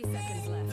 30 seconds left.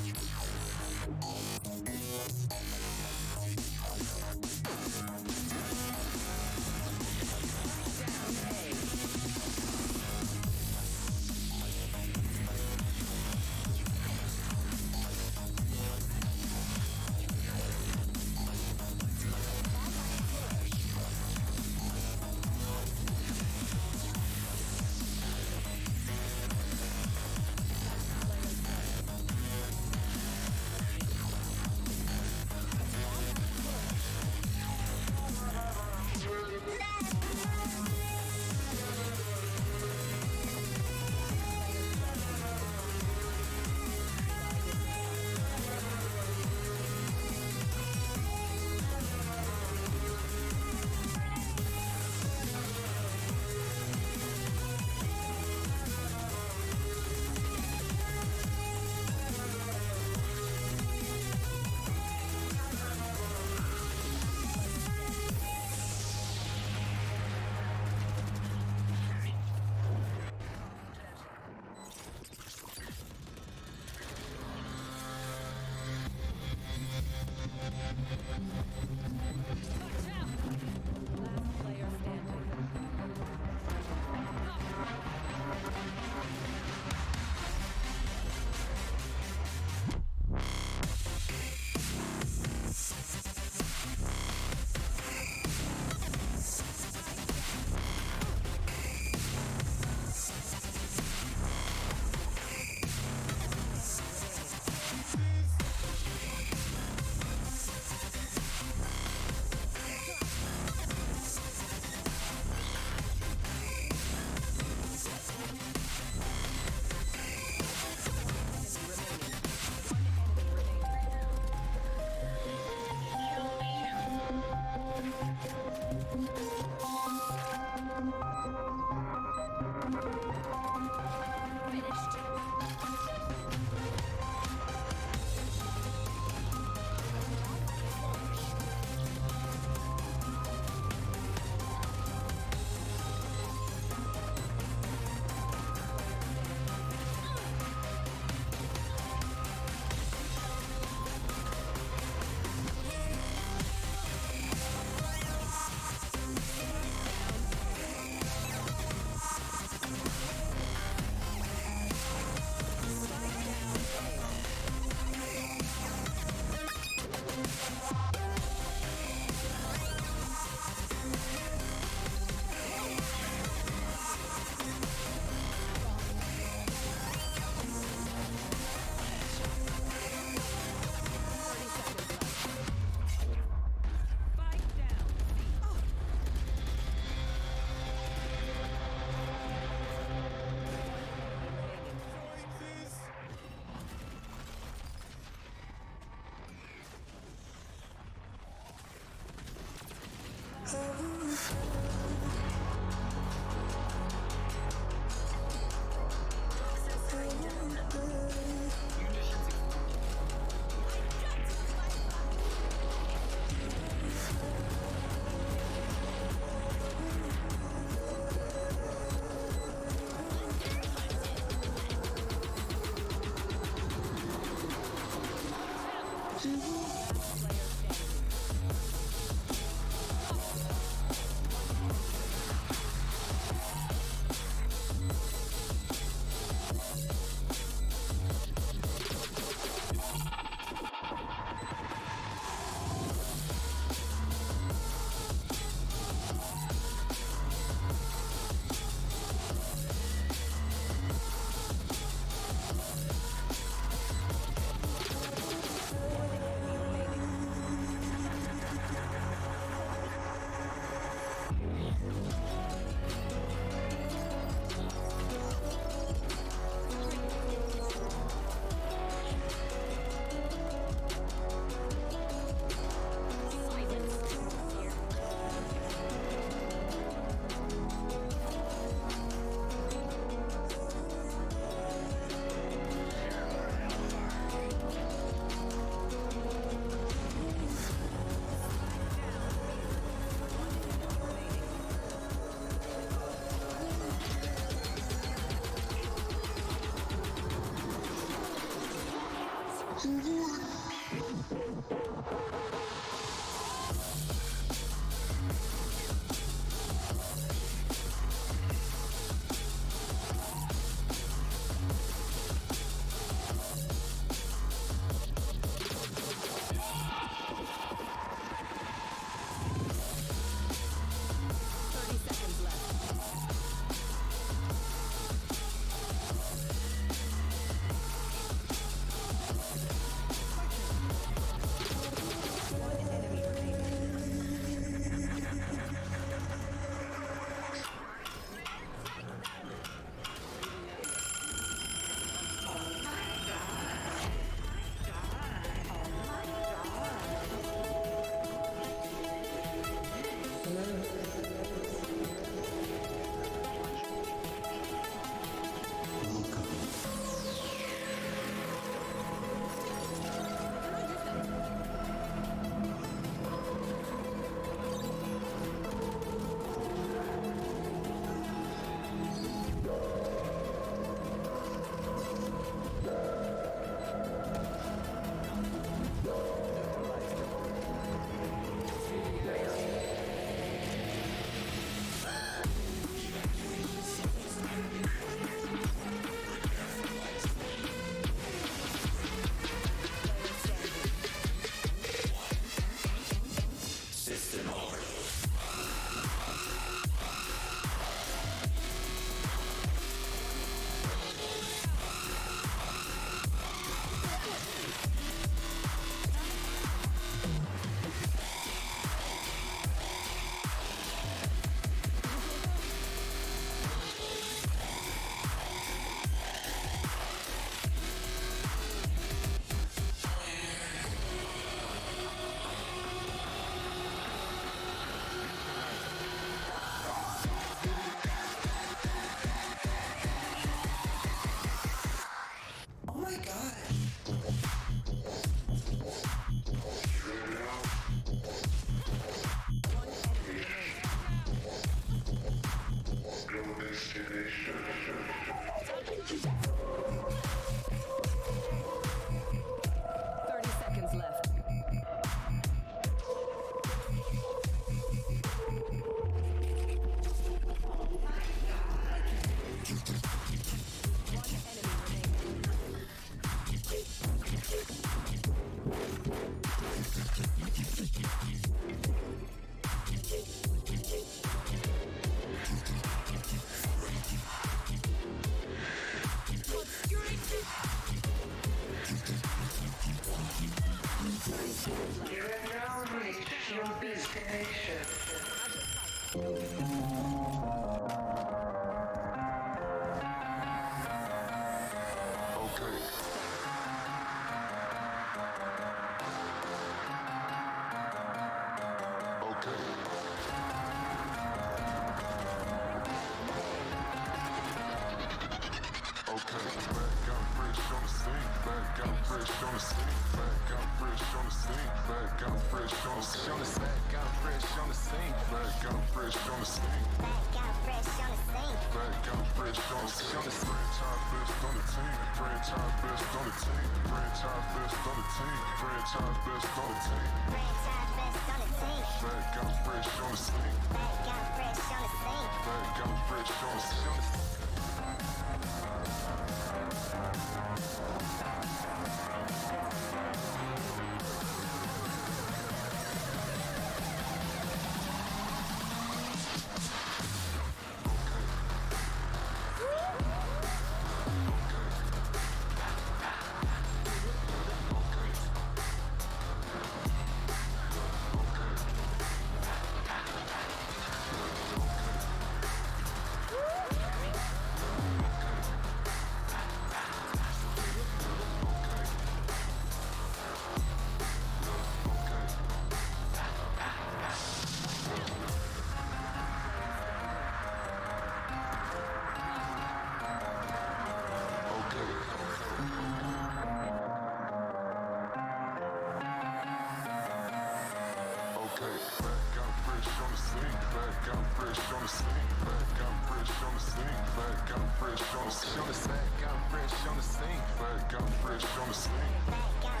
Got fresh on the scene. Back, got fresh on the scene.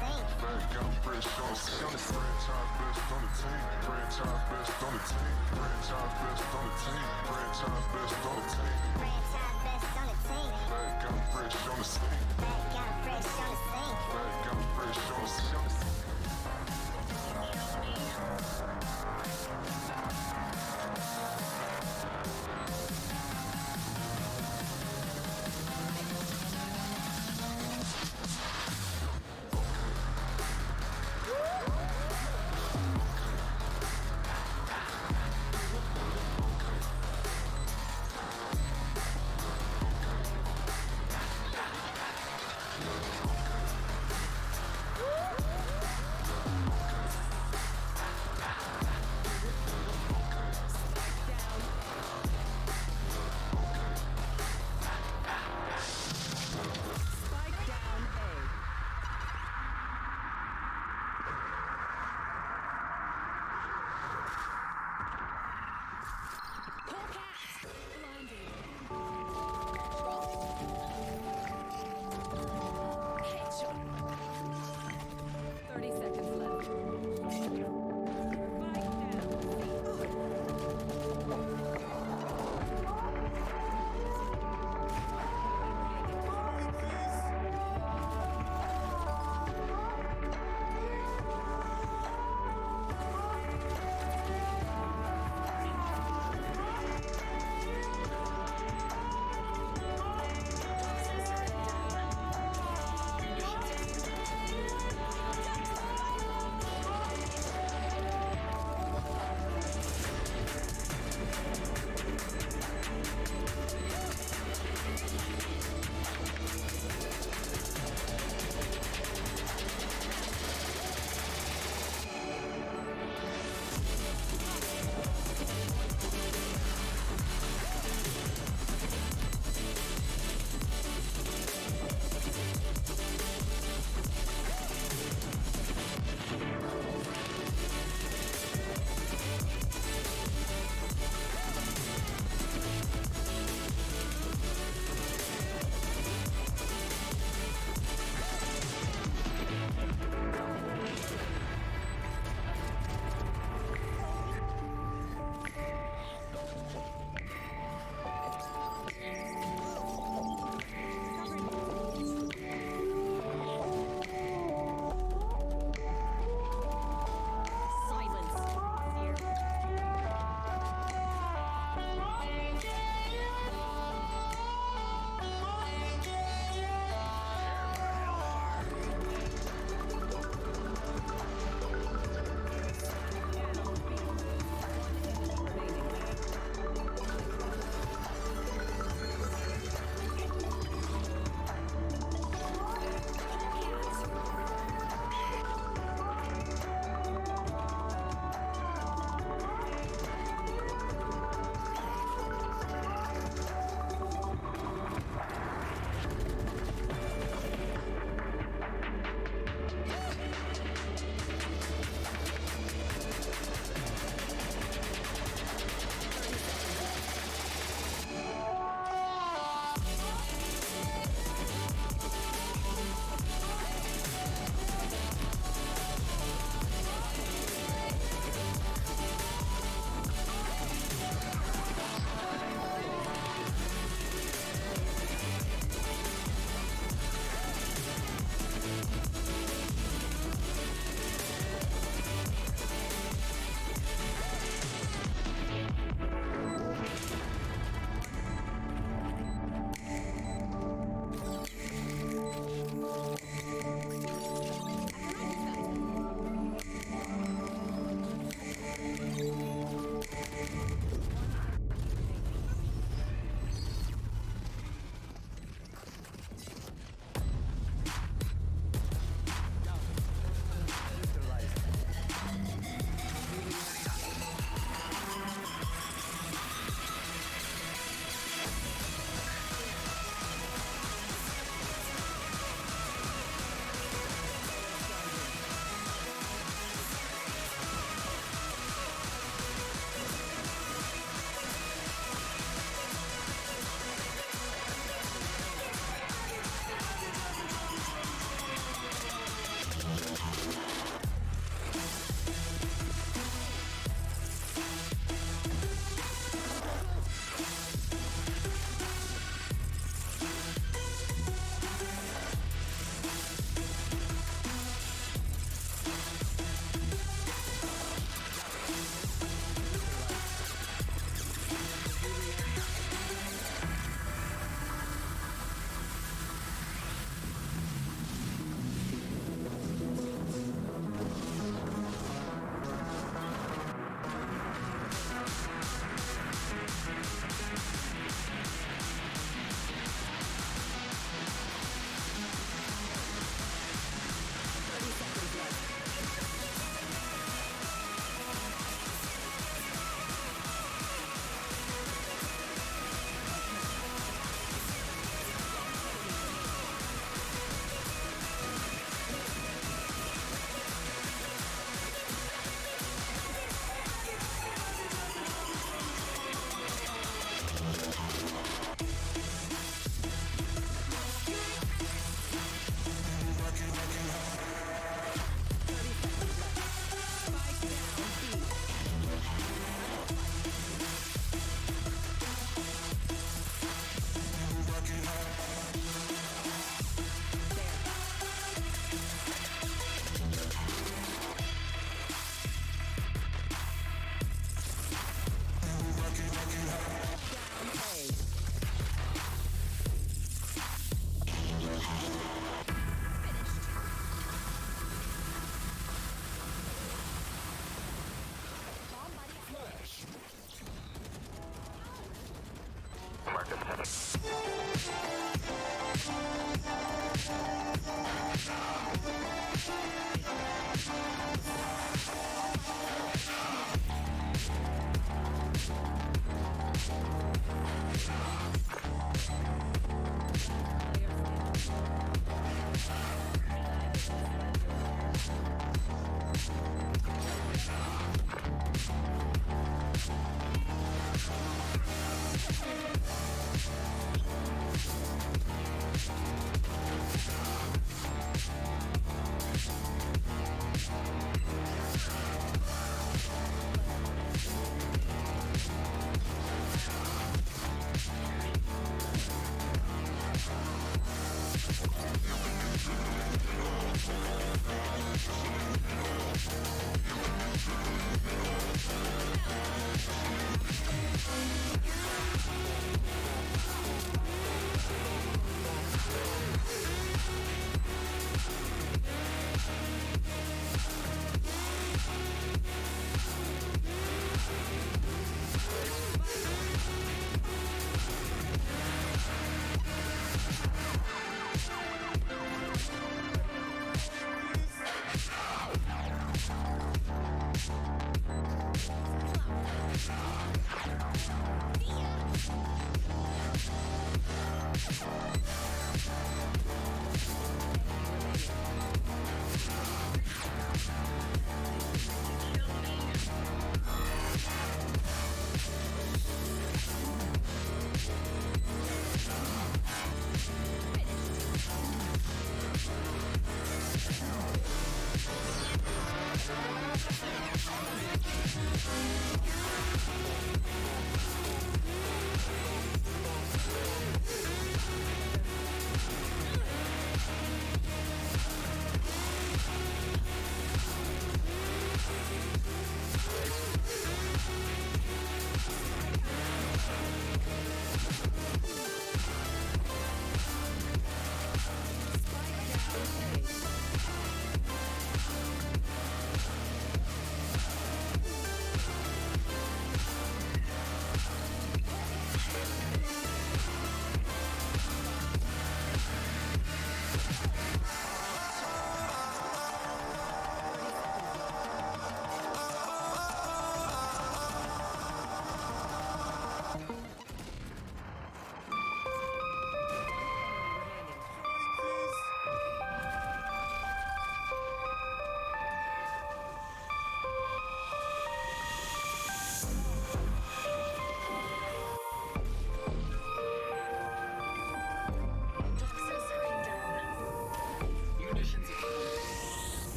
scene. Back, got fresh on the scene. Franchise best on the team. Franchise best on the team. Franchise best on the team. Franchise best on the team. Franchise best on the team. Back, got fresh on the scene. Back, got 'em fresh on the scene. Back, got fresh on the scene.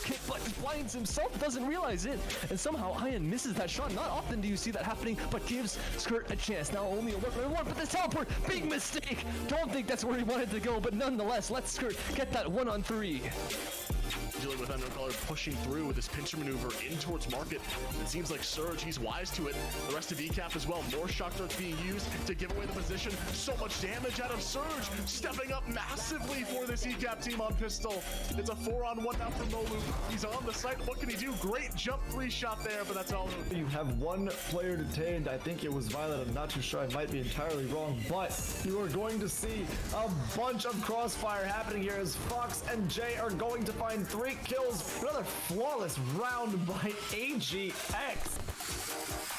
kit, but blinds himself, doesn't realize it, and somehow Ian misses that shot. Not often do you see that happening, but gives Skirt a chance. Now only a 1v1, but the teleport, big mistake. Don't think that's where he wanted to go, but nonetheless, let's Skirt get that 1-on-3. Dealing with Undercolor, pushing through with this pincher maneuver in towards market. It seems like Surge, he's wise to it. The rest of ECAP as well. More shock darts being used to give away the position. So much damage out of Surge, stepping up massively for this ECAP team on pistol. It's a 4-on-1 now from Molu. He's on the site. What can he do? Great jump 3 shot there, but that's all. You have one player detained. I think it was Violet. I'm not too sure. I might be entirely wrong, but you are going to see a bunch of crossfire happening here as Fox and Jay are going to find 3 kills. Another flawless round by AGX.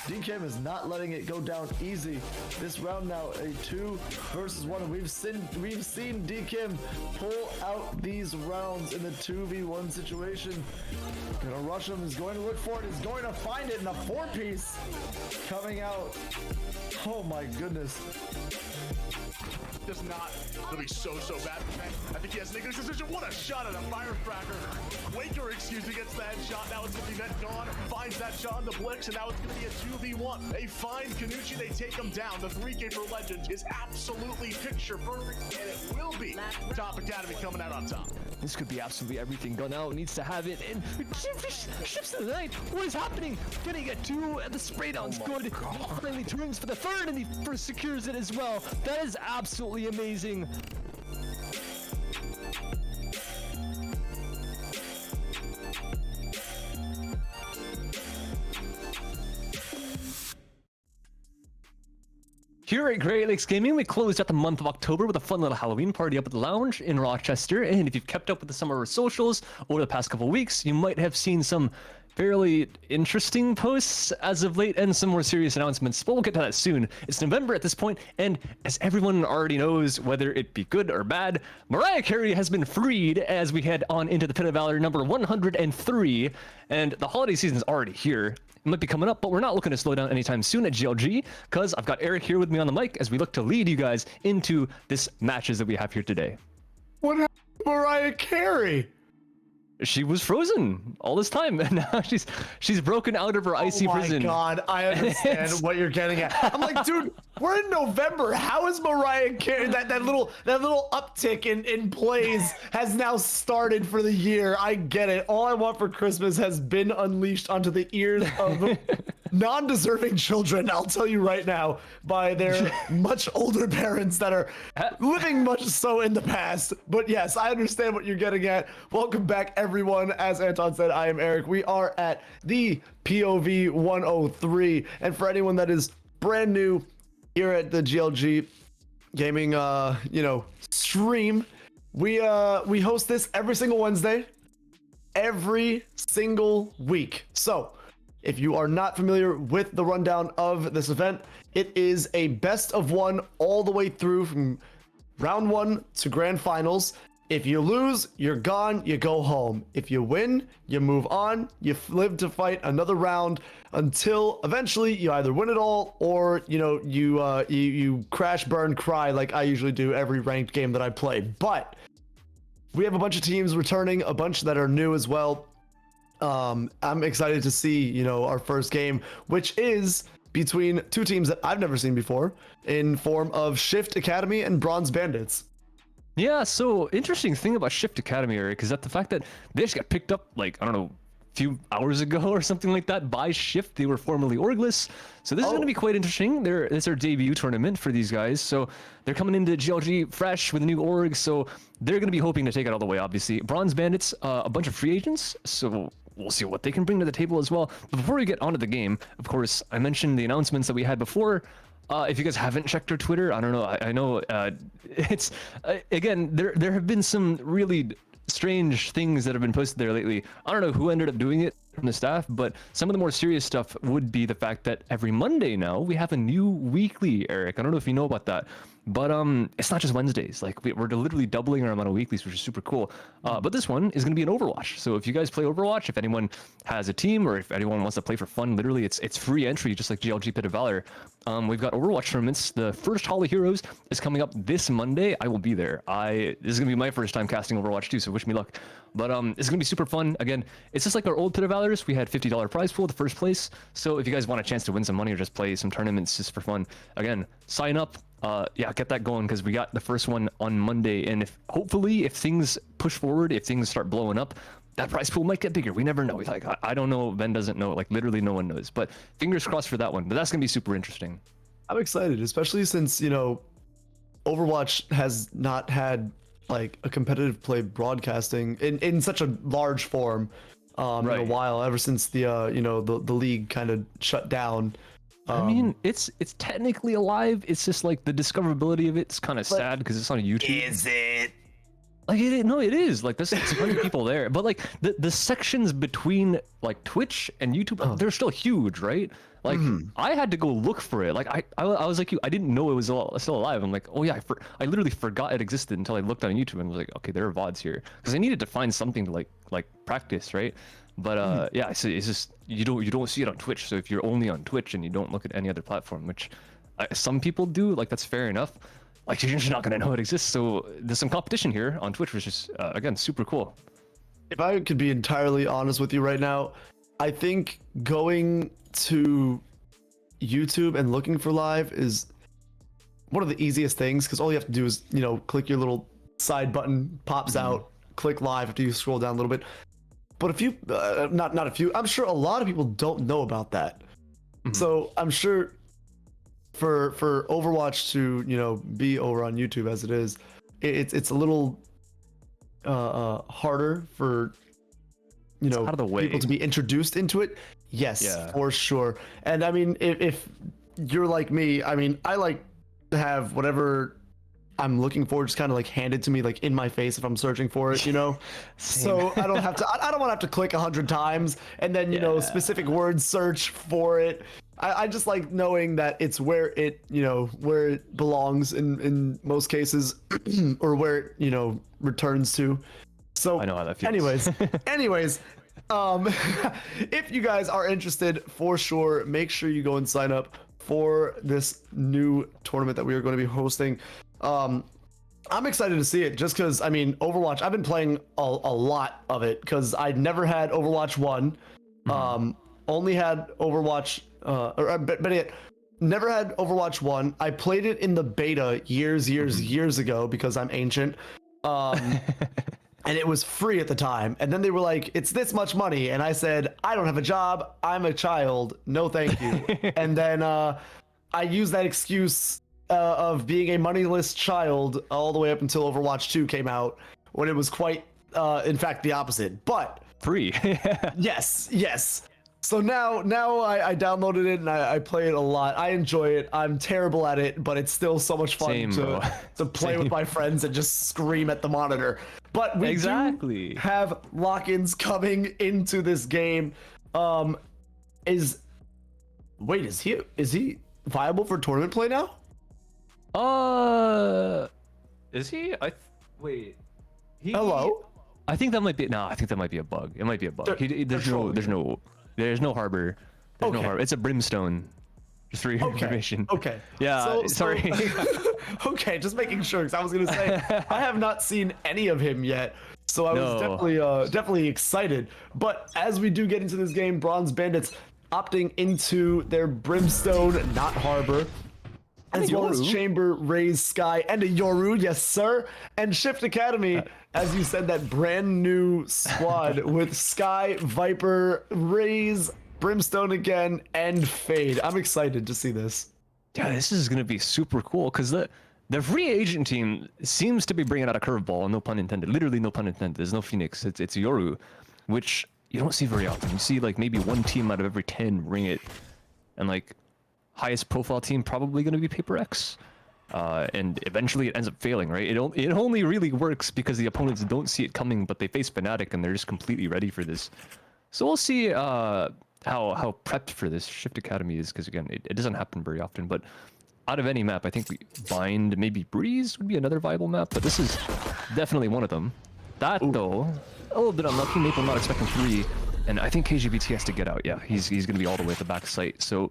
DKim is not letting it go down easy. This round now a 2 versus 1. And we've seen DKim pull out these rounds in the 2v1 situation. Gonna rush him, is going to look for it, is going to find it in a 4-piece coming out. Oh my goodness. Does not. It'll be so bad. I think he has an English decision. What a shot at a firecracker. Waker, excuse me, gets the headshot. Now it's going to be Net gone. Finds that shot on the Blix, and now it's going to be a 2v1. They find Kanuchi. They take him down. The 3K for Legend is absolutely picture perfect, and it will be Top Academy coming out on top. This could be absolutely everything. Gun out needs to have it, and shifts to the night. What is happening? Gonna get 2, and the spray down's good. He finally turns for the 3rd, and he first secures it as well. That is absolutely amazing. Here at Great Lakes Gaming, we closed out the month of October with a fun little Halloween party up at the lounge in Rochester. And if you've kept up with the summer socials over the past couple weeks, you might have seen some fairly interesting posts as of late and some more serious announcements, but we'll get to that soon. It's November at this point, and as everyone already knows, whether it be good or bad, Mariah Carey has been freed as we head on into the Pit of Valor number 103, and the holiday season is already here. It might be coming up, but we're not looking to slow down anytime soon at GLG, because I've got Eric here with me on the mic as we look to lead you guys into this matches that we have here today. What happened to Mariah Carey? She was frozen all this time, and now she's broken out of her icy prison. Oh my god, I understand what you're getting at. I'm like, dude, we're in November. How is Mariah Carey that little uptick in plays has now started for the year? I get it. All I want for Christmas has been unleashed onto the ears of non-deserving children, I'll tell you right now, by their much older parents that are living much so in the past. But yes, I understand what you're getting at. Welcome back, everyone. As Anton said, I am Eric. We are at the POV 103, and for anyone that is brand new here at the GLG gaming stream, we host this every single Wednesday, every single week. So if you are not familiar with the rundown of this event, it is a best of 1 all the way through from round 1 to grand finals. If you lose, you're gone, you go home. If you win, you move on, you live to fight another round until eventually you either win it all or, you crash, burn, cry like I usually do every ranked game that I play. But we have a bunch of teams returning, a bunch that are new as well. I'm excited to see, our first game, which is between 2 teams that I've never seen before in form of Shift Academy and Bronze Bandits. Yeah, so interesting thing about Shift Academy, Eric, is that the fact that they just got picked up, like, I don't know, a few hours ago or something like that by Shift. They were formerly Orgless. So this is going to be quite interesting. It's their debut tournament for these guys. So they're coming into GLG fresh with a new org. So they're going to be hoping to take it all the way, obviously. Bronze Bandits, a bunch of free agents. So we'll see what they can bring to the table as well. But before we get onto the game, of course, I mentioned the announcements that we had before. If you guys haven't checked our Twitter, I don't know. I know it's again, there have been some really strange things that have been posted there lately. I don't know who ended up doing it, from the staff, but some of the more serious stuff would be the fact that every Monday now we have a new weekly, Eric. I don't know if you know about that, but it's not just Wednesdays. Like we're literally doubling our amount of weeklies, which is super cool. But this one is going to be an Overwatch. So if you guys play Overwatch, if anyone has a team or if anyone wants to play for fun, literally it's free entry, just like GLG Pit of Valor. We've got Overwatch tournaments. The first Hall of Heroes is coming up this Monday. I will be there. This is gonna be my first time casting Overwatch too, so wish me luck. But it's gonna be super fun. Again, it's just like our old Pit of Valors. We had $50 prize pool, the first place. So if you guys want a chance to win some money or just play some tournaments just for fun, again, sign up. Yeah, get that going because we got the first one on Monday, and if hopefully if things push forward, if things start blowing up, that prize pool might get bigger. We never know. Like I don't know. Ben doesn't know. Like literally no one knows. But fingers crossed for that one. But that's gonna be super interesting. I'm excited, especially since, you know, Overwatch has not had like a competitive play broadcasting in such a large form in a while, ever since the you know, the league kind of shut down. I mean, it's technically alive. It's just like the discoverability of it's kind of sad because it's on YouTube. Is it? Like no, it is. Like there's 600 people there, but like the sections between like Twitch and YouTube, they're still huge, right? Like I had to go look for it. Like I was like you, I didn't know it was still alive. I'm like, oh yeah, I literally forgot it existed until I looked on YouTube and was like, okay, there are VODs here because I needed to find something to like practice, right? But yeah, it's just you don't see it on Twitch. So if you're only on Twitch and you don't look at any other platform, which some people do, like that's fair enough. Like you're just not gonna know it exists. So there's some competition here on Twitch, which is again super cool. If I could be entirely honest with you right now, I think going to YouTube and looking for live is one of the easiest things because all you have to do is, you know, click your little side button, pops out, click live after you scroll down a little bit. But if you, not a few, I'm sure a lot of people don't know about that. So I'm sure for Overwatch to, you know, be over on YouTube as it is, it's a little harder for, you know, out of the way. people to be introduced into it. Yes, Yeah. for sure. And I mean, if you're like me, I mean, I like to have whatever I'm looking for just kind of like handed to me like in my face if I'm searching for it, you know? So I don't have to, I don't want to have to click 100 times and then, you know, specific words search for it. I just like knowing that it's where it, you know, where it belongs in most cases or where it, you know, returns to. So I know how that feels. anyways, if you guys are interested, for sure, make sure you go and sign up for this new tournament that we are going to be hosting. I'm excited to see it just because, I mean, Overwatch, I've been playing a lot of it because I never had Overwatch 1, only had Overwatch, better yet, never had Overwatch 1. I played it in the beta years ago because I'm ancient. And it was free at the time. And then they were like, it's this much money. And I said, I don't have a job. I'm a child. No, thank you. And then I used that excuse of being a moneyless child all the way up until Overwatch 2 came out, when it was quite, in fact, the opposite. But Free. yes. So now I downloaded it and I play it a lot. I enjoy it. I'm terrible at it, but it's still so much fun Same, bro. to play with my friends and just scream at the monitor. But we do have lock-ins coming into this game. Is he viable for tournament play now? Is he? Wait. Hello? I think that might be I think that might be a bug. It might be a bug. There's no harbor. There's no harbor. It's a brimstone. Just for your information. Okay. Yeah. Sorry. Okay, just making sure, because I was gonna say I have not seen any of him yet, so I was definitely excited. But as we do get into this game, Bronze Bandits opting into their brimstone, not harbor, as well as Chamber, Raise, Sky, and a Yoru, yes sir, and Shift Academy, as you said, that brand new squad with Sky, Viper, Raise, Brimstone again, and Fade. I'm excited to see this. Yeah, this is gonna be super cool because the free agent team seems to be bringing out a curveball. No pun intended. Literally no pun intended. There's no Phoenix. It's Yoru, which you don't see very often. You see like maybe one team out of every 10 ring it, and like highest profile team probably gonna be Paper X. And eventually it ends up failing, right? It only really works because the opponents don't see it coming, but they face Fnatic and they're just completely ready for this. So we'll see how prepped for this Shift Academy is, because again, it doesn't happen very often. But out of any map, I think we Bind, maybe Breeze would be another viable map, but this is definitely one of them. That though, a little bit unlucky. Maple not expecting 3, and I think KGBT has to get out. Yeah, he's gonna be all the way at the back site. So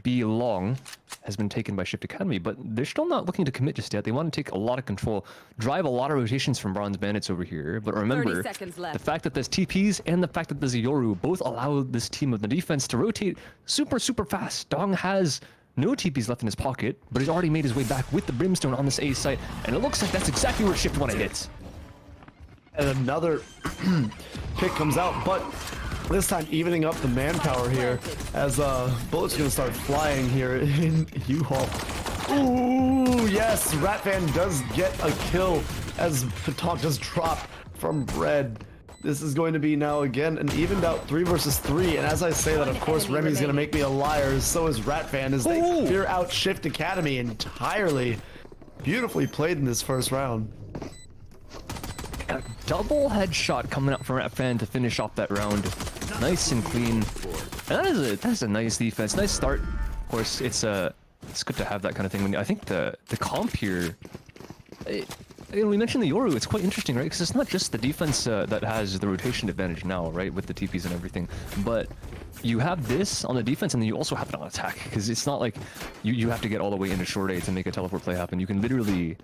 B long has been taken by Shift Academy, but they're still not looking to commit just yet. They want to take a lot of control, drive a lot of rotations from Bronze Bandits over here. But remember, 30 seconds left. the fact that there's TPs and the fact that there's a Yoru both allow this team of the defense to rotate super fast. Dong has no TPs left in his pocket, but he's already made his way back with the Brimstone on this A site, and it looks like that's exactly where Shift want to hit. And another pick comes out, but this time evening up the manpower here as bullets gonna start flying here in U-Haul. Ooh, yes, Ratfan does get a kill as Patonk does drop from Bread. This is going to be now again an evened out 3 versus 3, and as I say that, of course, Remy's gonna make me a liar. So is Ratfan as they clear out Shift Academy entirely. Beautifully played in this first round. A double headshot coming up from Ratfan to finish off that round. Nice and clean. And that is a nice defense. Nice start. Of course, it's good to have that kind of thing. I think the comp here. We mentioned the Yoru. It's quite interesting, right? Because it's not just the defense that has the rotation advantage now, right, with the TPs and everything, but you have this on the defense, and then you also have it on attack. Because it's not like you have to get all the way into short A to make a teleport play happen. You can literally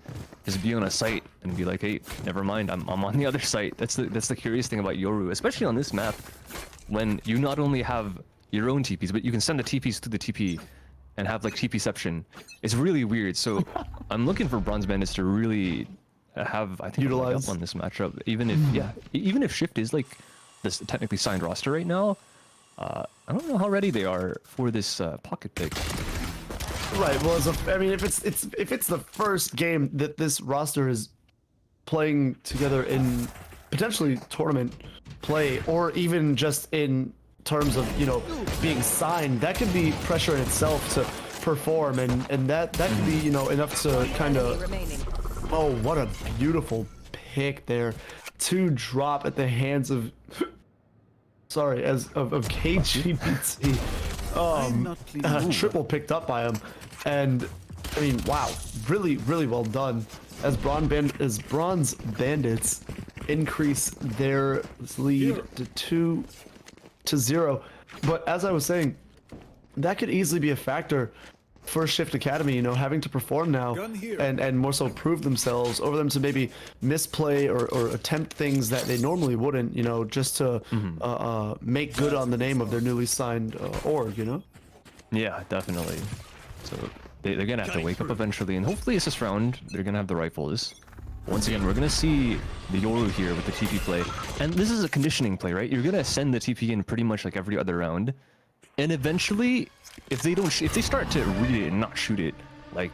just be on a site and be like, hey, never mind, I'm on the other site. That's the curious thing about Yoru, especially on this map, when you not only have your own TPs, but you can send the TPs to the TP and have like TPception. It's really weird. So I'm looking for Bronze Bandits to really have, I think, utilize up on this matchup. Even if even if Shift is like this technically signed roster right now, I don't know how ready they are for this pocket pick. Right. Well, I mean, if it's the first game that this roster is playing together in potentially tournament play, or even just in terms of, you know, being signed, that could be pressure in itself to perform, and that could be, you know, enough to kind of. Remaining. Oh, what a beautiful pick there. 2 drop at the hands of sorry, of KGBT. Triple picked up by him, and I mean, wow, really well done. As Bronze Bandits increase their lead to 2-0. But as I was saying, that could easily be a factor for Shift Academy, you know, having to perform now and more so prove themselves, over them to maybe misplay or attempt things that they normally wouldn't, you know, just to make good on the name of their newly signed org, you know? Yeah, definitely. So they're gonna have to wake up eventually, and hopefully it's this round they're gonna have the rifles. Once again, we're gonna see the Yoru here with the TP play, and this is a conditioning play, right? You're gonna send the TP in pretty much like every other round, and eventually, if they start to read it and not shoot it, like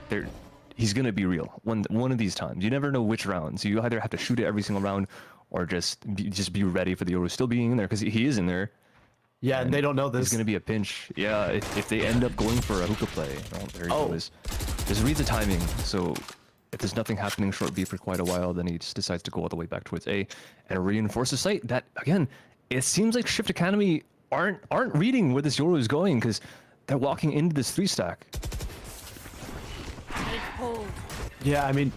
he's gonna be real one of these times. You never know which rounds. You either have to shoot it every single round, or just be ready for the Yoru still being in there, because he is in there. Yeah, and they don't know this. It's gonna be a pinch. Yeah, if they end up going for a hookah play, well, there he goes. Just read the timing. So if there's nothing happening short B for quite a while, then he just decides to go all the way back towards A and reinforce the site. That again, it seems like Shift Academy aren't reading where this Yoru is going, because they're walking into this 3-stack. Yeah, I mean,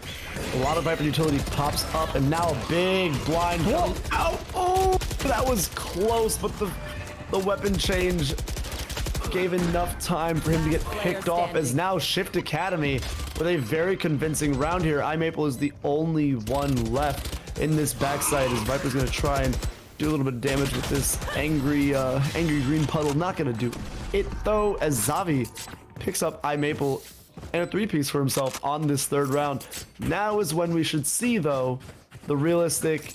a lot of Viper utility pops up, and now a big blind. Whoa! Ow! Oh, that was close, but the weapon change gave enough time for him to get picked off, as now Shift Academy with a very convincing round here. iMaple is the only one left in this backside, as Viper's going to try and do a little bit of damage with this angry green puddle. Not going to do it though, as Xavi picks up iMaple and a 3-piece for himself on this 3rd round. Now is when we should see, though, the realistic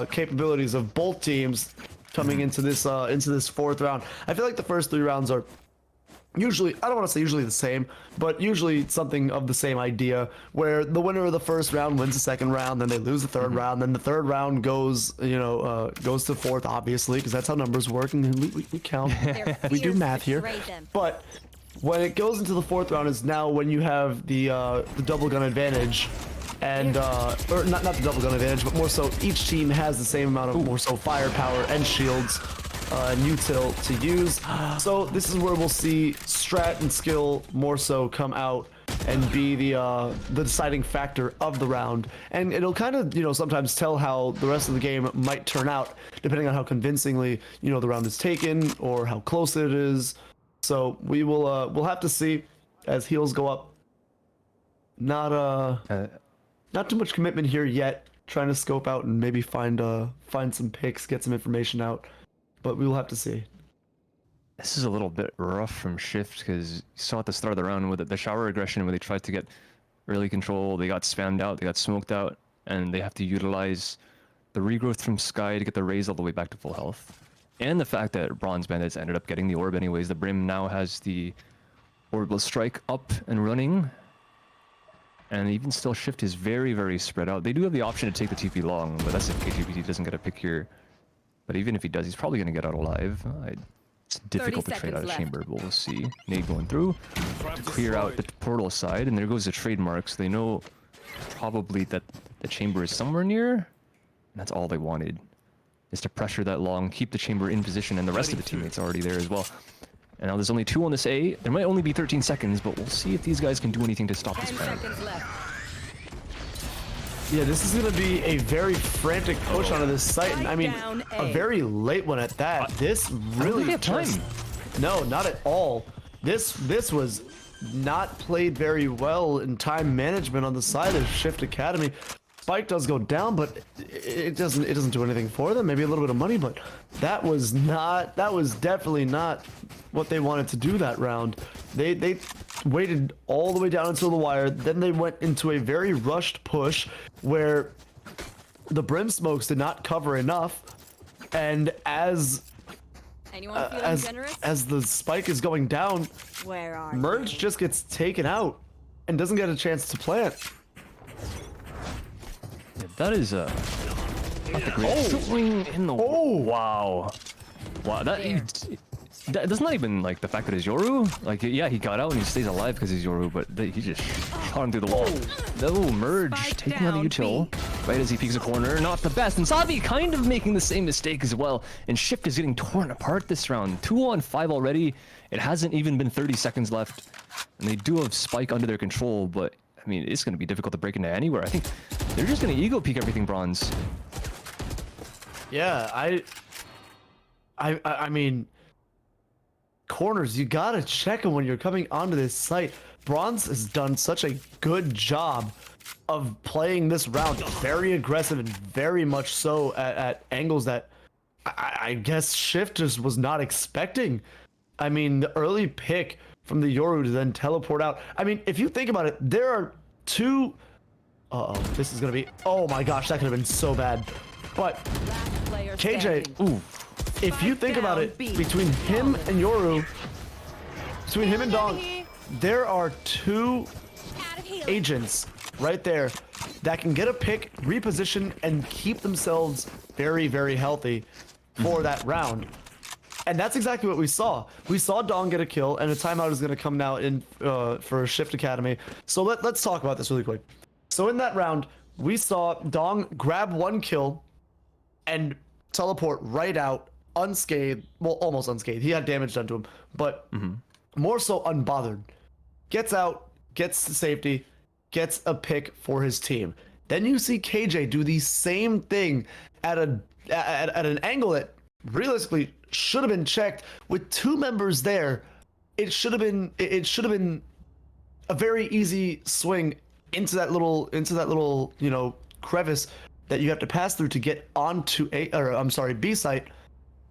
capabilities of both teams coming into this 4th round. I feel like the first 3 rounds are usually, I don't want to say usually the same, but usually something of the same idea, where the winner of the 1st round wins the 2nd round, then they lose the 3rd round, then the 3rd round goes, you know, goes to 4th, obviously, because that's how numbers work, and we count. We do math here. But when it goes into the 4th round is now when you have the double gun advantage, and or not the double gun advantage, but more so each team has the same amount of more so firepower and shields and util to use. So this is where we'll see strat and skill more so come out and be the deciding factor of the round, and it'll kind of, you know, sometimes tell how the rest of the game might turn out depending on how convincingly, you know, the round is taken or how close it is. So we will we'll have to see as heals go up. Not too much commitment here yet. Trying to scope out and maybe find some picks, get some information out, but we will have to see. This is a little bit rough from Shift because you saw at the start of the round with the shower aggression where they tried to get early control, they got spammed out, they got smoked out, and they have to utilize the regrowth from Sky to get the raise all the way back to full health. And the fact that Bronze Bandits ended up getting the orb anyways. The Brim now has the orbital strike up and running. And even still, Shift is very, very spread out. They do have the option to take the TP long, but that's if KGPT doesn't get a pick here. But even if he does, he's probably going to get out alive. It's difficult to trade out of chamber, but we'll see. Nade going through to clear out the portal side, and there goes the trademark. So they know probably that the chamber is somewhere near. And that's all they wanted, is to pressure that long, keep the chamber in position, and the rest of the teammates are already there as well. And now there's only 2 on this A. There might only be 13 seconds, but we'll see if these guys can do anything to stop this 10 plan. seconds left. Yeah, this is going to be a very frantic push onto this site, and I mean, Down a A. very late one at that. This really have time. No, not at all. This was not played very well in time management on the side of Shift Academy. Spike does go down, but it doesn't do anything for them. Maybe a little bit of money, but that was definitely not what they wanted to do that round. They waited all the way down until the wire, then they went into a very rushed push where the Brim smokes did not cover enough, and as Anyone feeling generous? as the spike is going down, Where are Merge you? just gets taken out and doesn't get a chance to plant. Yeah, that is not the greatest swing in the wow. Wow, that's not even like the fact that he's Yoru. Like, yeah, he got out and he stays alive because he's Yoru, but he just shot him through the wall. No, Merge Spike taking out the down, util right as he peeks a corner. Not the best, and Savi kind of making the same mistake as well. And Shift is getting torn apart this round. 2 on 5 already. It hasn't even been 30 seconds left, and they do have Spike under their control, but I mean, it's going to be difficult to break into anywhere. I think they're just going to ego peek everything Bronze. Yeah, I mean, corners, you gotta check them when you're coming onto this site. Bronze has done such a good job of playing this round, very aggressive and very much so at angles that I guess Shift just was not expecting. I mean, the early pick from the Yoru to then teleport out. I mean, if you think about it, there are 2... Uh-oh, this is gonna be... Oh my gosh, that could have been so bad. But Last player KJ, standing. if you think about down, it, B. between him and Yoru, between him and Dong, there are 2 agents right there that can get a pick, reposition, and keep themselves very, very healthy for that round. And that's exactly what we saw. We saw Dong get a kill, and a timeout is going to come now in for Shift Academy. So let's talk about this really quick. So in that round, we saw Dong grab 1 kill and teleport right out unscathed. Well, almost unscathed. He had damage done to him, but more so unbothered. Gets out, gets to safety, gets a pick for his team. Then you see KJ do the same thing at an angle that realistically should have been checked with 2 members there. It should have been a very easy swing into that little you know, crevice that you have to pass through to get onto B site.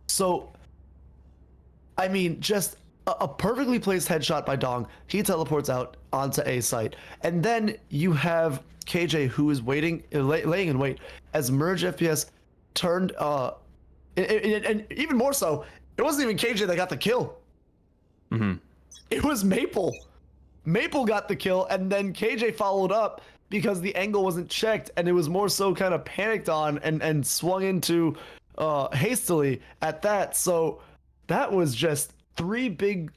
So I mean, just a perfectly placed headshot by Dong. He teleports out onto A site, and then you have KJ who is waiting, laying in wait as Merge FPS turned. And even more so, it wasn't even KJ that got the kill. It was Maple. Maple got the kill, and then KJ followed up because the angle wasn't checked, and it was more so kind of panicked on and swung into hastily at that. So that was just three big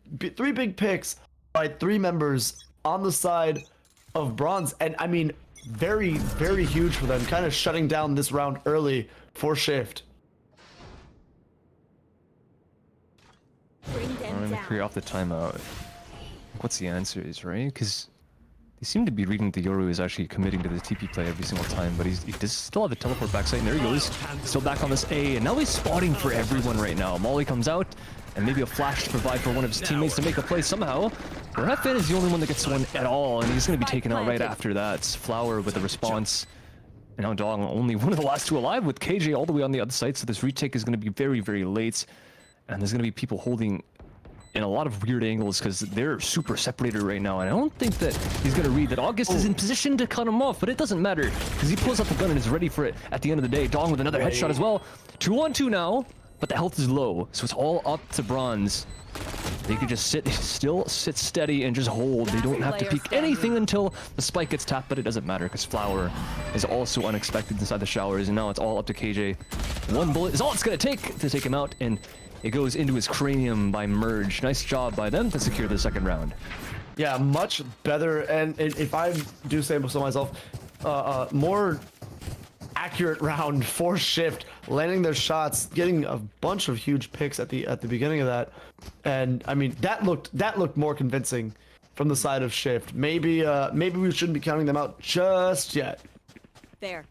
picks by 3 members on the side of Bronze. And I mean, very, very huge for them, kind of shutting down this round early for Shift. Bring I'm them gonna down. clear off the timeout. What's the answer is, right? Because they seem to be reading the Yoru is actually committing to the TP play every single time, but he does still have the teleport backside, and there he goes. Still back on this A, and now he's spotting for everyone right now. Molly comes out, and maybe a flash to provide for one of his teammates to make a play somehow. Refin is the only one that gets one at all, and he's going to be taken out right after that. Flower with the response. And now Dong, only one of the last two alive, with KJ all the way on the other side, so this retake is going to be very, very late. And there's going to be people holding in a lot of weird angles because they're super separated right now, and I don't think that he's going to read that August is in position to cut him off, but it doesn't matter because he pulls out the gun and is ready for it at the end of the day. Dong with another headshot as well. 2-on-2 now, but the health is low, so it's all up to Bronze. They could just still sit steady and just hold. They don't have to peek anything until the spike gets tapped, but it doesn't matter because Flower is also unexpected inside the showers, and now it's all up to KJ. One bullet is all it's going to take him out, and it goes into his cranium by Merge. Nice job by them to secure the second round. Yeah, much better, and if I do say so myself, more accurate round for Shift, landing their shots, getting a bunch of huge picks at the beginning of that, and I mean that looked more convincing from the side of Shift. Maybe we shouldn't be counting them out just yet. There.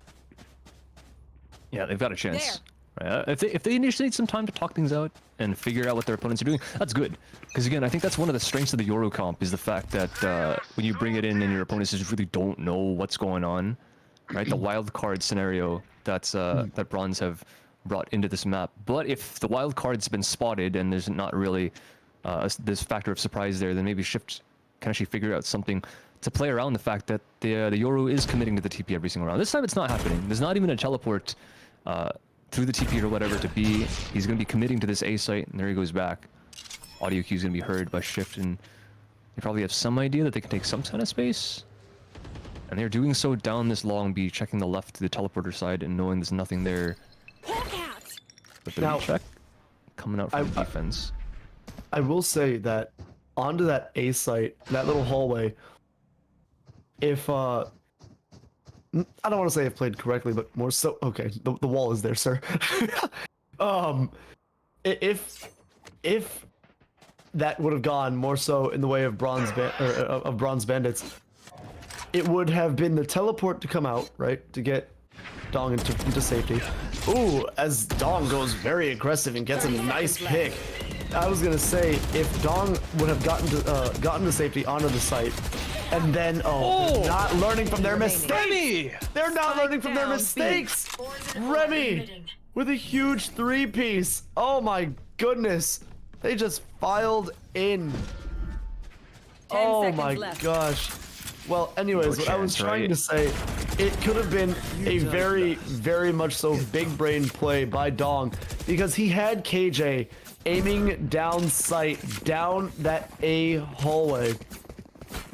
Yeah, they've got a chance. Right? If they initiate some time to talk things out and figure out what their opponents are doing, that's good. Because again, I think that's one of the strengths of the Yoru comp is the fact that when you bring it in and your opponents just really don't know what's going on, right? The wild card scenario that's that Bronze have brought into this map. But if the wild card's been spotted and there's not really this factor of surprise there, then maybe Shift can actually figure out something to play around the fact that the Yoru is committing to the TP every single round. This time it's not happening. There's not even a teleport through the TP or whatever to B. He's going to be committing to this A site, and there he goes back. Audio cue is going to be heard by Shift, and they probably have some idea that they can take some kind of space. And they're doing so down this long B, checking the left to the teleporter side and knowing there's nothing there. But the check coming out from the defense. I will say that onto that A site, that little hallway, if I don't want to say I've played correctly, but more so. Okay, the wall is there, sir. If that would have gone more so in the way of Bronze Bandits, it would have been the teleport to come out, right, to get Dong into safety. Ooh, as Dong goes very aggressive and gets a nice pick. I was gonna say if Dong would have gotten to safety onto the site. And then, not learning from their mistakes. They're not learning from their mistakes. Remy with a huge 3-piece. Oh my goodness. They just filed in. Oh my gosh. Well, anyways, what I was trying to say, it could have been a very, very much so big brain play by Dong because he had KJ aiming down sight, down that A hallway.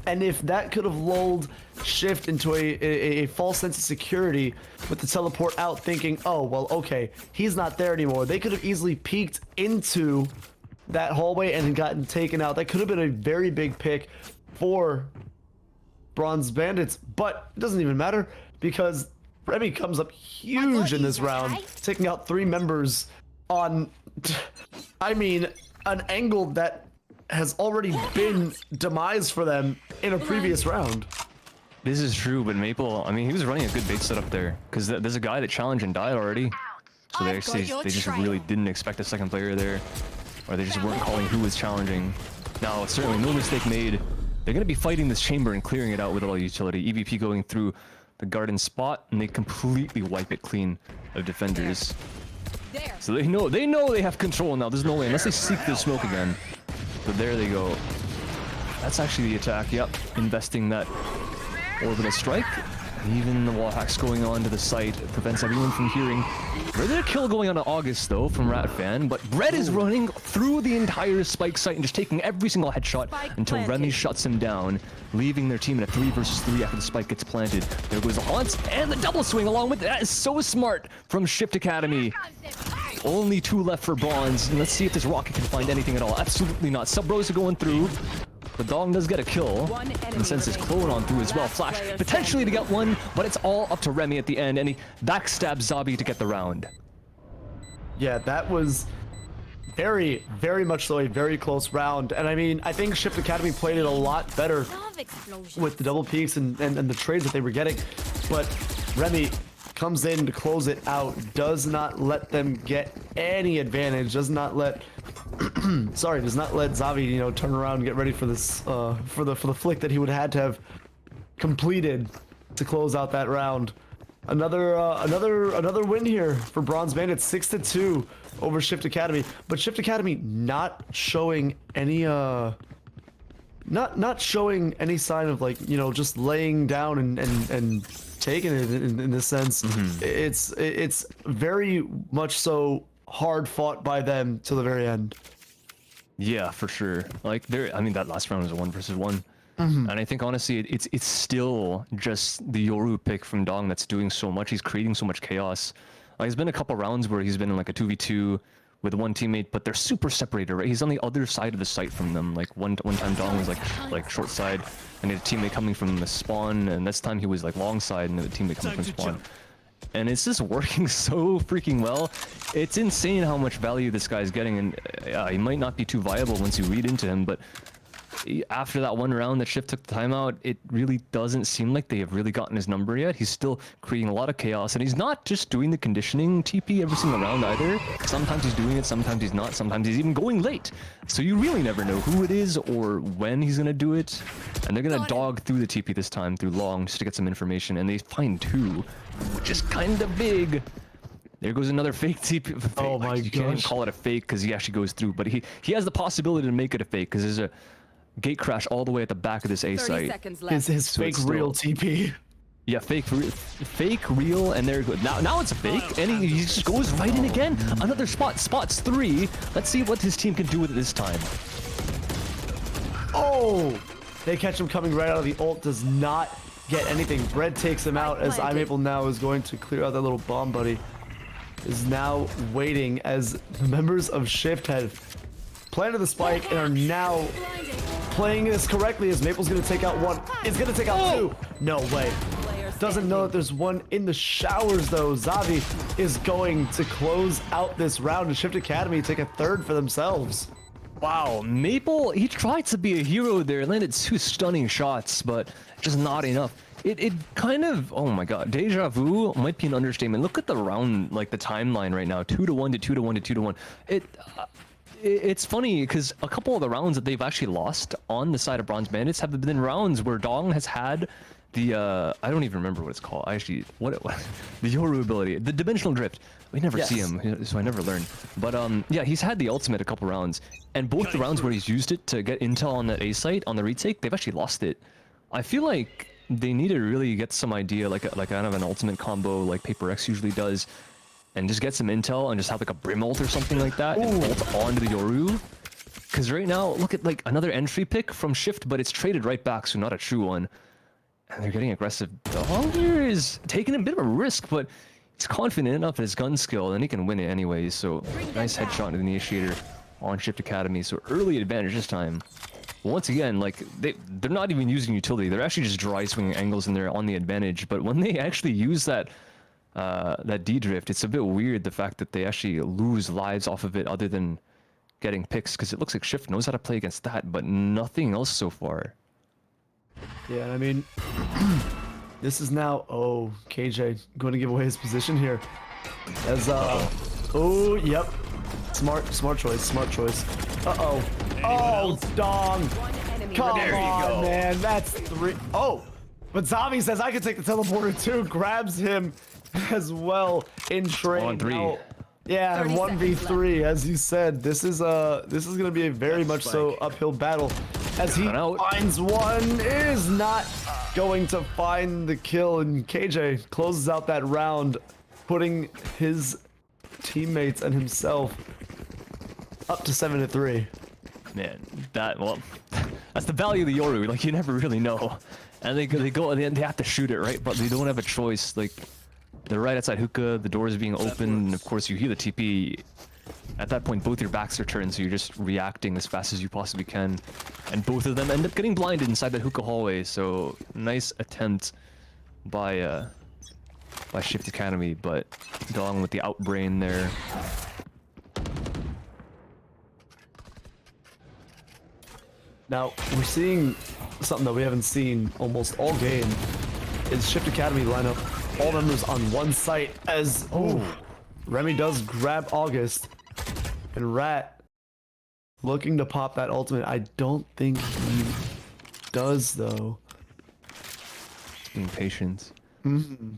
And if that could have lulled Shift into a false sense of security with the teleport out thinking, oh, well, okay, he's not there anymore. They could have easily peeked into that hallway and gotten taken out. That could have been a very big pick for Bronze Bandits, but it doesn't even matter because Remy comes up huge in this round, taking out 3 members on, I mean, an angle that has already been demised for them in a previous round. This is true, but Maple, I mean, he was running a good bait setup there because there's a guy that challenged and died already. So they just really didn't expect a second player there, or they just weren't calling who was challenging. Now, certainly no mistake made. They're going to be fighting this chamber and clearing it out with all utility. EVP going through the garden spot, and they completely wipe it clean of defenders. So they know they have control now. There's no way unless they seek the smoke again. But there they go. That's actually the attack. Yep, investing that orbital strike. Even the wall hacks going on to the site prevents everyone from hearing. Another kill going on to August though from Ratfan, but Red is running through the entire spike site and just taking every single headshot until Remy shuts him down, leaving their team in a 3 versus 3 after the spike gets planted. There goes the haunt and the double swing along with it. That is so smart from Shift Academy. Only 2 left for Bronze, and let's see if this rocket can find anything at all. Absolutely not. Sub-Rose are going through. but Dong does get a kill. One enemy And sends his remaining. clone on through as well. Last Flash player potentially to get one, but it's all up to Remy at the end, and he backstabs Zabi to get the round. Yeah, that was very, very much so a very close round. And I mean, I think Shift Academy played it a lot better Love explosion. with the double peaks and the trades that they were getting. But Remy comes in to close it out, does not let them get any advantage, does not let does not let Zavi, you know, turn around and get ready for this for the flick that he would have had to have completed to close out that round. Another win here for Bronze Bandits, 6-2 over Shift Academy. But Shift Academy not showing any not showing any sign of, like, you know, just laying down and taking it in this sense. It's very much so hard fought by them till the very end. Yeah, for sure. Like I mean, that last round was a 1 versus 1. And I think honestly, it's still just the Yoru pick from Dong that's doing so much. He's creating so much chaos. Like, there's been a couple rounds where he's been in like a 2v2 with one teammate, but they're super separated, right? He's on the other side of the site from them. Like one time Dong was like short side, and he had a teammate coming from the spawn, and this time he was like long side, and the teammate coming from spawn. And it's just working so freaking well. It's insane how much value this guy's getting, and he might not be too viable once you read into him, but after that one round that Shift took the timeout, it really doesn't seem like they have really gotten his number yet. He's still creating a lot of chaos, and he's not just doing the conditioning TP every single round either. Sometimes he's doing it, sometimes he's not, sometimes he's even going late. So you really never know who it is or when he's gonna do it. And they're gonna dog through the TP this time, through long, just to get some information, and they find 2, which is kind of big. There goes another fake TP. Oh my You can't even gosh. call it a fake because he actually goes through, but he has the possibility to make it a fake because there's a gate crash all the way at the back of this A 30 site. seconds left. His So fake it's still- real TP. Yeah, fake, real, and there. Now it's a fake, and he just goes right in again. Another spot, spots 3. Let's see what his team can do with it this time. Oh, they catch him coming right out of the ult. Does not get anything. Bread takes him out as I'm able now is going to clear out that little bomb buddy. Is now waiting as members of Shift have planted the spike and are now playing this correctly as Maple's going to take out 1. It's going to take out 2. No way. Player Doesn't know that there's 1 in the showers though. Zavi is going to close out this round and Shift Academy take a 3rd for themselves. Wow, Maple, he tried to be a hero there, landed 2 stunning shots, but just not enough. It kind of, oh my god, deja vu might be an understatement. Look at the round, like the timeline right now, 2-1 to 2-1 to 2-1. It's funny because a couple of the rounds that they've actually lost on the side of Bronze Bandits have been rounds where Dong has had the I don't even remember what it's called. I actually what the Yoru ability, the dimensional drift. We never see him, so I never learn. But yeah, he's had the ultimate a couple rounds, and both the rounds where he's used it to get intel on that A site on the retake, they've actually lost it. I feel like they need to really get some idea, like kind of an ultimate combo like Paper X usually does, and just get some intel and just have like a Brim ult or something like that and ult onto the Yoru. Because right now, look at like another entry pick from Shift, but it's traded right back, so not a true one. And they're getting aggressive. Dong here is taking a bit of a risk, but he's confident enough in his gun skill, and he can win it anyways. So nice headshot into the initiator on Shift Academy. So early advantage this time. Once again, like they're not even using utility. They're actually just dry swinging angles in there on the advantage. But when they actually use that D drift, it's a bit weird the fact that they actually lose lives off of it other than getting picks, because it looks like Shift knows how to play against that, but nothing else so far. Yeah, I mean, this is now, oh, KJ going to give away his position here. As, oh, yep. Smart choice. Uh-oh. Oh, Dong. One enemy Come remaining. on, man. That's 3. Oh, but Zavi says I can take the teleporter too. Grabs him as well in trade. On 3. Now, yeah, 30 1v3, as you said. This is gonna be a very much so uphill battle. As he finds 1, is not going to find the kill, and KJ closes out that round, putting his teammates and himself up to 7-3. Man, that's the value of the Yoru. Like, you never really know. And they go and they have to shoot it, right? But they don't have a choice. Like, they're right outside hookah, the door is being opened, and of course you hear the TP. at that point, both your backs are turned, so you're just reacting as fast as you possibly can. And both of them end up getting blinded inside that hookah hallway, so nice attempt by Shift Academy, but Dong with the outbrain there. Now, we're seeing something that we haven't seen almost all game. Is Shift Academy line up all members on one site as Remy does grab August, and Rat looking to pop that ultimate. I don't think he does though. Being patient. Mm-hmm.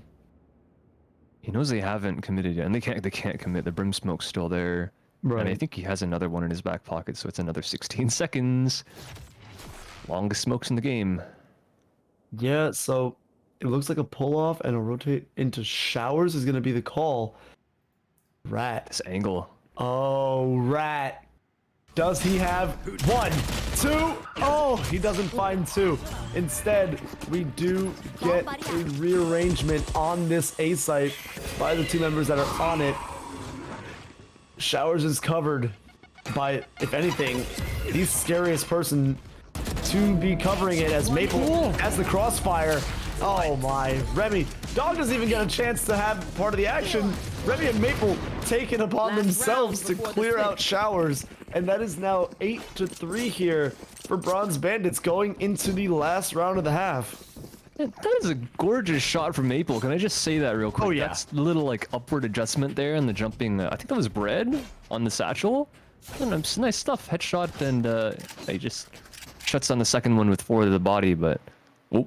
He knows they haven't committed yet, and they can't commit. The brim smoke's still there. Right. And I think he has another one in his back pocket, so it's another 16 seconds. Longest smokes in the game. Yeah, so it looks like a pull off and a rotate into showers is gonna be the call. Rat. This angle. Oh, Rat. Does he have 1, 2? Oh, he doesn't find 2. Instead, we do get a rearrangement on this A site by the 2 members that are on it. Showers is covered by, if anything, the scariest person to be covering it as Maple has the crossfire. Oh my, Remy. Dog doesn't even get a chance to have part of the action. Remy and Maple take it upon themselves to clear out Showers. And that is now 8-3 here for Bronze Bandits going into the last round of the half. That is a gorgeous shot from Maple. Can I just say that real quick? Oh, yeah. That's a little like upward adjustment there and the jumping. I think that was Bread on the satchel. Nice stuff. Headshot, and he just shuts on the second one with 4 to the body, but oh.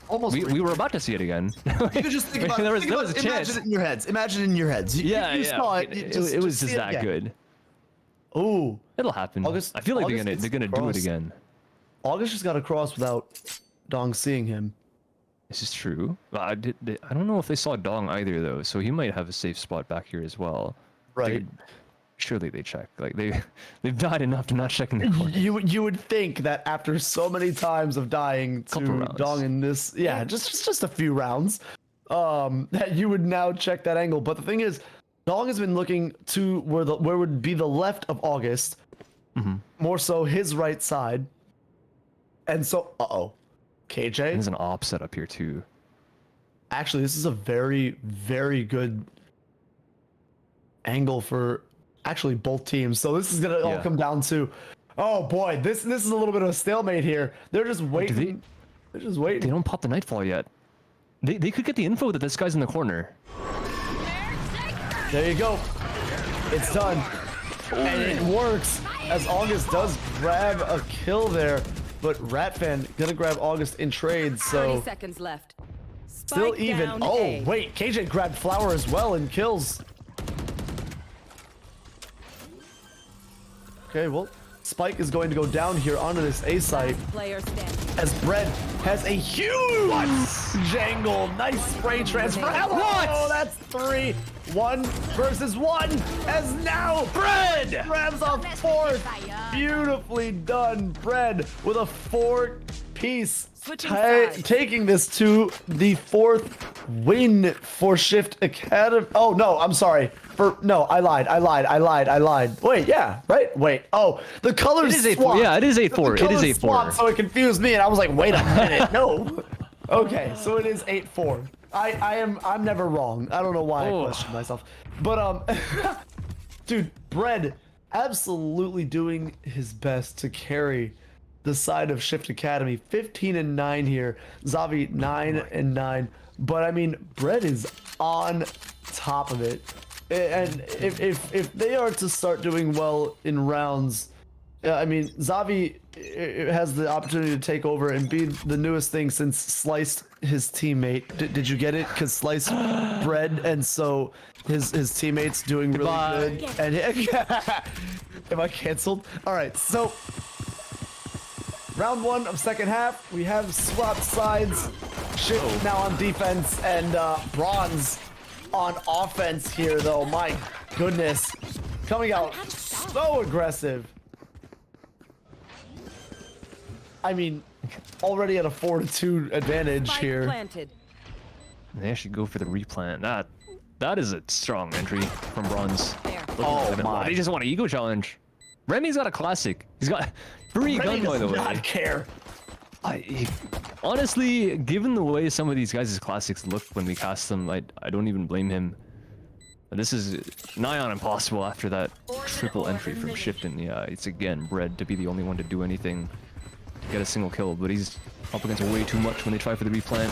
Almost. We were about to see it again. You could just think about it. there was a chance. Imagine it in your heads. Imagine it in your heads. You saw it. It was just that good. Oh, It'll happen. I feel like they're gonna do it again. August just got across without Dong seeing him. This is true. I don't know if they saw Dong either though, so he might have a safe spot back here as well. Right. Surely they check. Like they've died enough to not check in the corner. You would think that after so many times of dying to Dong in this, just a few rounds, that you would now check that angle. But the thing is, Dong has been looking to where would be the left of August, more so his right side, and so KJ. There's an op set up here too. Actually, this is a very, very good angle for actually both teams. So this is gonna all come down to, oh boy, this is a little bit of a stalemate here. They're just waiting. They're just waiting. They don't pop the Nightfall yet. They could get the info that this guy's in the corner. There you go. It's done. And it works as August does grab a kill there. But Ratfan gonna grab August in trade, so 30 seconds left. still Spike even. down Oh A. wait, KJ grabbed Flower as well and kills. Okay, well, Spike is going to go down here onto this A site Player standing. as Bread has a huge jangle. Nice spray transfer. Oh, that's 3. 1 versus 1 as now Bread grabs a 4th. Beautifully done, Bread with a 4-piece. Taking this to the 4th win for Shift Academy. Oh no, I'm sorry. I lied. Wait, yeah, right? Wait. Oh, the colors It is swapped. 8-4. Yeah, it is 8-4. It is 8-4. Swapped, so it confused me, and I was like, wait a minute, no. Okay, so it is 8-4. I'm never wrong. I don't know why I question myself. But dude, Bread absolutely doing his best to carry the side of Shift Academy. 15-9 here. Zavi 9-9. But I mean, Bread is on top of it. And if they are to start doing well in rounds, I mean, Zavi has the opportunity to take over and be the newest thing since Sliced his teammate. Did you get it? Because Sliced Bread, and so his teammate's doing really good. And am I canceled? All right, so round 1 of second half, we have swapped sides. Shift now on defense and Bronze on offense here, though. My goodness, coming out so aggressive. I mean, already at a 4-2 advantage Spike here. planted. They actually go for the replant. That That is a strong entry from Bronze. There. Oh my. They just want an ego challenge. Remy's got a classic. He's got free Remy gun, by the does way. not care. Honestly, given the way some of these guys' classics look when we cast them, I don't even blame him. This is nigh on impossible after that triple entry from Shifton. Yeah, it's again bred to be the only one to do anything, to get a single kill, but he's up against way too much when they try for the replant.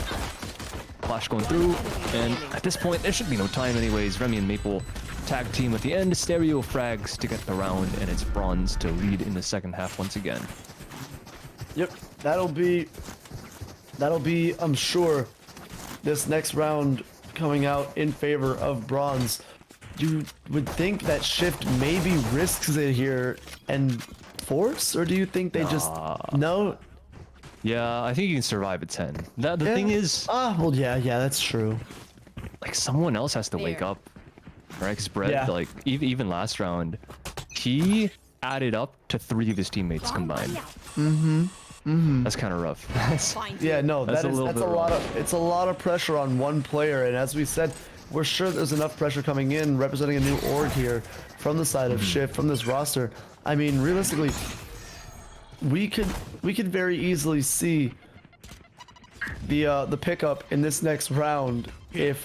Flash going through, and at this point, there should be no time anyways. Remy and Maple tag team at the end, stereo frags to get the round, and it's Bronze to lead in the second half once again. Yep, that'll be, I'm sure, this next round coming out in favor of Bronze. You would think that Shift maybe risks it here and force, or do you think they just no? Yeah, I think you can survive at 10. The thing is, well, yeah, that's true. like someone else has to wake There. up. Right? Because Brett, Yeah. like even last round, he added up to 3 of his teammates combined. That's kind of rough. Find Yeah, you. no, That's that's a little a bit lot of it's a lot of pressure on one player, and as we said, we're sure there's enough pressure coming in, representing a new org here from the side of Shift, from this roster. I mean, realistically, we could very easily see the pickup in this next round if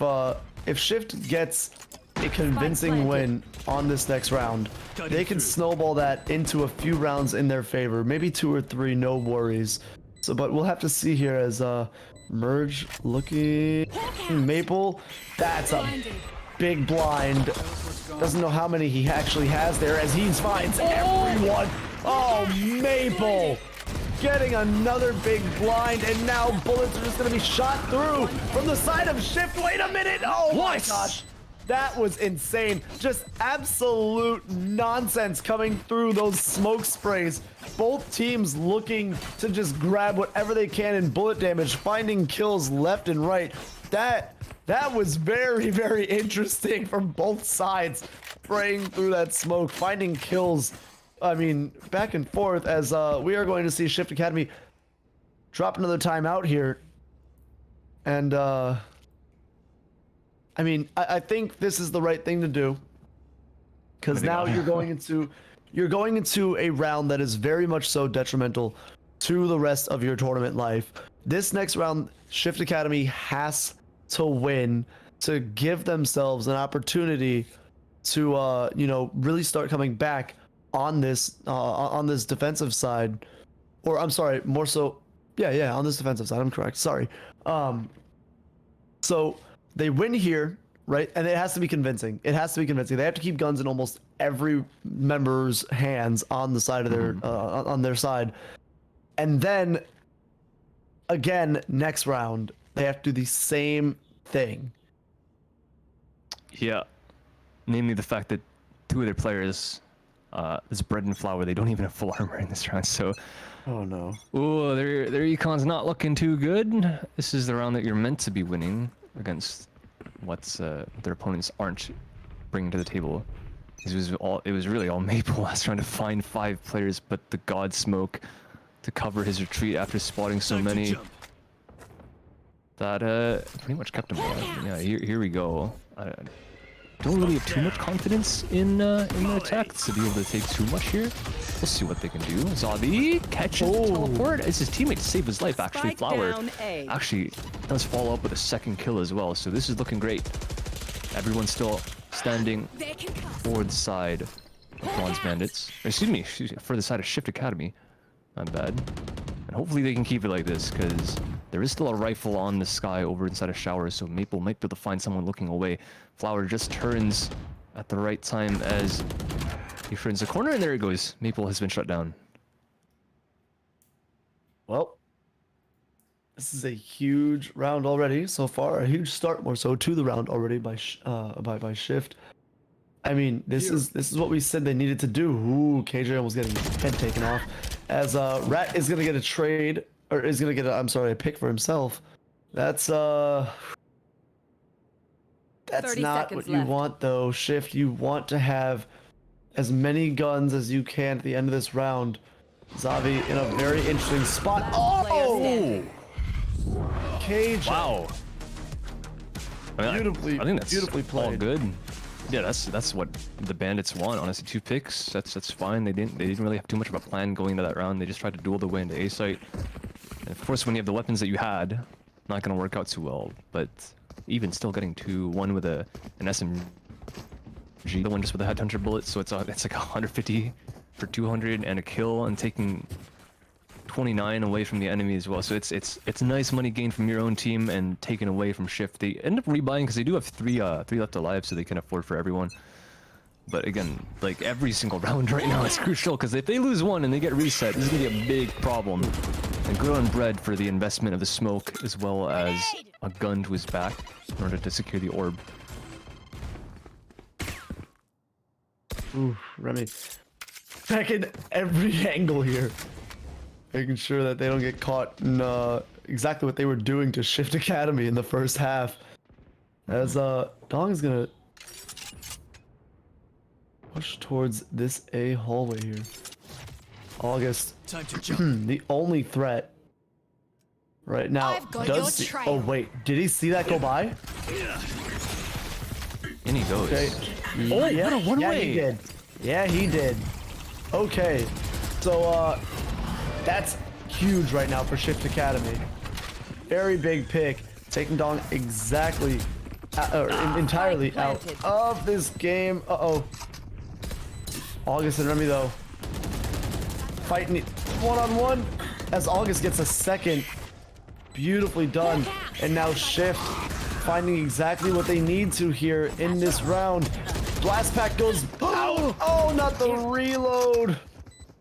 Shift gets a convincing win on this next round. They can snowball that into a few rounds in their favor, maybe 2 or 3, no worries. So, but we'll have to see here as Merge looking Maple. That's a big blind. Doesn't know how many he actually has there as he finds everyone. Oh, Maple getting another big blind, and now bullets are just gonna be shot through from the side of Shift. Wait a minute. Oh my gosh. That was insane. Just absolute nonsense coming through those smoke sprays. Both teams looking to just grab whatever they can in bullet damage, finding kills left and right. That was very, very interesting from both sides. Spraying through that smoke, finding kills. I mean, back and forth as we are going to see Shift Academy drop another timeout here. And I mean, I think this is the right thing to do, because now you're going into a round that is very much so detrimental to the rest of your tournament life. This next round, Shift Academy has to win to give themselves an opportunity to really start coming back on this defensive side, or I'm sorry, more so, yeah, on this defensive side. I'm correct. Sorry. So they win here, right? And it has to be convincing. It has to be convincing. They have to keep guns in almost every member's hands on the side of their on their side. And then again, next round, they have to do the same thing. Yeah, namely the fact that 2 of their players, this Bread and Flour, they don't even have full armor in this round. So, Oh no. ooh, their econ's not looking too good. This is the round that you're meant to be winning against what's their opponents aren't bringing to the table. It was really all Maple last round to find 5 players, but the God Smoke to cover his retreat after spotting so many. That pretty much kept him alive. Yeah, here we go. I don't really have too much confidence in their attack to be able to take too much here. We'll see what they can do. Zabi catches the teleport. It's his teammate to save his life, actually. Spike Flower down A. actually does follow up with a second kill as well, so this is looking great. Everyone's still standing They can come. for the side of Bronze Bandits. Excuse me, for the side of Shift Academy. Not bad. And hopefully they can keep it like this, because there is still a rifle on the sky over inside of Showers, so Maple might be able to find someone looking away. Flower just turns at the right time as he turns the corner, and there it goes. Maple has been shut down. Well, this is a huge round already so far. A huge start, more so, to the round already by Shift. I mean, this is what we said they needed to do. Ooh, KJ almost getting his head taken off. As Rat is gonna get a trade, or is gonna get a pick for himself. That's 30 not seconds what you left. want though. Shift, you want to have as many guns as you can at the end of this round. Zavi in a very interesting spot. Player Oh! standing. KJ. Wow. Beautifully, I think that's beautifully all played. good. Yeah, that's what the Bandits want. Honestly, 2 picks. That's fine. They didn't really have too much of a plan going into that round. They just tried to duel the way into A site. And of course, when you have the weapons that you had, not gonna work out too well. But even still, getting 2, one with an SMG, the one just with a headhunter bullet. So it's like 150 for 200 and a kill, and taking 29 away from the enemy as well. So it's nice money gained from your own team and taken away from Shift. They end up rebuying because they do have three left alive, so they can afford for everyone. But again, like every single round right now is crucial, because if they lose one and they get reset, this is gonna be a big problem. And good on Bread for the investment of the smoke as well as a gun to his back in order to secure the orb. Ooh, Remy. Back in every angle here. Making sure that they don't get caught in exactly what they were doing to Shift Academy in the first half. As Dong is gonna push towards this A hallway here. August, Time to jump. the only threat right now. I've got does your see- trail. oh wait, did he see that go by? In he goes. Okay. Oh, yeah, what a one-way. Yeah, he did. Yeah, he did. Okay, so that's huge right now for Shift Academy. Very big pick, taking Dong exactly, entirely out planted. of this game. Uh-oh. August and Remy though, fighting one-on-one as August gets a second. Beautifully done. And now Shift finding exactly what they need to here in this round. Blast pack goes out. Oh, not the reload.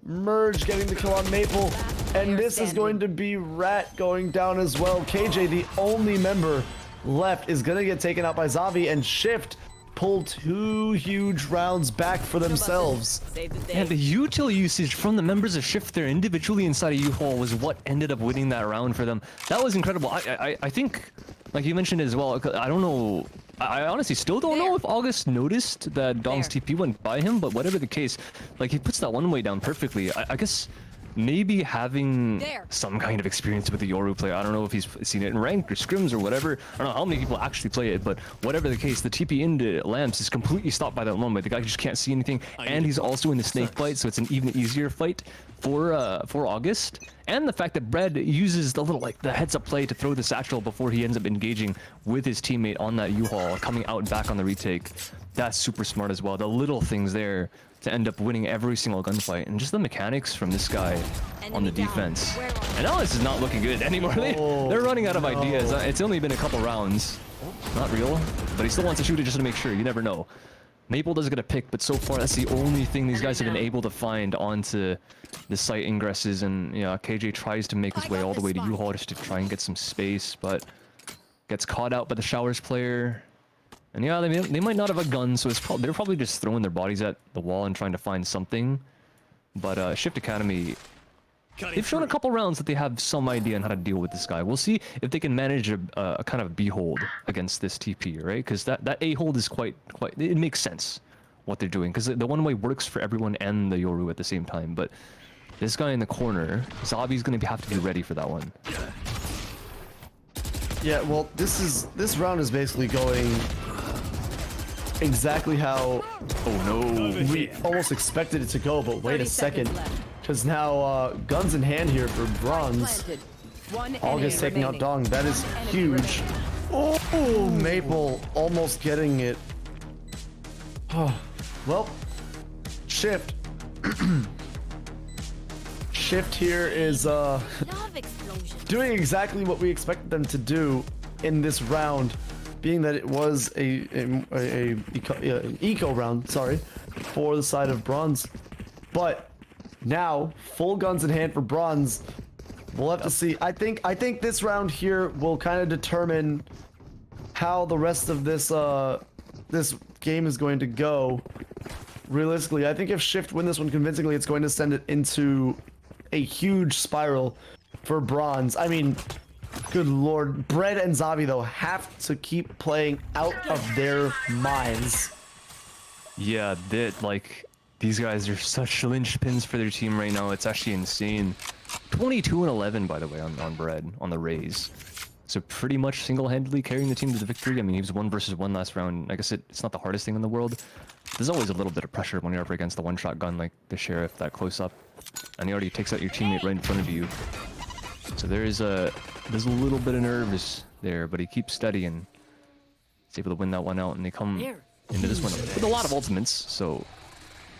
Merge getting the kill on Maple. And this is going to be Rat going down as well. KJ, the only member left, is going to get taken out by Zavi, and Shift pull 2 huge rounds back for themselves. Save the day. And the util usage from the members of Shift there individually inside of U-Haul was what ended up winning that round for them. That was incredible. I think, like you mentioned as well, I don't know, I honestly still don't know if August noticed that Dong's There. TP went by him, but whatever the case, like he puts that one way down perfectly. I guess maybe having There. some kind of experience with the Yoru player. I don't know if he's seen it in ranked or scrims or whatever. I don't know how many people actually play it, but whatever the case, the TP into Lamps is completely stopped by that moment. The guy just can't see anything, and he's also in the snake fight, so it's an even easier fight for August. And the fact that Bread uses the little, like, the heads-up play to throw the satchel before he ends up engaging with his teammate on that U-Haul, coming out and back on the retake. That's super smart as well. The little things there to end up winning every single gunfight, and just the mechanics from this guy on the Enemy down. defense. Where are And now this is not looking good anymore. They're running out of ideas. It's only been a couple rounds. Not real, but he still wants to shoot it just to make sure. You never know. Maple does get a pick, but so far that's the only thing these guys have been able to find onto the site ingresses. And yeah, KJ tries to make his way all the way to U-Haul just to try and get some space, but gets caught out by the Showers player. And yeah, they might not have a gun, so they're probably just throwing their bodies at the wall and trying to find something. But Shift Academy, they've shown a couple rounds that they have some idea on how to deal with this guy. We'll see if they can manage a kind of B hold against this TP, right? Because that A hold is quite it makes sense what they're doing, because the one way works for everyone and the Yoru at the same time. But this guy in the corner, Zabi's gonna have to be ready for that one. Yeah, well, this round is basically going exactly how Oh no! we almost expected it to go, but wait 30 a second. seconds left. Because now guns in hand here for Bronze. Planted. One August enemy taking out remaining. Dong. That is Enemy huge. remaining. Oh, Maple almost getting it. Oh, well, Shift. Shift here is Love explosions. doing exactly what we expected them to do in this round, being that it was an eco round, sorry, for the side of Bronze. But now, full guns in hand for Bronze. We'll have to see. I think this round here will kind of determine how the rest of this this game is going to go. Realistically, I think if Shift win this one convincingly, it's going to send it into a huge spiral for Bronze. I mean, good lord. Bread and Zabi, though, have to keep playing out of their minds. Yeah, these guys are such linchpins for their team right now. It's actually insane. 22 and 11, by the way, on Bread on the Rays. So pretty much single-handedly carrying the team to the victory. I mean, he was 1 versus 1 last round. I guess it's not the hardest thing in the world. There's always a little bit of pressure when you're up against the one-shot gun like the Sheriff that close up. And he already takes out your teammate right in front of you. So there's a little bit of nerves there, but he keeps steady and he's able to win that one out. And they come into this one with a lot of ultimates. So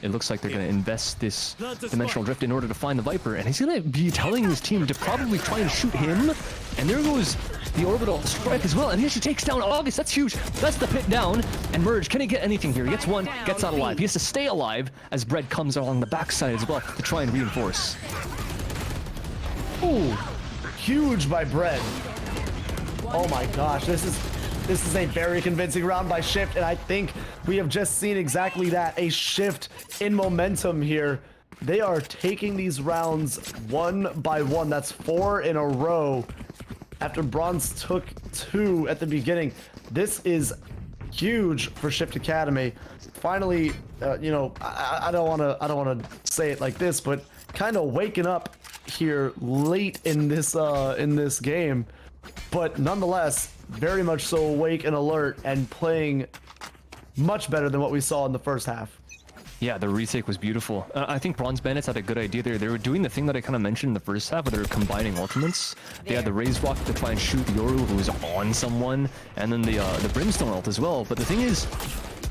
it looks like they're going to invest this Dimensional Drift in order to find the Viper. And he's going to be telling his team to probably try and shoot him. And there goes the Orbital Strike as well. And he actually takes down August. That's huge. That's the pit down. And Merge, can he get anything here? He gets one, gets out alive. He has to stay alive as Bread comes along the backside as well to try and reinforce. Ooh, huge by Bread. Oh my gosh, this is a very convincing round by Shift, and I think we have just seen exactly that, a shift in momentum here. They are taking these rounds one by one. That's 4 in a row after Bronze took 2 at the beginning. This is huge for Shift Academy. Finally, you know, I don't want to say it like this, but kind of waking up here late in this game, but nonetheless very much so awake and alert and playing much better than what we saw in the first half. Yeah, the retake was beautiful. I think Bronze Bandits had a good idea there. They were doing the thing that I kind of mentioned in the first half, where they were combining ultimates. They had the Raise Walk to try and shoot Yoru, who was on someone, and then the Brimstone ult as well. But the thing is,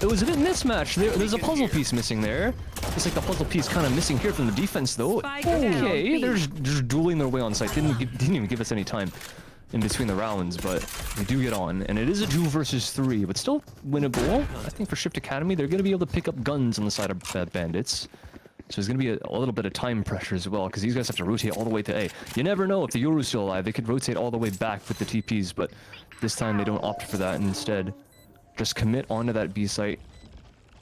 it was a bit mismatched. There's a puzzle piece missing there. It's like the puzzle piece kind of missing here from the defense, though. Okay, they're just dueling their way on site. Didn't even give us any time in between the rounds, but they do get on. And it is a 2 versus 3, but still winnable. I think for Shift Academy, they're going to be able to pick up guns on the side of Bad Bandits. So there's going to be a little bit of time pressure as well, because these guys have to rotate all the way to A. You never know if the Yoru's still alive. They could rotate all the way back with the TPs, but this time they don't opt for that and instead just commit onto that B site.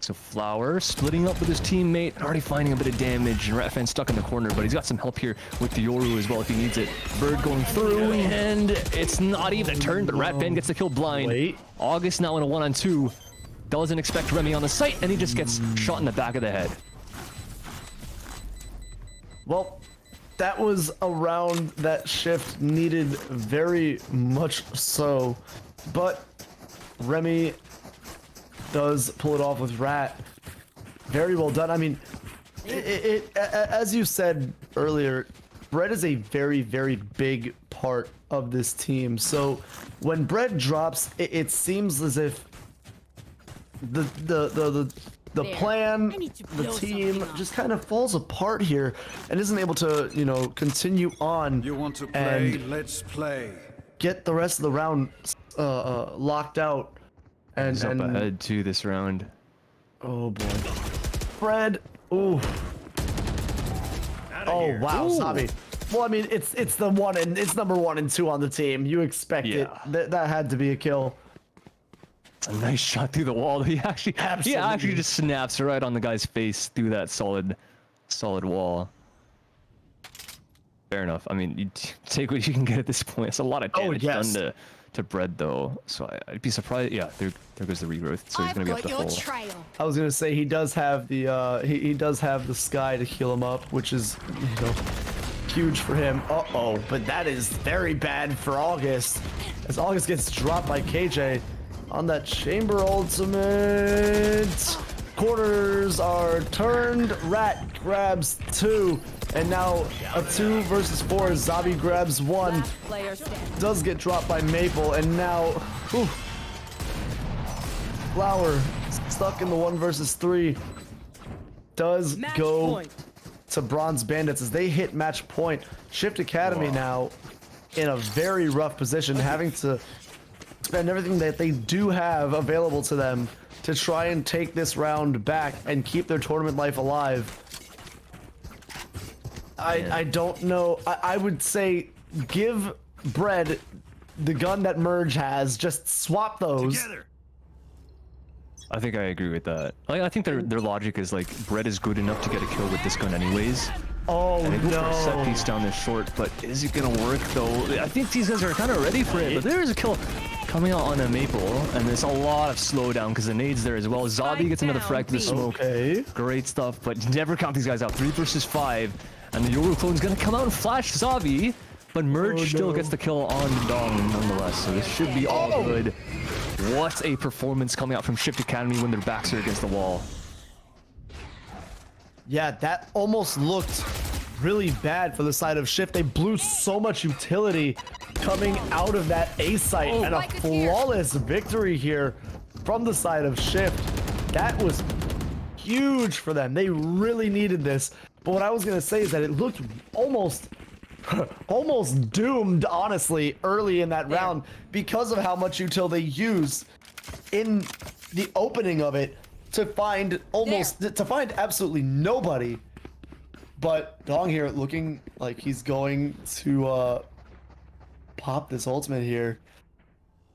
So Flower splitting up with his teammate, already finding a bit of damage, and Ratfan stuck in the corner, but he's got some help here with the Yoru as well if he needs it. Bird going through, and it's not even a turn, but Ratfan gets the kill blind. Wait. August now in a 1-on-2. Doesn't expect Remy on the site, and he just gets shot in the back of the head. Well, that was a round that Shift needed very much so, but Remy does pull it off with Rat. Very well done. I mean, as you said earlier, Bread is a very, very big part of this team. So when Bread drops, it seems as if the plan, the team just kind of falls apart here and isn't able to, you know, continue on. You want to play? Let's play. Get the rest of the round locked out. And He's up ahead too this round. Oh boy. Fred. Ooh. Oh wow, Sabi. Well, I mean, it's the one and it's number 1 and 2 on the team. You expect it. That had to be a kill. It's a nice shot through the wall. He actually just snaps right on the guy's face through that solid wall. Fair enough. I mean, you take what you can get at this point. It's a lot of damage done to Bread though, so I'd be surprised. Yeah, there goes the regrowth. So he's gonna be up to full. I was gonna say he does have the he does have the Sky to heal him up, which is, you know, huge for him. Uh-oh, but that is very bad for August, as August gets dropped by KJ on that Chamber ultimate. Corners are turned. Rat grabs 2, and now a 2 versus 4. Zabi grabs 1. Does get dropped by Maple, and now Flower stuck in the 1 versus 3. Does go to Bronze Bandits as they hit match point. Shift Academy now in a very rough position, having to spend everything that they do have available to them to try and take this round back and keep their tournament life alive. I don't know. I would say give Bread the gun that Merge has. Just swap those. Together. I think I agree with that. I think their logic is like Bread is good enough to get a kill with this gun anyways. Oh and they go for a set no. piece down this short, but is it gonna work though? I think these guys are kind of ready for it, but there is a kill coming out on a Maple, and there's a lot of slowdown because the nades there as well. Zabi gets another frag to the smoke. Okay. Great stuff, but never count these guys out. 3 versus 5, and the Yoru clone's gonna come out and flash Zabi. But Merge still gets the kill on Dong nonetheless, so this should be all good. What a performance coming out from Shift Academy when their backs are against the wall. Yeah, that almost looked really bad for the side of Shift. They blew so much utility coming out of that A site, and a flawless victory here from the side of Shift. That was huge for them. They really needed this. But what I was gonna say is that it looked almost doomed, honestly, early in that round because of how much util they used in the opening of it to find absolutely nobody. But Dong here looking like he's going to pop this ultimate here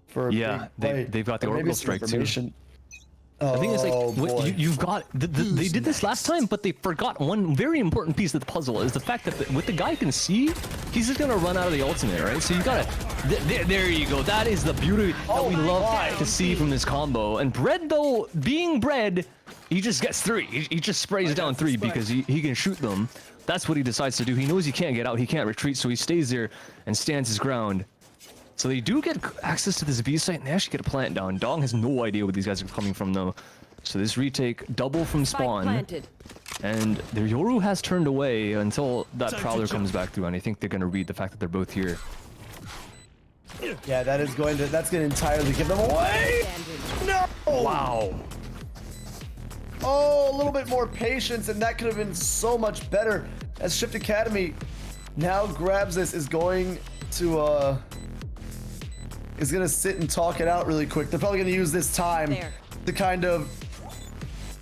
for a big play. they've got the Or maybe orbital some strike too. information. The thing is, like, boy. you've got they did this last time, but they forgot one very important piece of the puzzle is the fact that what the guy can see, he's just gonna run out of the ultimate, right? So you gotta, there you go. That is the beauty that we love to see from this combo. And Bread, though, being Bread, he just gets 3. He just sprays down 3 because he can shoot them. That's what he decides to do. He knows he can't get out, he can't retreat, so he stays there and stands his ground. So they do get access to this B site, and they actually get a plant down. Dong has no idea where these guys are coming from, though. So this retake, double from spawn. And their Yoru has turned away until that Prowler comes back through, and I think they're going to read the fact that they're both here. Yeah, that's going to entirely give them away. No! Wow. Oh, a little bit more patience, and that could have been so much better. As Shift Academy now grabs this, is going to sit and talk it out really quick. They're probably gonna use this time to kind of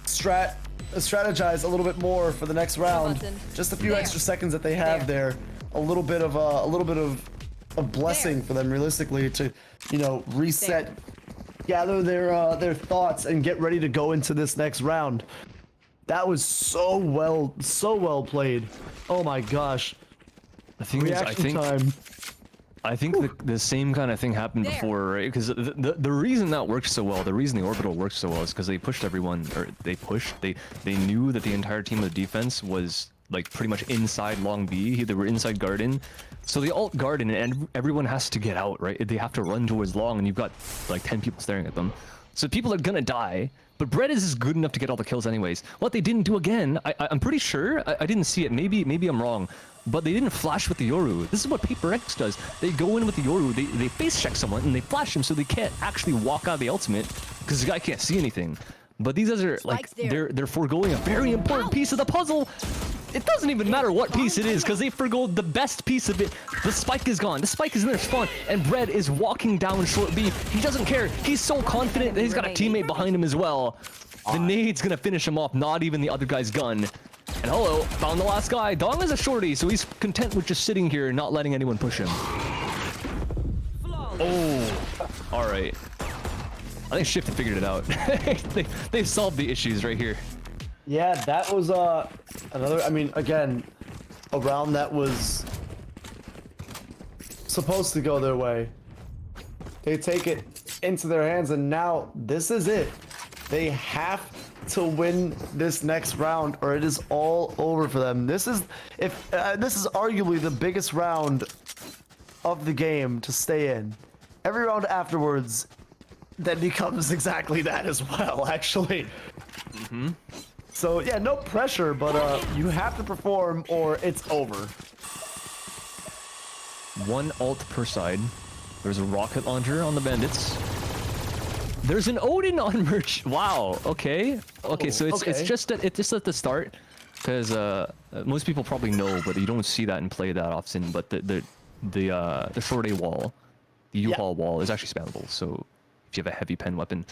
strategize a little bit more for the next round. Just a few extra seconds that they have there. A little bit of a blessing for them, realistically, to, you know, reset, gather their thoughts, and get ready to go into this next round. That was so well played. Oh my gosh. The thing is, I think the same kind of thing happened before, right? Because the reason that works so well, the reason the orbital works so well, is because they pushed everyone, or they knew that the entire team of defense was like pretty much inside long B. They were inside garden, so they ult garden, and everyone has to get out, right? They have to run towards long, and you've got like 10 people staring at them, so people are gonna die. But Bread is good enough to get all the kills anyways. What they didn't do again, I'm pretty sure, I didn't see it, maybe I'm wrong, but they didn't flash with the Yoru. This is what Paper X does. They go in with the Yoru, they face check someone, and they flash him so they can't actually walk out of the ultimate, because the guy can't see anything. But these guys are, like, they're foregoing a very important piece of the puzzle. It doesn't even matter what piece it is, because they forgo the best piece of it. The spike is gone. The spike is in their spawn, and Bread is walking down short B. He doesn't care. He's so confident that he's got a teammate behind him as well. The nade's gonna finish him off, not even the other guy's gun. And hello, found the last guy. Dong is a shorty, so he's content with just sitting here and not letting anyone push him. Oh, all right. I think Shift figured it out. They've solved the issues right here. Yeah, that was another, I mean, again, a round that was supposed to go their way. They take it into their hands, and now this is it. They have to win this next round, or it is all over for them. This is this is arguably the biggest round of the game to stay in. Every round afterwards then becomes exactly that as well, actually. So yeah, no pressure, but you have to perform or it's over. One ult per side. There's a rocket launcher on the bandits. There's an Odin on Merch. Wow. Okay. Okay. So it's just at the start, because most people probably know, but you don't see that in play that often. But the short A wall, the U-haul wall, is actually spammable. So if you have a heavy pen weapon,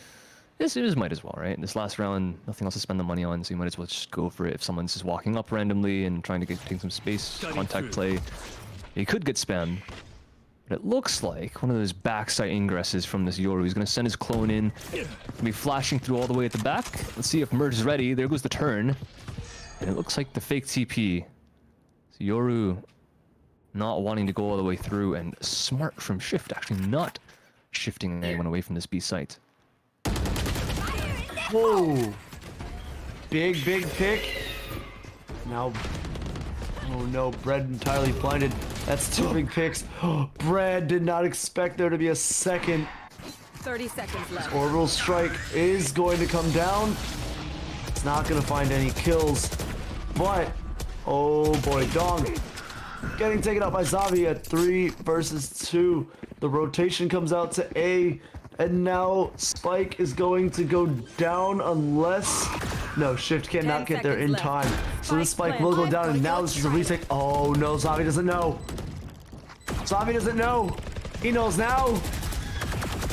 this might as well, right? This last round, nothing else to spend the money on, so you might as well just go for it. If someone's just walking up randomly and trying to take some space, contact play, you could get spammed. But it looks like one of those backside ingresses from this Yoru. He's going to send his clone in. He'll be flashing through all the way at the back. Let's see if Merge is ready. There goes the turn. And it looks like the fake TP. So Yoru not wanting to go all the way through, and smart from Shift, actually not shifting anyone away from this B site. Whoa. Big pick. Now Oh no, Bread entirely blinded. That's 2 big picks. Bread did not expect there to be a second. 30 seconds left. Orbital strike is going to come down. It's not going to find any kills. But, oh boy, Dong getting taken out by Zavi at 3 versus 2. The rotation comes out to A. And now Spike is going to go down unless... No, Shift cannot get there in time. So this Spike will go down, and now this is a retake. Oh no, Zavi doesn't know. Zavi doesn't know. He knows now.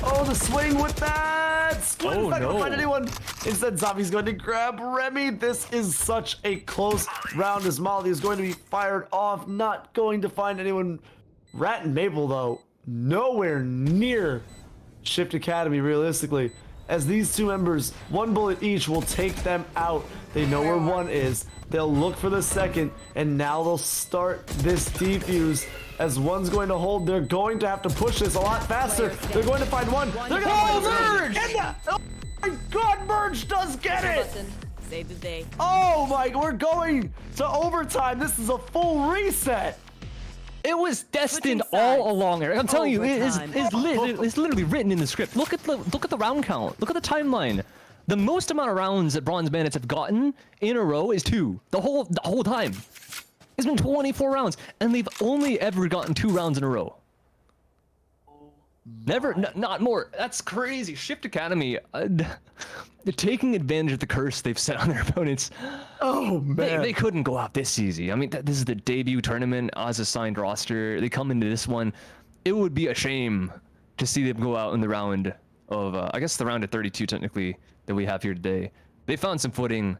Oh, the swing with that! Squid is not gonna find anyone. Instead, Zavi's going to grab Remy. This is such a close round as Molly is going to be fired off. Not going to find anyone. Rat and Maple, though, nowhere near Shift Academy, realistically. As these 2 members, 1 bullet each will take them out. They know where 1 is. They'll look for the second, and now they'll start this defuse. As 1's going to hold, they're going to have to push this a lot faster. They're going to find 1. They're going to find Merge! Oh my god, Merge does get it! Save the day. Oh my, we're going to overtime. This is a full reset. It was destined all along. I'm telling you, it's Overtime. literally written in the script. Look at the round count. Look at the timeline. The most amount of rounds that Bronze Bandits have gotten in a row is 2. The whole time. It's been 24 rounds, and they've only ever gotten 2 rounds in a row. Never, not more. That's crazy. Shift Academy, they're taking advantage of the curse they've set on their opponents. Oh man, they couldn't go out this easy. I mean, this is the debut tournament as a signed roster. They come into this one. It would be a shame to see them go out in the round of, I guess the round of 32 technically that we have here today. They found some footing,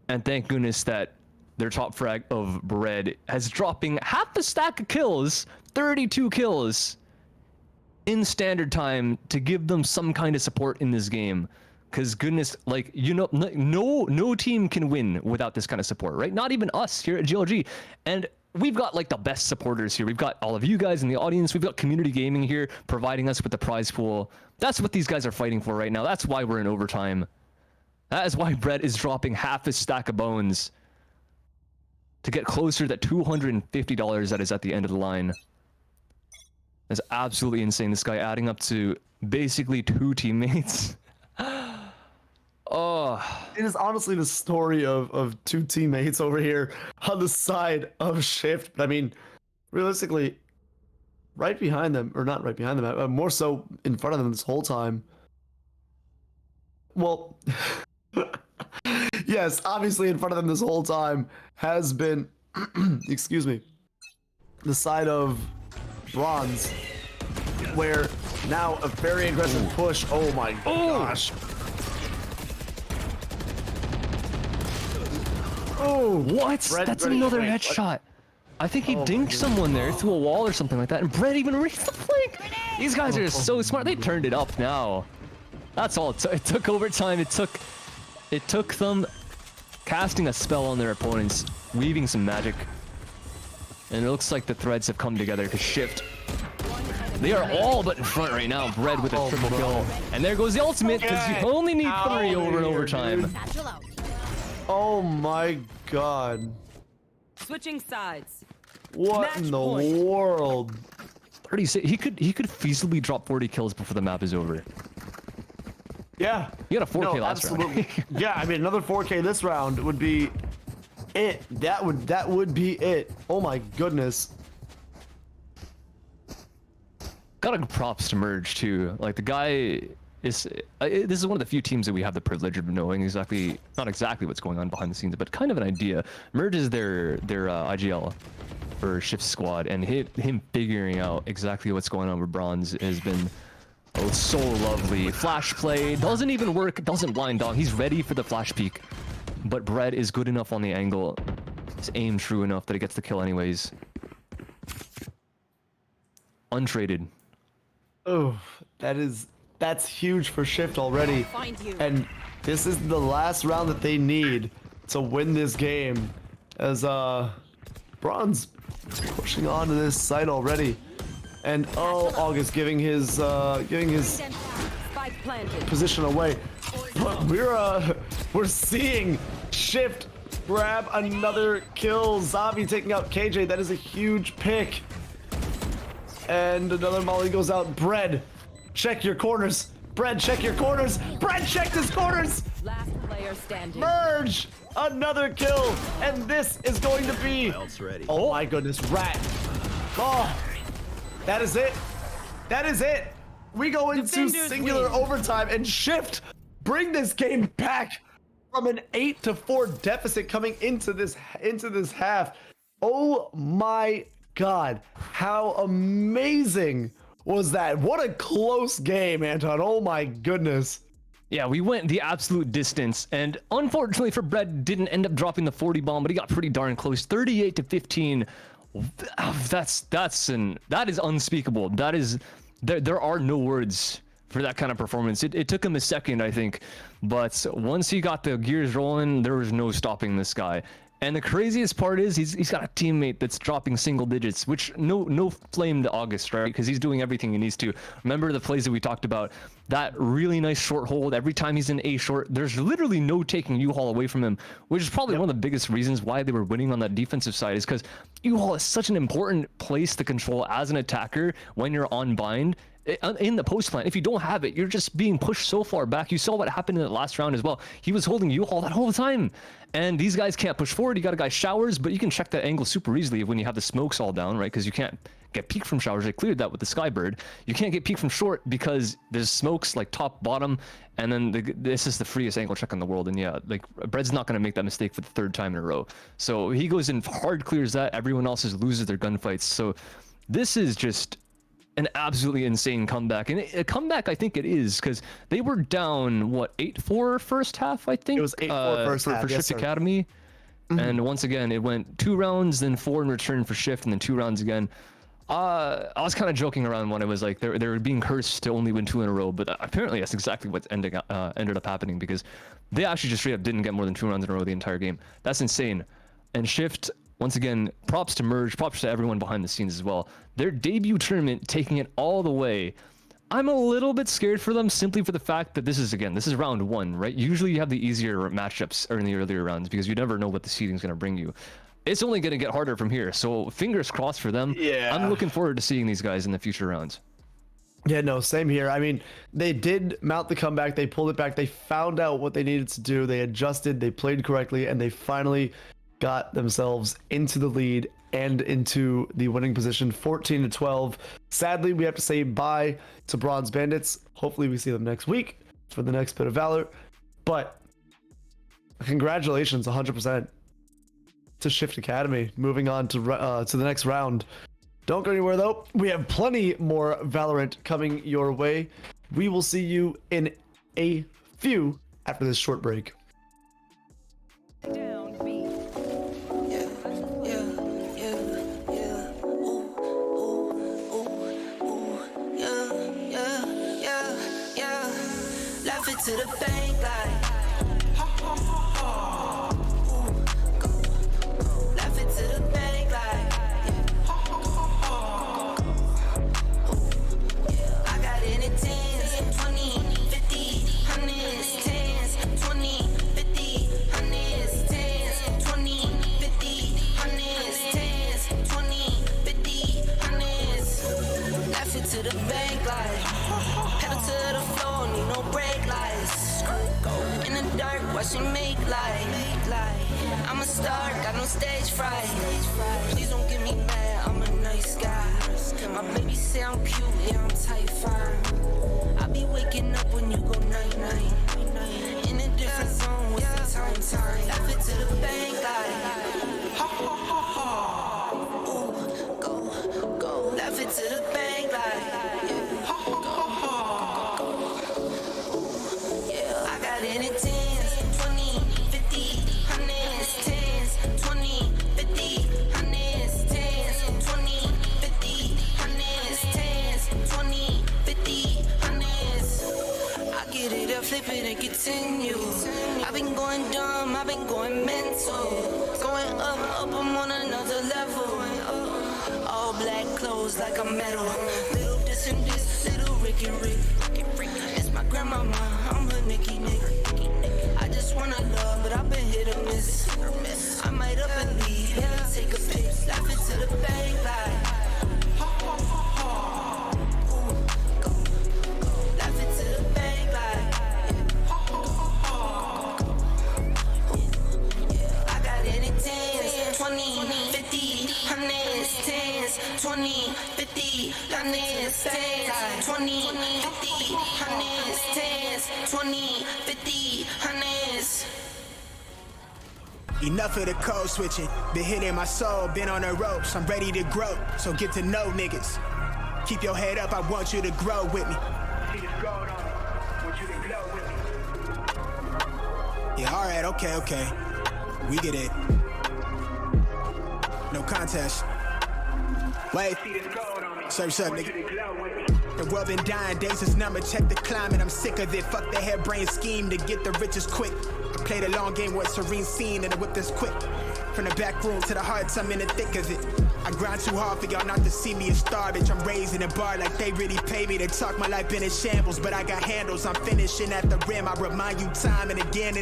and thank goodness that their top frag of Bread has dropping half a stack of kills, 32 kills in standard time to give them some kind of support in this game. Because goodness, like, you know, no team can win without this kind of support, right? Not even us here at GLG. And we've got like the best supporters here. We've got all of you guys in the audience. We've got community gaming here providing us with the prize pool. That's what these guys are fighting for right now. That's why we're in overtime. That is why Bread is dropping half his stack of bones to get closer to that $250 that is at the end of the line. That's absolutely insane. This guy adding up to basically 2 teammates. Oh. It is honestly the story of 2 teammates over here on the side of Shift. But I mean, realistically, right behind them, or not right behind them, more so in front of them this whole time. Well, yes, obviously in front of them this whole time has been, excuse me, the side of Bronze, where now a very aggressive push. Oh my gosh. Oh, what? That's another Bread. headshot. I think he dinked someone there through a wall or something like that, and Bread even reached the flank. These guys are so smart. They turned it up now. That's all. It took overtime. It took them casting a spell on their opponents, weaving some magic, and it looks like the threads have come together to Shift. They are all but in front right now. Bread with a triple kill, and there goes the ultimate because you only need 3 over in overtime. Satchel out. Oh my god. Switching sides. What in the world? 36. He could feasibly drop 40 kills before the map is over. Yeah. You got a 4K last absolutely. round. Yeah, I mean another 4K this round would be it. That would be it. Oh my goodness. Gotta give props to Merge too. Like the guy is. This is one of the few teams that we have the privilege of knowing exactly, not exactly what's going on behind the scenes, but kind of an idea. Merge is their IGL for Shift Squad, and him figuring out exactly what's going on with Bronze has been so lovely. Flash play doesn't even work. Doesn't blind Dog. He's ready for the flash peek, but Bread is good enough on the angle. His aim true enough that he gets the kill anyways. Untraded. Oh, that's huge for Shift already. Find you. And this is the last round that they need to win this game, as Bronze pushing on to this site already. And August giving his Spike planted. position away. But we're seeing Shift grab another kill. Zabi taking out KJ. That is a huge pick. And another molly goes out. Bread, check your corners. Bread, check your corners. Bread, check his corners. Last player standing. Merge, another kill. And this is going to be... Oh my goodness, Rat. Oh, that is it. That is it. We go into Defenders singular win. overtime and Shift bring this game back from an 8-4 deficit coming into this half. Oh my God, how amazing was that? What a close game, Anton. Oh my goodness. Yeah, we went the absolute distance, and unfortunately for Bread, didn't end up dropping the 40 bomb, but he got pretty darn close. 38-15. That is unspeakable. That is, there are no words for that kind of performance. It took him a second, I think, but once he got the gears rolling, there was no stopping this guy. And the craziest part is he's got a teammate that's dropping single digits, which no flame to August, right? Because he's doing everything he needs to. Remember the plays that we talked about? That really nice short hold. Every time he's in A short, there's literally no taking U-Haul away from him, which is probably one of the biggest reasons why they were winning on that defensive side, is because U-Haul is such an important place to control as an attacker when you're on bind. In the post plant, if you don't have it, you're just being pushed so far back. You saw what happened in the last round as well. He was holding U-Haul that whole time, and these guys can't push forward. You got a guy showers, but you can check that angle super easily when you have the smokes all down, right? Because you can't get peek from showers. They cleared that with the Skybird. You can't get peek from short because there's smokes like top, bottom, and then this is the freest angle check in the world. And yeah, like Bread's not going to make that mistake for the third time in a row. So he goes in hard, clears that. Everyone else loses their gunfights. So this is just an absolutely insane comeback, and a comeback I think it is, because they were down what 8-4 first half, I think. It was 8-4 first half, for yes, Shift sir. Academy. And once again it went 2 rounds, then 4 in return for Shift, and then 2 rounds again. I was kind of joking around when it was like they were being cursed to only win 2 in a row, but apparently that's exactly what ended up happening, because they actually just straight up didn't get more than 2 rounds in a row the entire game. That's insane. And Shift, once again, props to Merge, props to everyone behind the scenes as well. Their debut tournament, taking it all the way. I'm a little bit scared for them simply for the fact that this is round 1, right? Usually you have the easier matchups in the earlier rounds because you never know what the seeding is going to bring you. It's only going to get harder from here, so fingers crossed for them. Yeah. I'm looking forward to seeing these guys in the future rounds. Yeah, no, same here. I mean, they did mount the comeback. They pulled it back. They found out what they needed to do. They adjusted. They played correctly, and they finally got themselves into the lead and into the winning position, 14-12. Sadly, we have to say bye to Bronze Bandits. Hopefully we see them next week for the next bit of Valor. But congratulations 100% to Shift Academy, moving on to the next round. Don't go anywhere though. We have plenty more Valorant coming your way. We will see you in a few after this short break. Down B. Laugh it to the bank like laugh it to the bank like I got it in 10s, 20, 50, 100s, 10s, 20, 50, 100s, 10s, 20, 50, 100s, 10s, 20, 50, 100s. Laugh it to the bank like pedal to the floor, need no brake lights. In the dark, watch me make light. I'm a star, got no stage fright. Please don't get me mad, I'm a nice guy. My baby say I'm cute, yeah, I'm type 5. I be waking up when you go night-night. In a different zone with the time. Laugh it to the bank like ooh, go. Laugh it to the bank like I got it in 10s, 20, 50, 100s, 10s, 20, 50, 100s, 10s, 20, 50, 100s, 10s, 20, 50, 100s. I get it, I flip it and continue. I've been going dumb, I've been going mental. Going up, I'm on another level. All black clothes like a metal. Little this and this, little Ricky Rick. It's my grandmama, I'm her Nicky Nick. I just wanna love, but I've been hit or miss. I might up and leave, yeah, take a pic, slap it to the bank like. Laugh it to the bank like. I got anything, 20, 50, hundreds, tens, 20, 50, hundreds, tens, 20, 50, hundreds, tens, 20, 50, hundreds. Enough of the code switching. Been hitting my soul, been on the ropes. I'm ready to grow, so get to know niggas. Keep your head up, I want you to grow with me. See this gold on me, want you to glow with me. Yeah, alright, okay. We get it. No contest. Wait. Surf's up, nigga. The world been dying, days is numbered, check the climate. I'm sick of it, fuck the harebrained scheme to get the riches quick. I played a long game with a serene scene and I whip this quick. From the back room to the hearts, I'm in the thick of it. I grind too hard for y'all not to see me a star, bitch. I'm raising a bar like they really pay me to talk. My life been in shambles, but I got handles. I'm finishing at the rim. I remind you time and again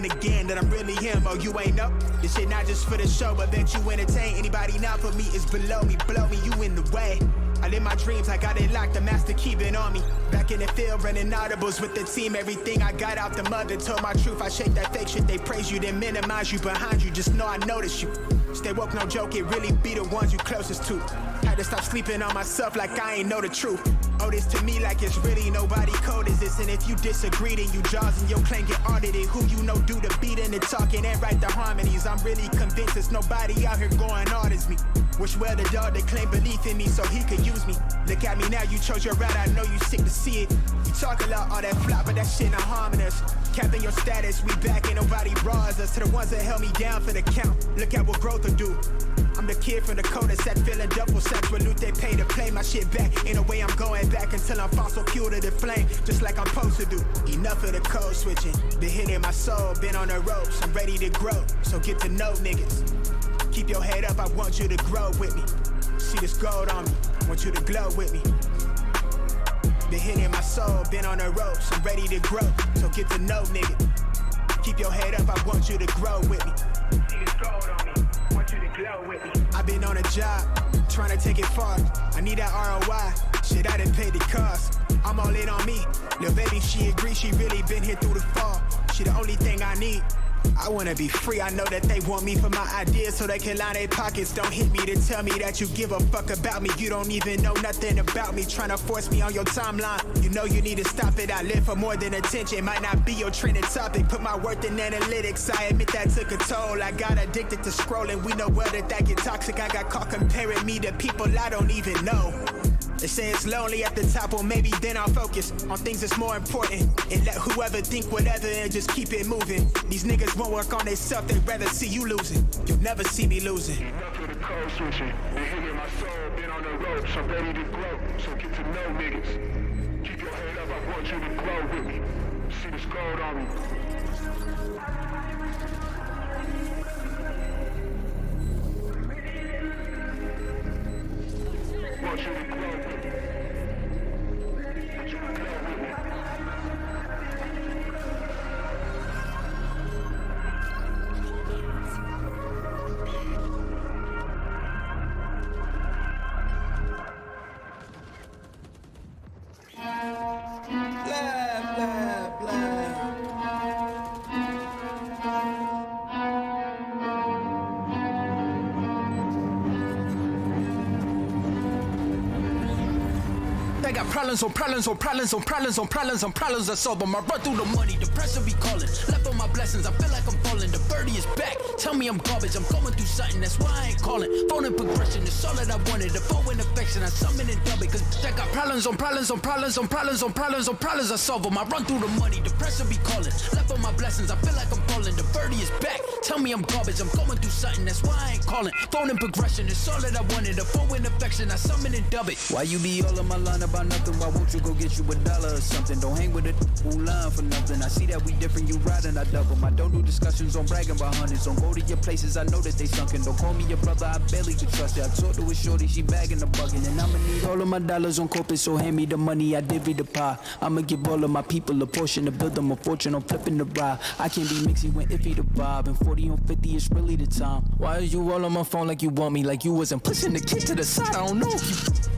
that I'm really him. Oh, you ain't up? This shit not just for the show, but bet you entertain. Anybody not for me is below me, blow me, you in the way. I live my dreams, I got it locked, the master keeping on me. Back in the field, running audibles with the team. Everything I got out the mother, told my truth. I shake that fake shit, they praise you, then minimize you behind you. Just know I notice you. Stay woke, no joke, it really be the ones you closest to. Had to stop sleeping on myself like I ain't know the truth. Oh, this to me like it's really nobody code is this. And if you disagree, then you jaws and your claim get audited. Who you know do the beating and talking and write the harmonies. I'm really convinced there's nobody out here going hard as me. Wish well the dog that claimed belief in me so he could use me. Look at me now, you chose your route, I know you sick to see it. You talk a lot, all that flop, but that shit not harming us. Capping your status, we back, ain't nobody bras us. To the ones that held me down for the count, look at what growth will do. I'm the kid from the cul-de-sac, feeling double sacks. With loot they pay to play my shit back. Ain't no way I'm going back until I'm fossil fuel to the flame, just like I'm supposed to do. Enough of the code switching, been hitting my soul, been on the ropes. I'm ready to grow, so get to know niggas. Keep your head up, I want you to grow with me. See this gold on me, want you to glow with me. Been hitting my soul, been on the ropes. I'm ready to grow, so get to know nigga. Keep your head up, I want you to grow with me. See this gold on me, want you to glow with me. I've been on a job, trying to take it far. I need that ROI, shit I done paid the cost. I'm all in on me, little baby she agrees, she really been here through the fall. She the only thing I need. I wanna be free, I know that they want me for my ideas so they can line their pockets. Don't hit me to tell me that you give a fuck about me. You don't even know nothing about me, trying to force me on your timeline. You know you need to stop it, I live for more than attention. Might not be your trending topic, put my worth in analytics. I admit that took a toll, I got addicted to scrolling. We know well that get toxic, I got caught comparing me to people I don't even know. They say it's lonely at the top, well maybe then I'll focus on things that's more important and let whoever think whatever and just keep it moving. These niggas won't work on themselves, they'd rather see you losing. You'll never see me losing. Enough of the code switching, been hitting my soul, been on the ropes. I'm ready to grow, so get to know niggas. Keep your head up, I want you to grow with me. See this gold on me. Want you to grow with me. Want you to grow with me. I got problems on problems on problems on problems on problems on problems I solve them. I run through the money, the pressure be calling. Left on my blessings, I feel like I'm falling. The birdie is back, tell me I'm garbage. I'm going through something, that's why I ain't calling. Phone and progression, it's all that I wanted. The phone and affection, I summon and dub it. Cause I got problems on problems on problems on problems on problems on problems I solve them. I run through the money, the pressure be calling. Left on my blessings, I feel like I'm falling. The birdie is back, tell me I'm garbage. I'm going through something, that's why I ain't calling. Phone and progression, it's all that I wanted. The phone and affection, I summon and dub it. Why you be all in my line up? about nothing, why won't you go get you $1 or something? Don't hang with it, who line for nothing. I see that we different, you riding, I double. I don't do discussions on bragging about hundreds. Don't go to your places, I know that they sunken. Don't call me your brother, I barely could trust it. I talked to a shorty, she bagging the bucket. And I'ma need all of my dollars on corporate, so hand me the money, I divvy the pie. I'ma give all of my people a portion to build them a fortune on flipping the ride. I can't be mixy when iffy the vibe, and 40 on 50 is really the time. Why are you all on my phone like you want me, like you wasn't pushing the kid to the side? I don't know if you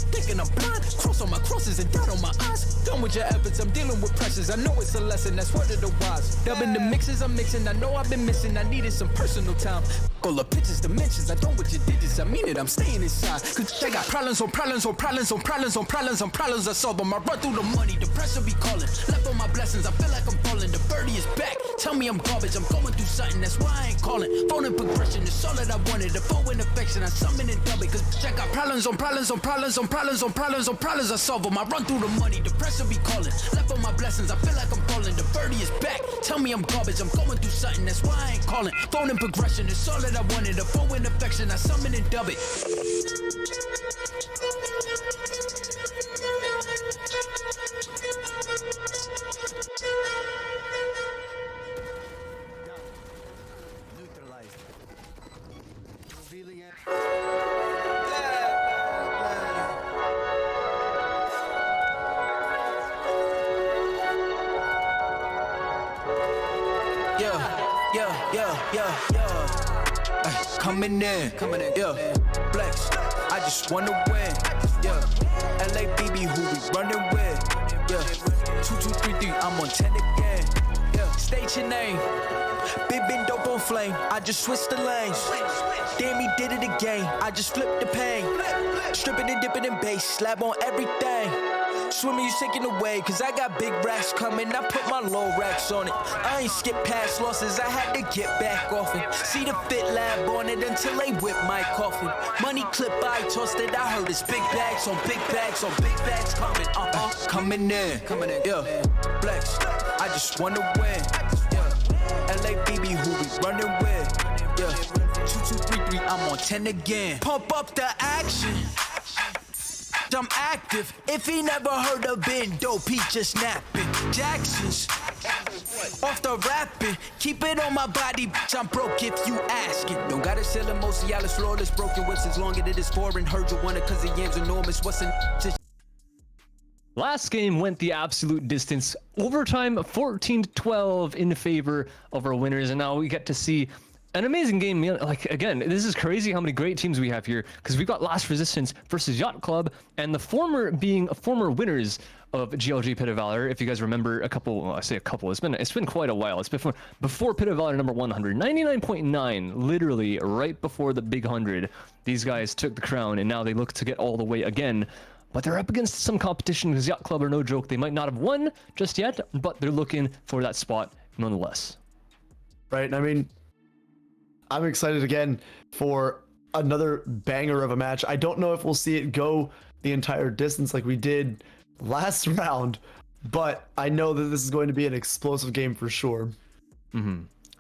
thinking I'm blind. Cross on my crosses and doubt on my eyes. Done with your efforts, I'm dealing with pressures. I know it's a lesson, that's word of the wise. Dubbing the mixes I'm mixing, I know I've been missing. I needed some personal time. All the pictures, dimensions, I don't with your digits. I mean it, I'm staying inside. Cause I got problems on problems on problems on problems on problems on problems I solve them. I run through the money, the pressure be calling. Left on my blessings, I feel like I'm falling. The birdie is back. Tell me I'm garbage, I'm going through something, that's why I ain't calling. Phone and progression is all that I wanted. The phone in affection, I summon and dub it. Cause I got problems on problems on problems on problems on problems on problems I solve them. I run through the money, the pressure be calling. Left on my blessings, I feel like I'm falling. The birdie is back. Tell me I'm garbage, I'm going through something, that's why I ain't calling. Phone and progression is all that I wanted. The phone in affection, I summon and dub it. Coming in, yeah. Flex, I just wanna win, yeah. LABB, who we running with, yeah. 2233, I'm on 10 again, yeah. State your name, been dope on flame. I just switched the lanes. Damn, he did it again. I just flipped the pain. Stripping and dipping in bass, slab on everything. Swimming, you taking away, cause I got big racks coming. I put my low racks on it. I ain't skip past losses, I had to get back off it. See the fit lab on it until they whip my coffin. Money clip, I tossed it, I heard it's big bags on big bags on big bags coming. Coming in, yeah. Flex, I just wanna win, yeah. LABB, who we running with, yeah. 2233, I'm on 10 again. Pump up the action. I'm active. If he never heard of Ben Dope, he just napping. Jackson's off the rapping. Keep it on my body, bitch. I'm broke if you asking. Don't gotta sell him, mostly Alice flawless. Broken whips as long as it is foreign. Heard you want it cause the yam's enormous. What's in just Last game went the absolute distance. Overtime 14-12 in favor of our winners, and now we get to see an amazing game. Like, again, this is crazy how many great teams we have here, because we've got Last Resistance versus Yacht Club, and the former being former winners of GLG Pit of Valor. If you guys remember a couple, well, I say a couple, it's been quite a while. It's before Pit of Valor number 100, 99.9, literally right before the big 100. These guys took the crown, and now they look to get all the way again. But they're up against some competition, because Yacht Club are no joke. They might not have won just yet, but they're looking for that spot nonetheless. Right, I mean, I'm excited again for another banger of a match. I don't know if we'll see it go the entire distance like we did last round, but I know that this is going to be an explosive game for sure.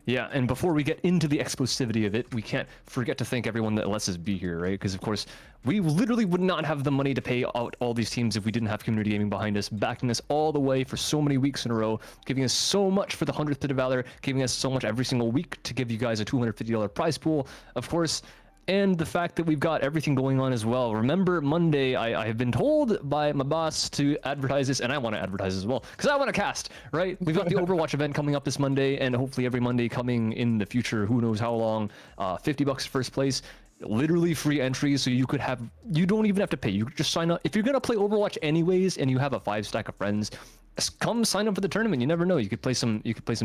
Yeah, and before we get into the explosivity of it, we can't forget to thank everyone that lets us be here, right? Because, of course, we literally would not have the money to pay out all these teams if we didn't have community gaming behind us, backing us all the way for so many weeks in a row, giving us so much for the 100th Pit of Valor, giving us so much every single week to give you guys a $250 prize pool, of course, and the fact that we've got everything going on as well. Remember, Monday, I have been told by my boss to advertise this, and I want to advertise as well, because I want to cast, right? We've got the Overwatch event coming up this Monday, and hopefully every Monday coming in the future, who knows how long. $50 first place, literally free entry, so you don't even have to pay. You could just sign up. If you're going to play Overwatch anyways, and you have a 5 stack of friends, come sign up for the tournament. You never know. You could play some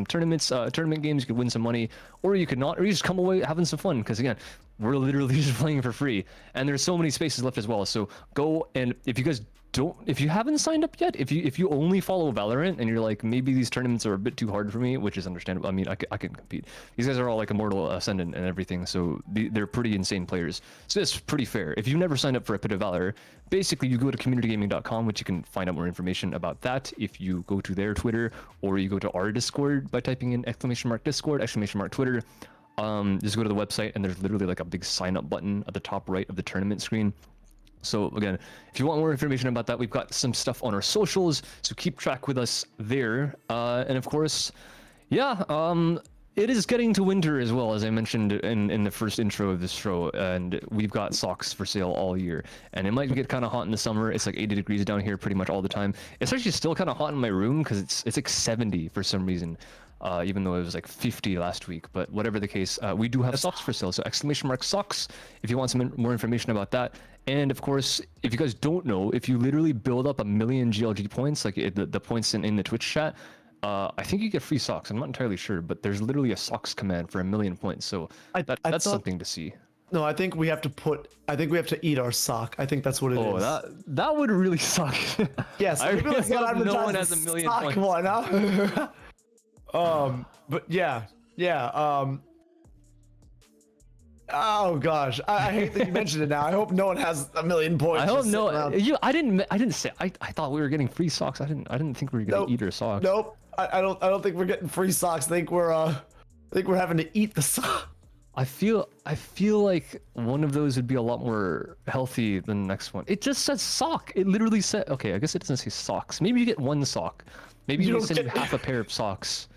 tournaments, tournament games. You could win some money, or you could not, or you just come away having some fun. Because again, we're literally just playing for free, and there's so many spaces left as well. So go, and if you guys if you haven't signed up yet, if you only follow Valorant and you're like, maybe these tournaments are a bit too hard for me, which is understandable. I mean, I can compete. These guys are all like Immortal, Ascendant, and everything, so they're pretty insane players. So it's pretty fair. If you've never signed up for a Pit of Valor, basically you go to communitygaming.com, which you can find out more information about that if you go to their Twitter, or you go to our Discord by typing in !Discord, !Twitter. Just go to the website, and there's literally like a big sign up button at the top right of the tournament screen. So again, if you want more information about that, we've got some stuff on our socials, so keep track with us there. And of course, yeah, it is getting to winter as well, as I mentioned in the first intro of this show, and we've got socks for sale all year. And it might get kind of hot in the summer. It's like 80 degrees down here pretty much all the time. It's actually still kind of hot in my room because it's like 70 for some reason. Even though it was like 50 last week, but whatever the case, we do have socks for sale. So !socks if you want some more information about that. And of course, if you guys don't know, if you literally build up 1 million GLG points, like the points in the Twitch chat, I think you get free socks. I'm not entirely sure, but there's literally a socks command for 1 million points. So that's something to see. No, I think we have to eat our sock. I think that's what it is. Oh, that would really suck. Yes, I really hope no one has 1 million points. One, huh? But yeah. Oh gosh, I hate that you mentioned it now. I hope no one has 1 million points. I hope no. I didn't say. I thought we were getting free socks. I didn't think we were gonna eat our socks. Nope. I don't think we're getting free socks. I think we're having to eat the sock. I feel like one of those would be a lot more healthy than the next one. It just says sock. It literally said. Okay, I guess it doesn't say socks. Maybe you get one sock. Maybe you send you half a pair of socks.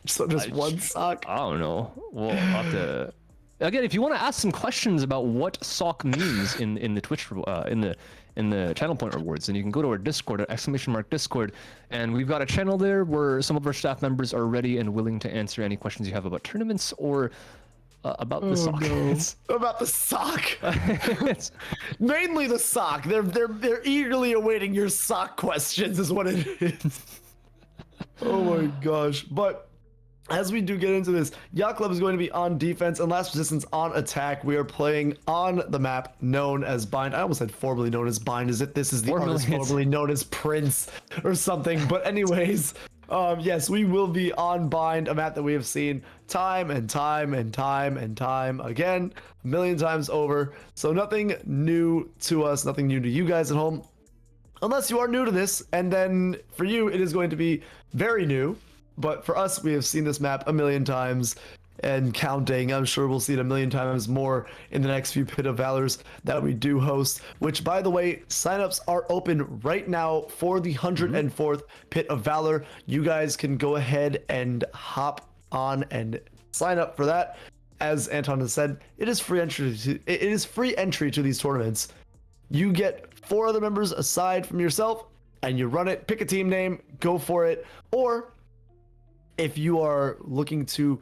So just one sock? I don't know. We'll have to. Again, if you want to ask some questions about what sock means in the Twitch in the channel point rewards, then you can go to our Discord at !Discord, and we've got a channel there where some of our staff members are ready and willing to answer any questions you have about tournaments or about the sock. No. About the sock. Mainly the sock. They're eagerly awaiting your sock questions, is what it is. Oh my gosh. But as we do get into this, Yacht Club is going to be on defense and Last Resistance on attack. We are playing on the map known as Bind. I almost said formerly known as Bind, as if this is the artist formerly known as Prince or something. But anyways, yes, we will be on Bind, a map that we have seen time and time again, 1 million times over. So nothing new to us, nothing new to you guys at home, unless you are new to this. And then for you, it is going to be very new. But for us, we have seen this map 1 million times and counting. I'm sure we'll see it 1 million times more in the next few Pit of Valors that we do host, which, by the way, signups are open right now for the 104th Pit of Valor. You guys can go ahead and hop on and sign up for that. As Anton has said, it is free entry to these tournaments. You get 4 other members aside from yourself, and you run it. Pick a team name, go for it. Or if you are looking to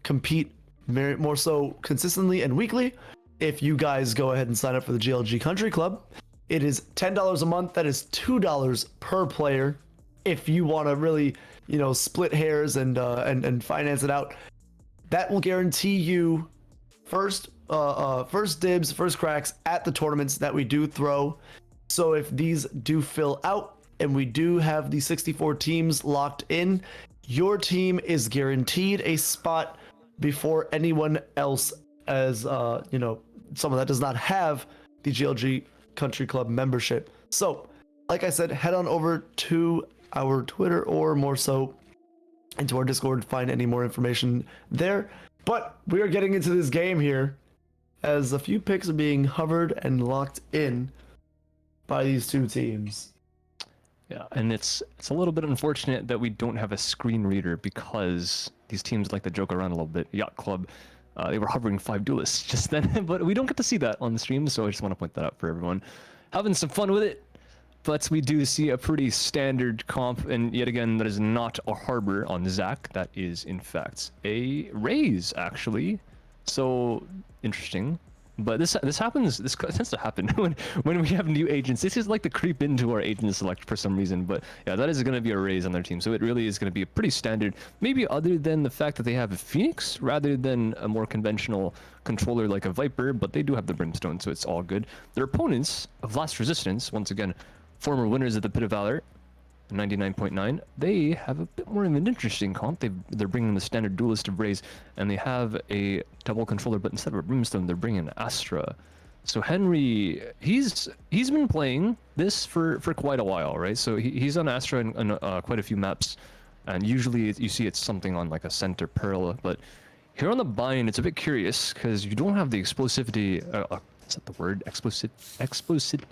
compete more so consistently and weekly, if you guys go ahead and sign up for the GLG Country Club, it is $10 a month. That is $2 per player. If you want to really, split hairs and finance it out, that will guarantee you first dibs, first cracks at the tournaments that we do throw. So if these do fill out and we do have the 64 teams locked in, your team is guaranteed a spot before anyone else, as someone that does not have the GLG Country Club membership. So, like I said, head on over to our Twitter or more so into our Discord to find any more information there. But we are getting into this game here as a few picks are being hovered and locked in by these two teams. Yeah, and it's a little bit unfortunate that we don't have a screen reader because these teams like to joke around a little bit. Yacht Club, they were hovering 5 duelists just then, but we don't get to see that on the stream, so I just want to point that out for everyone. Having some fun with it, but we do see a pretty standard comp, and yet again, that is not a Harbor on Zach. That is, in fact, a Raise, actually. So, interesting. But this tends to happen when we have new agents. This is like to creep into our agent select for some reason. But yeah, that is going to be a Raise on their team. So it really is going to be a pretty standard, maybe other than the fact that they have a Phoenix rather than a more conventional controller like a Viper, but they do have the Brimstone, so it's all good. Their opponents of Last Resistance, once again, former winners of the Pit of Valor, 99.9, they have a bit more of an interesting comp. They're bringing the standard duelist of Raise, and they have a double controller, but instead of a Brimstone, they're bringing Astra. So Henry, he's been playing this for quite a while, right? So he's on Astra in quite a few maps, and usually you see it's something on like a center Pearl, but here on the Bind, it's a bit curious because you don't have the explosivity, is that the word? Exclusive. Exclusive.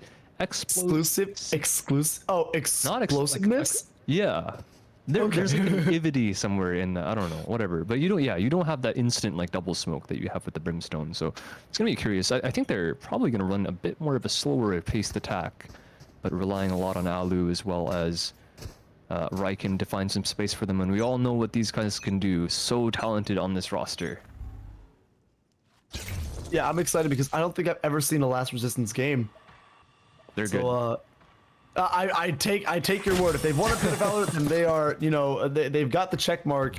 Oh, Not explosiveness. Yeah. There's like an ivity somewhere in the, I don't know, whatever. But you don't have that instant like double smoke that you have with the brimstone. So it's gonna be curious. I think they're probably gonna run a bit more of a slower paced attack, but relying a lot on Alu as well as Riken to find some space for them. And we all know what these guys can do. So talented on this roster. Yeah, I'm excited because I don't think I've ever seen a Last Resistance game. They're good. I take your word. If they've won a pit of Valor, then they are, they've got the check mark,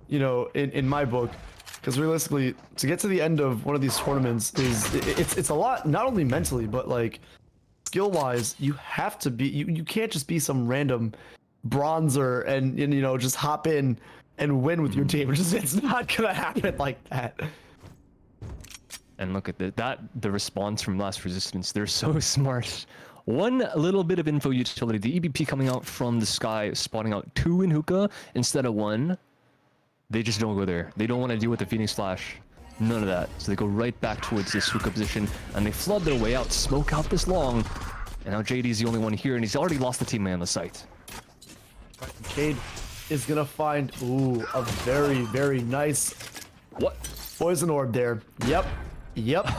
in my book. Because realistically, to get to the end of one of these tournaments it's a lot, not only mentally, but like skill wise. You have to be, you can't just be some random bronzer and just hop in and win with your team. It's not gonna happen like that. And look at the response from Last Resistance. They're so smart. One little bit of info utility. The EBP coming out from the sky, spotting out 2 in hookah instead of 1. They just don't go there. They don't want to deal with the Phoenix Flash. None of that. So they go right back towards this hookah position, and they flood their way out, smoke out this long. And now JD's the only one here, and he's already lost the teammate on the site. Cade is gonna find, a very, very nice poison orb there. Yep,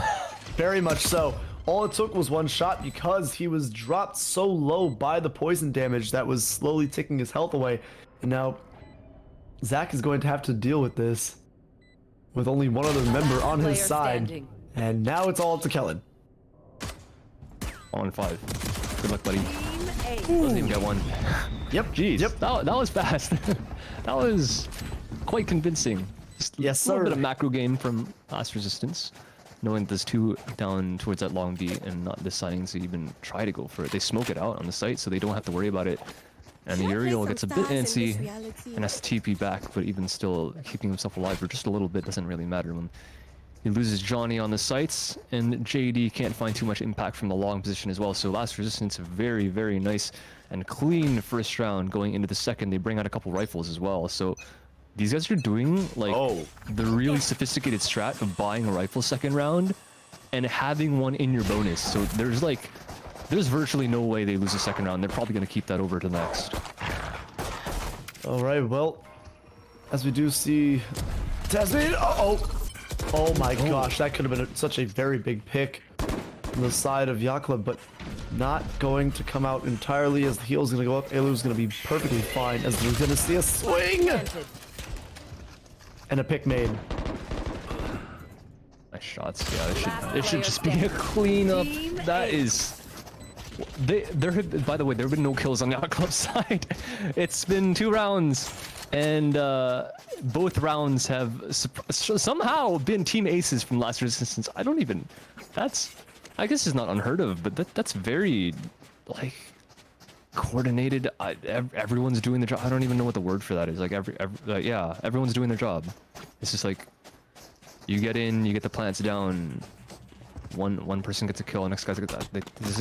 very much so. All it took was one shot because he was dropped so low by the poison damage that was slowly taking his health away. And now Zach is going to have to deal with this with only one other member on his side. Standing. And now it's all up to Kellen. On 5. Good luck, buddy. Team A. Doesn't even get one. Yep. Jeez. Yep. That was fast. That was quite convincing. Just Yes, a little sir. bit of macro game from Last Resistance. Knowing there's 2 down towards that long B and not deciding to even try to go for it. They smoke it out on the site so they don't have to worry about it. And the Uriel gets a bit antsy and has to TP back, but even still keeping himself alive for just a little bit doesn't really matter when he loses Johnny on the sites, and JD can't find too much impact from the long position as well. So Last Resistance, a very, very nice and clean first round. Going into the second, they bring out a couple rifles as well. So these guys are doing like the really sophisticated strat of buying a rifle second round and having one in your bonus. So there's virtually no way they lose the second round. They're probably going to keep that over to the next. All right, well, as we do see Tasmin. Oh my gosh, that could have been such a very big pick on the side of Yakla, but not going to come out entirely as the heel's going to go up. Elu's going to be perfectly fine as we're going to see a swing and a pick made. Nice shots. Yeah, it should just be a cleanup. That is. By the way, there have been no kills on the Yacht Club side. It's been 2 rounds, and both rounds have somehow been team aces from Last Resistance. I guess it's not unheard of, but that's very like coordinated. Everyone's doing their job. I don't even know what the word for that is. Like yeah, everyone's doing their job. It's just like you get in, you get the plants down. One person gets a kill, the next guy's get that. This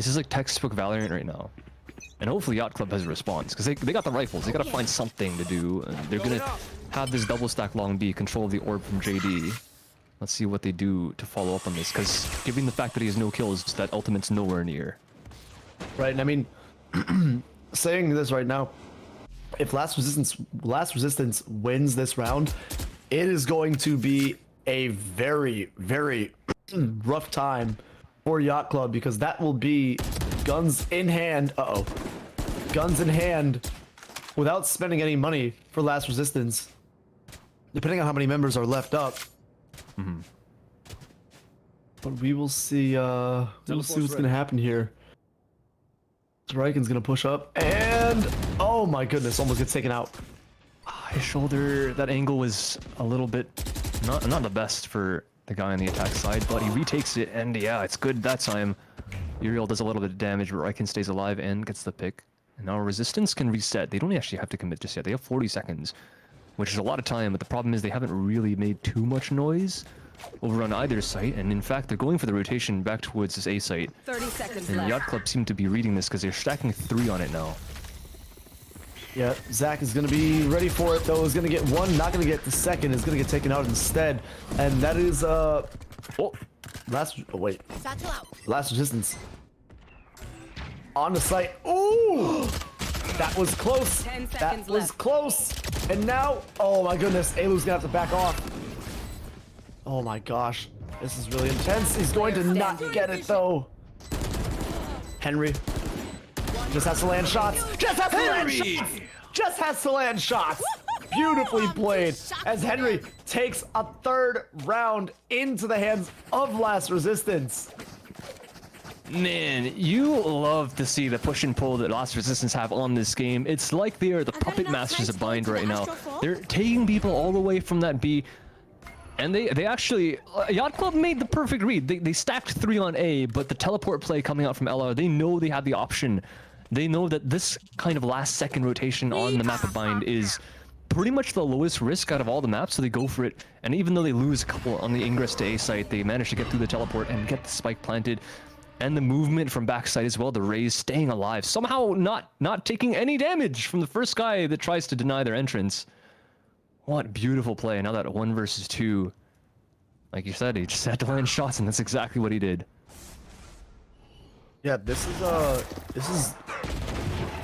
is like textbook Valorant right now. And hopefully Yacht Club has a response, because they got the rifles. They gotta find something to do. And they're gonna have this double stack long B, control of the orb from JD. Let's see what they do to follow up on this, because given the fact that he has no kills, that ultimate's nowhere near. Right, and I mean, saying this right now, if Last Resistance wins this round, it is going to be a very, very rough time for Yacht Club, because that will be guns in hand. Guns in hand without spending any money for Last Resistance, depending on how many members are left up. But we will see. We'll see what's gonna happen here. Riken's gonna push up, and oh my goodness, almost gets taken out. His shoulder, that angle was a little bit not the best for the guy on the attack side, but he retakes it, and yeah, it's good that time. Uriel does a little bit of damage, but Riken stays alive and gets the pick. And now Resistance can reset. They don't actually have to commit just yet. They have 40 seconds, which is a lot of time, but the problem is they haven't really made too much noise over on either site, and in fact, they're going for the rotation back towards this A site. 30 seconds And left. Yacht Club seem to be reading this because they're stacking 3 on it now. Yeah, Zach is going to be ready for it, though. Is going to get one, not going to get the second. Is going to get taken out instead. And that is, Oh, wait. Satchel out. Last resistance. On the site. Ooh! That was close. 10 That seconds was left. close. And now, oh my goodness, Alu's gonna have to back off. Oh my gosh. This is really intense. He's going to not get it though. Henry just has to land shots. Just has to land shots. Just has to land shots. Beautifully played as Henry takes a third round into the hands of Last Resistance. Man, you love to see the push and pull that Last Resistance have on this game. It's like they are the puppet masters of Bind right now. They're taking people all the way from that B, and they actually, Yacht Club made the perfect read. They stacked 3 on A, but the teleport play coming out from LR, they know they have the option. They know that this kind of last second rotation on the map of Bind is pretty much the lowest risk out of all the maps, so they go for it. And even though they lose a couple on the ingress to A site, they manage to get through the teleport and get the spike planted. And the movement from backside as well, the Rays staying alive, somehow not taking any damage from the first guy that tries to deny their entrance. What beautiful play. Now that 1 versus 2, like you said, he just had to land shots, and that's exactly what he did. Yeah, this is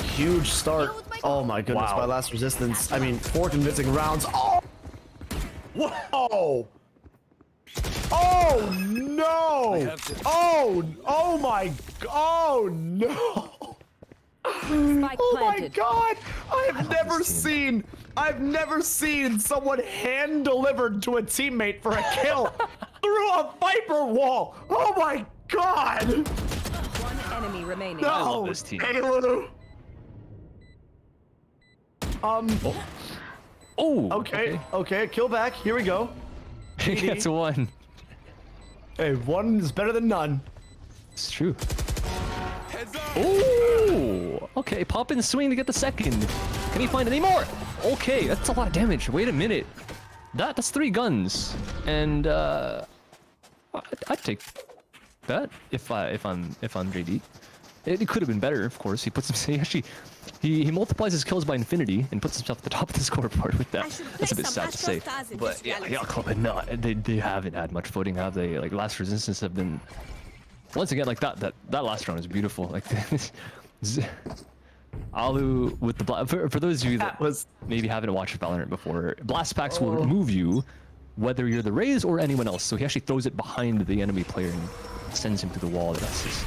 huge start. Oh my goodness, by Last Resistance. I mean, 4 convincing rounds. Oh! Whoa! Oh no! Oh my! Oh no! Spike Oh my planted. god! I've never seen someone hand delivered to a teammate for a kill through a Viper wall. Oh my god! One enemy remaining. I No! love this team. Alu. Oh! Okay, kill back. Here we go. He gets 1. Hey, 1 is better than none. It's true. Oh! Okay, pop and swing to get the second. Can he find any more? Okay, that's a lot of damage. Wait a minute. That's 3 guns, and I'd take that if I'm JD. It could have been better, of course. He puts him. He multiplies his kills by infinity and puts himself at the top of the scoreboard with that. That's a bit sad to say. But yeah, Yacht Club had not. They haven't had much footing, have they? Like Last Resistance have been. Once again, like that last round is beautiful. Like Alu with the blast. For those of you that was maybe haven't watched Valorant before, blast packs will move you, whether you're the Rays or anyone else. So he actually throws it behind the enemy player and sends him to the wall. That's just.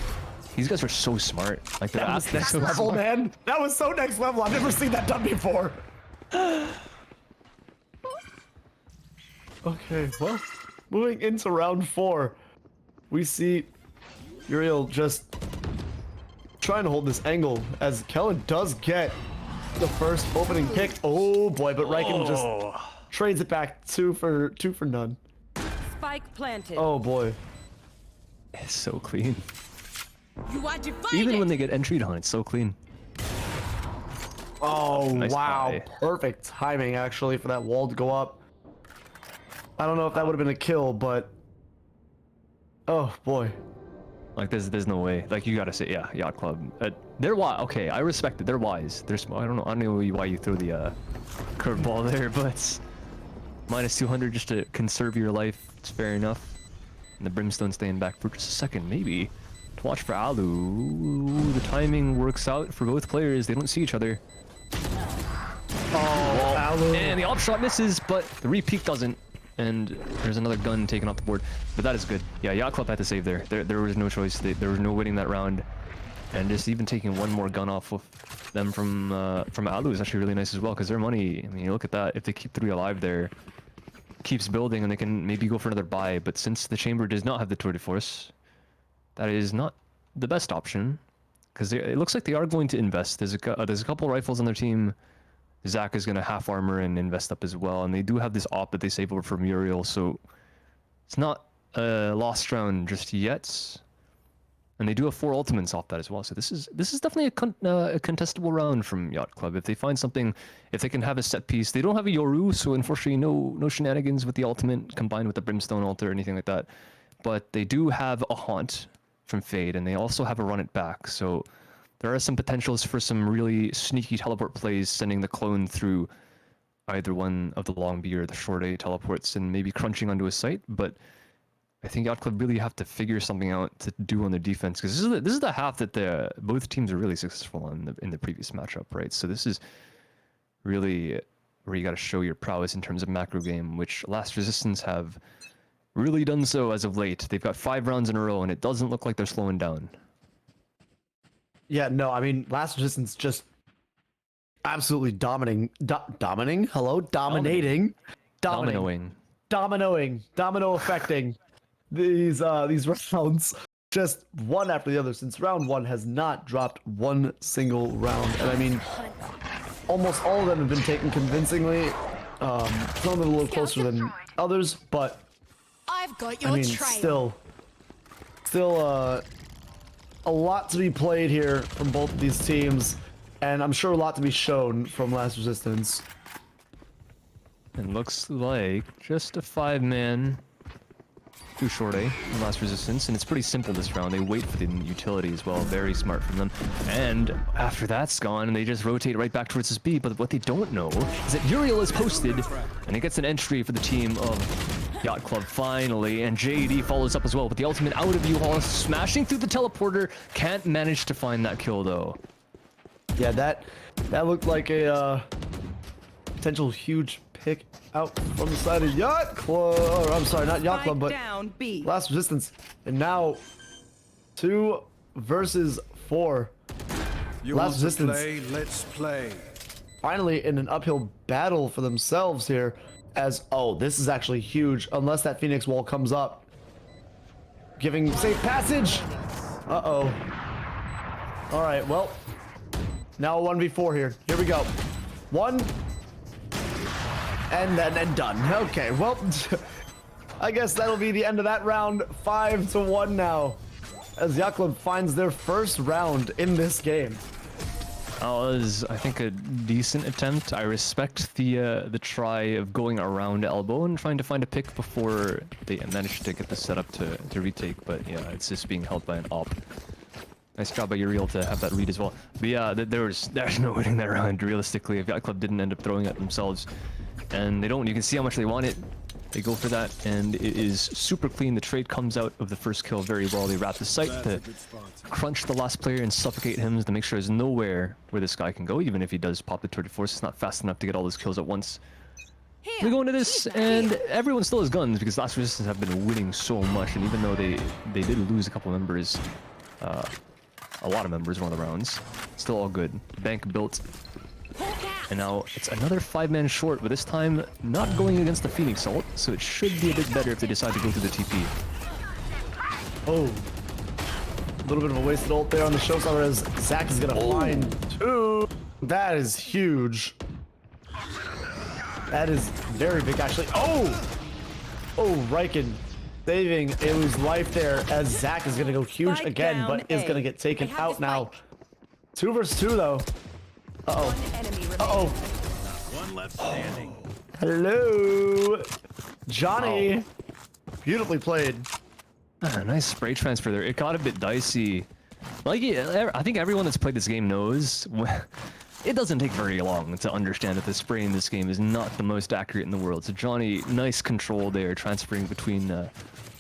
These guys are so smart. Like that was next level, man. That was so next level. I've never seen that done before. Okay, well, moving into round 4, we see Uriel just trying to hold this angle as Kellen does get the first opening pick. Oh boy, but Riken just trades it back 2 for none. Spike planted. Oh boy. It's so clean. You are divided. Even when they get entry on, it's so clean. Oh, Nice wow. buy. Perfect timing, actually, for that wall to go up. I don't know if that would have been a kill, but... Oh, boy. Like, there's no way. Like, you gotta say, yeah, Yacht Club. They're wise. Okay, I respect it. They're wise. They're smart. I don't know why you threw the curveball there, but... Minus 200 just to conserve your life. It's fair enough. And the Brimstone staying back for just a second, maybe. To watch for Alu. The timing works out for both players. They don't see each other. Oh, Alu. And the op shot misses, but the repeat doesn't. And there's another gun taken off the board. But that is good. Yeah, Yacht Club had to save there. There was no choice. There was no winning that round. And just even taking 1 more gun off of them from Alu is actually really nice as well, because their money, I mean, you look at that, if they keep 3 alive there, keeps building and they can maybe go for another buy. But since the chamber does not have the tour de force, that is not the best option, because it looks like they are going to invest. There's a couple rifles on their team. Zach is going to half armor and invest up as well, and they do have this op that they save over from Muriel, so it's not a lost round just yet. And they do have 4 ultimates off that as well, so this is definitely a contestable round from Yacht Club. If they find something, if they can have a set piece, they don't have a Yoru, so unfortunately no shenanigans with the ultimate combined with the Brimstone ult or anything like that. But they do have a Haunt from Fade, and they also have a Run It Back, so there are some potentials for some really sneaky teleport plays, sending the clone through either one of the long B or the short A teleports and maybe crunching onto a site. But I think Yacht Club really have to figure something out to do on their defense, because this is the half that both teams are really successful in the previous matchup, right? So this is really where you got to show your prowess in terms of macro game, which Last Resistance have really done so as of late. They've got 5 rounds in a row, and it doesn't look like they're slowing down. Yeah, no, I mean, Last Resistance just absolutely dominating. Hello? Dominating. Domino affecting these rounds, just one after the other, since round 1 has not dropped one single round. And I mean, almost all of them have been taken convincingly. Some of them a little closer than others, but I've got your I mean, trail. still a lot to be played here from both of these teams, and I'm sure a lot to be shown from Last Resistance. It looks like just a 5-man, too short, from Last Resistance, and it's pretty simple this round. They wait for the utility as well, very smart from them. And after that's gone, they just rotate right back towards this B, but what they don't know is that Uriel is posted, and it gets an entry for the team of Yacht Club finally, and JD follows up as well with the ultimate out of U-Haul, smashing through the teleporter, can't manage to find that kill though. Yeah, that looked like a potential huge pick out from the side of Yacht Club. Or, I'm sorry, not Yacht Club, but down B. Last Resistance. And now 2 versus 4. You Last want to Resistance play? Let's play. finally in an uphill battle for themselves here. As this is actually huge. Unless that Phoenix wall comes up, giving safe passage. All right, well, now a 1v4 here. Here we go. 1. And then done. Okay, well, I guess that'll be the end of that round. 5-1 now, as Yacht Club finds their first round in this game. That was, I think, a decent attempt. I respect the try of going around elbow and trying to find a pick before they managed to get the setup to retake, but yeah, it's just being held by an op. Nice job by Uriel to have that read as well. But yeah, there's no winning that round, realistically, if Yacht Club didn't end up throwing it themselves. And they don't. You can see how much they want it. They go for that, and it is super clean. The trade comes out of the first kill very well. They wrap the site to crunch the last player and suffocate him to make sure there's nowhere where this guy can go, even if he does pop the turret force. It's not fast enough to get all those kills at once. We go into this, and everyone still has guns because Last Resistance have been winning so much, and even though they did lose a couple members, a lot of members one of the rounds, still all good. Bank built. And now it's another 5-man short, but this time not going against the Phoenix ult, so it should be a bit better if they decide to go through the TP. Oh, a little bit of a wasted ult there on the showstopper as Zach is gonna find 2. That is huge. That is very big, actually. Oh, Riken saving Elu's life there as Zach is gonna go huge Spike again, down but is A. gonna get taken I have out the now. 2 versus 2 though. One enemy remaining. One left standing. Hello, Johnny. Beautifully played. Nice spray transfer there. It got a bit dicey. Like, I think everyone that's played this game knows it doesn't take very long to understand that the spray in this game is not the most accurate in the world. So Johnny, nice control there, transferring between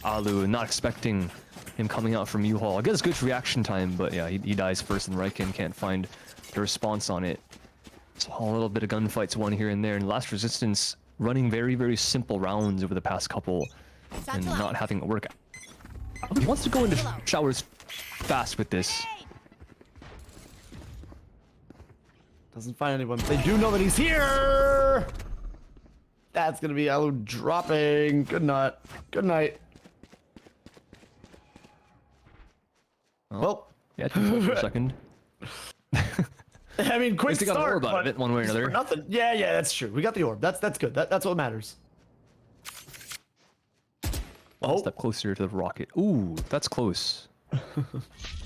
Alu, not expecting him coming out from U-Haul. I guess good reaction time, but yeah, he dies first, and Riken can't find the response on it. So a little bit of gunfights won here and there, and Last Resistance running very, very simple rounds over the past couple and not having it work. He wants to go into showers fast with this. Doesn't find anyone. They do know that he's here. That's gonna be Alu dropping. Good night. Good night. Well, yeah, for a second. I mean, quick They got start, an orb out of but it, one way or another. for nothing. Yeah, that's true. We got the orb. That's good. That's what matters. One step closer to the rocket. Ooh, that's close.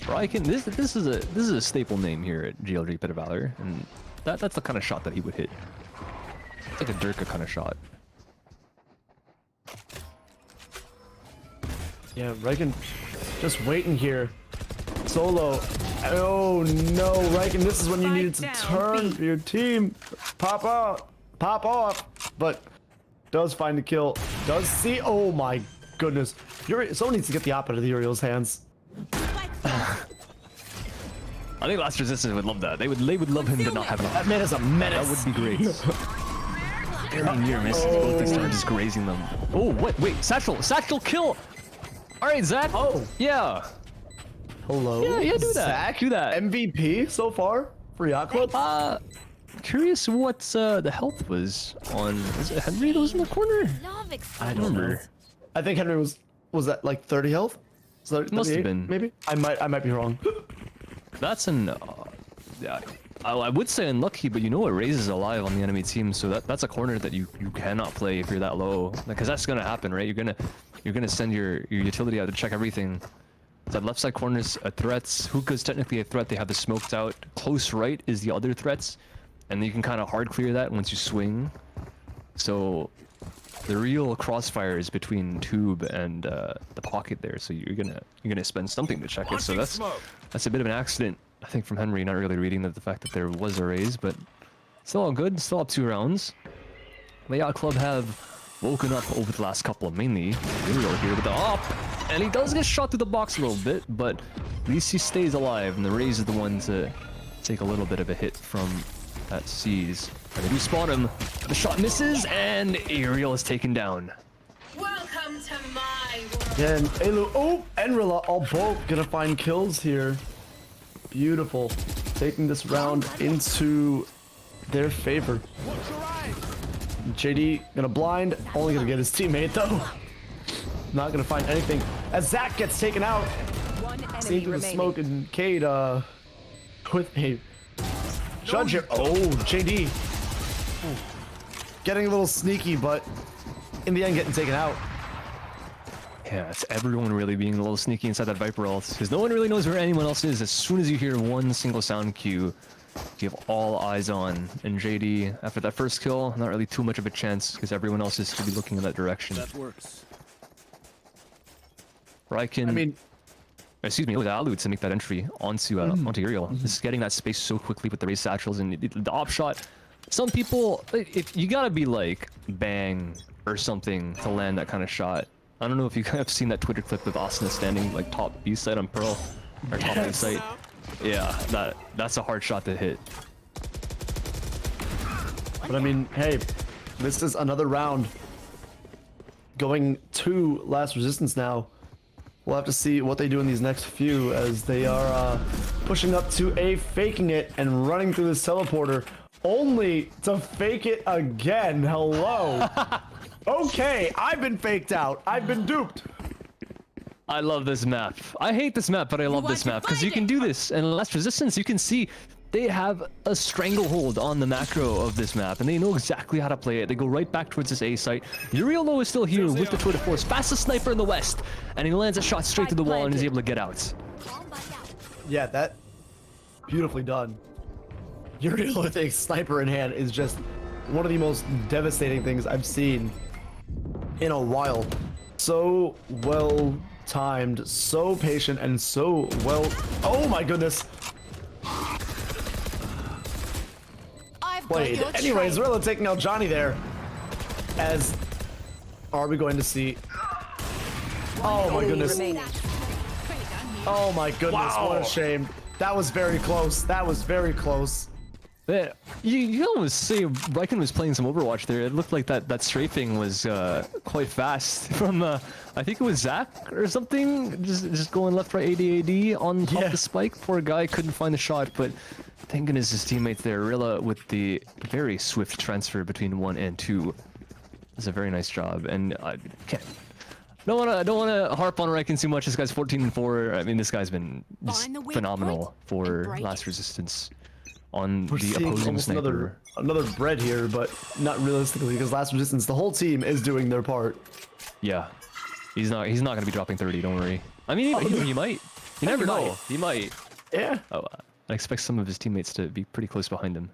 Riken, this is a staple name here at GLG Pit of Valor, and that's the kind of shot that he would hit. It's like a Durka kind of shot. Yeah, Riken just waiting here. Solo. Oh no, Riken, this is when you needed to turn for your team. Pop off, but does find the kill. Does see. Oh my goodness. Someone needs to get the op out of the Uriel's hands. I think Last Resistance would love that. They would love him to not have an op. That man is a menace. That would be great. Very near misses. Both these times just grazing them. Oh, what? Wait, Satchel kill! Alright, Zach. Oh. Yeah. Hello. Yeah, do that. Zach, Do that. MVP so far for Yacht Club? Curious what the health was on. Was it Henry that was in the corner? I don't remember. I think Henry was that like 30 health? So Must have been. Maybe. I might be wrong. That's an. Yeah, I would say unlucky, but you know what? Raze is alive on the enemy team, so that's a corner that you cannot play if you're that low, because that's gonna happen, right? You're gonna send your utility out to check everything. That left side corner is a threats. Hookah's technically a threat. They have the smoked out. Close right is the other threats, and you can kind of hard clear that once you swing. So the real crossfire is between tube and the pocket there. So you're gonna spend something to check it. So that's a bit of an accident, I think, from Henry not really reading the fact that there was a raise, but still all good. Still up 2 rounds. Yacht Club have woken up over the last couple, mainly Uriel here with the op, and he does get shot through the box a little bit, but at least he stays alive, and the Raze is the one to take a little bit of a hit from that C's. And they do spot him. The shot misses, and Uriel is taken down. Welcome to my world. Yeah, and Elu, and Rilla all both gonna find kills here. Beautiful. Taking this round into their favor. JD gonna blind, only gonna get his teammate though. Not gonna find anything as Zach gets taken out. One enemy Sneak with remaining. smoke and Cade with a judge here. Oh, JD getting a little sneaky, but in the end getting taken out. Yeah, it's everyone really being a little sneaky inside that Viper ult, because no one really knows where anyone else is. As soon as you hear one single sound cue, you have all eyes on. And JD, after that first kill, not really too much of a chance, because everyone else is to be looking in that direction. That works. Ryken, I mean, excuse me, with Alu to make that entry onto Uriel. Just getting that space so quickly with the race satchels and the op shot. Some people, if you gotta be like bang or something to land that kind of shot. I don't know if you have seen that Twitter clip of Austin standing like top B side on Pearl, or top A site. Yeah, that's a hard shot to hit. but I mean, hey, this is another round going to Last Resistance now. We'll have to see what they do in these next few, as they are pushing up to A, faking it and running through this teleporter, only to fake it again. Hello. Okay, I've been faked out. I've been duped. I love this map. I hate this map, but I love this map because you can do this. And Last Resistance, you can see they have a stranglehold on the macro of this map, and they know exactly how to play it. They go right back towards this A site. Uriel though is still here with the Twitter Force, fastest sniper in the West, and he lands a shot straight to the wall and is able to get out. Yeah, that beautifully done. Uriel with a sniper in hand is just one of the most devastating things I've seen in a while. So well timed, so patient, and so well. Oh my goodness. Played. Anyways, Rilla taking out Johnny there. As are we going to see? Oh my goodness. Remaining. Oh my goodness. What a shame. That was very close. That was very close. Yeah, you almost say Ryken was playing some Overwatch there. It looked like that strafing was quite fast from I think it was Zach or something, just going left, right, AD on top of the spike. Poor guy couldn't find the shot, but thank goodness his teammates there. Rilla with the very swift transfer between 1 and 2. It's a very nice job, and I don't wanna harp on Ryken too much. This guy's 14-4. I mean, this guy's been just phenomenal for Last Resistance. On We're the seeing opposing almost sniper. another bread here, but not realistically, because Last Resistance, the whole team is doing their part. Yeah, he's not gonna be dropping 30. Don't worry. I mean, he might. You never know. He might. Yeah. Oh, I expect some of his teammates to be pretty close behind him.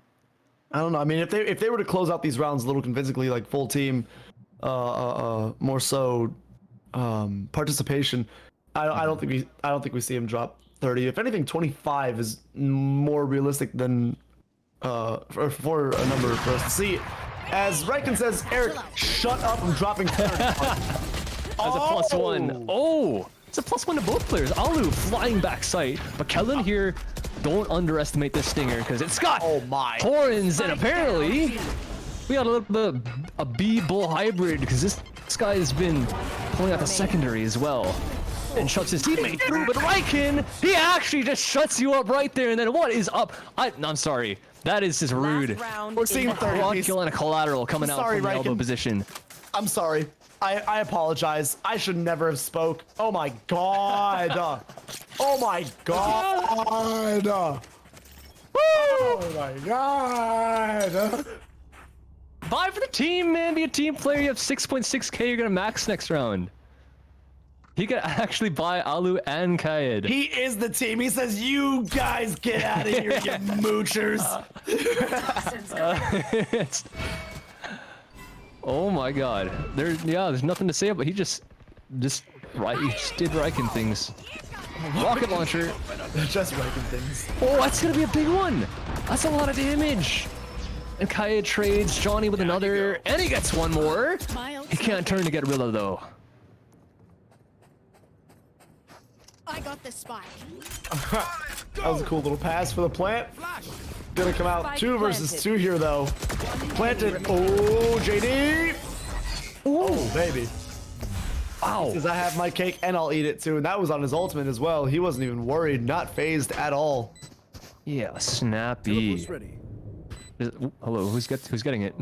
I don't know. I mean, if they were to close out these rounds a little convincingly, like full team, more so, participation, I don't think we see him drop 30. If anything, 25 is more realistic than for a number for us to see. As Ryken says, Eric, shut up, I'm dropping 30. As a +1. Oh! It's a +1 to both players. Alu flying back sight. But Kellen here, don't underestimate this stinger because it's got horns, and apparently we got a little bit of a B bull hybrid because this guy has been pulling out the secondary as well. And shuts his teammate through, but Ryken, he actually just shuts you up right there. And then what is up? I'm sorry. That is just rude. We're seeing a third kill and a collateral coming out from the elbow position. I'm sorry. I apologize. I should never have spoke. Oh my god. Oh my god. Oh my god. Buy for the team, man. Be a team player. You have 6.6k. You're gonna max next round. He could actually buy Alu and Kaid. He is the team. He says, "You guys get out of here, you moochers." Oh my god. There's nothing to say about. He just did Ryken things. Rocket launcher. Just Ryken things. Oh, that's gonna be a big one. That's a lot of damage. And Kaid trades Johnny with another, and he gets one more. He can't turn to get Rilla though. I got the spike. That was a cool little pass for the plant. Gonna come out 2 versus 2 here though. Planted. Oh, JD. Oh, baby. Wow. Says I have my cake and I'll eat it too. And that was on his ultimate as well. He wasn't even worried, not phased at all. Yeah, snappy. Hello, who's getting it?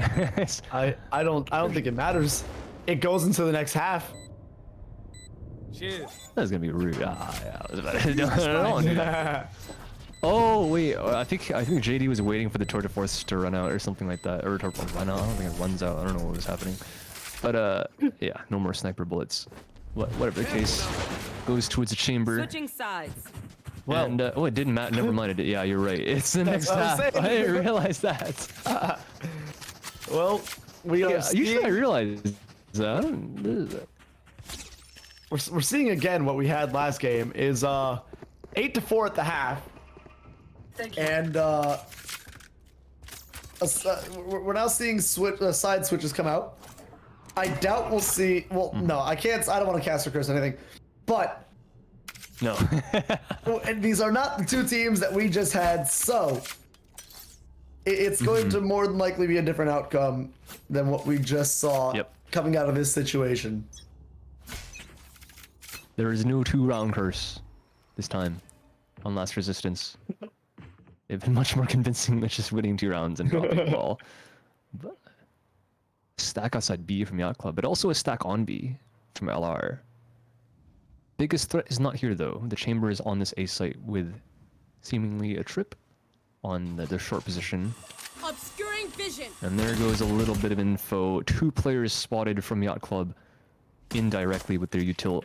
I don't think it matters. It goes into the next half. Cheers. That's gonna be rude. Yeah, I was about to don't do that. Oh wait, I think JD was waiting for the tour de force to run out or something like that, or tour run out. I don't think it runs out. I don't know what was happening, but yeah, no more sniper bullets. Whatever the case, goes towards the chamber. Switching sides. Well, and oh, it didn't matter. Never mind. Yeah, you're right. It's the next half. I didn't realize that. Well, we are. Usually I realize that. We're seeing again what we had last game is 8-4 at the half. And we're now seeing side switches come out. I doubt we'll see. Well, no, I can't. I don't want to cast or curse anything, but no. And these are not the two teams that we just had, so it's going to more than likely be a different outcome than what we just saw coming out of this situation. There is no 2-round curse this time on Last Resistance. They've been much more convincing than just winning 2 rounds and dropping the ball. But stack outside B from Yacht Club, but also a stack on B from LR. Biggest threat is not here though. The chamber is on this A site with seemingly a trip on the short position. Obscuring vision. And there goes a little bit of info. 2 players spotted from Yacht Club indirectly with their util.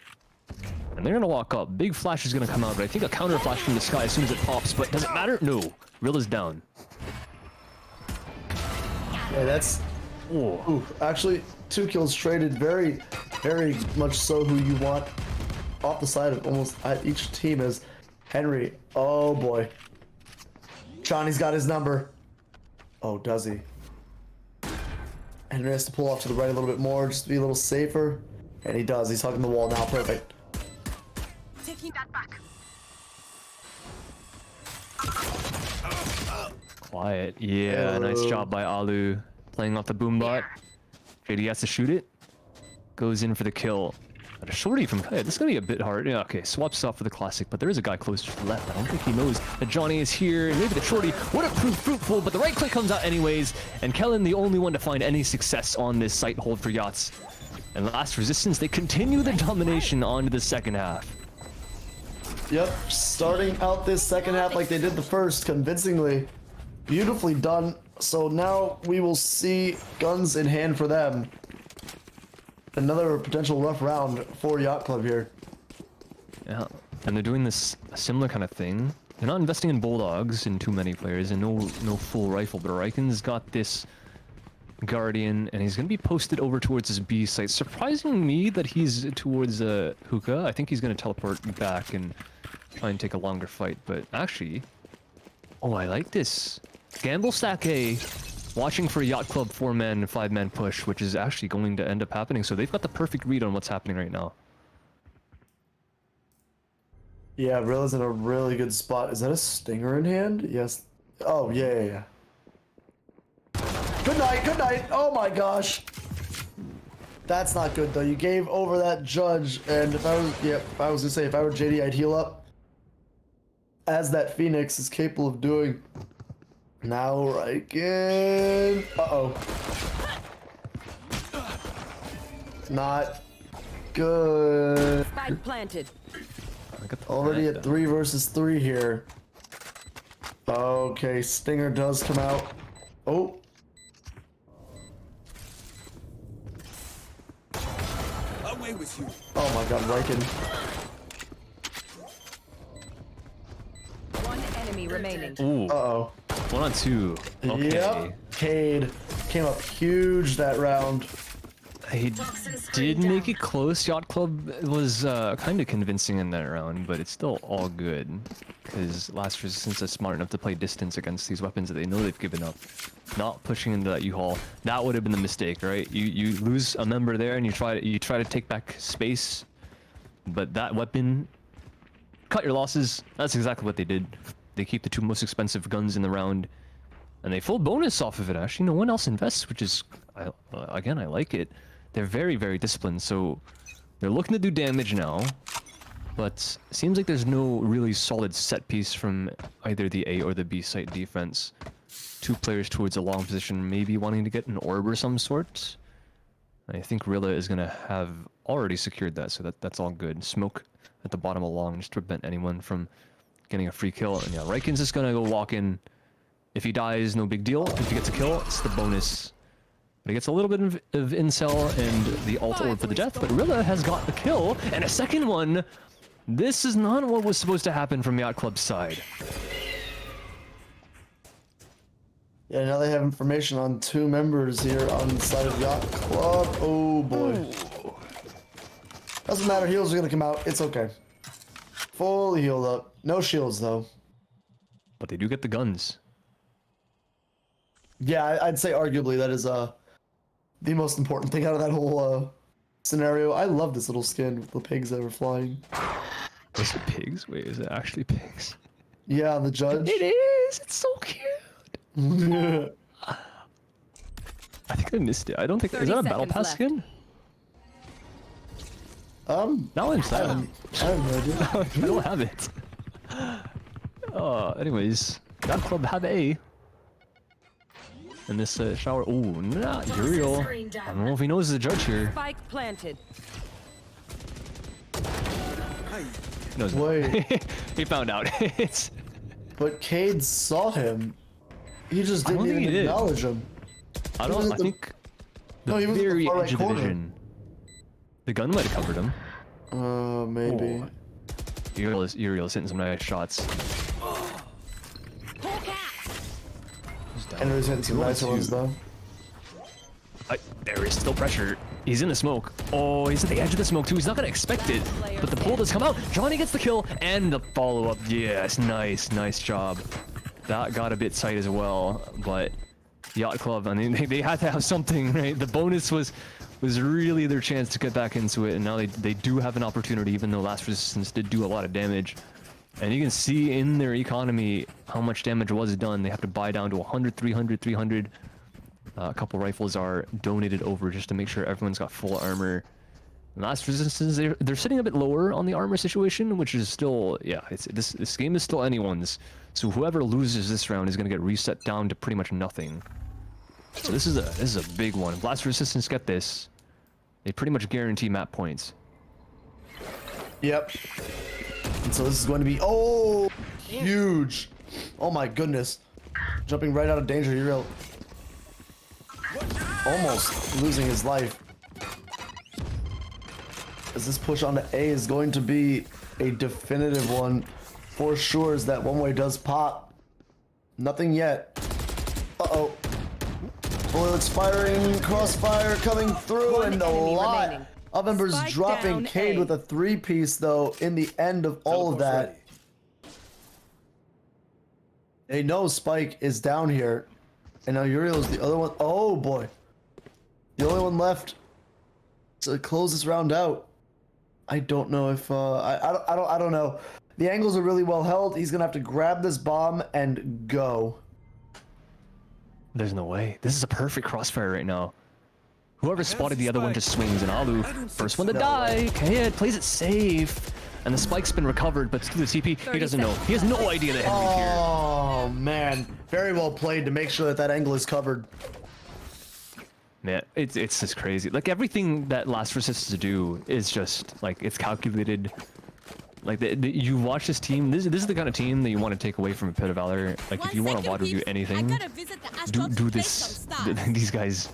And they're gonna walk up. Big flash is gonna come out, but I think a counter flash from the sky as soon as it pops. But does it matter? No. Rilla's down. Yeah, that's. Ooh, actually, 2 kills traded. Very, very much so who you want off the side of almost each team is Henry. Oh boy. Johnny's got his number. Oh, does he? Henry has to pull off to the right a little bit more, just to be a little safer. And he does. He's hugging the wall now. Perfect. Taking that back. Quiet. Yeah, nice job by Alu. Playing off the boombot. JD has to shoot it. Goes in for the kill. But a shorty from Kaya. This is going to be a bit hard. Yeah, okay. Swaps off for the classic, but there is a guy close to the left. I don't think he knows that Johnny is here. Maybe the shorty would have proved fruitful, but the right click comes out anyways. And Kellen, the only one to find any success on this site hold for Yachts. And Last Resistance, they continue the domination on to the second half. Yep, starting out this second half like they did the first, convincingly. Beautifully done. So now we will see guns in hand for them. Another potential rough round for Yacht Club here. Yeah, and they're doing this similar kind of thing. They're not investing in bulldogs in too many players and no full rifle, but Ryken's got this Guardian, and he's going to be posted over towards his B site. Surprising me that he's towards Hookah. I think he's going to teleport back and try and take a longer fight, but actually... Oh, I like this. Gamble stack A. watching for a Yacht Club 4-man, 5-man push, which is actually going to end up happening. So they've got the perfect read on what's happening right now. Yeah, Rilla's in a really good spot. Is that a stinger in hand? Yes. Oh, yeah. Good night, good night. Oh my gosh. That's not good though. You gave over that judge, and if I was gonna say, if I were JD, I'd heal up. As that Phoenix is capable of doing. Now Riken. Uh-oh. Not good. Spike planted. Already at 3 versus 3 here. Okay, Stinger does come out. Oh. Away with you. Oh my god, Riken. One enemy remaining. Ooh. Uh-oh. 1 on 2. Okay. Yep. Cade came up huge that round. He did make it close. Yacht Club was kind of convincing in that round, but it's still all good. Because Last Resistance is smart enough to play distance against these weapons that they know they've given up. Not pushing into that U-Haul. That would have been the mistake, right? You lose a member there and you try to take back space. But that weapon, cut your losses. That's exactly what they did. They keep the 2 most expensive guns in the round. And they full bonus off of it, actually. No one else invests, which is, again, I like it. They're very, very disciplined, so they're looking to do damage now. But it seems like there's no really solid set piece from either the A or the B site defense. 2 players towards a long position, maybe wanting to get an orb or some sort. I think Rilla is going to have already secured that, so that's all good. Smoke at the bottom of long just to prevent anyone from getting a free kill. And yeah, Riken's just going to go walk in. If he dies, no big deal. If he gets a kill, it's the bonus. But he gets a little bit of incel and the ult orb for the death, but Rilla has got the kill, and a second one. This is not what was supposed to happen from Yacht Club's side. Yeah, now they have information on 2 members here on the side of Yacht Club. Oh boy. Doesn't matter, heals are gonna come out. It's okay. Fully healed up. No shields though. But they do get the guns. Yeah, I'd say arguably that is the most important thing out of that whole scenario. I love this little skin with the pigs that were flying. Is it pigs? Wait, is it actually pigs? Yeah, the judge. It is! It's so cute! I think I missed it. I don't think... Is that a battle pass skin? Now I'm sad. I have no idea. I don't have it. Anyways, that club had A. And this shower... Oh, not Uriel. I don't know if he knows the judge here. Spike planted. He knows. Wait. He found out. It's... But Cade saw him. He just didn't even acknowledge him. I don't... I think... No, he was at the very far right edge of the corner. vision. The gun might have covered him. Maybe. Uriel's hitting some nice shots. And he's hitting some nice ones though. There is still pressure. He's in the smoke. Oh, he's at the edge of the smoke too. He's not gonna expect it. But the pull does come out. Johnny gets the kill and the follow-up. Yes, nice job. That got a bit tight as well. But Yacht Club, I mean, they had to have something, right? The bonus was really their chance to get back into it, and now they do have an opportunity, even though Last Resistance did do a lot of damage. And you can see in their economy how much damage was done. They have to buy down to 100, 300, 300. A couple rifles are donated over just to make sure everyone's got full armor. And Last Resistance, they're sitting a bit lower on the armor situation, which is still, yeah, this game is still anyone's. So whoever loses this round is going to get reset down to pretty much nothing. So this is a big one. If Last Resistance get this, they pretty much guarantee map points. Yep. And so this is going to be huge. Oh my goodness. Jumping right out of danger, Uriel. Almost losing his life. As this push onto A is going to be a definitive one. For sure, as that one way does pop. Nothing yet. Uh-oh. Bullets firing, crossfire coming through, and a lot of members dropping. Cade with a 3-piece though in the end of all of that. They know Spike is down here. And now Uriel's the other one. Oh boy. The only one left to close this round out. I don't know if I don't know. The angles are really well held. He's gonna have to grab this bomb and go. There's no way. This is a perfect crossfire right now. Whoever spotted the other one just swings, and Alu, first one to die. Kayed plays it safe. And the spike's been recovered, but through the TP, he doesn't know. He has no idea that Henry's here. Oh man, very well played to make sure that that angle is covered. Man, it's just crazy. Like everything that Last Resistance to do is just like it's calculated. Like you watch this team. This is the kind of team that you want to take away from a Pit of Valor. Like if you want to water review anything, do this. These guys.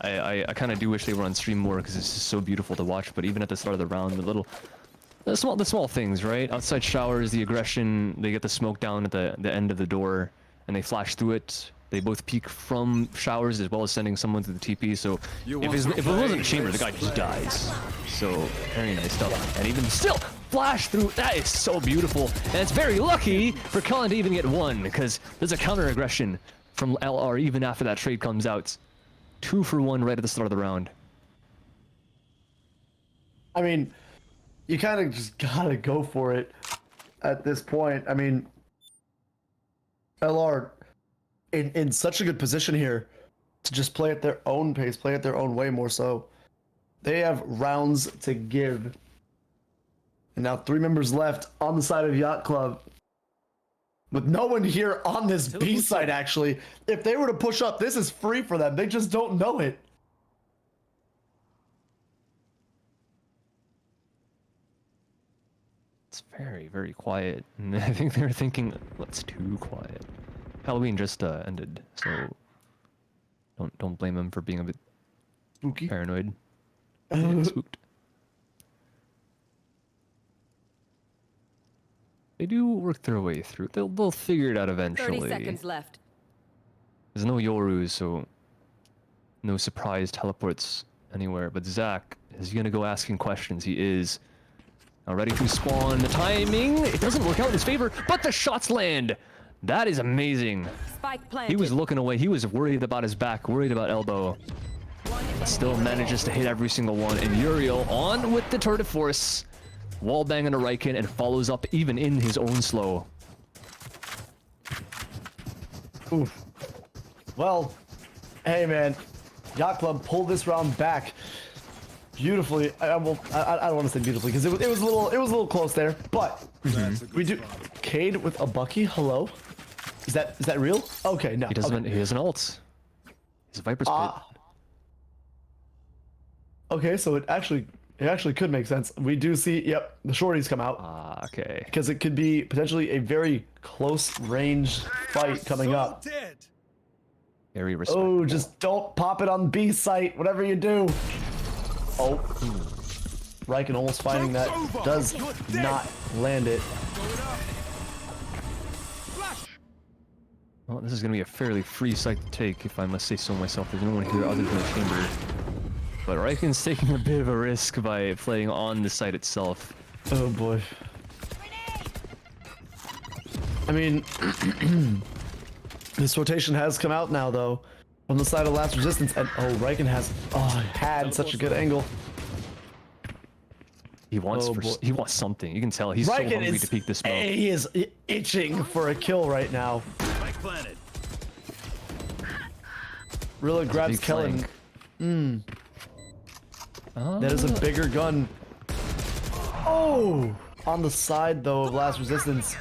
I kind of do wish they were on stream more because it's just so beautiful to watch. But even at the start of the round, the small things, right? Outside showers, the aggression. They get the smoke down at the end of the door, and they flash through it. They both peek from showers as well as sending someone to the TP. So if it wasn't chamber, the guy just dies. So very nice stuff. And even still, flash through. That is so beautiful. And it's very lucky for Cullen to even get one because there's a counter aggression from LR even after that trade comes out. 2 for 1 right at the start of the round. I mean, you kind of just gotta go for it at this point. I mean, LR in such a good position here to just play at their own pace, play at their own way more so. They have rounds to give. And now 3 members left on the side of Yacht Club. With no one here on this B side, actually. If they were to push up, this is free for them. They just don't know it. It's very, very quiet. And I think they're thinking, what's too quiet? Halloween just ended, so don't blame them for being a bit spooky, paranoid, spooked. They do work their way through. They'll figure it out eventually. 30 seconds left. There's no Yorus, so no surprise teleports anywhere. But Zach is gonna go asking questions. He is now ready to spawn. The timing, it doesn't work out in his favor, but the shots land. That is amazing. Spike planted. He was looking away. He was worried about his back, worried about elbow. Still manages to hit every single one. And Uriel on with the turret force. Wallbang on a Riken and follows up even in his own slow. Oof. Well, hey man, Yacht Club pulled this round back beautifully. I don't want to say beautifully because it was a little close there, but we do. Cade with a Bucky. Hello, is that real? Okay, no. He doesn't. He has an ult. He's a Viper's Pit. Okay, so it actually could make sense. We do see, yep, the shorties come out. Okay. Because it could be potentially a very close range fight coming up. Very respectful. Oh, just don't pop it on B site, whatever you do. Oh. Riken almost finding that. Does not land it. Well, this is going to be a fairly free site to take, if I must say so myself. There's no one here other than the chamber. But Riken's taking a bit of a risk by playing on the site itself. Oh boy. I mean, this rotation has come out now though, from the side of Last Resistance, and oh, Riken had such a good angle. He wants he wants something. You can tell he's Riken so hungry to peek this smoke. He is itching for a kill right now. Rilla grabs Kellen. That is a bigger gun. Oh! On the side, though, of Last Resistance.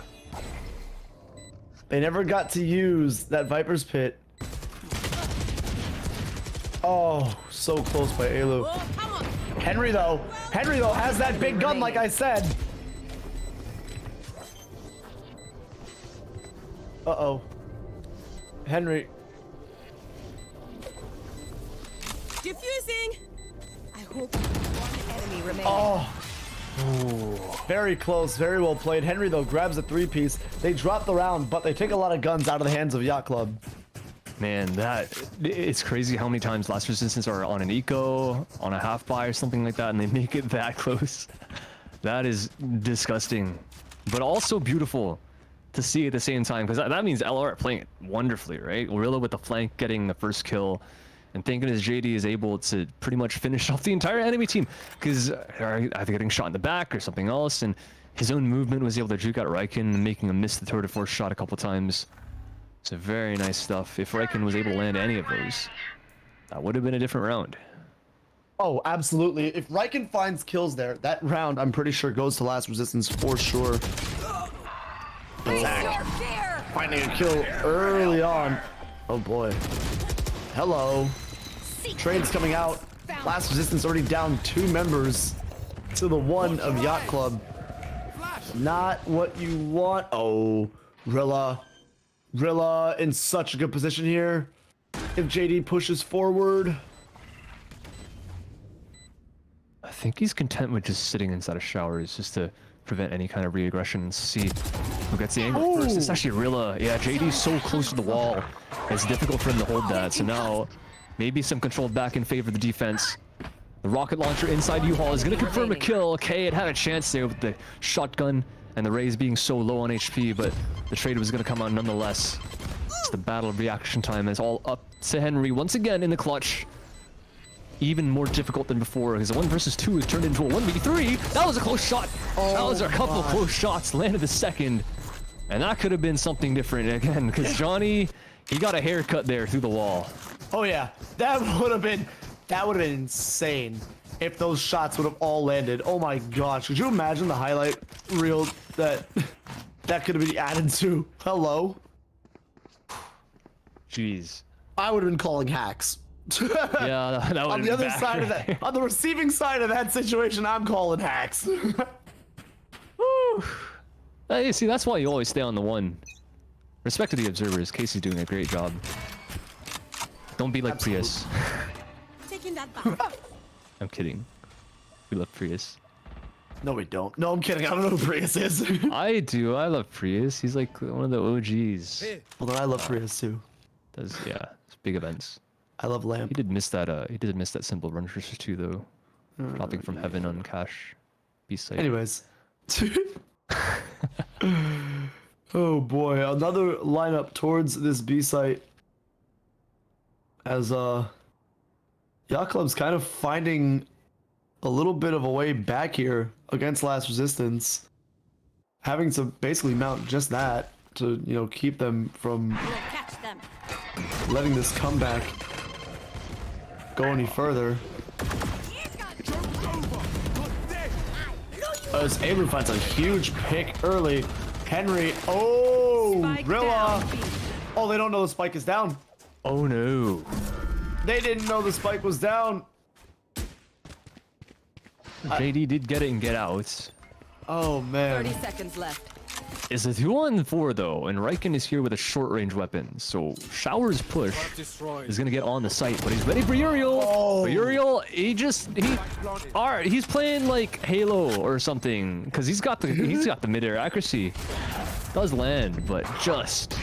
They never got to use that Viper's Pit. Oh, so close by Alu. Henry, though, has that big gun, like I said. Uh-oh. Henry. Diffusing! I hope one enemy remaining. Oh. Ooh. Very close, very well played. Henry, though, grabs a 3-piece. They drop the round, but they take a lot of guns out of the hands of Yacht Club. Man, it's crazy how many times Last Resistance are on an eco, on a half buy or something like that, and they make it that close. That is disgusting, but also beautiful. to see at the same time, because that means LR are playing it wonderfully, right? Gorilla with the flank getting the first kill, and thank goodness JD is able to pretty much finish off the entire enemy team, because either getting shot in the back or something else, and his own movement was able to juke out Riken, making him miss the third or fourth shot a couple times. So very nice stuff. If Riken was able to land any of those, that would have been a different round. Oh, absolutely. If Riken finds kills there, that round, I'm pretty sure, goes to Last Resistance for sure. Attack. Finding a kill early on. Oh, boy. Hello. Train's coming out. Last Resistance already down 2 members to the 1 of Yacht Club. Not what you want. Oh, Rilla. Rilla in such a good position here. If JD pushes forward. I think he's content with just sitting inside of showers just to prevent any kind of re-aggression and see who gets the angle first. It's actually Rilla. Yeah, JD's so close to the wall. It's difficult for him to hold that. So now maybe some control back in favor of the defense. The rocket launcher inside U-Haul is going to confirm a kill. Okay, it had a chance there with the shotgun and the Rays being so low on HP, but the trade was going to come out nonetheless. It's the battle of reaction time. It's all up to Henry once again in the clutch. Even more difficult than before, because the 1 versus 2 has turned into a 1v3. That was a close shot. That was a couple of close shots. Landed the second. And that could have been something different again, because Johnny, he got a haircut there through the wall. Oh yeah, that would have been insane if those shots would have all landed. Oh my gosh, could you imagine the highlight reel that could have been added to? Hello. Jeez. I would have been calling hacks. Yeah, that would on the other side of that, on the receiving side of that situation, I'm calling hacks. Hey, see, that's why you always stay on the 1. Respect to the observers. Casey's doing a great job. Don't be like Prius. Taking that back. I'm kidding. We love Prius. No, we don't. No, I'm kidding. I don't know who Prius is. I do. I love Prius. He's like one of the OGs. Well, then I love Prius too. Does it's big events. I love Lamp. He did miss that. He did miss that simple run for 2 though. Dropping from heaven on Cash. B-side. Anyways. Oh boy, another lineup towards this B site. As Yacht Club's kind of finding a little bit of a way back here against Last Resistance, having to basically mount just that to, you know, keep them from letting this comeback go any further. As Alu finds a huge pick early. Henry, Rilla. Oh, they don't know the spike is down. Oh no. They didn't know the spike was down. JD did get it and get out. Oh man. 30 seconds left. It's a 2-on-4 though, and Riken is here with a short-range weapon. So Shower's push is gonna get on the site, but he's ready for Uriel. But Uriel, he's playing like Halo or something, because he's got the mid-air accuracy. Does land, but just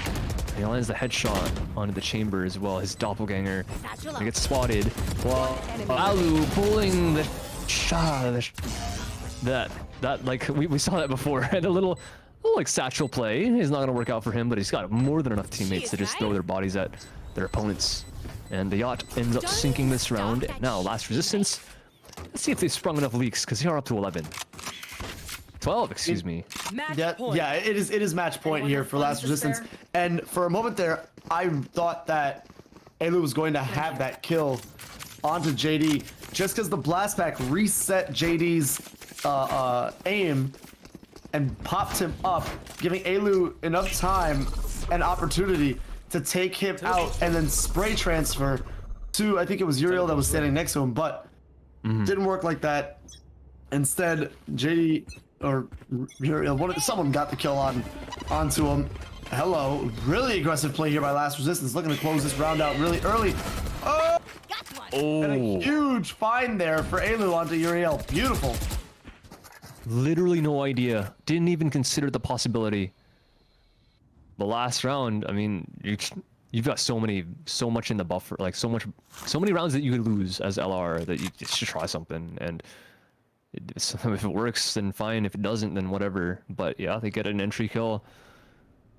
he lands the headshot onto the chamber as well. His doppelganger gets spotted. Well, Alu pulling the shot. That like we saw that before. And a little like satchel play. It's not gonna work out for him, but he's got more than enough teammates to just throw their bodies at their opponents. And the Yacht ends up sinking this round. Now Last Resistance. Let's see if they've sprung enough leaks, because they are up to 11. 12, excuse me. Yeah, it is match point here for Last Resistance. And for a moment there, I thought that Alu was going to have that kill onto JD, just because the blast pack reset JD's aim and popped him up, giving Alu enough time and opportunity to take him out and then spray transfer to, I think it was Uriel that was standing next to him, but didn't work like that. Instead, JD or Uriel, someone got the kill onto him. Hello, really aggressive play here by Last Resistance, looking to close this round out really early. Oh! And a huge find there for Alu onto Uriel. Beautiful. Literally no idea. Didn't even consider the possibility. The last round, I mean, you've got so much in the buffer, like so many rounds that you could lose as LR that you just should try something. And if it works, then fine. If it doesn't, then whatever. But yeah, they get an entry kill.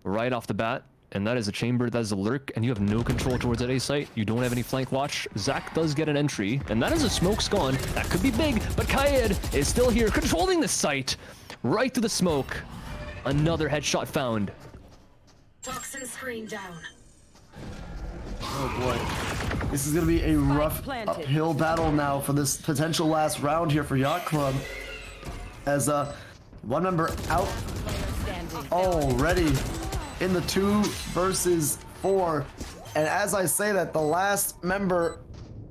right off the bat. And that is a chamber, that is a lurk, and you have no control towards that A site. You don't have any flank watch. Zach does get an entry, and that is a smoke's gone. That could be big, but Kaed is still here, controlling the site. Right through the smoke. Another headshot found. Toxin screen down. Oh boy. This is going to be a rough uphill battle now for this potential last round here for Yacht Club. As one member out already in the 2 versus 4. And as I say that, the last member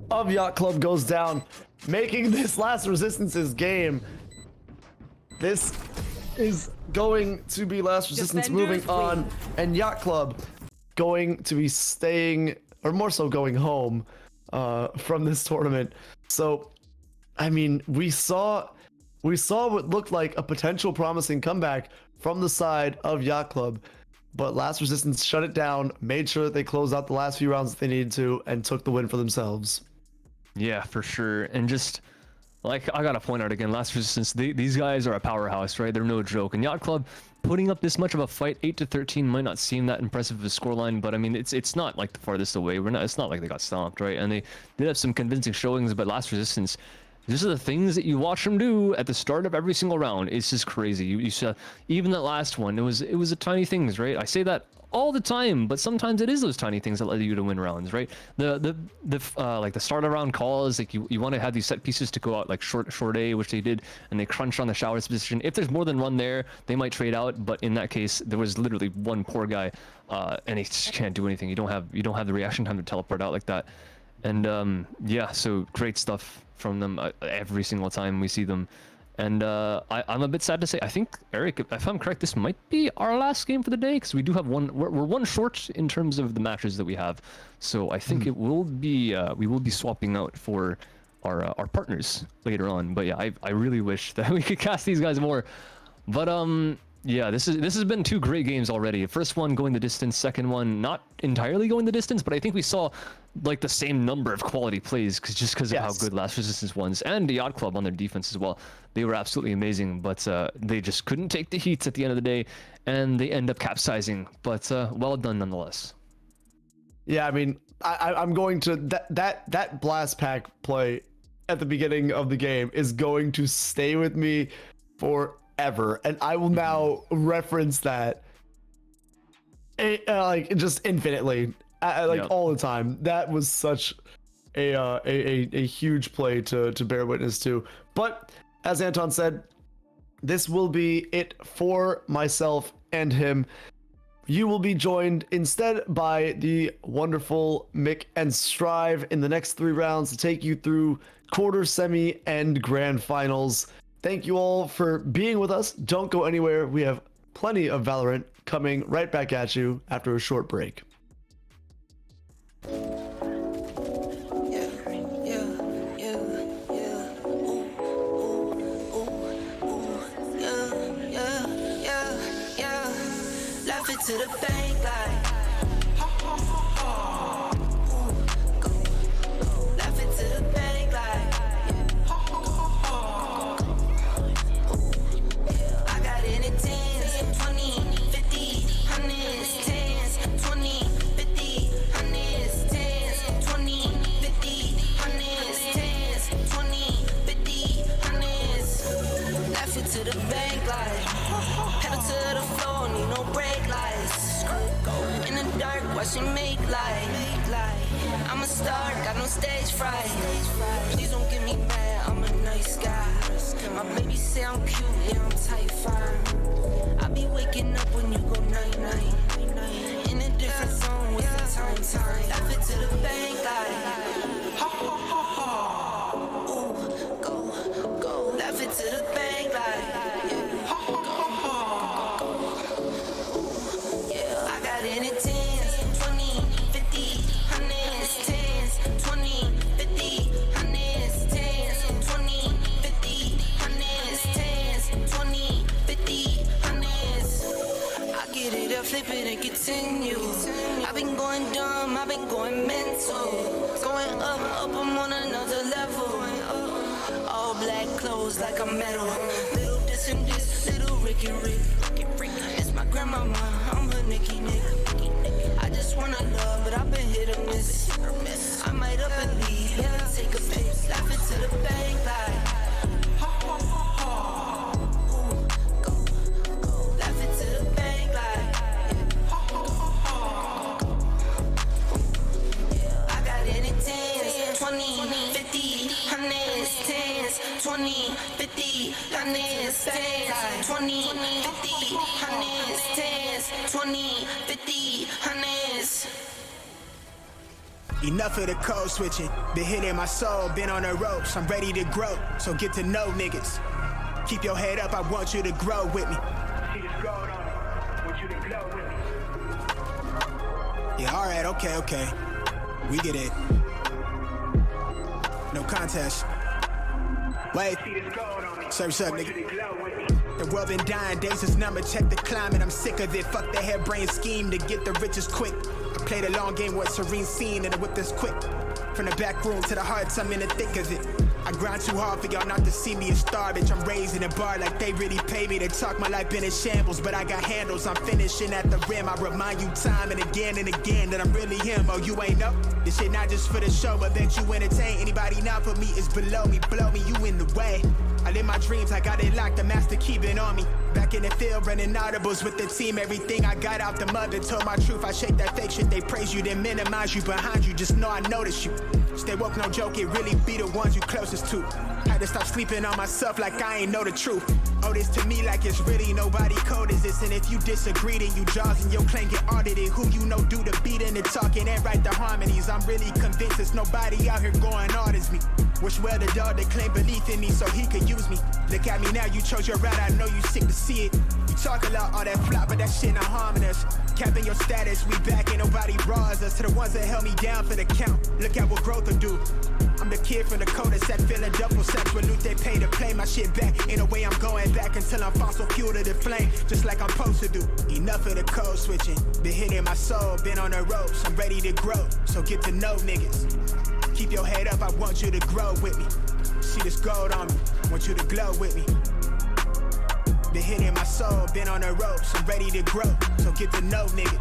of Yacht Club goes down, making this last Resistance's game. This is going to be last Resistance moving on, and Yacht Club going to be staying, or more so going home from this tournament. So, I mean, we saw what looked like a potential promising comeback from the side of Yacht Club, but Last Resistance shut it down, made sure that they closed out the last few rounds that they needed to, and took the win for themselves. Yeah, for sure. And just, like, I gotta point out again, Last Resistance, these guys are a powerhouse, right? They're no joke. And Yacht Club putting up this much of a fight, 8-13, might not seem that impressive of a scoreline, but I mean, it's not like the farthest away. It's not like they got stomped, right? And they did have some convincing showings, but Last Resistance, these are the things that you watch them do at the start of every single round. It's just crazy. You saw even that last one. It was the tiny things, right? I say that all the time, but sometimes it is those tiny things that let you to win rounds, right? The like the start of round calls, like you want to have these set pieces to go out like short A, which they did, and they crunch on the shower's position. If there's more than one there, they might trade out, but in that case, there was literally one poor guy, and he just can't do anything. You don't have the reaction time to teleport out like that. And yeah, so great stuff from them every single time we see them. And I'm a bit sad to say, I think, Eric, if I'm correct, this might be our last game for the day, because we do have we're one short in terms of the matches that we have. So I think it will be we will be swapping out for our partners later on. But yeah, I really wish that we could cast these guys more. But yeah, this has been 2 great games already. First one going the distance, second one not entirely going the distance, but I think we saw like the same number of quality plays because of how good Last Resistance was, and the Yacht Club on their defense as well. They were absolutely amazing, but they just couldn't take the heats at the end of the day, and they end up capsizing. But well done nonetheless. Yeah, I mean, I'm going to that blast pack play at the beginning of the game is going to stay with me forever, and I will now reference that like just infinitely, all the time. That was such a huge play to bear witness to. But as Anton said, this will be it for myself and him. You will be joined instead by the wonderful Mick and Strive in the next 3 rounds to take you through quarter, semi, and grand finals. Thank you all for being with us. Don't go anywhere. We have plenty of Valorant coming right back at you after a short break. To the bank, like laugh it to the bank, like I got it in 10s, 20, 50, 100s, 10s, 20, 50, 100s, 10s, 20, 50, 100s, 10s, 20, 50, 100s. Laugh it to the bank, like pedal to the floor, need no brake lights. In the dark, watch it make light. I'm a star, got no stage fright. Please don't get me mad, I'm a nice guy. My baby say I'm cute, yeah, I'm type 5. I be waking up when you go night-night. In a different zone with the time. Laugh it to the bank, like ha ha ha ha. Ooh, go. Laugh it to the bank, like ha ha ha ha. Yeah, I got it in 10s, 20, 50, 100s, 10s, 20, 50, 100s, 10s, 20, 50, 100s, 10s, 20, 50, 100s. I get it up, flip it and continue. I've been going dumb, I've been going mental. Going up, I'm on another level. All black clothes like a metal. Little this and this, little wicked Rick. It's my grandmama, I'm her Nicky nigga. I just wanna love, but I've been hit or miss. I might up and leave, yeah, take a pic, laugh it to the bank like. Laugh it to the bank like. I got it in 10s, 20, 50, 100s, 10s, 20, 50, 100s, 10s, 20, 50, 100s, 10s, 20, 50, 100s. Enough of the code switching. Been hitting my soul, been on the ropes. I'm ready to grow, so get to know niggas. Keep your head up, I want you to grow with me. See this gold on me, want you to glow with me. Yeah, alright, okay. We get it. No contest. Wait. Surf's up, nigga. The world been dying, days is numbered, check the climate. I'm sick of it, fuck the harebrained scheme to get the riches quick. I played a long game with serene scene and the whip is quick. From the back room to the hearts, I'm in the thick of it. I grind too hard for y'all not to see me a star, bitch. I'm raising a bar like they really pay me to talk. My life been in shambles, but I got handles. I'm finishing at the rim. I remind you time and again that I'm really him. Oh, you ain't know? This shit not just for the show, but bet you entertain. Anybody not for me is below me. Blow me, you in the way. I live my dreams, I got it locked, the master keeping on me. Back in the field, running audibles with the team. Everything I got out the mother, told my truth. I shake that fake shit, they praise you, then minimize you behind you. Just know I notice you. Stay woke, no joke, it really be the ones you closest to. Had to stop sleeping on myself like I ain't know the truth. Oh, this to me like it's really nobody code is this. And if you disagree, then you jaws and your claim get audited. Who you know do the beating and talking and write the harmonies. I'm really convinced there's nobody out here going hard as me. Wish well the dog that claimed belief in me so he could use me. Look at me now, you chose your route, I know you sick to see it. You talk a lot, all that flop, but that shit not harming us. Capping your status, we back, ain't nobody bras us. To the ones that held me down for the count, look at what growth will do. I'm the kid from the cul-de-sac, feeling double sex with loot they pay to play my shit back. In a way I'm going back until I'm fossil fuel to the flame, just like I'm supposed to do. Enough of the code switching, been hitting my soul, been on the ropes. I'm ready to grow, so get to know niggas. Keep your head up, I want you to grow with me. See this gold on me, want you to glow with me. Been hitting my soul, been on the ropes. I'm ready to grow, so get to know nigga.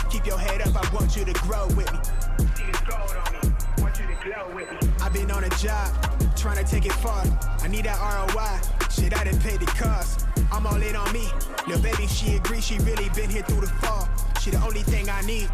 Keep your head up, I want you to grow with me. See this gold on me, want you to glow with me. I've been on a job, trying to take it far. I need that ROI, shit I done paid the cost. I'm all in on me, little baby she agrees she really been here through the fall. She the only thing I need.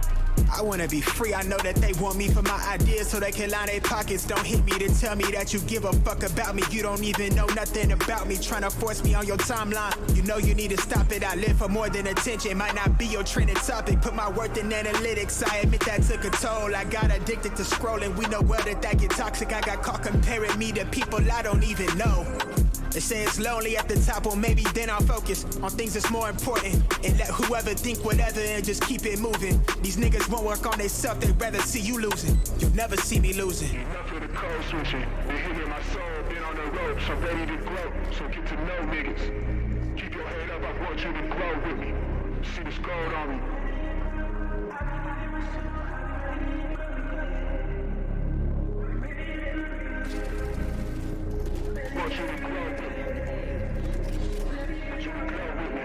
I wanna be free, I know that they want me for my ideas so they can line their pockets. Don't hit me to tell me that you give a fuck about me. You don't even know nothing about me, trying to force me on your timeline. You know you need to stop it, I live for more than attention. Might not be your trending topic, put my worth in analytics. I admit that took a toll, I got addicted to scrolling. We know well that get toxic, I got caught comparing me to people I don't even know. They say it's lonely at the top, well maybe then I'll focus on things that's more important. And let whoever think whatever and just keep it moving. These niggas won't work on themselves, they'd rather see you losing. You'll never see me losing. Enough of the code switching. Been hitting my soul, been on the ropes. I'm ready to grow, so get to know niggas. Keep your head up, I want you to grow with me. See this gold on me. Want you to grow with me. Want you to grow with me.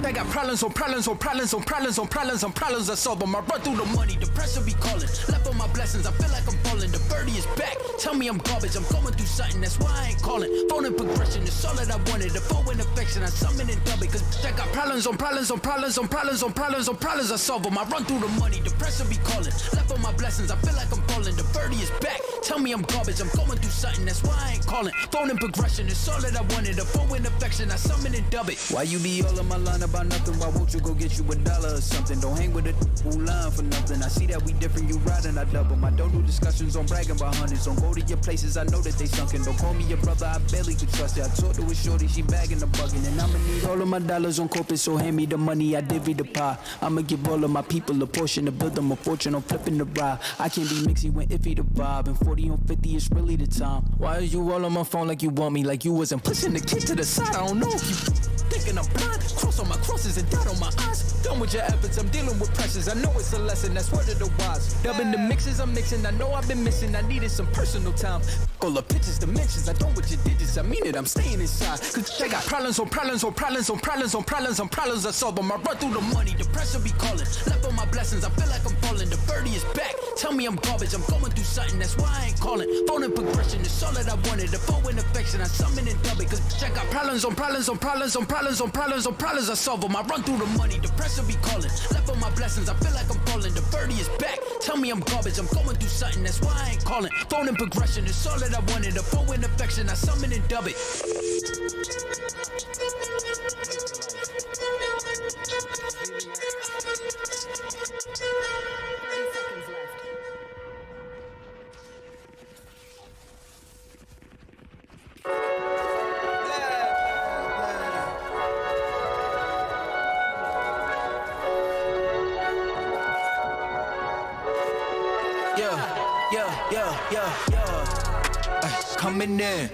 I got problems on problems on problems on problems on problems on problems I solve them. I run through the money, the pressure be calling. Left on my blessings, I feel like I'm falling. The birdie is back, tell me I'm garbage. I'm going through something, that's why I ain't calling. Phone in progression, it's all that I wanted. The phone in affection, I summon and dub it. Cause I got problems on problems on problems on problems on problems on problems I solve them. I run through the money, the pressure be calling. Left on my blessings, I feel like I'm falling. The birdie is back, tell me me I'm garbage, I'm going through something, that's why I ain't calling. Phone and progression, it's all that I wanted. A phone in affection, I summon and dub it. Why you be all on my line about nothing? Why won't you go get you $1 or something? Don't hang with a who line for nothing. I see that we different, you riding, I double. I don't do discussions on bragging about hundreds. Don't go to your places, I know that they sunken. Don't call me your brother, I barely could trust it. I talked to a shorty, she bagging the bugging. And I'ma need all of my dollars on corporate, so hand me the money, I divvy the pie. I'ma give all of my people a portion to build them a fortune on flipping the ride. I can't be mixy when iffy the vibe, and 40 on 50 is really the time. Why are you all on my phone like you want me, like you wasn't pushing the kid to the side? I don't know if you thinking I'm blind. Cross on my crosses and dot on my eyes. Done with your efforts, I'm dealing with pressures. I know it's a lesson, that's word of the wise. Dubbing the mixes I'm mixing, I know I've been missing. I needed some personal time. All the pictures, dimensions, I don't with your digits. I mean it, I'm staying inside. Cause they got problems on problems on problems on problems on problems on problems I solve them. I run through the money, the pressure be calling. Left on my blessings, I feel like I'm falling. The birdie is back. Tell me I'm garbage, I'm going through something, that's why I ain't calling. Phone and progression, it's all that I wanted. The phone and affection, I summon and dub it. Cause I got problems on problems on problems on problems on problems on problems I solve them. I run through the money, the pressure be calling. Left on my blessings, I feel like I'm falling. The birdie is back. Tell me I'm garbage, I'm going through something, that's why I ain't calling. Phone and progression, it's all that I wanted. The phone and affection, I summon and dub it.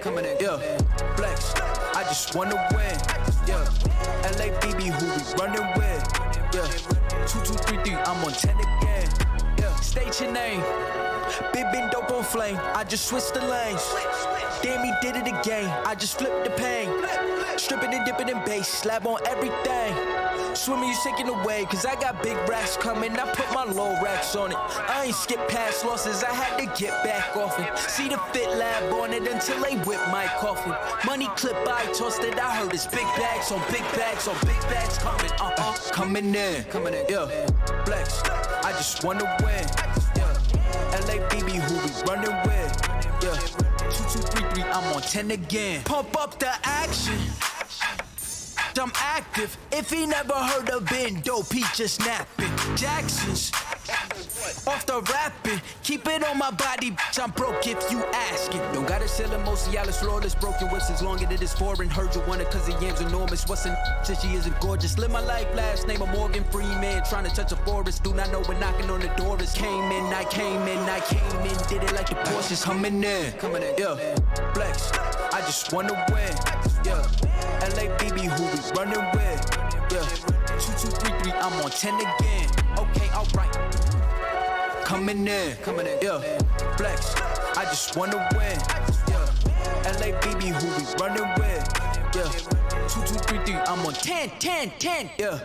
Coming in, yeah. Flex, I just wanna win, yeah. LABB, who we running with, yeah. 2, 2, 3, 3, I'm on 10 again, yeah. State your name, been dope on flame. I just switched the lanes. Damn, he did it again. I just flipped the pain. Stripping and dipping in bass, slab on everything. Swimming, you sinking away, cause I got big racks coming. I put my low racks on it. I ain't skip past losses, I had to get back off it. See the fit lab on it until they whip my coffin. Money clip, I tossed it, I heard it's big bags on big bags on big bags coming, coming in, yeah. Flex, I just wanna win, yeah. LABB, who we running with, yeah. 2, 2, 3, 3, I'm on 10 again. Pump up the action. I'm active. If he never heard of Ben Dope, he just napping. Jackson's off the rapping. Keep it on my body, bitch, I'm broke if you asking. Don't gotta sell it, mostly Alice flawless. Broken whips as long as it is foreign. Heard you want it cause the yam's enormous. What's in since she isn't gorgeous? Live my life, last name of Morgan Freeman. Trying to touch a forest, do not know when knocking on the door is. Came in, I came in, did it like the Porsches. Coming in, yeah. Flex, I just wanna win, yeah. LABB, who we running with, yeah. 2, 2, 3, 3, I'm on 10 again. Okay, alright. Coming in, yeah. Flex, I just wanna win, yeah. LABB, who we running with, yeah. 2, 2, 3, 3, I'm on 10, yeah.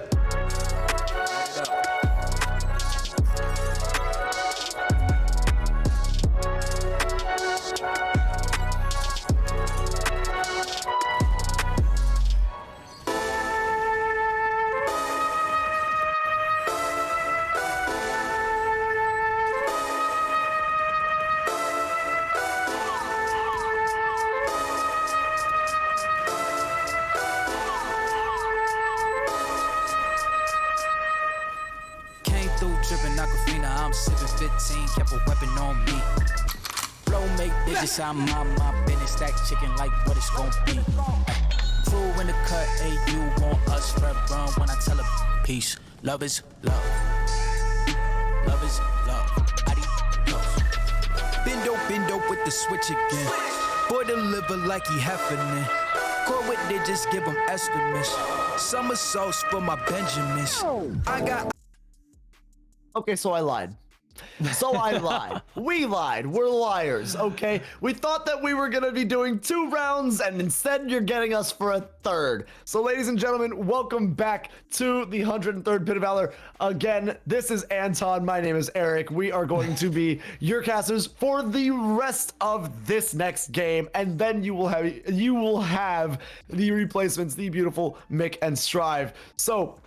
I'm sipping 15, kept a weapon on me. Flow make digits, I'm on my business. Stack chicken like what it's gon' be. Crew in the cut, hey, you want us red run when I tell a peace. Love is love. Love is love. Adios. Been dope with the switch again. Boy deliver like he heffing. Core with digits, give him estimates. Summer sauce for my Benjamins. I got. Okay, so I lied. We lied. We're liars, okay? We thought that we were gonna be doing 2 rounds, and instead you're getting us for a 3rd. So ladies and gentlemen, welcome back to the 103rd Pit of Valor. Again, this is Anton. My name is Eric. We are going to be your casters for the rest of this next game, and then you will have the replacements, the beautiful Mick and Strive. So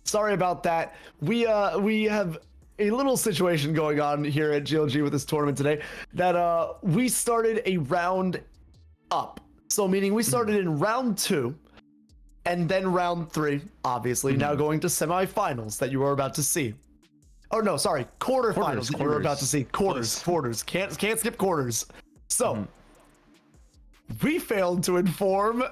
sorry about that. We have a little situation going on here at GLG with this tournament today that we started a round up. So meaning we started in round 2 and then round 3, obviously, now going to semifinals that you are about to see. Oh no, sorry, quarterfinals that you are about to see. Quarters. Can't skip quarters. So we failed to inform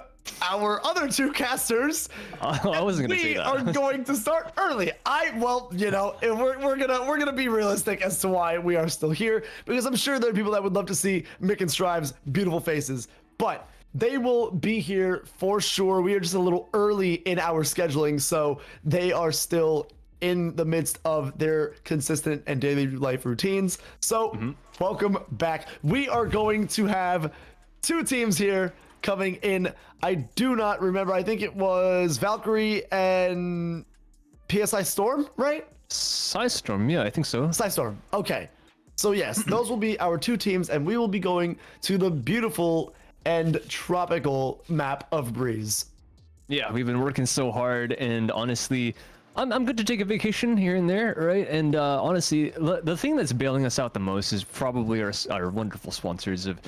our other 2 casters. I wasn't gonna say that. We are going to start early. Well, you know, we're gonna be realistic as to why we are still here, because I'm sure there are people that would love to see Mick and Strive's beautiful faces, but they will be here for sure. We are just a little early in our scheduling, so they are still in the midst of their consistent and daily life routines. So welcome back. We are going to have 2 teams here coming in. I do not remember. I think it was Valkyrie and PSI Storm, right? Psystorm, yeah, I think so. Psystorm. Okay. So yes, those will be our 2 teams, and we will be going to the beautiful and tropical map of Breeze. Yeah, we've been working so hard, and honestly, I'm good to take a vacation here and there, right? And honestly, the thing that's bailing us out the most is probably our wonderful sponsors of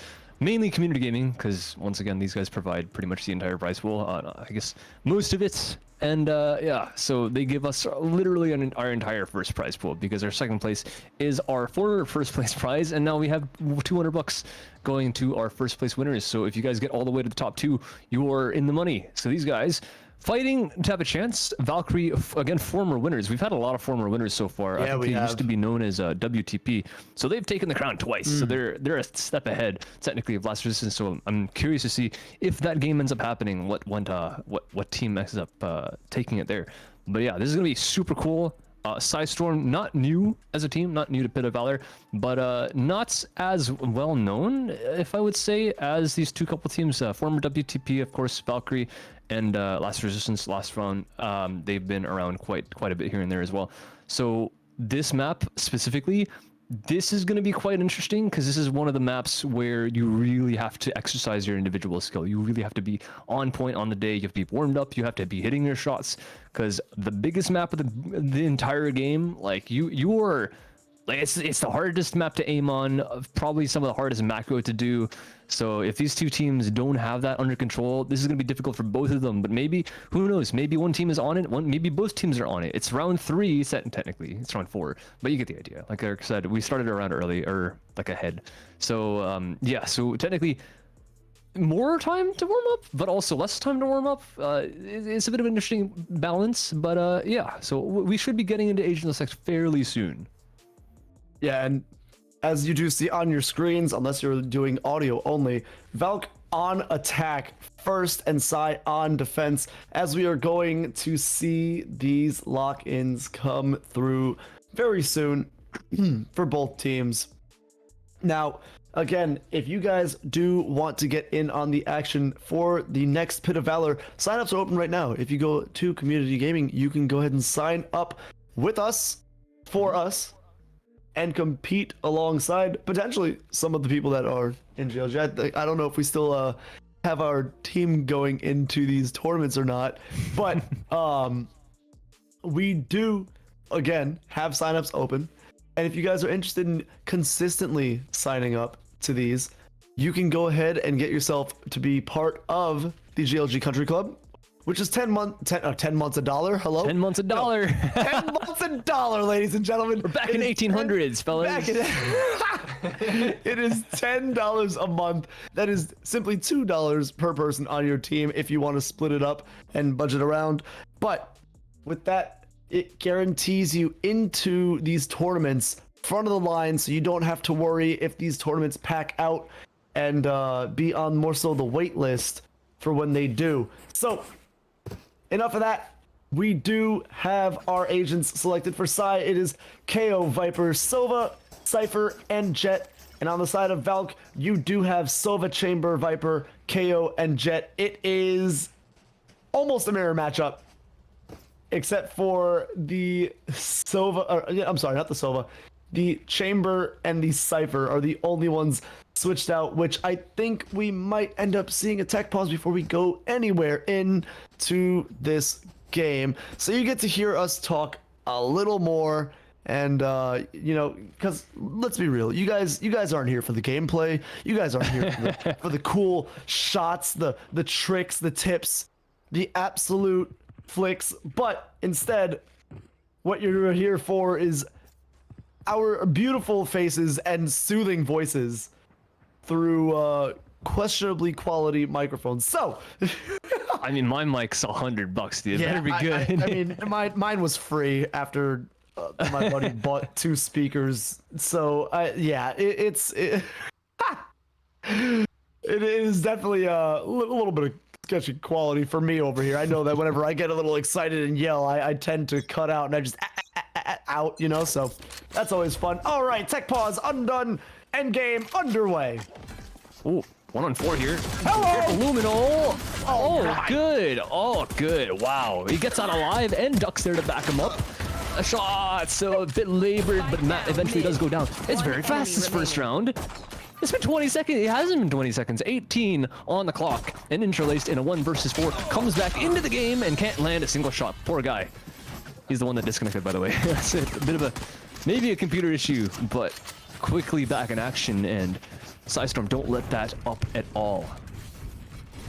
mainly community gaming, because once again, these guys provide pretty much the entire prize pool, I guess most of it. And yeah, so they give us literally our entire first prize pool, because our second place is our former first place prize, and now we have $200 going to our first place winners. So if you guys get all the way to the top 2, you are in the money. So these guys fighting to have a chance. Valkyrie, again, former winners. We've had a lot of former winners so far. Yeah, I think they used to be known as WTP. So they've taken the crown twice. So they're a step ahead, technically, of Last Resistance. So I'm curious to see if that game ends up happening, what team ends up taking it there. But yeah, this is going to be super cool. Psystorm, not new as a team, not new to Pit of Valor, but not as well known, if I would say, as these couple teams. Former WTP, of course, Valkyrie, and Last Resistance, last round. They've been around quite a bit here and there as well. So this map specifically, this is going to be quite interesting, because this is one of the maps where you really have to exercise your individual skill. You really have to be on point on the day. You have to be warmed up. You have to be hitting your shots, because the biggest map of the entire game, like you are, like it's the hardest map to aim on, probably some of the hardest macro to do. So if these 2 teams don't have that under control, this is going to be difficult for both of them. But maybe, who knows, maybe one team is on it, maybe both teams are on it. It's round 3, technically it's round 4, but you get the idea. Like Eric said, we started around early, or like ahead. So yeah, so technically more time to warm up, but also less time to warm up. It's a bit of an interesting balance, but yeah, so we should be getting into Agent of Sex fairly soon. Yeah, and as you do see on your screens, unless you're doing audio only, Valk on attack first and Psy on defense, as we are going to see these lock-ins come through very soon for both teams. Now, again, if you guys do want to get in on the action for the next Pit of Valor, signups are open right now. If you go to Community Gaming, you can go ahead and sign up with us, for us, and compete alongside potentially some of the people that are in GLG. I don't know if we still have our team going into these tournaments or not, but we do, again, have signups open. And if you guys are interested in consistently signing up to these, you can go ahead and get yourself to be part of the GLG Country Club, which is 10 months $1. Hello? 10 months $1. No, 10 months $1, ladies and gentlemen. We're back in 1800s, fellas. It is $10 a month. That is simply $2 per person on your team if you want to split it up and budget around. But with that, it guarantees you into these tournaments front of the line, so you don't have to worry if these tournaments pack out and be on more so the wait list for when they do. So enough of that. We do have our agents selected for Psy. It is KO, Viper, Sova, Cypher, and Jet. And on the side of Valk, you do have Sova, Chamber, Viper, KO, and Jet. It is almost a mirror matchup, except for the Sova, I'm sorry, not the Sova. The Chamber and the Cypher are the only ones switched out, which I think we might end up seeing a tech pause before we go anywhere into this game. So you get to hear us talk a little more And you know, because let's be real, you guys aren't here for the gameplay. You guys aren't here for the cool shots, the tricks, the tips, the absolute flicks. But instead, what you're here for is our beautiful faces and soothing voices through questionably quality microphones. So, I mean, my mic's $100, dude. It better be good. I mean, mine was free after my buddy bought 2 speakers. So, yeah, it is definitely a little bit of sketchy quality for me over here. I know that whenever I get a little excited and yell, I tend to cut out and I just out, you know, so that's always fun. All right, tech pause undone, end game underway. Ooh, 1-on-4 here. Hello! Luminal. Oh, God. good. Oh, good. Wow. He gets out alive and ducks there to back him up. A shot, so a bit labored, but Matt eventually does go down. It's very fast this first round. It's been 20 seconds. It hasn't been 20 seconds. 18 on the clock. And interlaced in a 1 versus 4. Comes back into the game and can't land a single shot. Poor guy. He's the one that disconnected, by the way. That's a bit of maybe a computer issue, but quickly back in action. And Psystorm don't let that up at all.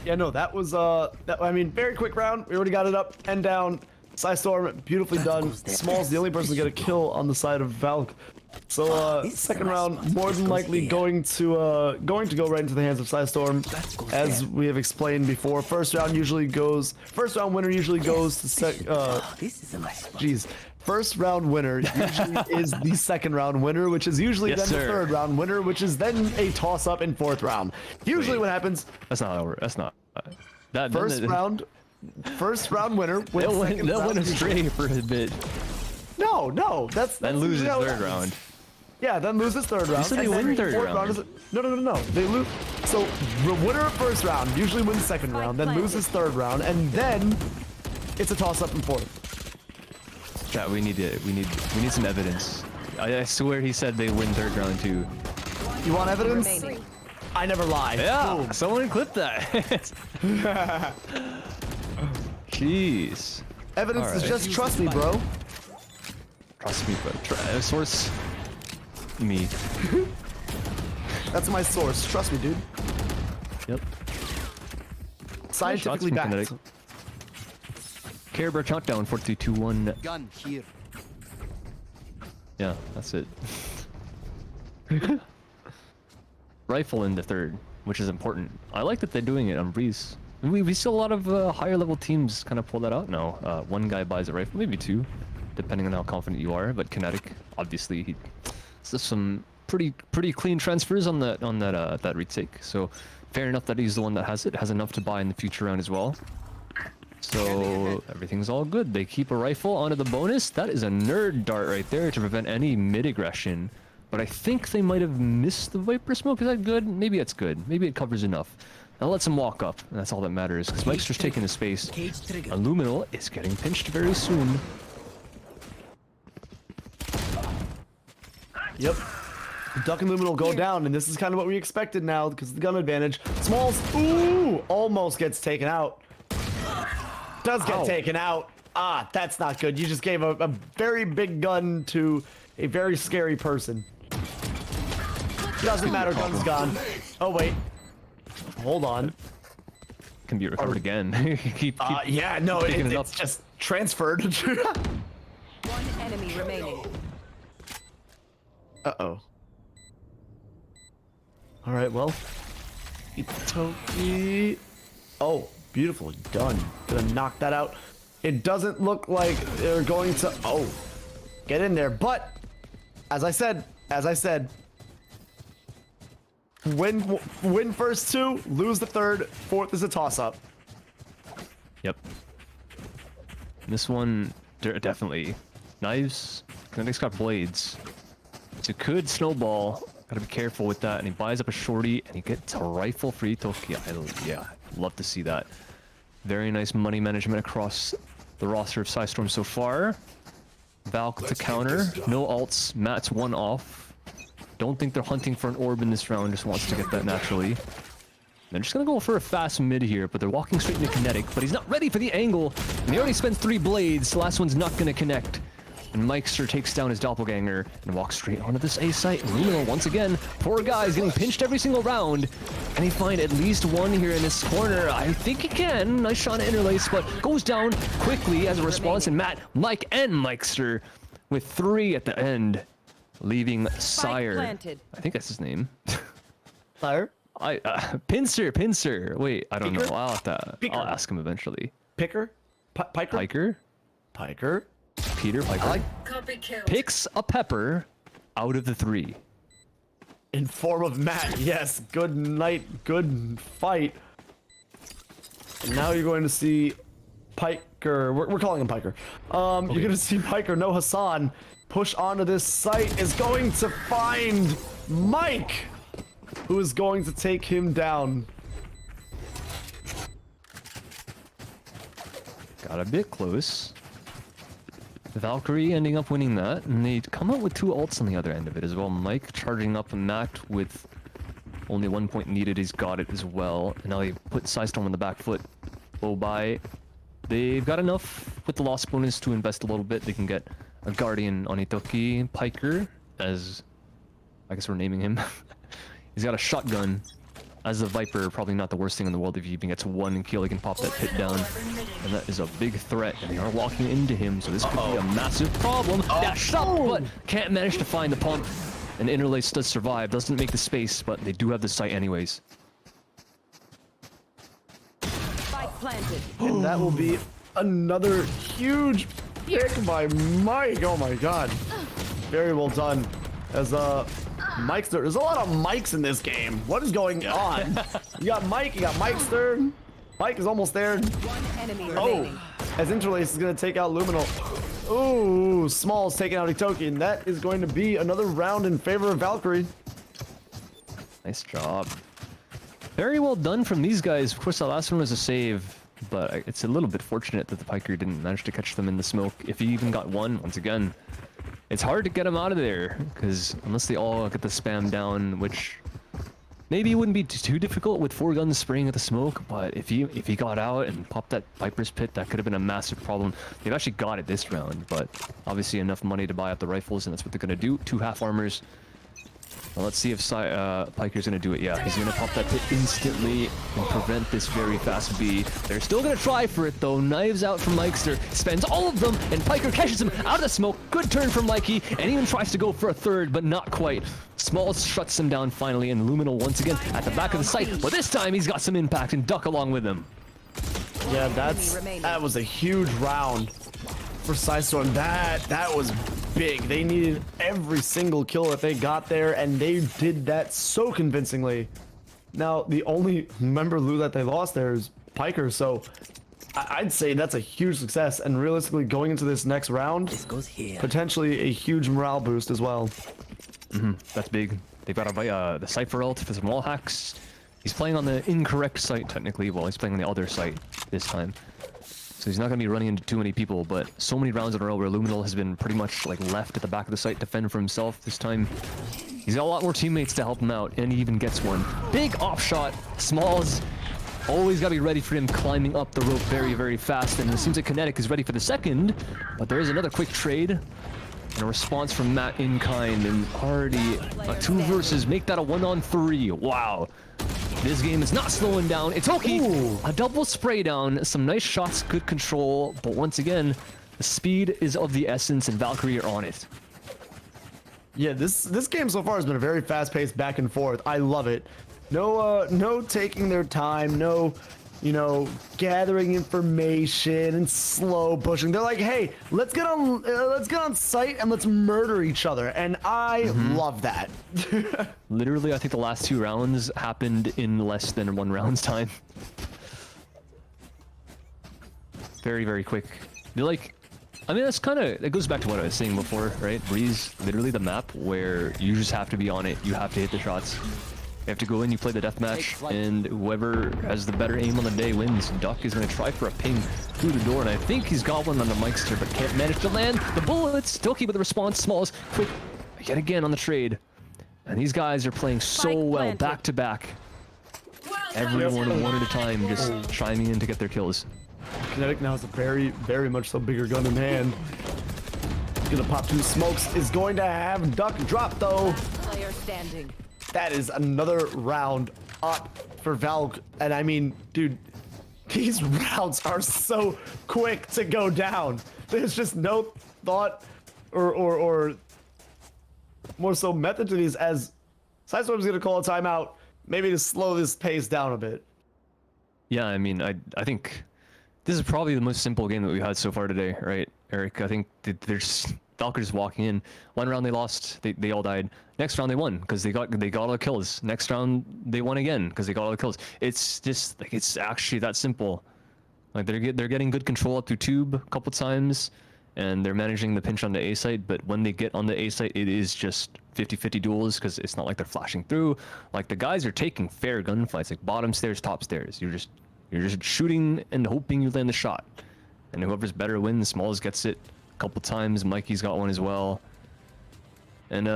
Yeah, no, that was I mean, very quick round. We already got it up and down. Psystorm, beautifully done. Small's the only person to get a kill on the side of Valk. So second round more than likely going to go right into the hands of Psystorm, as we have explained before. First round winner usually goes to first round winner usually is the second round winner, which is usually then the third round winner, which is then a toss up in fourth round. Usually what happens, That's not over. That's not. First round winner wins. They'll win astray for a bit. No, that's Then loses third round. Yeah, then loses third round. So they win third round. No. They lose. So the winner of first round usually wins second round, then loses third round, and then it's a toss up in fourth. Chat, we need some evidence. I swear he said they win third round too. You want evidence? Remaining. I never lie. Yeah, Boom. someone clip that. Jeez. Evidence All is right. just trust me, bro. Trust me, but source me. That's my source. Trust me, dude. Yep. Scientifically Shots from backed. Kinetic. Care Bear countdown 4 3 2 1. Gun here. Yeah, that's it. Rifle in the third, which is important. I like that they're doing it on Breeze. We see a lot of higher level teams kind of pull that out now. One guy buys a rifle, maybe 2, depending on how confident you are. But Kinetic, obviously, he does some pretty clean transfers on that retake. So fair enough that he's the one that has it. Has enough to buy in the future round as well. So everything's all good. They keep a rifle onto the bonus. That is a nerd dart right there to prevent any mid aggression. But I think they might have missed the Viper smoke. Is that good? Maybe it's good. Maybe it covers enough. Now let's him walk up. And that's all that matters. Because Mikester's taking his space. Illuminal is getting pinched very soon. Yep. Duck and Luminal go down, and this is kind of what we expected now because of the gun advantage. Smalls, ooh, almost gets taken out. Does get taken out. Ah, that's not good. You just gave a very big gun to a very scary person. Doesn't matter, gun's gone. Oh, wait. Hold on. Can be recovered again. keep yeah, no, picking it it's up. just transferred. One enemy remaining. Uh-oh. All right, well. Itoki. Oh, beautifully done. Gonna knock that out. It doesn't look like they're going to, get in there. But, as I said, win first 2, lose the third, fourth is a toss-up. Yep. This one, definitely. Knives. Kinetic's got blades. So could snowball. Gotta be careful with that. And he buys up a shorty and he gets a rifle for Itoki. Yeah, love to see that. Very nice money management across the roster of Psystorm so far. Valk to counter. No ults. Matt's 1 off. Don't think they're hunting for an orb in this round. Just wants to get that naturally. They're just gonna go for a fast mid here, but they're walking straight into Kinetic. But he's not ready for the angle. And he already spent 3 blades. The last one's not gonna connect. And Mikester takes down his doppelganger and walks straight onto this A site. Luminal, once again, poor guy is getting pinched every single round. Can he find at least one here in this corner? I think he can. Nice shot to interlace, but goes down quickly as a response. And Matt, Mike, and Mikester with 3 at the end, leaving Sire. Planted. I think that's his name. Sire? Pincer. Wait, I don't Picker? know. I'll ask him eventually. Picker? Piker? Piker? Peter Piker. Copy kill. Picks a pepper out of the 3. In form of Matt, yes. Good night, good fight. And now you're going to see Piker. We're calling him Piker. You're going to see Piker, no Hassan, push onto this site. Is going to find Mike, who is going to take him down. Got a bit close. Valkyrie ending up winning that, and they come out with 2 ults on the other end of it as well. Mike charging up Matt with only 1 point needed. He's got it as well. And now they put Sidestorm on the back foot. Oh, bye. They've got enough with the loss bonus to invest a little bit. They can get a Guardian on Itoki. Piker, as I guess we're naming him. He's got a shotgun. As a Viper, probably not the worst thing in the world. If he even gets 1 kill, he can pop that pit down. And that is a big threat, and they are locking into him, so this could be a massive problem. That shot, but can't manage to find the pump. And Interlace does survive, doesn't make the space, but they do have the site anyways. Spike planted. And that will be another huge pick by Mike. Oh my god. Very well done. As Mikester, there's a lot of Mikes in this game. What is going on? You got Mike, you got Mikester. Mike is almost there. 1 enemy remaining. As Interlace is going to take out Luminal. Ooh, Small's taking out Itoki, and that is going to be another round in favor of Valkyrie. Nice job. Very well done from these guys. Of course, the last one was a save, but it's a little bit fortunate that the Piker didn't manage to catch them in the smoke. If he even got one, once again, it's hard to get him out of there, because unless they all get the spam down, which maybe it wouldn't be too difficult with 4 guns spraying at the smoke, but if he got out and popped that Viper's Pit, that could have been a massive problem. They've actually got it this round, but obviously enough money to buy up the rifles, and that's what they're going to do. 2 half armors. Well, let's see if Piker's going to do it. Yeah, he's going to pop that pit instantly and prevent this very fast B. They're still going to try for it, though. Knives out from Mikester. Spends all of them, and Piker catches him out of the smoke. Good turn from Mikey, and even tries to go for a 3rd, but not quite. Smalls shuts him down finally, and Luminal once again at the back of the site. But this time, he's got some impact, and Duck along with him. Yeah, that was a huge round for Sidestorm. That was big. They needed every single kill that they got there, and they did that so convincingly. Now, the only member Lou that they lost there is Piker, so I'd say that's a huge success, and realistically going into this next round, This goes here. potentially a huge morale boost as well. That's big. They've got the Cypher ult for some wall hacks. He's playing on the incorrect site, technically. Well, he's playing on the other site this time. So he's not going to be running into too many people, but so many rounds in a row where Luminal has been pretty much like left at the back of the site to fend for himself. This time, he's got a lot more teammates to help him out, and he even gets one. Big off shot. Smalls always got to be ready for him climbing up the rope very, very fast, and it seems like Kinetic is ready for the second, but there is another quick trade. And a response from Matt in kind, and already 2 versus, make that a 1-on-3. Wow. This game is not slowing down. It's okay. A double spray down. Some nice shots, good control. But once again, the speed is of the essence, and Valkyrie are on it. Yeah, this game so far has been a very fast-paced back and forth. I love it. No taking their time. No, gathering information and slow pushing. They're like, hey, let's get on site and let's murder each other. And I love that. Literally, I think the last 2 rounds happened in less than 1 round's time. Very, very quick. They're like, I mean, it goes back to what I was saying before, right? Breeze, literally the map where you just have to be on it. You have to hit the shots. You have to go in, you play the deathmatch, and whoever has the better aim on the day wins. Duck is going to try for a ping through the door, and I think he's got one on the Mikester, but can't manage to land the bullets. Still keep with the response. Smalls, quick, yet again on the trade. And these guys are playing so well, back to back. Everyone one at a time, just chiming in to get their kills. Kinetic now has a very, very much so bigger gun in hand. gonna pop 2 smokes. Is going to have duck drop though. Player standing. That is another round up for Valk. And I mean, dude, these rounds are so quick to go down. There's just no thought or more so method to these, as Sidestorm's gonna call a timeout, maybe to slow this pace down a bit. Yeah, I mean, I think this is probably the most simple game that we've had so far today, right, Eric? I think there's Valkyries walking in. One round they lost, they all died. Next round they won because they got all the kills. Next round they won again because they got all the kills. It's just like, it's actually that simple. Like they're getting good control up through tube a couple times, and they're managing the pinch on the A site. But when they get on the A site, it is just 50-50 duels because it's not like they're flashing through. Like the guys are taking fair gunfights, like bottom stairs, top stairs. You're just shooting and hoping you land the shot, and whoever's better wins. Smalls gets it a couple times. Mikey's got one as well. And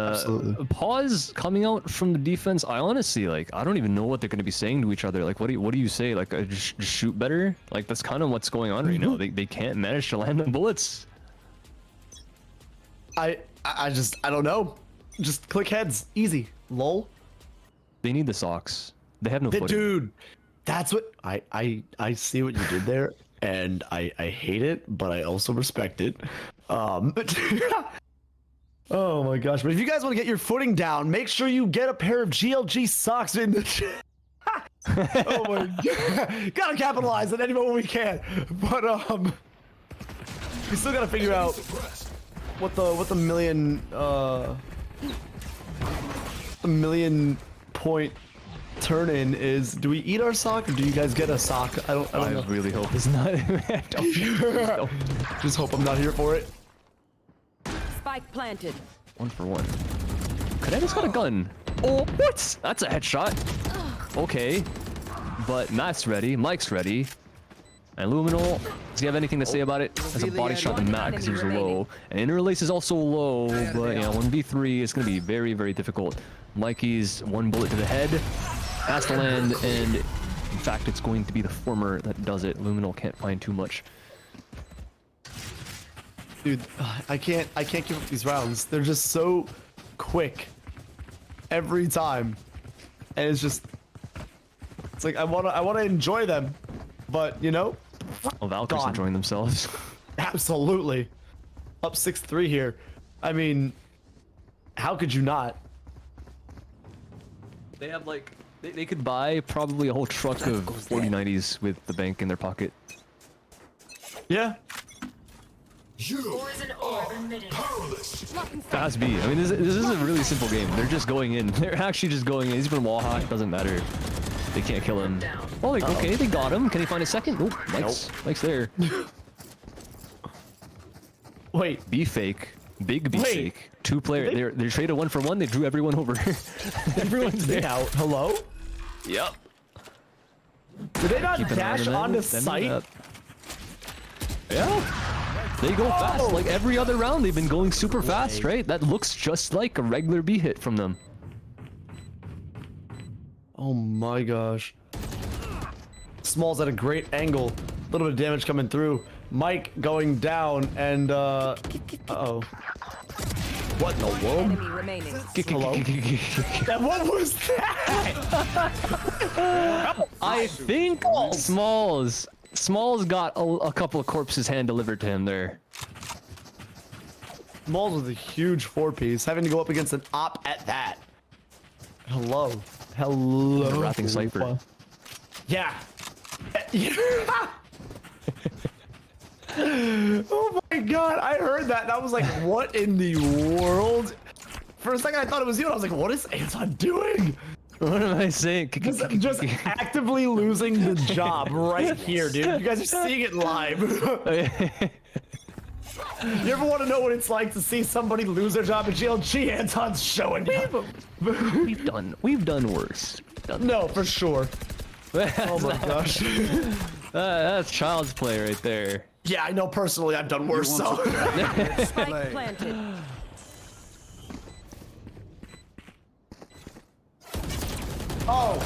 pause coming out from the defense. I honestly, like, I don't even know what they're going to be saying to each other. Like, what do you say? Like, just shoot better? Like, that's kind of what's going on right now. They can't manage to land the bullets. I don't know. Just click heads, easy. Lol. They need the socks. They have no footing. Dude, that's what I see what you did there, and I hate it, but I also respect it. Oh my gosh! But if you guys want to get your footing down, make sure you get a pair of GLG socks in the chat. Oh my god! Gotta capitalize at any moment we can. But we still gotta figure out what the million point turn in is. Do we eat our sock, or do you guys get a sock? I don't know. I really hope it's not. Just hope I'm not here for it. Spike planted. 1 for 1. Kadeta's got a gun. Oh, what? That's a headshot. Okay. But Matt's ready. Mike's ready. And Luminal, does he have anything to say about it? As a body shot to Matt because he was low. And Interlace is also low, but yeah, 1v3 is going to be very, very difficult. Mikey's 1 bullet to the head. Has to land, and in fact, it's going to be the former that does it. Luminal can't find too much. Dude, I can't give up these rounds. They're just so quick every time, and it's like I wanna enjoy them, but you know. Oh, Valkyrie's enjoying themselves. Absolutely, up 6-3 here. I mean, how could you not? They have like they could buy probably a whole truck of 4090s with the bank in their pocket. Yeah. Fast B. I mean, this is a really simple game. They're just going in. They're actually just going in. He's been wall hacked. Doesn't matter. They can't kill him. Oh, like, okay, they got him. Can he find a second? Oh, Mike's there. Wait. B fake. Big B fake. 2 player. They're traded 1 for 1. They drew everyone over. Everyone's there. Out. Hello? Yep. Did they not dash onto site? Yeah. They go fast. Like every other round, they've been going super fast, right? That looks just like a regular B hit from them. Oh my gosh. Smalls at a great angle. A little bit of damage coming through. Mike going down, and uh-oh. What in the world? Enemy remaining. Hello? What was that? I think Smalls got a couple of corpses hand delivered to him there. Smalls with a huge 4-piece, having to go up against an op at that. Hello. Hello. Wrapping Cypher. Yeah. Oh my god, I heard that and I was like, what in the world? For a second I thought it was you and I was like, what is Anton doing? What am I saying? Just actively losing the job right here, dude. You guys are seeing it live. You ever want to know what it's like to see somebody lose their job at GLG? Anton's showing you. We've done worse. No, for sure. Oh my gosh. That's child's play right there. Yeah, I know personally I've done worse, so. Spike planted. Oh!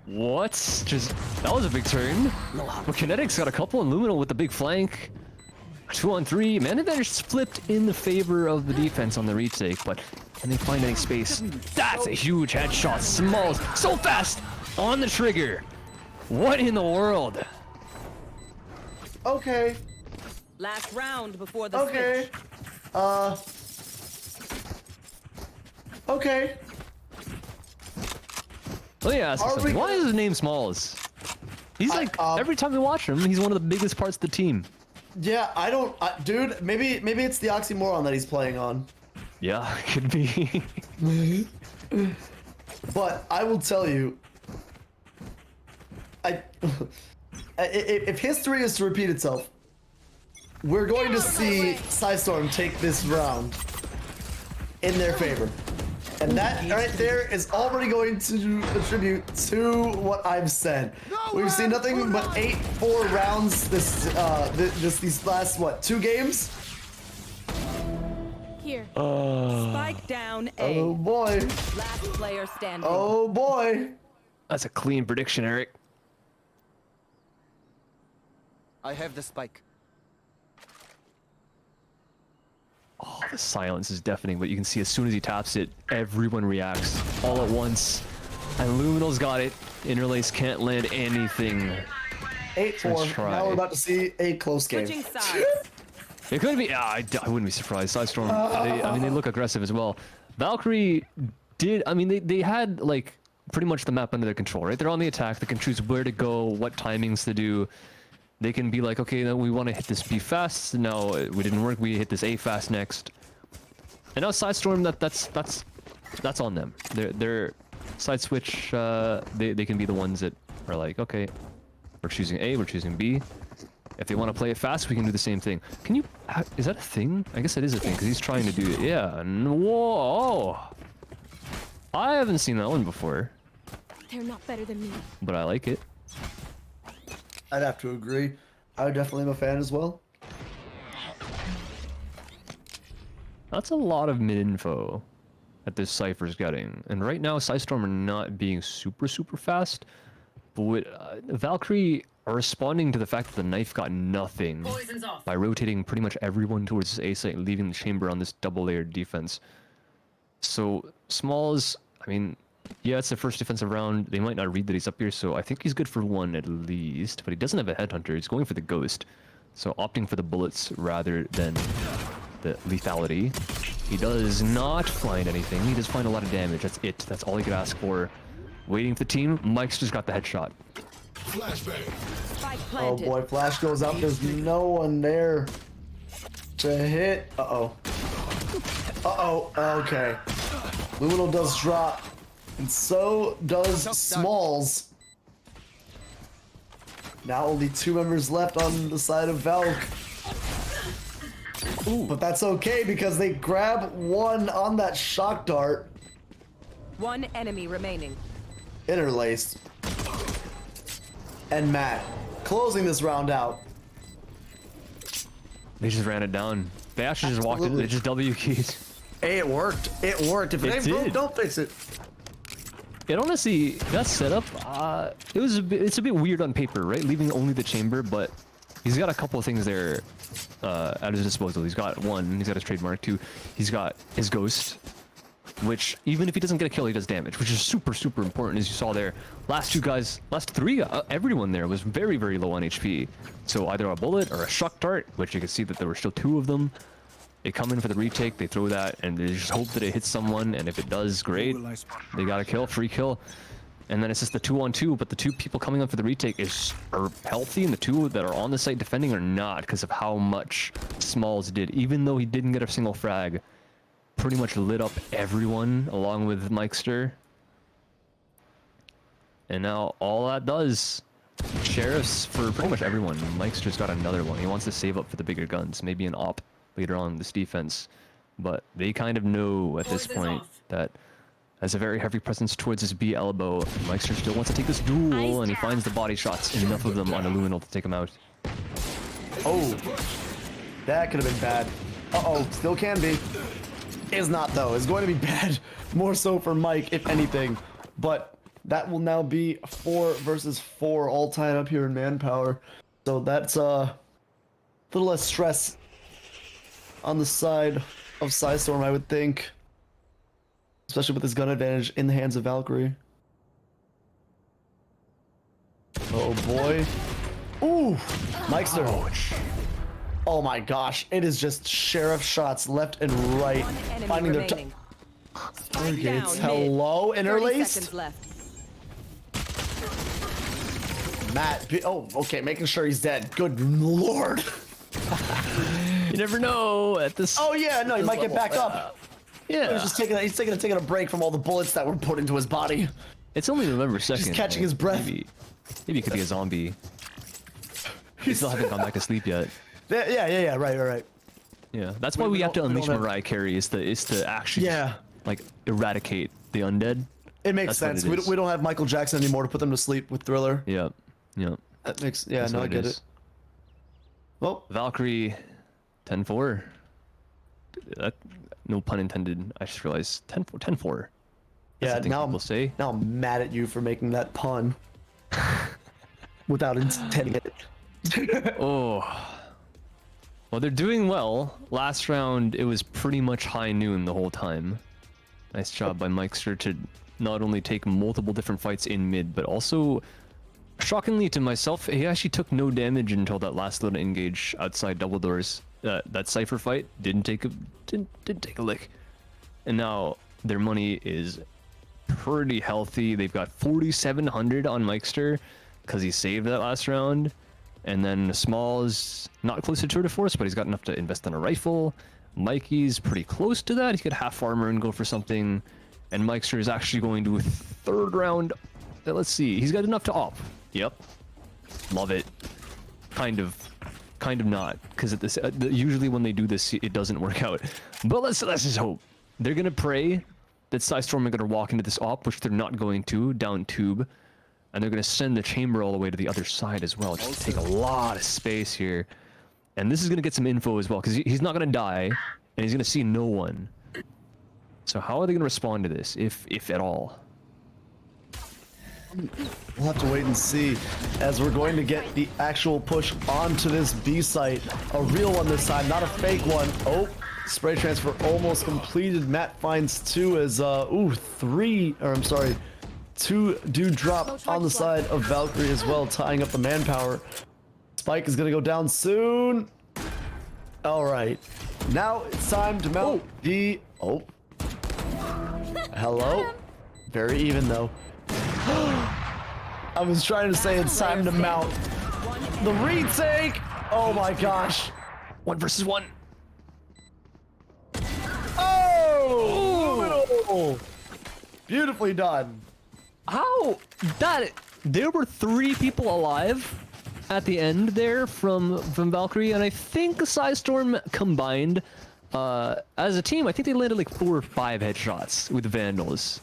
What? That was a big turn. But Kinetic's got a couple, and Luminal with the big flank. 2-on-3. Man advantage is flipped in the favor of the defense on the retake, but can they find any space? That's a huge headshot. Smalls so fast on the trigger. What in the world? Okay. Last round before the Okay. switch. Okay. Let me ask you Are we something. Why gonna- is his name Smalls? He's like, every time we watch him, he's one of the biggest parts of the team. Yeah, I don't, dude. Maybe it's the oxymoron that he's playing on. Yeah, could be. But I will tell you, if history is to repeat itself, we're going to see Psystorm take this round in their favor. And that right there is already going to attribute to what I've said. We've seen nothing but 8-4 rounds these last, what, 2 games? Here. Spike down A. Oh boy. Last player standing. Oh boy. That's a clean prediction, Eric. I have the spike. Oh, the silence is deafening, but you can see as soon as he taps it, everyone reacts all at once. And Luminal's got it. Interlace can't land anything. 8-4. Now we're about to see a close game. Switching sides. It could be. I wouldn't be surprised. Sidestorm. I mean, they look aggressive as well. Valkyrie did. I mean, they had like pretty much the map under their control, right? They're on the attack. They can choose where to go, what timings to do. They can be like, okay, then we want to hit this B fast. No, we didn't work. We hit this A fast next. And now Sidestorm, that's on them. They're side switch. They can be the ones that are like, okay, we're choosing A, we're choosing B. If they want to play it fast, we can do the same thing. Can you? Is that a thing? I guess it is a thing because he's trying to do it. Yeah. Whoa. I haven't seen that one before, They're not better than me. but I like it. I'd have to agree. I definitely am a fan as well. That's a lot of mid-info that this Cypher's getting. And right now, Psystorm are not being super fast. But with, Valkyrie are responding to the fact that the knife got nothing Poison's off. by rotating pretty much everyone towards this A site and leaving the chamber on this double-layered defense. So, Smalls, I mean, yeah, it's the first defensive round. They might not read that he's up here, so I think he's good for 1 at least. But he doesn't have a headhunter. He's going for the ghost. So opting for the bullets rather than the lethality. He does not find anything. He does find a lot of damage. That's it. That's all he could ask for. Waiting for the team. Mike's just got the headshot. Spike Oh planted. boy, flash goes up. There's no one there to hit. Uh-oh. Uh-oh. Okay. Luminal does drop. And so does Smalls. Now only 2 members left on the side of Valk. Ooh, but that's okay because they grab 1 on that shock dart. 1 enemy remaining. Interlaced. And Matt closing this round out. They just ran it down. They actually just walked it. They just W keyed. Hey, it worked. It worked. If it ain't broke, don't fix it. It honestly, that setup, it's a bit weird on paper, right? Leaving only the chamber, but he's got a couple of things there at his disposal. He's got 1, he's got his trademark. 2, he's got his ghost, which even if he doesn't get a kill, he does damage, which is super important, as you saw there. Last 3, everyone there was very low on HP. So either a bullet or a shock dart, which you can see that there were still 2 of them. They come in for the retake, they throw that, and they just hope that it hits someone, and if it does, great. They got a kill, free kill. And then it's just the 2-on-2, but the 2 people coming up for the retake are healthy, and the 2 that are on the site defending are not, because of how much Smalls did. Even though he didn't get a single frag, pretty much lit up everyone, along with Mikester. And now all that does, sheriffs for pretty much everyone. Mikester's got another one. He wants to save up for the bigger guns, maybe an op later on in this defense, but they kind of know at this point that has a very heavy presence towards his B elbow. Meister still wants to take this duel, and he finds the body shots, enough of them on Illuminal to take him out. Oh, that could have been bad. Uh-oh, still can be. Is not though, it's going to be bad. More so for Mike, if anything. But that will now be 4 versus 4 all tied up here in manpower. So that's little less stress on the side of Psystorm, I would think. Especially with his gun advantage in the hands of Valkyrie. Oh boy. Ooh! Mikester. Oh my gosh. It is just sheriff shots left and right. One enemy Finding their remaining. Spike targets. down mid. Hello, 30 interlaced. seconds left. Matt. Oh, okay. Making sure he's dead. Good lord. You never know at this. Oh yeah, no, he might get back up. Yeah. He's just taking a break from all the bullets that were put into his body. It's only November 2nd. Just catching his breath. Maybe he could be a zombie. He still haven't gone back to sleep yet. Yeah. Right. Yeah, that's why we have to unleash Mariah Carey is to actually like eradicate the undead. It makes sense. We don't have Michael Jackson anymore to put them to sleep with Thriller. Yeah. That makes no, I get it. Well, Valkyrie, 10-4. No pun intended. I just realized 10-4. Yeah, now people say. Now I'm mad at you for making that pun without intending it. Oh. Well, they're doing well. Last round, it was pretty much high noon the whole time. Nice job by Mikester to not only take multiple different fights in mid, but also, shockingly to myself, he actually took no damage until that last little engage outside double doors. That Cypher fight didn't take a lick. And now their money is pretty healthy. They've got 4,700 on Mikester because he saved that last round. And then Small is not close to tour de force, but he's got enough to invest in a rifle. Mikey's pretty close to that. He could half armor and go for something. And Mikester is actually going to third round. Let's see. He's got enough to op. Yep. Love it. Kind of not, because at this usually when they do this, it doesn't work out. But let's just hope. They're gonna pray that Psystorm are gonna walk into this op, which they're not going to, down tube. And they're going to send the chamber all the way to the other side as well. Just take a lot of space here. And this is going to get some info as well, because he's not going to die, and he's going to see no one. So how are they going to respond to this, if at all? We'll have to wait and see, as we're going to get the actual push onto this B site. A real one this time, not a fake one. Oh, spray transfer almost completed. Matt finds two as, two do drop on the side of Valkyrie as well, tying up the manpower. Spike is gonna go down soon. All right, now it's time to mount the. Oh, hello. Very even though. I was trying to say it's time to mount the retake. Oh my gosh. 1 versus 1. Oh, beautifully done. How that there were 3 people alive at the end there from Valkyrie, and I think Psystorm combined as a team, I think they landed like 4 or 5 headshots with Vandals.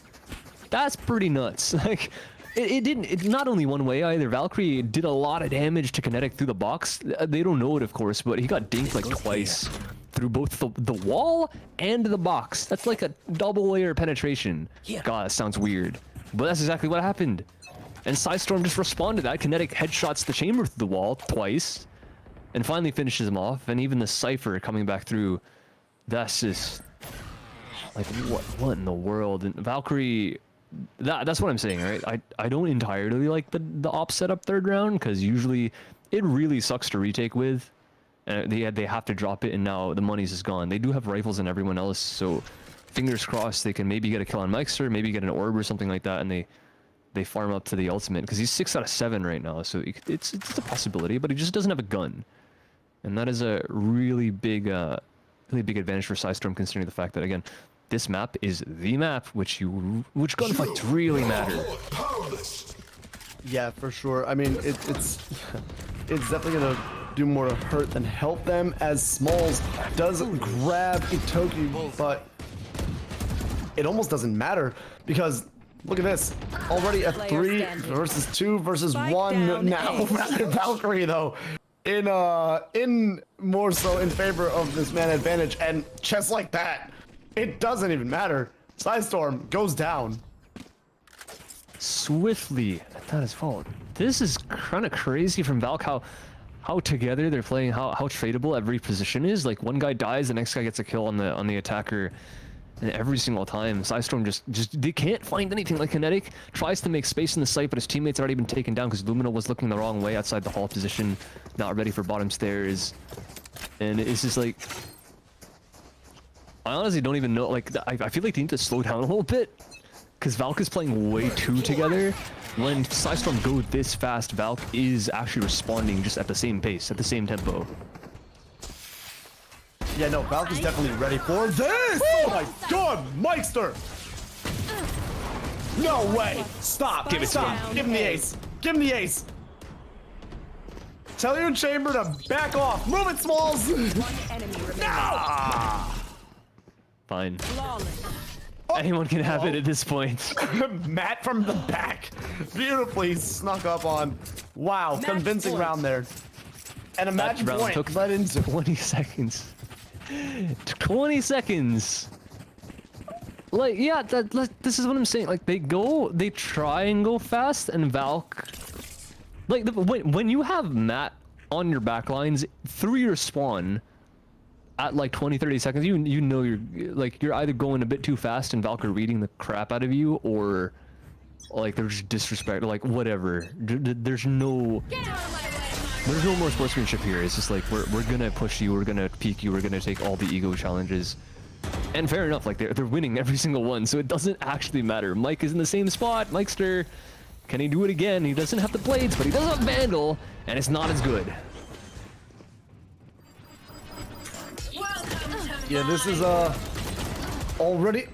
That's pretty nuts. Like it not only one way either. Valkyrie did a lot of damage to Kinetic through the box. They don't know it, of course, but he got dinked like twice through both the wall and the box. That's like a double layer penetration. God, that sounds weird. But that's exactly what happened. And Psystorm just responded to that. Kinetic headshots the chamber through the wall twice. And finally finishes him off. And even the Cypher coming back through. That's just... like, what in the world? And Valkyrie... That's what I'm saying, right? I don't entirely like the op setup third round. Because usually it really sucks to retake with. They have to drop it and now the money's just gone. They do have rifles and everyone else. So... fingers crossed they can maybe get a kill on Mikester, maybe get an orb or something like that, and they farm up to the ultimate, because he's 6 out of 7 right now, so it's a possibility, but he just doesn't have a gun. And that is a really big advantage for Psystorm, considering the fact that, again, this map is the map which gunfights really matter. Yeah, for sure. I mean, it's definitely gonna do more to hurt than help them, as Smalls does grab Itoki, but it almost doesn't matter, because look at this, already a 3 versus 2 versus 1 now. Valkyrie though, in more so in favor of this man advantage, and just like that, it doesn't even matter. Psystorm goes down Swiftly, that is fault. This is kind of crazy from Valk, how how together they're playing, how tradable every position is. Like one guy dies, the next guy gets a kill on the attacker, and every single time Psystorm just they can't find anything. Like Kinetic tries to make space in the site, but his teammates already been taken down because Lumino was looking the wrong way outside the hall position, not ready for bottom stairs, and it's just like, I honestly don't even know. Like I feel like they need to slow down a little bit because Valk is playing way too together. When Psystorm go this fast, Valk is actually responding just at the same pace, at the same tempo. Yeah, no, Valk is definitely ready for this! Oh my god, Meister! No way! Stop! Give it to him. Give him the ace. Give him the ace. Tell your chamber to back off. Move it, Smalls! No! Fine. Anyone can have it at this point. Matt from the back. Beautifully snuck up on. Wow, convincing round there. And a match point took led into 20 seconds. 20 seconds. Like, yeah, this is what I'm saying. Like, they try and go fast, and Valk. Like, when you have Matt on your backlines through your spawn at like 20-30 seconds, you know you're either going a bit too fast and Valk are reading the crap out of you, or like they're just disrespect, like whatever. There's no more sportsmanship here. It's just like we're gonna push you, we're gonna peek you, we're gonna take all the ego challenges. And fair enough, like they're winning every single one, so it doesn't actually matter. Mike is in the same spot. Mikester, can he do it again? He doesn't have the blades, but he does have Vandal, and it's not as good. Yeah, this is already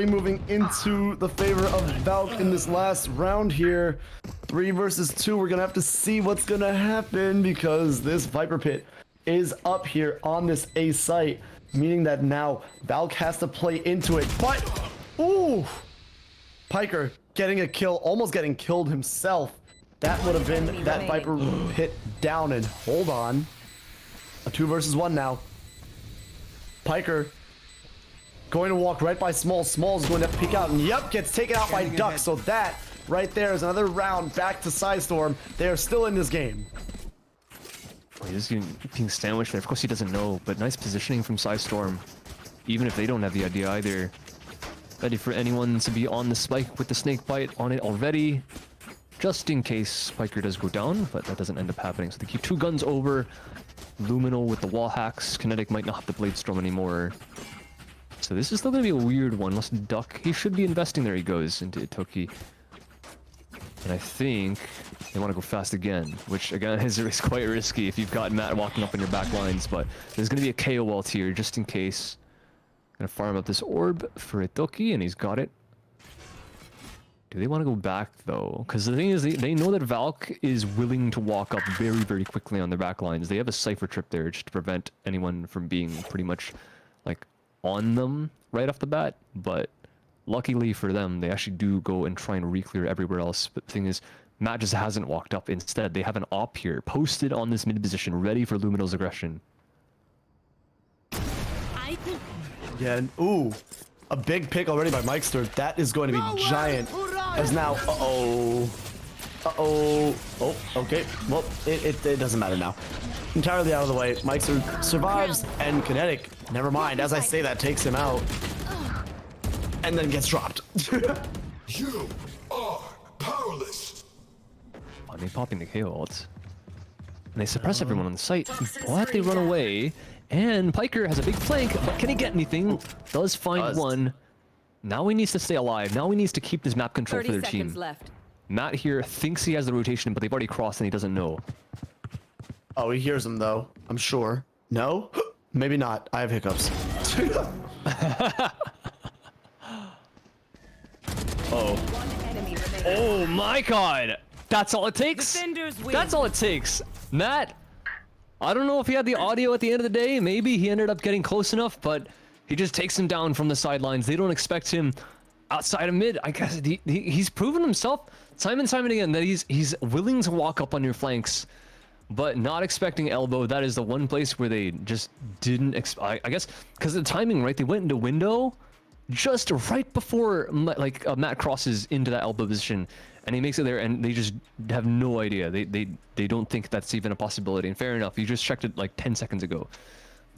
moving into the favor of Valk in this last round here. 3 versus 2. We're gonna have to see what's gonna happen because this Viper Pit is up here on this A site, meaning that now Valk has to play into it. But Piker getting a kill, almost getting killed himself. That would have been that Viper Pit down. And hold on, a 2 versus 1 now. Piker going to walk right by Smalls. Smalls is going to peek out, and yep, gets taken out by Duck. So that right there is another round back to Psystorm. They are still in this game. Oh, he's just being sandwiched there. Of course he doesn't know, but nice positioning from Psystorm. Even if they don't have the idea either. Ready for anyone to be on the spike with the snake bite on it already. Just in case Piker does go down, but that doesn't end up happening. So they keep 2 guns over. Luminal with the wall hacks. Kinetic might not have the blade storm anymore. So this is still going to be a weird one. Unless Duck, he should be investing. There he goes into Itoki. And I think they want to go fast again, which again is quite risky if you've got Matt walking up on your back lines. But there's going to be a KO ult here just in case. Gonna farm up this orb for Itoki, and he's got it. Do they want to go back though? Because the thing is, they know that Valk is willing to walk up very, very quickly on their back lines. They have a Cypher trip there just to prevent anyone from being pretty much like on them right off the bat. But luckily for them, they actually do go and try and re-clear everywhere else. But the thing is, Matt just hasn't walked up. Instead, they have an op here posted on this mid position, ready for Luminal's aggression. Yeah, and a big pick already by Mikester. That is going to be giant. As now, oh, okay. Well, it doesn't matter now. Entirely out of the way. Mikester survives, and Kinetic, never mind. As I say that, takes him out, and then gets dropped. You are powerless. Oh, they popping the KO ult. And they suppress everyone on the site, but they run away. And Piker has a big flank, but can he get anything? Does find one. Now he needs to stay alive. Now he needs to keep this map control for their team. Left. Matt here thinks he has the rotation, but they've already crossed and he doesn't know. Oh, he hears him though. I'm sure. No? Maybe not. I have hiccups. Oh my god! That's all it takes? That's all it takes. Matt, I don't know if he had the audio at the end of the day. Maybe he ended up getting close enough, but he just takes him down from the sidelines. They don't expect him outside of mid. I guess he's proven himself time and time again that he's willing to walk up on your flanks, but not expecting elbow. That is the one place where they just didn't I guess because of the timing, right? They went into window just right before Matt crosses into that elbow position, and he makes it there, and they just have no idea. They don't think that's even a possibility. And fair enough, you just checked it like 10 seconds ago.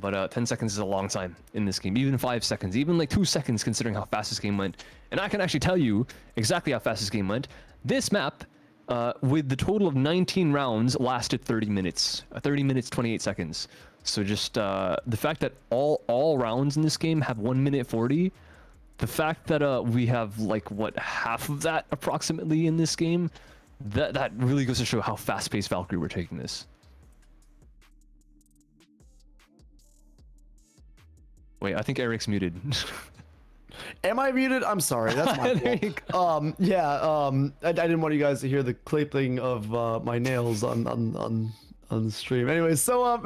But 10 seconds is a long time in this game. Even 5 seconds, even like 2 seconds, considering how fast this game went. And I can actually tell you exactly how fast this game went. This map, with the total of 19 rounds, lasted 30 minutes. 30 minutes, 28 seconds. So just the fact that all rounds in this game have 1 minute 40. The fact that we have like what, half of that approximately in this game, that really goes to show how fast-paced Valkyrie we're taking this. Wait, I think Eric's muted. Am I muted? I'm sorry. That's my fault. I didn't want you guys to hear the clipping of my nails on the stream. Anyway, so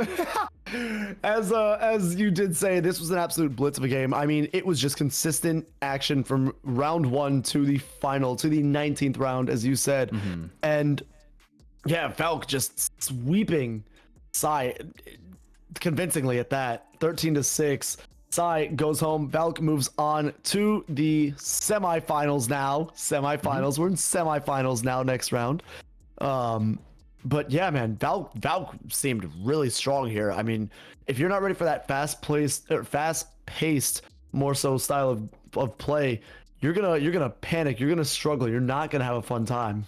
as you did say, this was an absolute blitz of a game. I mean, it was just consistent action from round 1 to the final, to the 19th round, as you said. And yeah, Valk just sweeping Psy convincingly at that, 13-6. Psy goes home. Valk moves on to the semifinals now. We're in semifinals now next round. But yeah, man, Valk seemed really strong here. I mean, if you're not ready for that fast-paced, more so style of play, you're gonna panic. You're gonna struggle. You're not gonna have a fun time.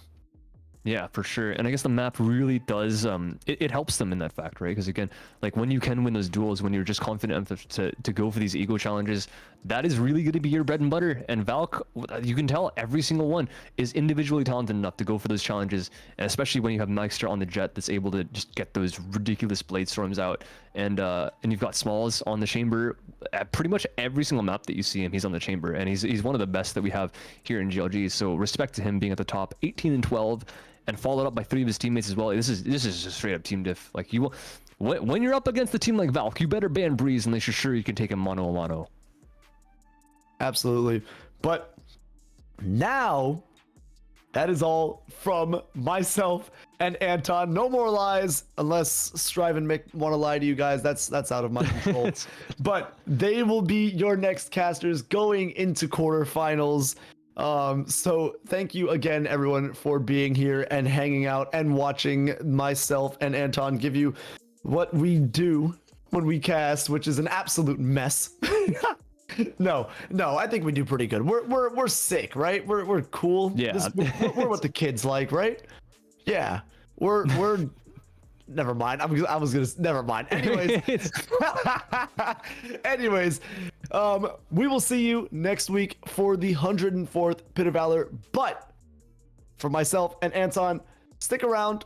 Yeah, for sure. And I guess the map really does, it helps them in that fact, right? Because again, like when you can win those duels, when you're just confident enough to go for these ego challenges, that is really going to be your bread and butter. And Valk, you can tell every single one is individually talented enough to go for those challenges. And especially when you have Meister on the jet that's able to just get those ridiculous blade storms out. And you've got Smalls on the chamber. At pretty much every single map that you see him, he's on the chamber. And he's one of the best that we have here in GLG. So respect to him being at the top, 18-12. And followed up by 3 of his teammates as well. This is just straight up team diff. Like when you're up against a team like Valk, you better ban Breeze unless you're sure you can take him mano a mano. Absolutely. But now that is all from myself and Anton. No more lies unless Strive and Mick want to lie to you guys. That's out of my control. But they will be your next casters going into quarterfinals. So thank you again, everyone, for being here and hanging out and watching myself and Anton give you what we do when we cast, which is an absolute mess. No, I think we do pretty good. We're sick, right? We're cool. Yeah. We're what the kids like, right? Yeah. We're never mind. Never mind. Anyways, we will see you next week for the 104th Pit of Valor. But for myself and Anton, stick around,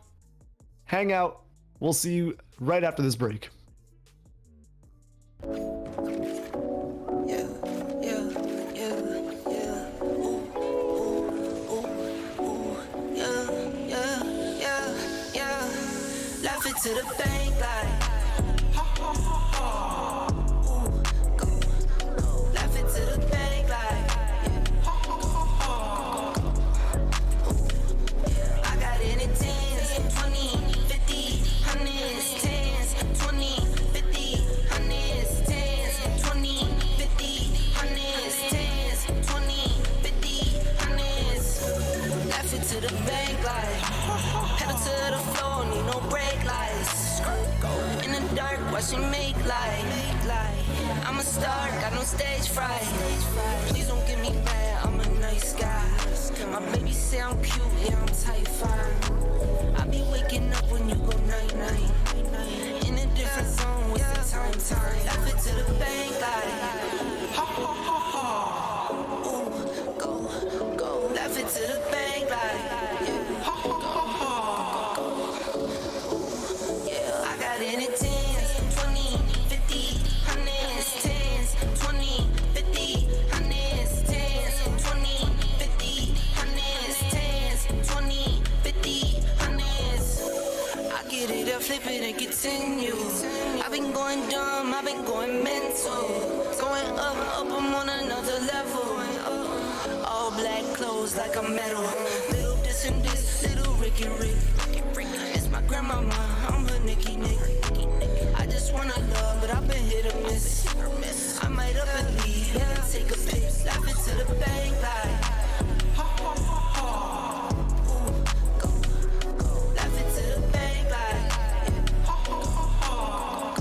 hang out. We'll see you right after this break. To the bank like go. Laugh it to the bank like I got it in 10s, 20, 50, 100s, 10s, 20, 50, 100s, 10s, 20, 50, 100s, 10s, 20, 50, 100s. Laugh it to the bank like pedal to the floor, need no brake lights. In the dark, watch me make light. I'm a star, got no stage fright. Please don't get me mad, I'm a nice guy. My baby say I'm cute, yeah, I'm type 5. I be waking up when you go night-night. In a different zone with the time. Laugh it to the bank like ooh, go. Laugh it to the bank like in it 10s, 20, 50, 100s, 10s, 20, 50, 100s, 10s, 20, 50, 100s, 10s, 20, 50, 100s. I get it, I flip it and continue. I've been going dumb, I've been going mental. Going up, I'm on another level. All black clothes like a medal. Little this and this, little Ricky Rick. It's my grandmama, I'm her Nicky Nick. I just want wanna love, but I've been hit or miss. I might up and leave, yeah, take a pic, slap it to the bank like. Ha ha ha ha. Ooh, go, slap it to the bank like. Ha ha ha ha.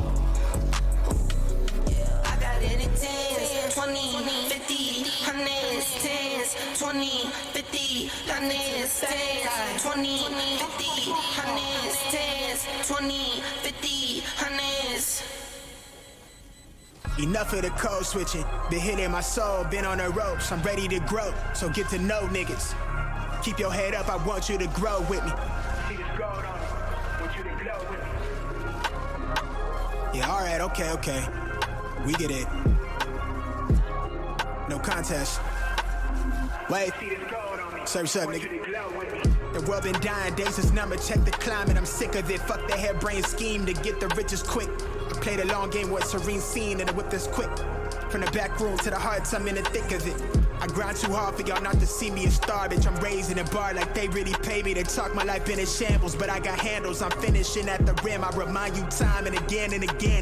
I got any 10s, 20, 50, 100s, 10s, 20, 50, 100s, 10s, 20, 50, 100s, 10s, 20, 50, 100s. Enough of the code switching. Been hitting my soul, been on the ropes. I'm ready to grow, so get to know niggas. Keep your head up, I want you to grow with me. See this gold on me, want you to glow with me. Yeah, alright, okay. We get it. No contest. Wait. Surf's up, nigga. The world been dying, days is number, check the climate. I'm sick of it, fuck the harebrained scheme to get the riches quick. I played a long game with a serene scene and I whip this quick. From the back room to the hearts, I'm in the thick of it. I grind too hard for y'all not to see me a star, bitch. I'm raising a bar like they really pay me to talk. My life been in shambles, but I got handles. I'm finishing at the rim. I remind you time and again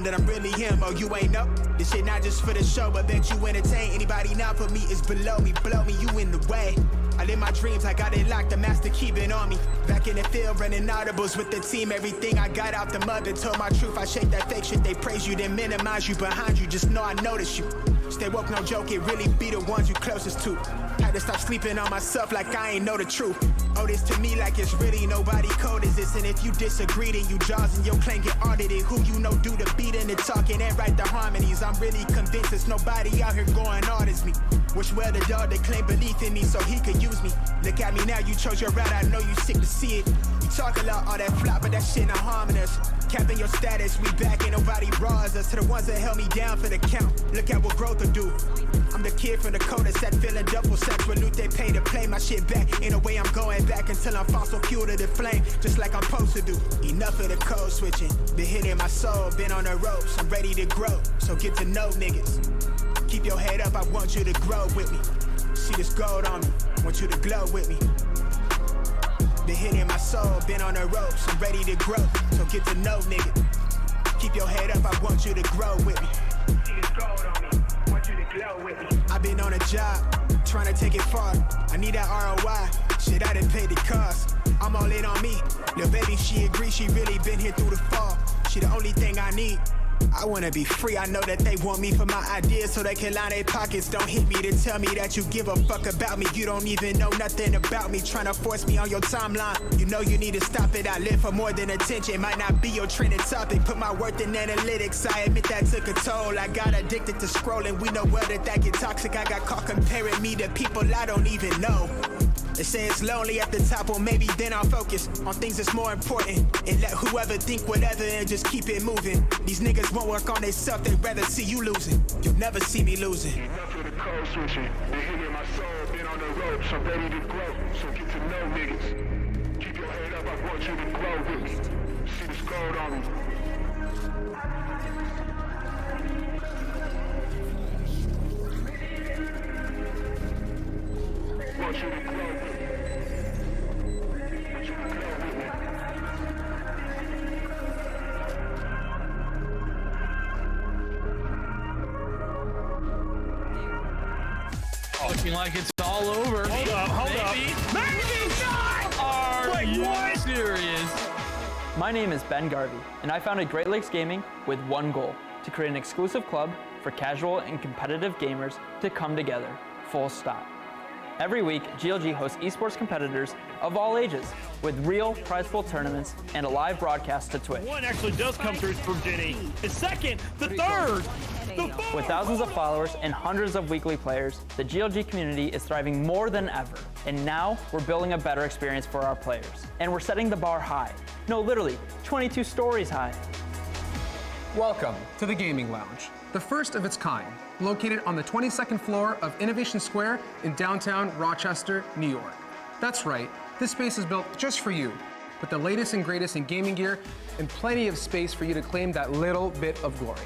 that I'm really him. Oh, you ain't know? This shit not just for the show, but that you entertain. Anybody not for me is below me. Blow me, you in the way. I live my dreams, I got it locked, the master keep it on me. Back in the field, running audibles with the team. Everything I got out the mud, told my truth. I shake that fake shit, they praise you, then minimize you behind you. Just know I notice you. Stay woke, no joke, it really be the ones you closest to. Had to stop sleeping on myself like I ain't know the truth. Owe this to me like it's really nobody code is this. And if you disagree, then you jaws and your claim get audited. Who you know do the beating, the talking, and write the harmonies. I'm really convinced there's nobody out here going hard as me. Wish well the dog that claimed belief in me so he could use me. Look at me now, you chose your route, I know you sick to see it. You talk a lot, all that flop, but that shit not harming us. Capping your status, we back, ain't nobody bras us. To the ones that held me down for the count, look at what growth will do. I'm the kid from the cul-de-sac, feeling double sex. With loot they pay to play my shit back. Ain't no way I'm going back until I'm fossil fuel to the flame, just like I'm supposed to do. Enough of the code switching, been hitting my soul, been on the ropes. I'm ready to grow, so get to know niggas. Keep your head up, I want you to grow with me. See this gold on me, want you to glow with me. Been hitting my soul, been on the ropes. I'm ready to grow, so get to know nigga. Keep your head up, I want you to grow with me. See this gold on me, want you to glow with me. I've been on a job, trying to take it far. I need that ROI, shit I done paid the cost. I'm all in on me, little baby she agrees she really been here through the fall. She the only thing I need. I wanna be free, I know that they want me for my ideas so they can line their pockets. Don't hit me to tell me that you give a fuck about me. You don't even know nothing about me, trying to force me on your timeline. You know you need to stop it, I live for more than attention. Might not be your trending topic, put my worth in analytics. I admit that took a toll, I got addicted to scrolling. We know well that get toxic. I got caught comparing me to people I don't even know. They say it's lonely at the top, well maybe then I'll focus on things that's more important. And let whoever think whatever and just keep it moving. These niggas won't work on themselves, they'd rather see you losing. You'll never see me losing. Enough of the code switching, been hitting my soul, been on the ropes. I'm ready to grow, so get to know niggas. Keep your head up, I want you to grow with me. See this gold on me. Want you to grow with me. Want you to grow with me. Looking like it's all over. Hold up. Maybe not! Are you serious? My name is Ben Garvey, and I founded Great Lakes Gaming with one goal, to create an exclusive club for casual and competitive gamers to come together, full stop. Every week, GLG hosts esports competitors of all ages with real prize pool tournaments and a live broadcast to Twitch. One actually does come through from Jenny. The second, the third, the fourth. With thousands of followers and hundreds of weekly players, the GLG community is thriving more than ever. And now we're building a better experience for our players. And we're setting the bar high. No, literally, 22 stories high. Welcome to the Gaming Lounge, the first of its kind, located on the 22nd floor of Innovation Square in downtown Rochester, New York. That's right, this space is built just for you, with the latest and greatest in gaming gear and plenty of space for you to claim that little bit of glory.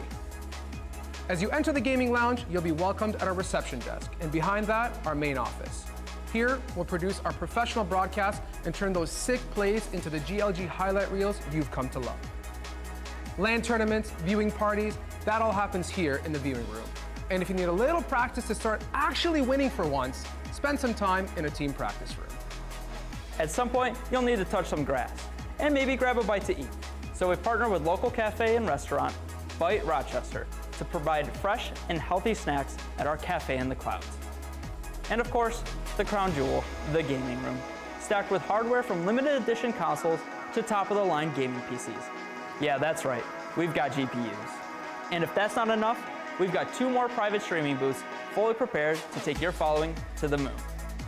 As you enter the Gaming Lounge, you'll be welcomed at our reception desk, and behind that, our main office. Here, we'll produce our professional broadcasts and turn those sick plays into the GLG highlight reels you've come to love. LAN tournaments, viewing parties, that all happens here in the viewing room. And if you need a little practice to start actually winning for once, spend some time in a team practice room. At some point, you'll need to touch some grass and maybe grab a bite to eat. So we partner with local cafe and restaurant, Bite Rochester, to provide fresh and healthy snacks at our cafe in the clouds. And of course, the crown jewel, the gaming room, stacked with hardware from limited edition consoles to top-of-the-line gaming PCs. Yeah, that's right, we've got GPUs. And if that's not enough, we've got 2 more private streaming booths fully prepared to take your following to the moon.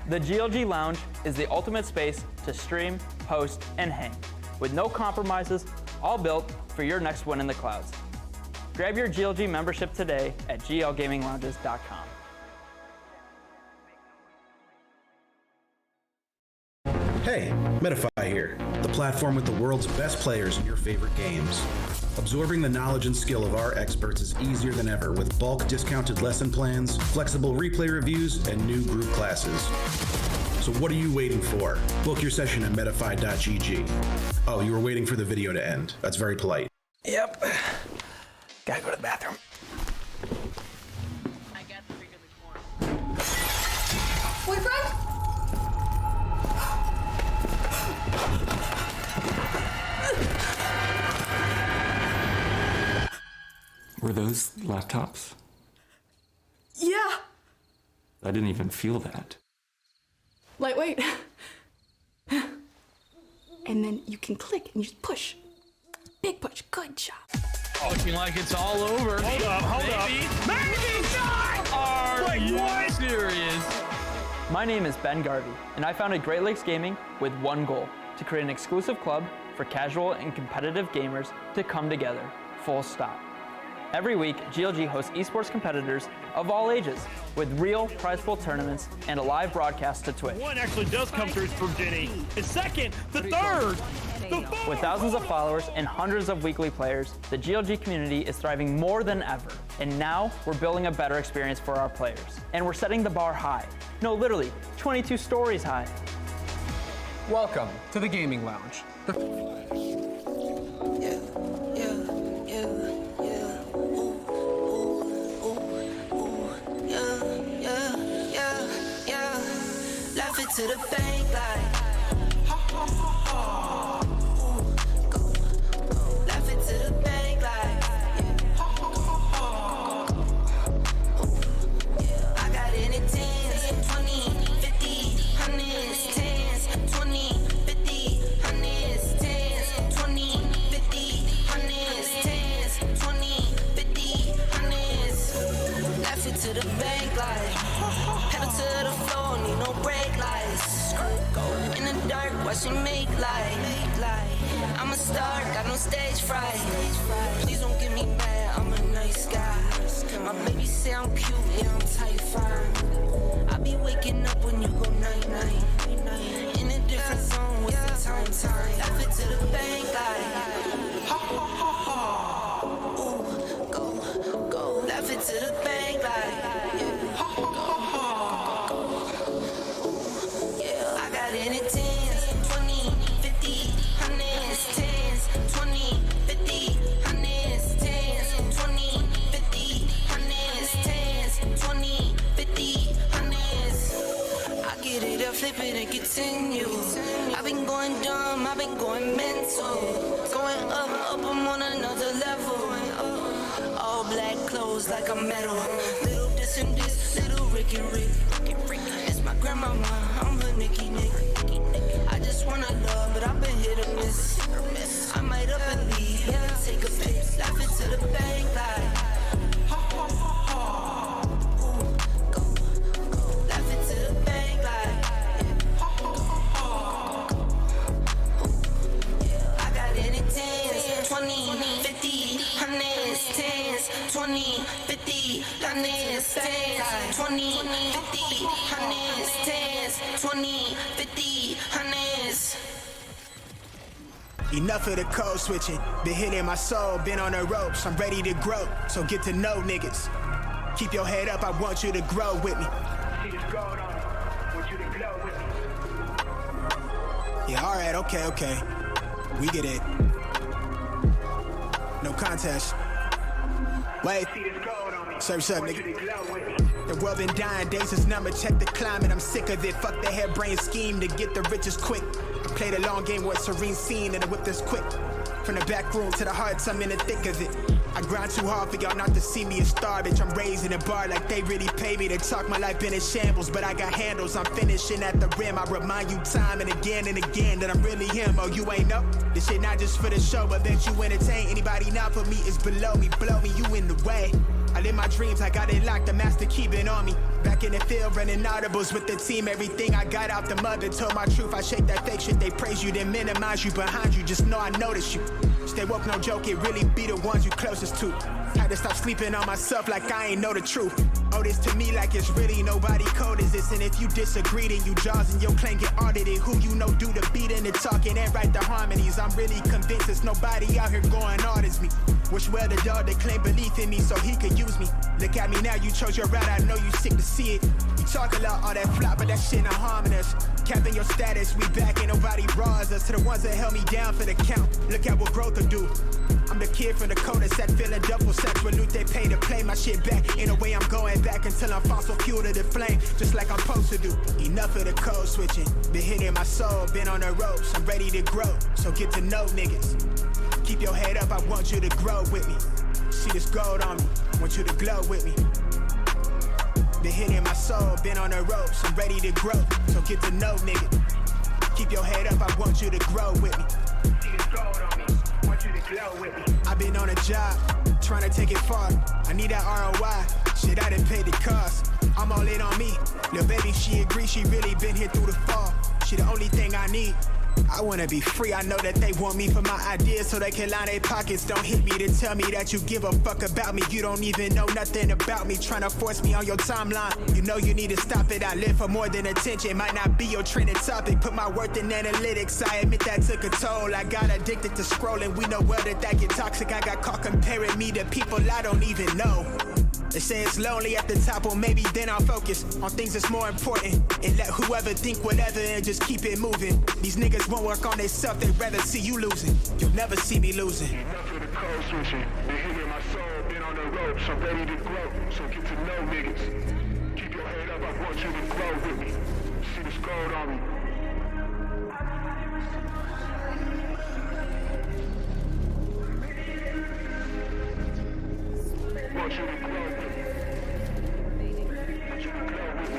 The GLG Lounge is the ultimate space to stream, host, and hang, with no compromises, all built for your next win in the clouds. Grab your GLG membership today at glgaminglounges.com. Hey, Metafy here, the platform with the world's best players in your favorite games. Absorbing the knowledge and skill of our experts is easier than ever with bulk discounted lesson plans, flexible replay reviews, and new group classes. So what are you waiting for? Book your session at metafy.gg. Oh, you were waiting for the video to end. That's very polite. Yep. Gotta go to the bathroom. Boyfriend? Were those laptops? Yeah. I didn't even feel that. Lightweight. And then you can click and you just push. Big push. Good job. Looking like it's all over. Hold up. Maybe not! Are you serious? My name is Ben Garvey, and I founded Great Lakes Gaming with one goal, to create an exclusive club for casual and competitive gamers to come together, full stop. Every week, GLG hosts esports competitors of all ages with real prize pool tournaments and a live broadcast to Twitch. One actually does come through from Jenny. The second, the third, the fourth. With thousands of followers and hundreds of weekly players, the GLG community is thriving more than ever. And now we're building a better experience for our players. And we're setting the bar high. No, literally, 22 stories high. Welcome to the Gaming Lounge. Laugh it to the bank like ha ha ha ha. Go. Laugh it to the bank like ha ha ha ha. I got it in 10s, 20, 50, 100s, 10s, 20, 50, 100s, 10s, 20, 50, 100s, 10s, 20, 50, 100s. Laugh it to the bank like pedal to the floor, need no brake lights. In the dark, watch me make light. I'm a star, got no stage fright. Please don't get me mad, I'm a nice guy. My baby say I'm cute, yeah, I'm tight fine. I be waking up when you go night-night. In a different zone, what's the time? Laugh it to the bank like ha ha ha ha. Ooh, go. Laugh it to the bank like ha ha ha ha. Yeah, I got it in 10s, 20, 50, 100s, 10s, 20, 50, 100s, 10s, 20, 50, 100s, 10s, 20, 50, 100s. I get it up, flip it and continue. I've been going dumb, I've been going mental. Going up, I'm on another level. All black clothes like a medal. Little this and this, little Ricky Rick. It's my grandmama, I'm her Nicky Nick. I just wanna love, but I've been hit or miss. I might up and leave, yeah, take a pic. Laugh it to the bank like ha ha ha ha. Ooh, go. Laugh it to the bank like ha ha ha ha. I got it in 10s, 20, 50, 100s, 10s, 20, 50, 100s, 10s, 20, 50, 100s, 10s, 20, 50, 100s. Enough of the code switching. Been hitting my soul, been on the ropes. I'm ready to grow, so get to know niggas. Keep your head up, I want you to grow with me. See this gold on me. Want you to glow with me. Yeah, alright, okay. We get it. no contest. Wait, search up, nigga. The world been dying, days is number, check the climate. I'm sick of it, fuck the harebrained scheme to get the riches quick. Play the long game with a serene scene and the whip this quick. From the back room to the hearts, I'm in the thick of it. I grind too hard for y'all not to see me a star, bitch. I'm raising a bar like they really pay me to talk. My life been in shambles, but I got handles. I'm finishing at the rim. I remind you time and again that I'm really him. Oh, you ain't know? This shit not just for the show, but that you entertain. Anybody not for me is below me. Blow me, you in the way. I live my dreams, I got it locked, the master keep it on me. Back in the field, running audibles with the team. Everything I got out the mother, told my truth. I shake that fake shit, they praise you, then minimize you behind you. Just know I notice you. Stay woke, no joke, it really be the ones you closest to. Had to stop sleeping on myself like I ain't know the truth. Oh, this to me like it's really nobody cold as this. And if you disagree, then you jaws and your claim get audited. Who you know do the beating, the talking, and write the harmonies. I'm really convinced there's nobody out here going hard as me. Wish well the dog that claim belief in me so he could use me. Look at me now, you chose your route, I know you sick to see it. You talk a lot, all that flop, but that shit not harming us. Capping your status, we back, ain't nobody bras us. To the ones that held me down for the count, look at what growth will do. I'm the kid from the cul-de-sac, feeling double sex with loot they pay to play my shit back. In a way I'm going back until I'm fossil fuel to the flame, just like I'm supposed to do. Enough of the code switching, been hitting my soul, been on the ropes, I'm ready to grow, so get to know niggas. Keep your head up, I want you to grow with me. See this gold on me, want you to glow with me. Been hitting my soul, been on the ropes, I'm ready to grow, so get to know nigga. Keep your head up, I want you to grow with me. See this gold on me, want you to glow with me. I've been on a job, trying to take it far. I need that ROI, shit I done paid the cost. I'm all in on me, little baby she agree, she really been here through the fall. She the only thing I need. I wanna be free, I know that they want me for my ideas so they can line their pockets. Don't hit me to tell me that you give a fuck about me. You don't even know nothing about me, trying to force me on your timeline. You know you need to stop it, I live for more than attention. Might not be your trending topic, put my worth in analytics. I admit that took a toll, I got addicted to scrolling. We know well that get toxic, I got caught comparing me to people I don't even know. They say it's lonely at the top, well maybe then I'll focus on things that's more important and let whoever think whatever and just keep it moving. These niggas won't work on themselves, they'd rather see you losing. You'll never see me losing. Enough of the code switching, been hitting my soul, been on the ropes, I'm ready to grow, so get to know niggas. Keep your head up, I want you to grow with me. See this gold on me. Want you to grow with me. Want you to grow with me.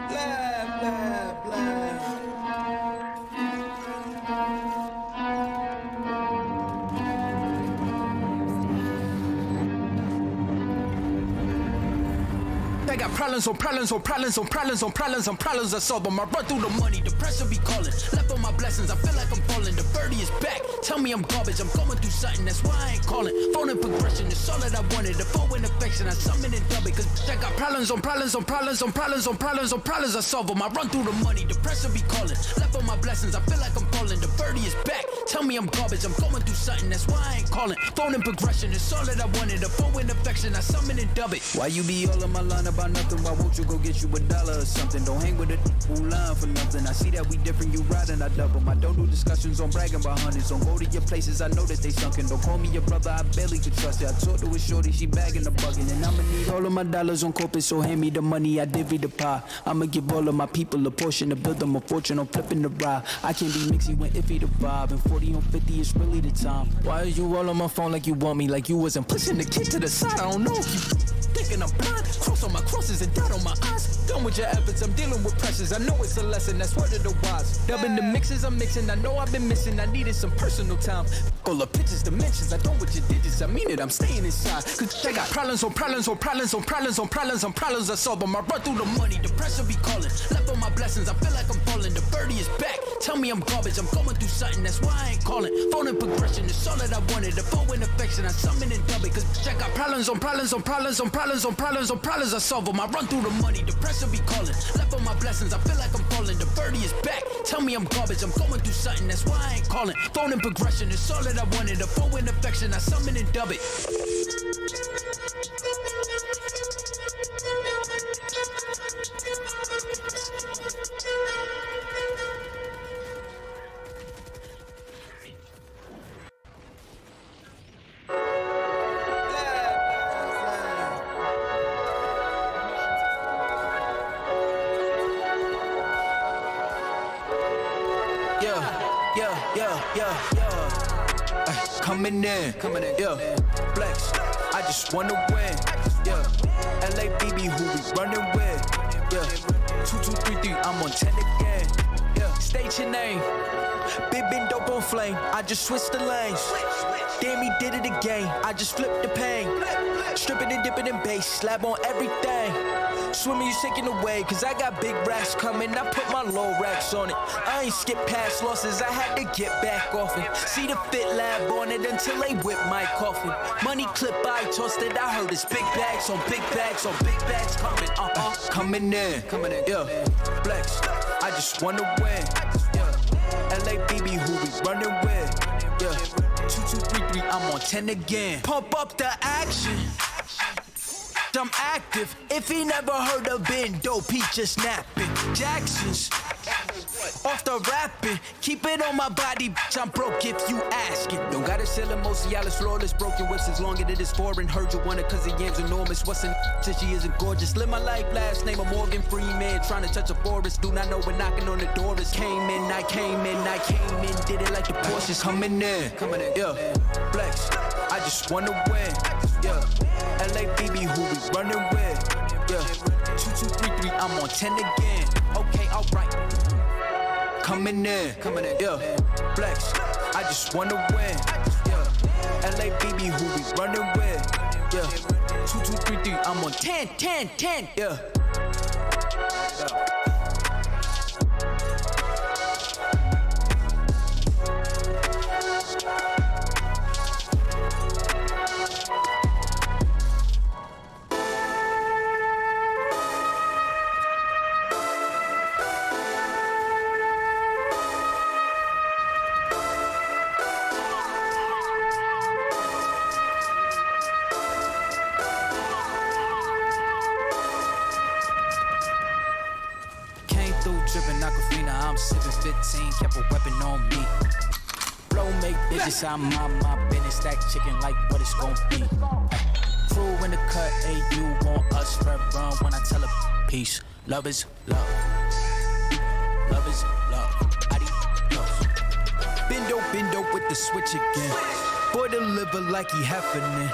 Blah, blah, blah. I got problems on problems on problems on problems on problems on problems I solve them. I run through the money, the pressure be calling. Left on my blessings, I feel like I'm falling. The birdie is back, tell me I'm garbage. I'm going through something, that's why I ain't calling. Phone and progression, it's all that I wanted. The phone and affection, I summon and dub it. Cause I got problems on problems on problems on problems on problems on problems I solve them. I run through the money, the pressure be calling. Left on my blessings, I feel like I'm falling. The birdie is back, tell me I'm garbage. I'm going through something, that's why I ain't calling. Phone and progression, it's all that I wanted. The phone and affection, I summon and dub it. Why you be all on my line about nothing? Why won't you go get you $1 or something? Don't hang with it, who line for nothing. I see that we different, you riding, I double. I don't do discussions on bragging about hundreds. Don't go to your places, I know that they sunken. Don't call me your brother, I barely could trust it. I talked to a shorty, she bagging the bugging. And I'ma need all of my dollars on corporate, so hand me the money, I divvy the pie. I'ma give all of my people a portion to build them a fortune on flipping the ride. I can't be mixy when iffy the vibe, and 40 on 50 is really the time. Why are you all on my phone like you want me, like you wasn't pushing the kid to the side? I don't know if you thinking I'm blind. Cross on my crosses and dot on my eyes. Done with your efforts, I'm dealing with pressures. I know it's a lesson, that's word of the wise. Dubbing the mixes I'm mixing, I know I've been missing. I needed some personal time. All the pictures, dimensions, I don't with your digits. I mean it, I'm staying inside. Cause I got problems on problems on problems on problems on problems on problems I solve them. I run through the money, the pressure be calling. Left on my blessings, I feel like I'm falling. The birdie is back, Tell me I'm garbage, I'm going through something, that's why I ain't calling. Phone and progression, it's all that I wanted. The phone and affection, I summon and dub it. Cause I got problems on problems on problems on problems on problems on problems, I solve them. I run through the money, the pressure be calling. Left on my blessings, I feel like I'm falling. The birdie is back, tell me I'm garbage, I'm going through something, that's why I ain't calling. Phone and progression, it's all that I wanted. The phone and affection, I summon and dub it. Coming in, yeah. Flex, I just wanna win, yeah. LABB, who we running with, yeah. 2233, I'm on 10 again, yeah. State your name, been dope on flame. I just switched the lanes. Damn, he did it again. I just flipped the pain. Stripping and dipping in bass, slab on everything. Swimming, you sinking away, cause I got big racks coming. I put my low racks on it. I ain't skip past losses, I had to get back off it. See the fit lab on it until they whip my coffin. Money clip, I tossed it, I heard it's big bags on big bags on big bags coming, coming in, yeah. Flex, I just wanna win, yeah. LABB, who we running with, yeah. 2233, I'm on 10 again. Pump up the action. I'm active. If he never heard of Ben Dope, he just napping. Jackson's off the rapping. Keep it on my body, bitch. I'm broke if you asking. Don't gotta sell it, most of y'all is flawless. Broken whips as long as it is foreign. Heard you want it cause the yam's enormous. What's in since she isn't gorgeous? Live my life, last name of Morgan Freeman. Trying to touch a forest. Do not know when knocking on the door is. Came in, I came in, I came in. Did it like the Porsches. Coming in, yeah. Flex, I just wanna win, yeah. LABB, who we running with, yeah. 2233, I'm on 10 again. Okay, alright. Coming in, yeah. Flex, I just wanna win, yeah. LABB, who we running with, yeah. 2233, I'm on 10, yeah. I'm sipping 15, kept a weapon on me. Flow make digits, I'm on my business. Stack chicken like what it's gon' be. Crew in the cut, hey, you want us red run when I tell a peace. Love is love. Love is love. Adios. Bendo with the switch again. Boy deliver like he happening.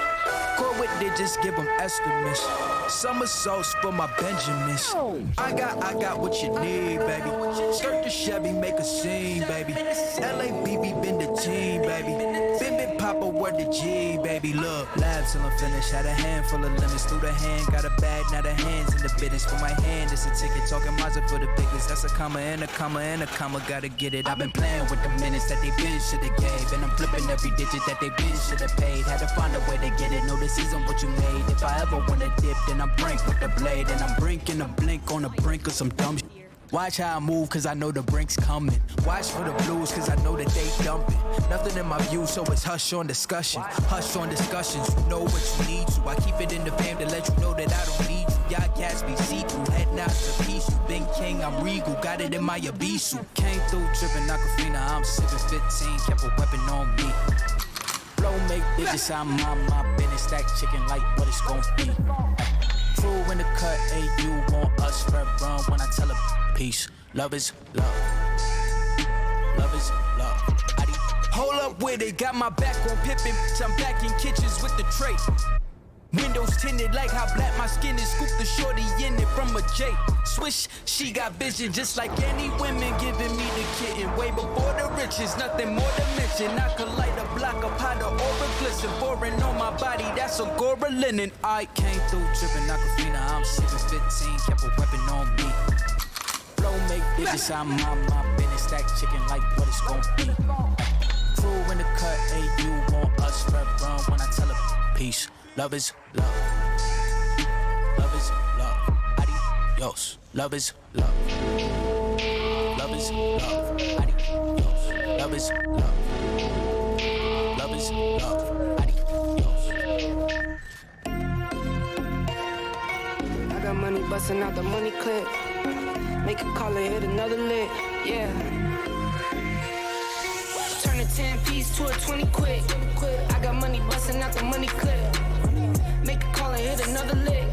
Go with it, just give him estimates. Summer sauce for my Benjamins. I got what you need, baby. Skirt the Chevy, make a scene, baby. LABB been the team, baby. Been Papa, word the G, baby. Look, lab till I'm finished. Had a handful of lemons through the hand. Got a bag, now the hands in the business. For my hand, it's a ticket. Talking Mazda for the biggest. That's a comma and a comma and a comma. Gotta get it. I've been playing with the minutes that they been shoulda gave. And I'm flipping every digit that they been shoulda paid. Had to find a way to get it. No, this isn't what you made. If I ever wanna dip, then I brink with the blade. And I'm brinking a blink on the brink of some dumb shit. Watch how I move, cause I know the brink's coming. Watch for the blues, cause I know that they dumping. Nothing in my view, so it's hush on discussion. Hush on discussions, you know what you need to. I keep it in the fam to let you know that I don't need you. Y'all cats be see-through, head not to peace. You been king, I'm regal, got it in my Abisu. Came through tripping Aquafina, I'm sipping 15, kept a weapon on me. Flow make digits, I'm on my business. Stack chicken like what it's gon' be. Crew in the cut, hey, you want us red run when I tell a peace. Love is love. Love is love. Hold up with it, got my back on Pippin. I'm back in kitchens with the tray. Windows tinted like how black my skin is. Scoop the shorty in it from a J. Swish, she got vision just like any women giving me the kitten. Way before the riches, nothing more to mention. I could light a block of powder or a glisten. Foreign on my body, that's a Gora linen. I came through tripping Aquafina, I'm sipping 15, kept a weapon on me. Flow make digits, I'm my business. Stack chicken like what it's gon' be. Crew in the cut, hey, you want us forever run when I tell her peace. Love is love. Love is love. Adios. Love is love. Love is love. Adios. Love is love. Love is love. Adios. I got money busting out the money clip. Make a call and hit another lick. Yeah. Turn a 10-piece to a 20 quick. I got money busting out the money clip. Make a call and hit another lick.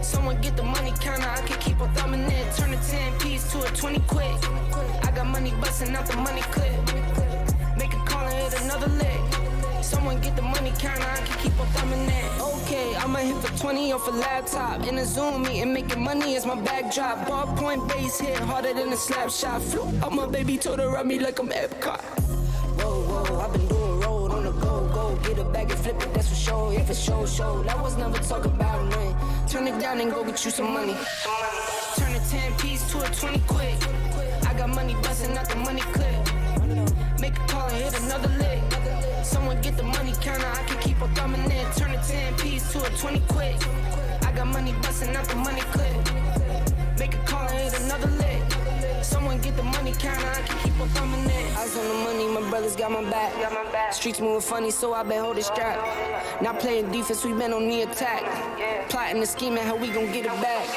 Someone get the money counter, I can keep on thumbing it. Turn a 10-piece to a 20 quick. I got money busting out the money clip. Make a call and hit another lick. Someone get the money counter, I can keep on thumbing it. Okay, I'ma hit for 20 off a laptop. In a Zoom meeting, making money is my backdrop. Ballpoint base hit harder than a slap shot. Flew out my baby, told her run me like I'm Epcot. Whoa, whoa, I've been doing road on the go, go. Get a bag and flip it, that's for sure. If it's show, that was never talk about nothing. Turn it down and go get you some money. Turn a 10-piece to a 20 quick. I got money busting out the money clip. Make a call and hit another lick. Someone get the money counter, I can keep on thumbing it. Turn a 10-piece to a 20 quick. I got money busting out the money clip. Make a call and hit another lick. Someone get the money counter, I can keep on thumbing it. Eyes on the money, my brothers got my back. Streets moving funny, so I been holding strap. Not playing defense, we been on the attack. Plotting and scheming, how we gon' get it back.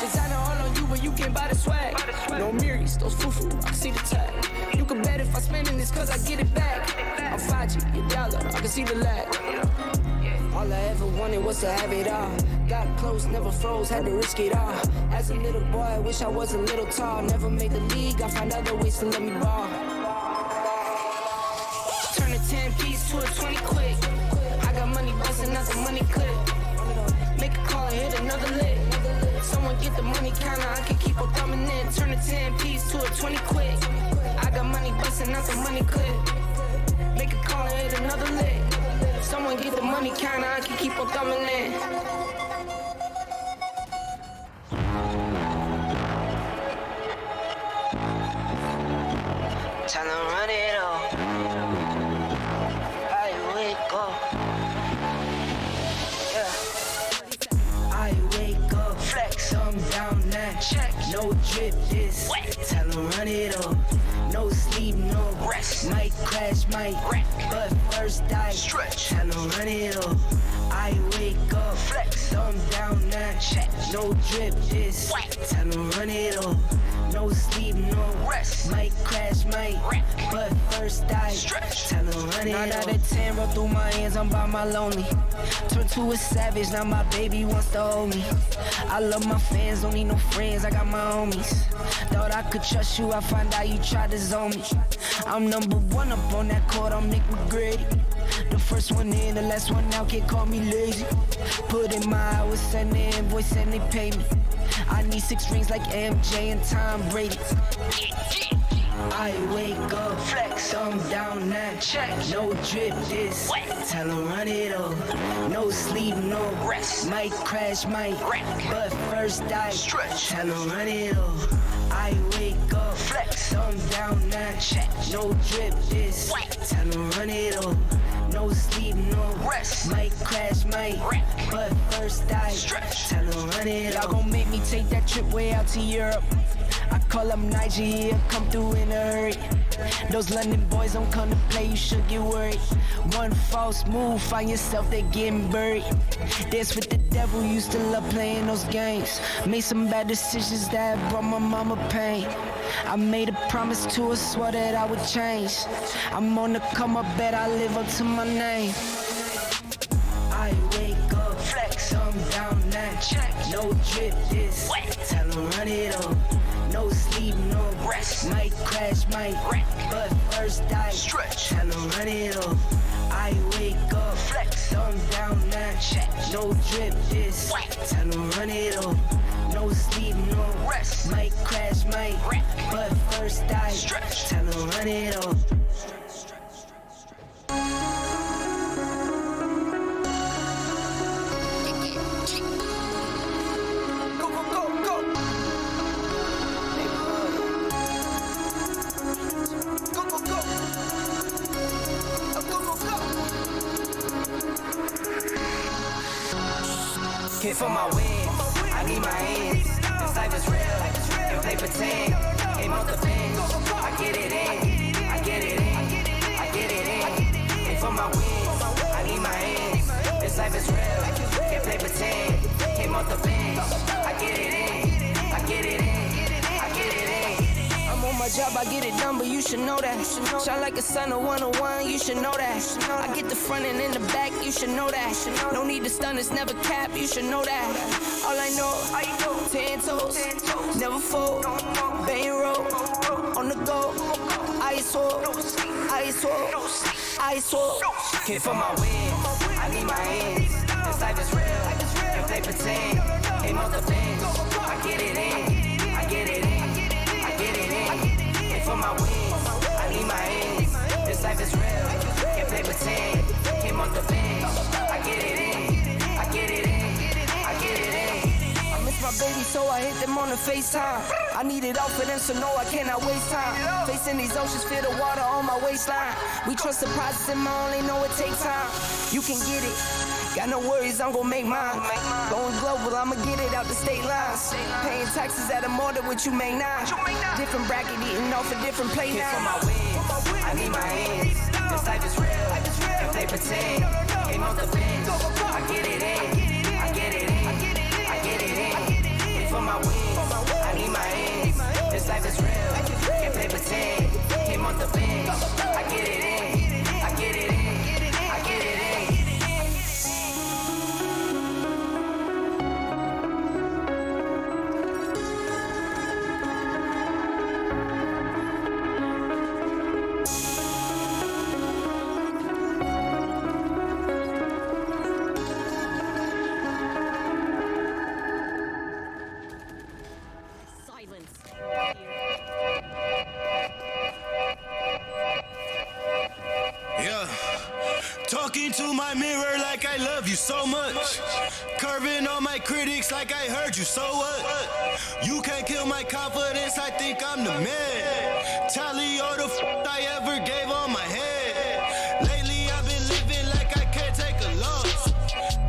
Designer all on you, but you can't buy the swag. No Miris, those foo-foo, I see the tag. You can bet if I spending this, cause I get it back. I'm 5G, your dollar, I can see the lag. All I ever wanted was to have it all. Got close, never froze, had to risk it all. As a little boy, I wish I was a little tall. Never made the league, I find other ways to let me ball. Turn a 10-piece to a 20 quick. I got money busting out the money clip. Make a call and hit another lick. Someone get the money counter, I can keep on thumbing it. Turn a 10-piece to a 20 quick. I got money busting out the money clip. Make a call and hit another lick. Someone get the money counter, I can keep on thumbing it. Tell them run it all. I wake up. Yeah. I wake up. Flex, I'm down now. Check. No drip this. Wet. Tell them run it all. No sleep, no rest. Might crash, might wreck. But first I stretch. Tell them run it all. I wake up. Flex, I'm down now. Check. No drip this. Wet. Tell them run it all. No sleep, no rest. Might crash, might wreck. But first I stretch. Tell them run it. 9 out of 10 roll through my hands, I'm by my lonely. Turn to a savage, now my baby wants to hold me. I love my fans, don't need no friends, I got my homies. Thought I could trust you, I find out you tried to zone me. I'm number one up on that court, I'm Nick McGrady. The first one in, the last one out, can't call me lazy. Put in my hours, send the invoice and they pay me. I need 6 rings like MJ and Tom Brady. I wake up, flex, I'm down now, check. No drip this, tell them run it up. No sleep, no rest. Might crash, might wreck. But first I stretch, tell them run it up. I wake up, flex, I'm down now, check. No drip this, tell them run it up. No sleep, no rest. Might crash, might wreck. But first I stretch, tell them run it up. Y'all gon' make me take that trip way out to Europe. I call up Nigeria, come through in a hurry. Those London boys don't come to play, you should get worried. One false move, find yourself, they getting buried. Dance with the devil, used to love playing those games. Made some bad decisions that brought my mama pain. I made a promise to her, swore that I would change. I'm on the come up, bet I live up to my name. I wake up, flex, I'm down now, check. No drip this, tell them run it up. No sleep, no rest. Might crash, might wreck. But first I stretch. Tell them run it up. I wake up, flex, I'm down now. Check. No drip this. Tell them run it up. No sleep, no rest. Might crash, might wreck. But first I stretch. Tell them run it up. Kid for my wins, I need my ends. This life is real, and play pretend. Aim out the bench, I get it in, I get it in, I get it in. Kid for my wins, I need my ends. This life is real, and play pretend. Aim out the bench, I get it in, I get it in, I get it in. I'm on my job, I get it done, but you should know that. Shine like a sun of 101, you should know that. I get the front and in the back, you should know that. No need to stun, it's never cap, you should know that. All I know, 10 toes, never fold, bang roll, on the go, ice wall, ice wall, ice wall. Kid for my wins, I need my ends. This life is real, and play pretend. Aim out the bench, I get it in, I get it in, I get it in. Kid for my wins, I need my ends. This life is real, and play pretend. Came off the bench, I get it in, I get it in, I get it in. I miss my baby, so I hit them on the FaceTime. I need it all for them, so no, I cannot waste time. Facing these oceans, feel the water on my waistline. We trust the process, and my only know it takes time. You can get it. Got no worries, I'm gon' make mine. Going global, I'ma get it out the state lines. Paying taxes at a more than what you make now. Different bracket, eating off a different plate now. For my wins, I need my ends. This life is real, and play pretend. Came off the bench, I get it in, I get it in, I get it in. For my wins, I need my ends. This life is real, and play pretend. Came off the bench, I get it in, I get it in, I get it in. Yeah. Talking to my mirror like I love you so much. Curving on my critics like I heard you, so what? You can't kill my confidence, I think I'm the man. Tally all the I ever gave on my head. Lately I've been living like I can't take a loss.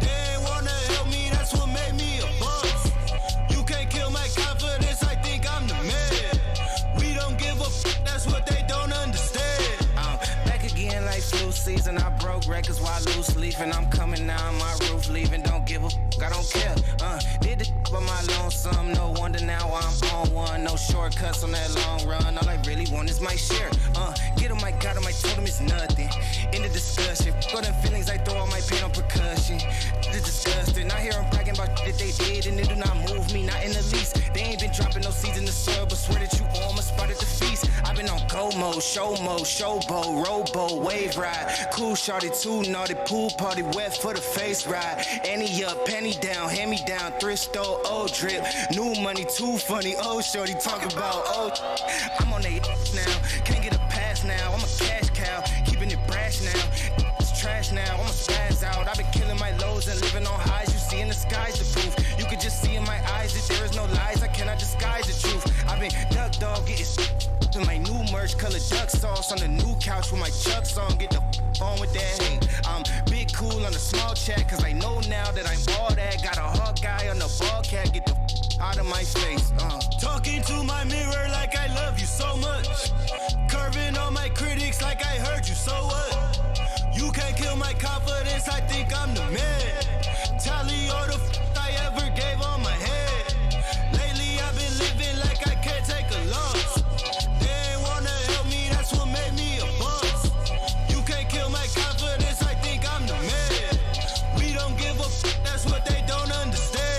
They ain't wanna help me, that's what made me a boss. You can't kill my confidence, I think I'm the man. We don't give a that's what they don't understand. Back again like flu season, I broke records while loose leafing. I'm coming down my roof, leaving, don't give a I don't care. Did the by my lonesome, no wonder now I'm on one. No shortcuts on that long run, all I really want is my share. Get on my God, I told him it's nothing. In the discussion, go them feelings, I throw all my pain on percussion. It's disgusting, I hear them bragging about that they did, and it do not move me, not in the least. They ain't been dropping no seeds in the soil, but swear that you all my spot at the feast. I've been on go mode, showboat, rowboat, wave ride. Cool shorty, too naughty, pool party, wet for the face ride. Annie up, penny down, hand me down, thrift store, old drip. New money, too funny, old shorty, talk about old. I'm on they now, can't get a pass now, I'm a cash cow, keeping it brash now. It's trash now, I'ma spaz out. I've been killing my lows and living on highs. You see in the sky's the proof. You could just see in my eyes that there is no lies. I cannot disguise the truth. I've been duck dog getting to my new merch, color duck sauce on the new couch with my chucks on. Get the on with that hate. I'm big cool on the small chat, cause I know now that I'm all that. Got a hawk guy on the ball cat. Get the out of my face. Talking to my mirror like I love you so much. Curving on my critics like I heard you, so what? You can't kill my confidence, I think I'm the man. Tally all the I ever gave on my head. Lately I've been living like I can't take a loss. They ain't wanna help me, that's what made me a boss. You can't kill my confidence, I think I'm the man. We don't give a that's what they don't understand.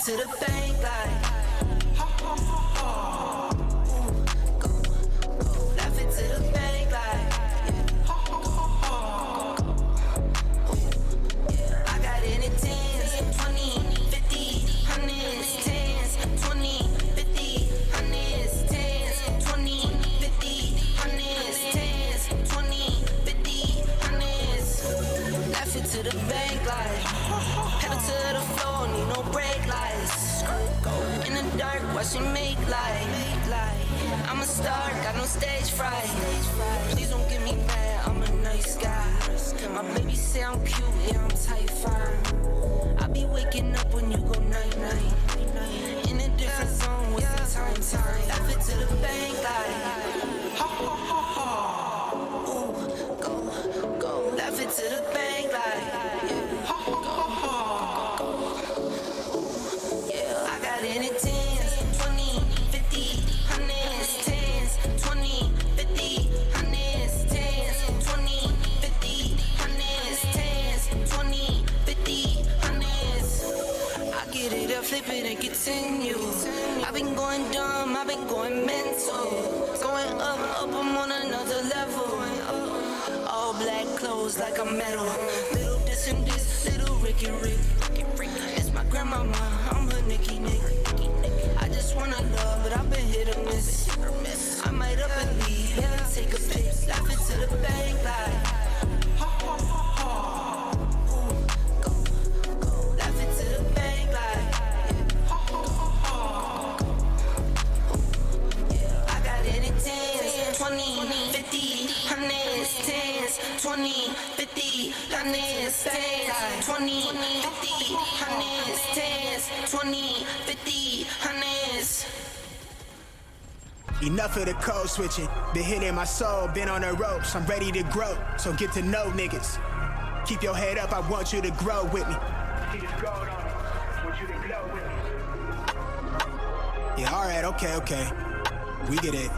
To the bank like left it to the bank like I got it in tens, 20, 50, hundreds, tens, 20, 50, hundreds, tens, Left it to the bank like pedal to the floor, need no brake lights. In the dark, watch me make light. I'm a star, got no stage fright. Please don't get me mad, I'm a nice guy. My baby say I'm cute, yeah, I'm tight fine. I be waking up when you go night-night. In a different zone with the time. Left it to the bank like ooh, go. Left it to the bank like yeah, I got in it 10s, 20, 50, 100s, 10s, 20, 50, 100s, 10s, 20, 50, 100s, 10s, 20, 50, 100s. I get it up, flip it and continue. I've been going dumb, I've been going mental. Going up, I'm on another level. All black clothes like a medal. Little this and this, little Ricky Rick. It's my grandmama, I'm her Nicky Nick. I just wanna love, but I've been hit or miss. I might up and leave, yeah, take a pic. Laugh it to the bank like go. Laugh it to the bank like I got it in 10s, 20, 50, 100s, 10s, 20, 50, 100s, 10s, 20, 50, 100s, 10s, 20, 50, 100s. Enough of the code switching. Been hitting my soul, been on the ropes. I'm ready to grow, so get to know niggas. Keep your head up, I want you to grow with me. Yeah, alright, okay. We get it.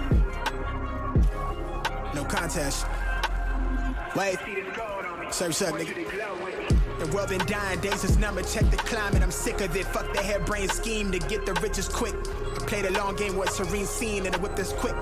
No contest. Wait. Surf's up, nigga. The world been dying, days is number, check the climate. I'm sick of it, fuck the harebrained scheme to get the riches quick. I played a long game with serene scene and I whip this quick.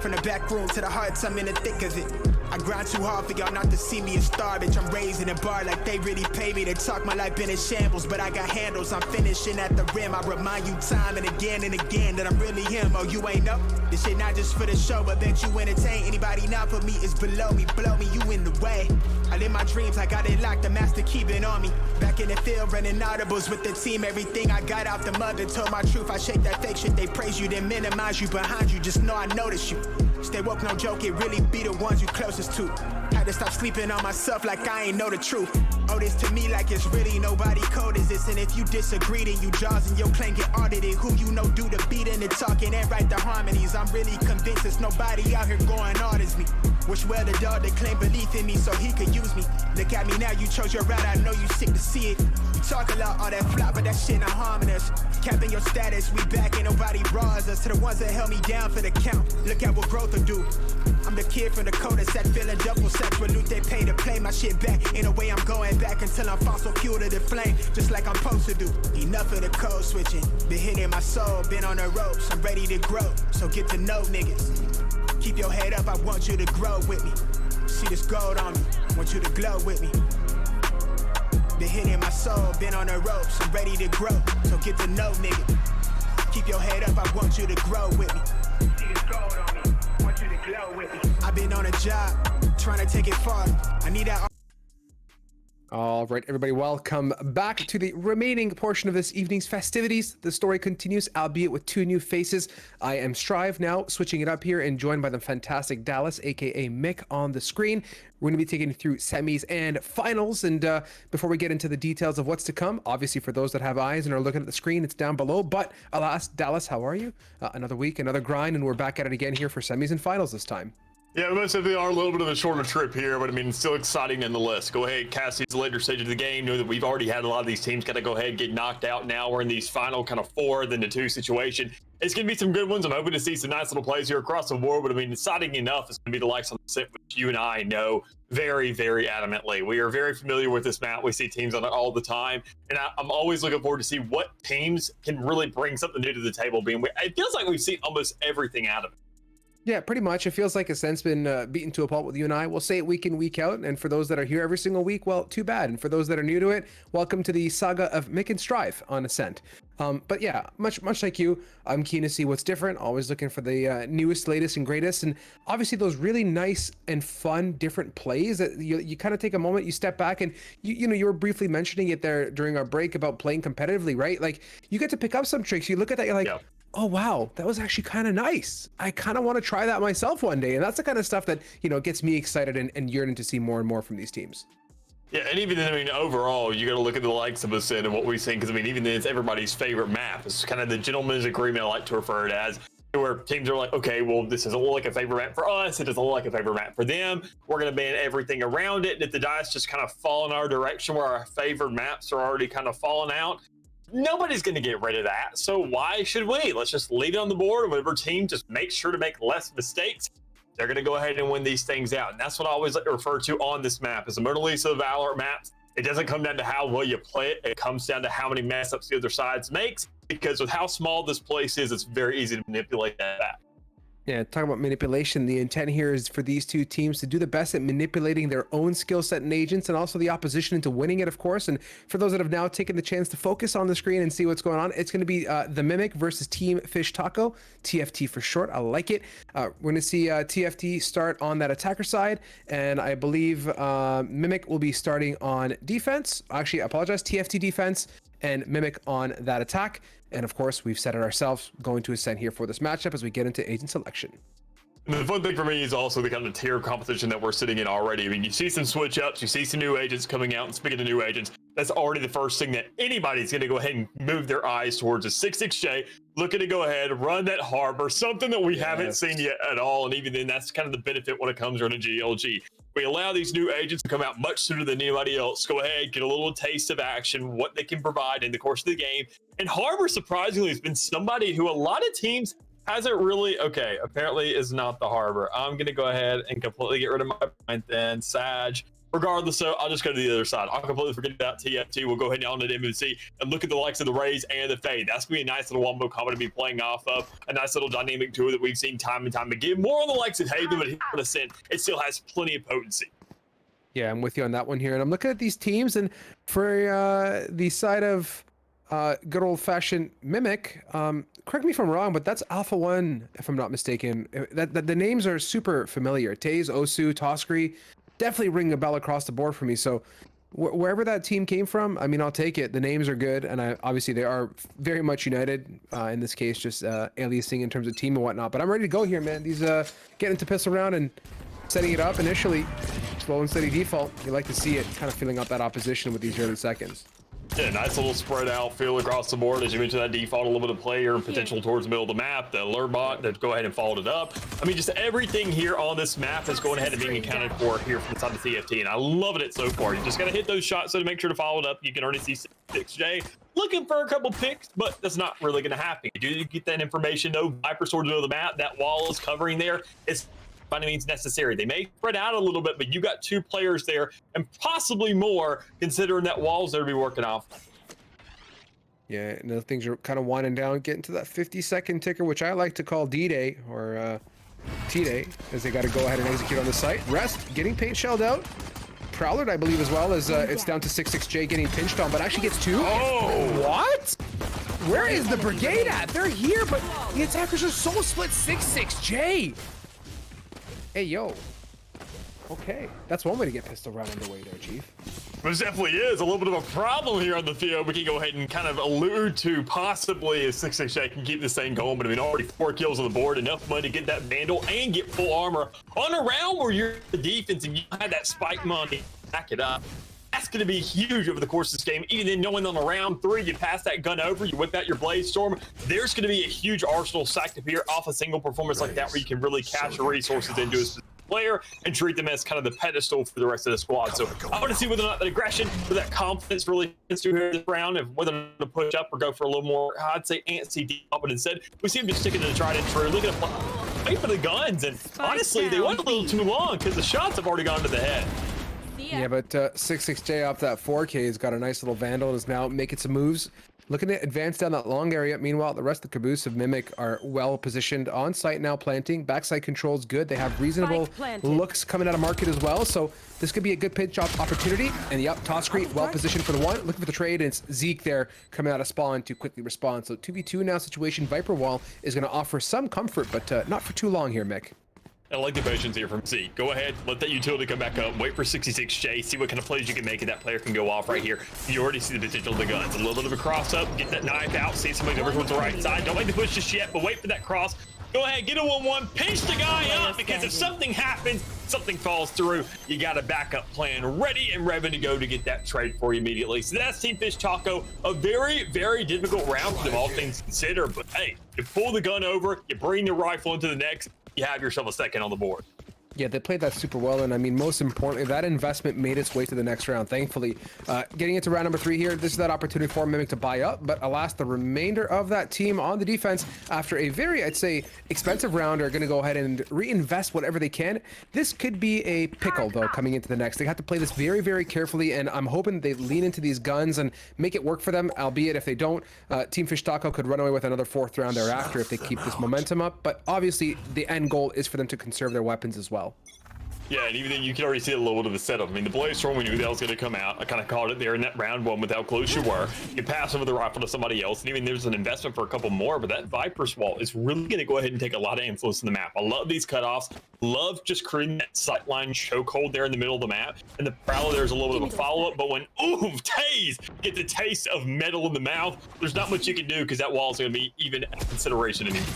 From the back room to the hearts, I'm in the thick of it. I grind too hard for y'all not to see me a star, bitch. I'm raised in a bar like they really pay me to talk. My life been in shambles, but I got handles. I'm finishing at the rim. I remind you time and again that I'm really him. Oh, you ain't know? This shit not just for the show, but bet you entertain. Anybody not for me is below me. Blow me, you in the way. I live my dreams, I got it locked. The master keep it on me. Back in the field, running audibles with the team. Everything I got out the mother told my truth. I shake that fake shit. They praise you, then minimize you behind you. Just know I notice you. Stay woke, no joke, it really be the ones you closest to. Had to stop sleeping on myself like I ain't know the truth. Owe this to me like it's really nobody code is this. And if you disagree, then you jaws and your claim get audited. Who you know do the beating and talking and write the harmonies. I'm really convinced there's nobody out here going hard as me. Wish well the dog that claimed belief in me so he could use me. Look at me now, you chose your route, I know you sick to see it. You talk a lot, all that flop, but that shit not harming us. Capping your status, we back, ain't nobody bras us. To the ones that held me down for the count, look at what growth will do. I'm the kid from the cul-de-sac, feeling double sex. Loot they pay to play my shit back. Ain't no way I'm going back until I'm fossil fuel to the flame, just like I'm supposed to do. Enough of the code switching, been hitting my soul, been on the ropes. I'm ready to grow, so get to know niggas. Keep your head up, I want you to grow with me. See this gold on me, want you to glow with me. Been hitting my soul, been on the ropes. I'm ready to grow, so get to know nigga. Keep your head up, I want you to grow with me. See this gold on me, want you to glow with me. I've been on a job, trying to take it far. I need that. All right, everybody, welcome back to the remaining portion of this evening's festivities. The story continues, albeit with two new faces. I am Strive now, switching it up here and joined by the fantastic Dallas, aka Mick, on the screen. We're going to be taking you through semis and finals. And before we get into the details of what's to come, obviously for those that have eyes and are looking at the screen, it's down below. But alas, Dallas, how are you? Another week, another grind, and we're back at it again here for semis and finals this time. Yeah, we most definitely are a little bit of a shorter trip here, but I mean, still exciting nonetheless. Go ahead, Cassie's the later stage of the game. Know that we've already had a lot of these teams got to go ahead and get knocked out. Now we're in these final kind of 4 then the 2 situation. It's going to be some good ones. I'm hoping to see some nice little plays here across the board, but I mean, exciting enough is going to be the likes on the sit, which you and I know very, very adamantly. We are very familiar with this map. We see teams on it all the time, and I'm always looking forward to see what teams can really bring something new to the table. It feels like we've seen almost everything out of it. Yeah, pretty much. It feels like a sense been beaten to a pulp with you and I. We'll say it week in, week out. And for those that are here every single week, well, too bad. And for those that are new to it, welcome to the saga of Mick and Strive on Ascent. But yeah, much like you, I'm keen to see what's different. Always looking for the newest, latest, and greatest, and obviously those really nice and fun different plays that you kind of take a moment, you step back, and you were briefly mentioning it there during our break about playing competitively, right? Like you get to pick up some tricks. You look at that, you're like, oh wow, that was actually kind of nice. I kind of want to try that myself one day, and that's the kind of stuff that gets me excited and yearning to see more and more from these teams. Yeah, and even then, I mean, overall, you got to look at the likes of us and what we've seen, because I mean, even then, it's everybody's favorite map. It's kind of the gentleman's agreement I like to refer it as, where teams are like, okay, well, this doesn't look like a favorite map for us. It doesn't look like a favorite map for them. We're going to ban everything around it. And if the dice just kind of fall in our direction where our favored maps are already kind of falling out, nobody's going to get rid of that. So why should we? Let's just leave it on the board, and whatever team just makes sure to make less mistakes, they're going to go ahead and win these things out. And that's what I always like to refer to on this map. As the Mona Lisa of Valor maps, it doesn't come down to how well you play it. It comes down to how many mess ups the other side makes, because with how small this place is, it's very easy to manipulate that. Yeah, talking about manipulation, the intent here is for these two teams to do the best at manipulating their own skill set and agents, and also the opposition into winning it, of course. And for those that have now taken the chance to focus on the screen and see what's going on, it's going to be the Mimic versus Team Fish Taco, TFT for short. I like it. We're going to see TFT start on that attacker side, and I believe Mimic will be starting on defense. Actually, I apologize, TFT defense and Mimic on that attack. And of course, we've said it ourselves, going to Ascent here for this matchup as we get into agent selection. And the fun thing for me is also the kind of tier competition that we're sitting in already. I mean, you see some switch ups, you see some new agents coming out, and speaking of new agents, that's already the first thing that anybody's going to go ahead and move their eyes towards is 66J, looking to go ahead, run that harbor, something that we haven't seen yet at all. And even then, that's kind of the benefit when it comes around a GLG. We allow these new agents to come out much sooner than anybody else. Go ahead, get a little taste of action, what they can provide in the course of the game. And Harbor, surprisingly, has been somebody who a lot of teams hasn't really, apparently is not the Harbor. I'm going to go ahead and completely get rid of my point then, Sag. Regardless, so I'll just go to the other side. I'll completely forget about TFT. We'll go ahead and on to MMC and look at the likes of the Rays and the Fade. That's going to be a nice little wombo combo to be playing off of. A nice little dynamic tour that we've seen time and time again. More on the likes of Haven, but here on Ascent, it still has plenty of potency. Yeah, I'm with you on that one here. And I'm looking at these teams, and for the side of good old-fashioned Mimic, correct me if I'm wrong, but that's Alpha 1, if I'm not mistaken. The names are super familiar. Taze, Osu, Toskri, definitely ring a bell across the board for me. So wherever that team came from, I mean, I'll take it. The names are good, and obviously they are very much united. In this case, just aliasing in terms of team and whatnot. But I'm ready to go here, man. These getting to pistol round and setting it up initially, slow and steady default. You like to see it kind of filling up that opposition with these early seconds. Yeah, nice little spread out feel across the board. As you mentioned, that default, a little bit of player potential towards the middle of the map, the alert bot that go ahead and followed it up. I mean, just everything here on this map is going ahead and being accounted for here from inside the TFT, and I loving it so far. You just got to hit those shots, so to make sure to follow it up. You can already see 6J looking for a couple picks, but that's not really going to happen. You do get that information, though. Viper's towards the middle of the map. That wall is covering there. It's by any means necessary. They may spread out a little bit, but you got two players there, and possibly more, considering that wall's there to be working off. Yeah, and things are kind of winding down, getting to that 50-second ticker, which I like to call D-Day, or T-Day, as they got to go ahead and execute on the site. Rest, getting paint shelled out. Prowler, I believe, as well, as it's down to 66J getting pinched on, but actually gets two. Oh, what? Where is the brigade at? They're here, but the attackers are so split. 66J. Hey, yo. Okay, that's one way to get pistol round underway there, Chief. There definitely is a little bit of a problem here on the field. We can go ahead and kind of allude to possibly if 66J can keep this thing going, but I mean, already 4 kills on the board, enough money to get that Vandal and get full armor on a round where you're the defense and you had that spike money, back it up. That's going to be huge over the course of this game. Even then, knowing on the round 3, you pass that gun over, you whip out your Blade Storm, there's going to be a huge arsenal stacked up here off a single performance like that where you can really capture resources into a specific player and treat them as kind of the pedestal for the rest of the squad. So I want to see whether or not that aggression or that confidence really gets to here this round, and whether or not to push up or go for a little more, I'd say, antsy deep. But instead, we see him just sticking to the tried and true, looking to fight for the guns. And honestly, they went a little too long because the shots have already gone to the head. Yeah, but 66J off that 4K has got a nice little Vandal and is now making some moves. Looking to advance down that long area. Meanwhile, the rest of the caboose of Mimic are well positioned on site now, planting. Backside control's good. They have reasonable looks coming out of market as well. So this could be a good pinch off opportunity. And the up toss screen well positioned for the one. Looking for the trade, and it's Zeke there coming out of spawn to quickly respond. So 2v2 now situation. Viper Wall is going to offer some comfort, but not for too long here, Mick. I like the patience here from Z. Go ahead, let that utility come back up, wait for 66J, see what kind of plays you can make, and that player can go off right here. You already see the potential of the guns. A little bit of a cross up, get that knife out, see somebody over towards the right side. Don't make the push just yet, but wait for that cross. Go ahead, get a 1-1, pinch the guy up, because if something happens, something falls through, you got a backup plan ready and ready to go to get that trade for you immediately. So that's Team Fish Taco. A very, very difficult round for them, all things considered. But hey, you pull the gun over, you bring the rifle into the next, you have yourself a second on the board. Yeah, they played that super well, and I mean, most importantly, that investment made its way to the next round, thankfully. Getting into round number 3 here, this is that opportunity for Mimic to buy up, but alas, the remainder of that team on the defense, after a very, I'd say, expensive round, are going to go ahead and reinvest whatever they can. This could be a pickle, though, coming into the next. They have to play this very, very carefully, and I'm hoping they lean into these guns and make it work for them, albeit if they don't, Team Fish Taco could run away with another 4th round thereafter if they keep this momentum up, but obviously, the end goal is for them to conserve their weapons as well. Yeah, and even then, you can already see a little bit of a setup. I mean, the Blaze Storm, we knew that was going to come out. I kind of called it there in that round 1 with how close you were. You pass over the rifle to somebody else, and even there's an investment for a couple more, but that Viper's Wall is really going to go ahead and take a lot of influence in the map. I love these cutoffs. Love just creating that sightline chokehold there in the middle of the map. And the Prowler, there's a little bit of a follow-up, but when, ooh, Taze get the taste of metal in the mouth, there's not much you can do because that wall is going to be even a consideration anymore.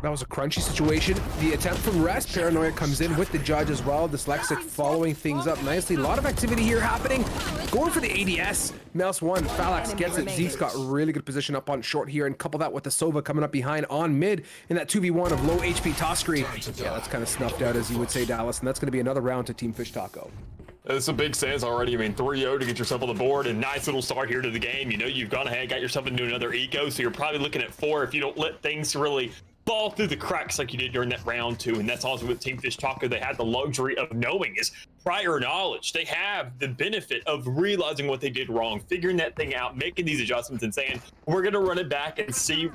That was a crunchy situation. The attempt from Rest. Paranoia comes in with the judge as well. Dyslexic following things up nicely. A lot of activity here happening. Going for the ADS. Mouse 1. Phalax gets it. Zeke's got really good position up on short here, and couple that with the Sova coming up behind on mid in that 2v1 of low HP toss screen. Yeah, that's kind of snuffed out, as you would say, Dallas, and that's going to be another round to Team Fish Taco. It's a big sense already. I mean, 3-0 to get yourself on the board, and nice little start here to the game. You know, you've gone ahead, got yourself into another eco, so you're probably looking at 4 if you don't let things really fall through the cracks like you did during that round 2. And that's also with Team Fish Taco. They had the luxury of knowing is prior knowledge. They have the benefit of realizing what they did wrong, figuring that thing out, making these adjustments, and saying, we're going to run it back and see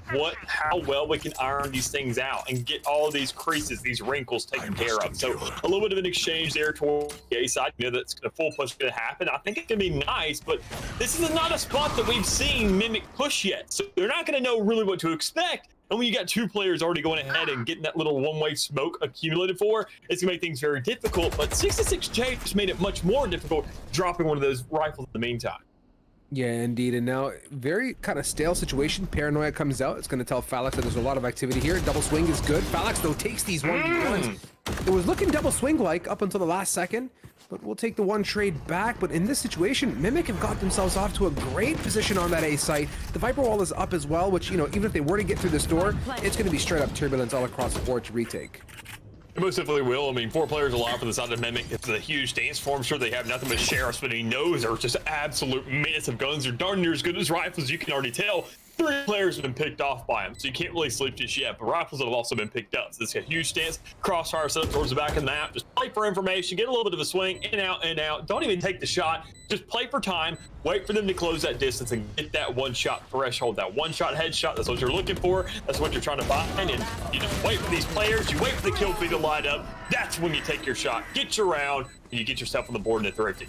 how well we can iron these things out and get all these creases, these wrinkles taken care of. So a little bit of an exchange there toward the A side. You know, that's going to full push going to happen. I think it's going to be nice, but this is not a spot that we've seen Mimic push yet. So they're not going to know really what to expect. And when you got 2 players already going ahead and getting that little one-way smoke accumulated for, it's gonna make things very difficult. But 66J just made it much more difficult, dropping one of those rifles in the meantime. Yeah, indeed. And now, very kind of stale situation. Paranoia comes out. It's going to tell Phalax that there's a lot of activity here. Double swing is good. Phalax, though, takes these 1v1s. It was looking double swing-like up until the last second, but we'll take the 1 trade back. But in this situation, Mimic have got themselves off to a great position on that A site. The Viper Wall is up as well, which, you know, even if they were to get through this door, it's going to be straight up turbulence all across the board to retake. It most definitely will. I mean, 4 players alive for the side of Mimic. It's a huge dance for him. Sure, they have nothing but sheriffs, but he knows they're just absolute minutes of guns. They're darn near as good as rifles, you can already tell. 3 players have been picked off by him, so you can't really sleep just yet, but rifles have also been picked up. So it's a huge stance, crossfire set up towards the back of the map. Just play for information, get a little bit of a swing, in and out. Don't even take the shot. Just play for time, wait for them to close that distance and get that 1-shot threshold, that 1-shot headshot. That's what you're looking for. That's what you're trying to find. And you just wait for these players, you wait for the kill feed to light up. That's when you take your shot, get your round, and you get yourself on the board in a thrifty.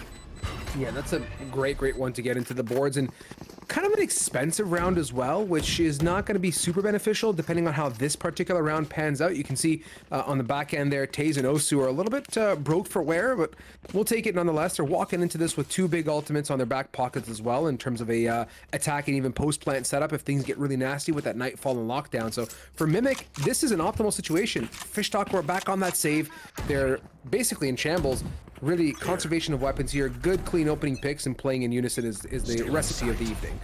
Yeah, that's a great one to get into the boards, and kind of an expensive round as well, which is not going to be super beneficial depending on how this particular round pans out. You can see on the back end there, Taze and Osu are a little bit broke for wear, but we'll take it nonetheless. They're walking into this with 2 big ultimates on their back pockets as well in terms of a attack and even post-plant setup if things get really nasty with that Nightfall and lockdown. So for Mimic, this is an optimal situation. Fish Talk were back on that save. They're basically in shambles. Really, conservation of weapons here, good clean opening picks, and playing in unison is the recipe of the evening.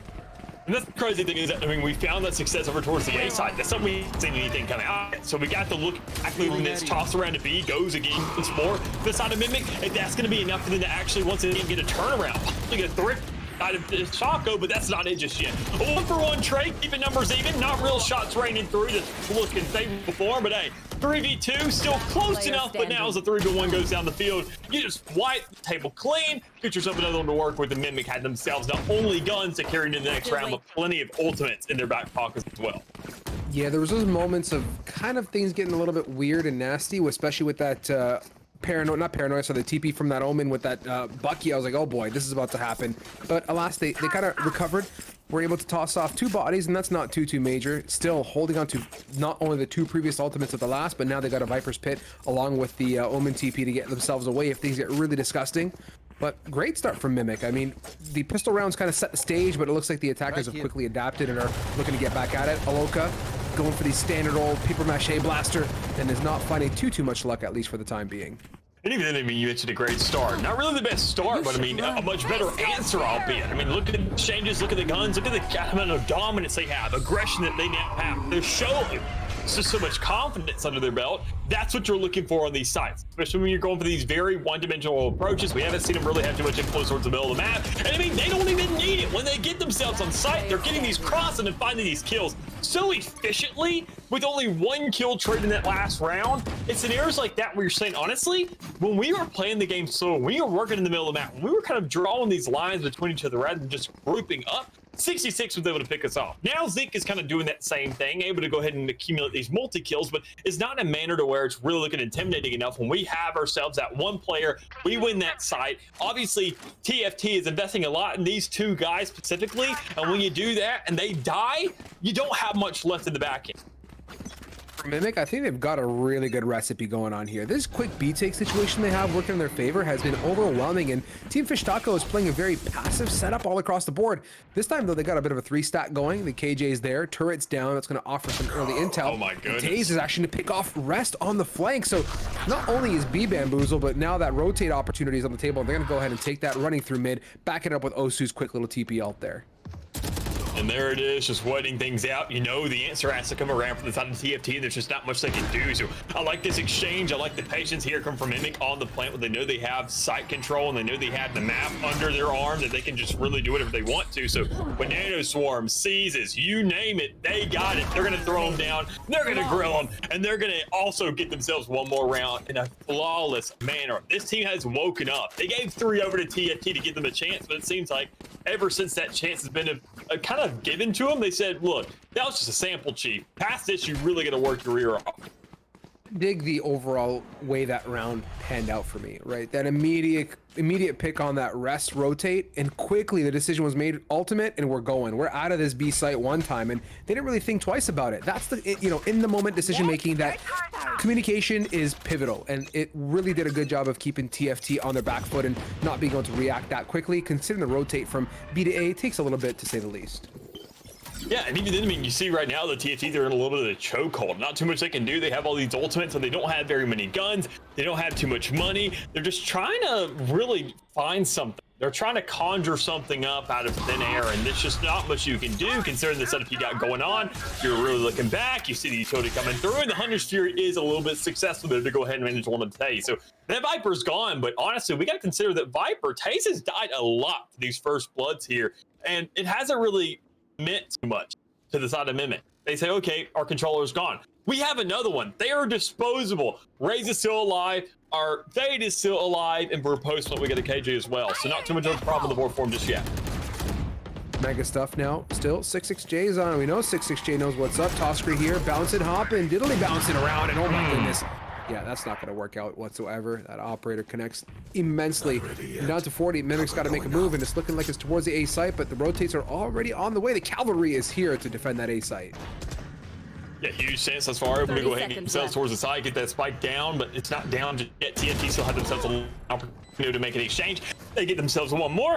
And that's the crazy thing is that, I mean, we found that success over towards the A side. That's something we haven't seen anything coming out yet. So we got to look exactly when this toss around to B goes again once more. This side of Mimic, if that's going to be enough for them to actually once again get a turnaround, possibly get a thrift out of Chaco, but that's not it just yet. 1-for-1 trade, keeping numbers even. Not real shots raining through. That's looking favorable for him, but hey, 3v2, still close enough, but now as the 3v1 goes down the field, you just wipe the table clean, get yourself another one to work with. The Mimic had themselves not only guns to carry into the next round, but plenty of ultimates in their back pockets as well. Yeah, there was those moments of kind of things getting a little bit weird and nasty, especially with that the TP from that Omen with that Bucky. I was like, oh boy, this is about to happen. But alas, they kind of recovered. Were able to toss off 2 bodies, and that's not too major. Still holding on to not only the 2 previous ultimates of the last, but now they got a Viper's Pit along with the Omen TP to get themselves away if things get really disgusting. But great start from Mimic. I mean, the pistol rounds kind of set the stage, but it looks like the attackers have quickly adapted and are looking to get back at it. Aloka going for the standard old paper mache blaster and is not finding too much luck, at least for the time being. And even then, I mean, you mentioned a great start. Not really the best start, but I mean, a much better answer, albeit. I mean, look at the exchanges, look at the guns, look at the amount of dominance they have, aggression that they now have. They're showing just so much confidence under their belt. That's what you're looking for on these sites, especially when you're going for these very one-dimensional approaches. We haven't seen them really have too much influence towards the middle of the map. And I mean, they don't even need it. When they get themselves on site, they're getting these crossing and finding these kills so efficiently with only 1 kill trade in that last round. It's scenarios like that where you're saying, honestly, when we were playing the game slow, when we were working in the middle of the map, when we were kind of drawing these lines between each other rather than just grouping up, 66 was able to pick us off. Now Zeke is kind of doing that same thing, able to go ahead and accumulate these multi-kills, but it's not in a manner to where it's really looking intimidating enough. When we have ourselves that 1 player, we win that site. Obviously, TFT is investing a lot in these 2 guys specifically, and when you do that and they die, you don't have much left in the back end. For Mimic, I think they've got a really good recipe going on here. This quick B-take situation they have working in their favor has been overwhelming, and Team Fish Taco is playing a very passive setup all across the board. This time, though, they got a bit of a 3-stack going. The KJ's there, turret's down. That's going to offer some early intel. Oh my goodness. Taze is actually to pick off Rest on the flank. So not only is B bamboozled, but now that rotate opportunity is on the table. They're going to go ahead and take that running through mid, back it up with Osu's quick little TP out there. And there it is, just waiting things out. You know the answer has to come around from the side of the TFT. There's just not much they can do. So I like this exchange. I like the patience here come from Mimic on the plant when they know they have site control and they know they have the map under their arm that they can just really do whatever they want to. So when Nano Swarm seizes, you name it, they got it. They're going to throw them down. They're going to grill them. And they're going to also get themselves 1 more round in a flawless manner. This team has woken up. They gave 3 over to TFT to give them a chance, but it seems like ever since that chance has been a kind of given to them, they said, look, that was just a sample, Chief. Past this, you really got to work your ear off. Dig the overall way that round panned out for me, right? That immediate pick on that rest rotate, and quickly the decision was made, ultimate, and we're going. We're out of this B site 1 time, and they didn't really think twice about it. That's the, you know, in the moment decision making. That communication is pivotal, and it really did a good job of keeping TFT on their back foot and not being able to react that quickly, considering the rotate from B to A takes a little bit, to say the least. Yeah, and even then, I mean, you see right now the TFT, they're in a little bit of a chokehold. Not too much they can do. They have all these ultimates, so they don't have very many guns. They don't have too much money. They're just trying to really find something. They're trying to conjure something up out of thin air, and there's just not much you can do considering the setup you got going on. You're really looking back. You see the utility coming through, and the Hunter's Fury is a little bit successful there to go ahead and manage one of Taze. So that Viper's gone, but honestly, we got to consider that Taze has died a lot for these first bloods here, and it hasn't really meant too much to the side of Mimic. They say, okay, our controller's gone. We have another one. They are disposable. Raze is still alive. Our Fade is still alive, and for postment, we get a KJ as well. So not too much of a problem in the board form just yet. Mega stuff now. Still 66J is on. We know 66J knows what's up. Toscree here, bouncing, hopping, diddly bouncing around, and oh my goodness. Yeah, that's not going to work out whatsoever. That operator connects immensely. Down to 40. Mimic's got to make a move, and it's looking like it's towards the A site, but the rotates are already on the way. The cavalry is here to defend that A site. Yeah, huge chance thus far. Able to go ahead and get themselves towards the side, get that spike down, but it's not down just yet. TFT still have themselves an opportunity to make an exchange. They get themselves 1 more.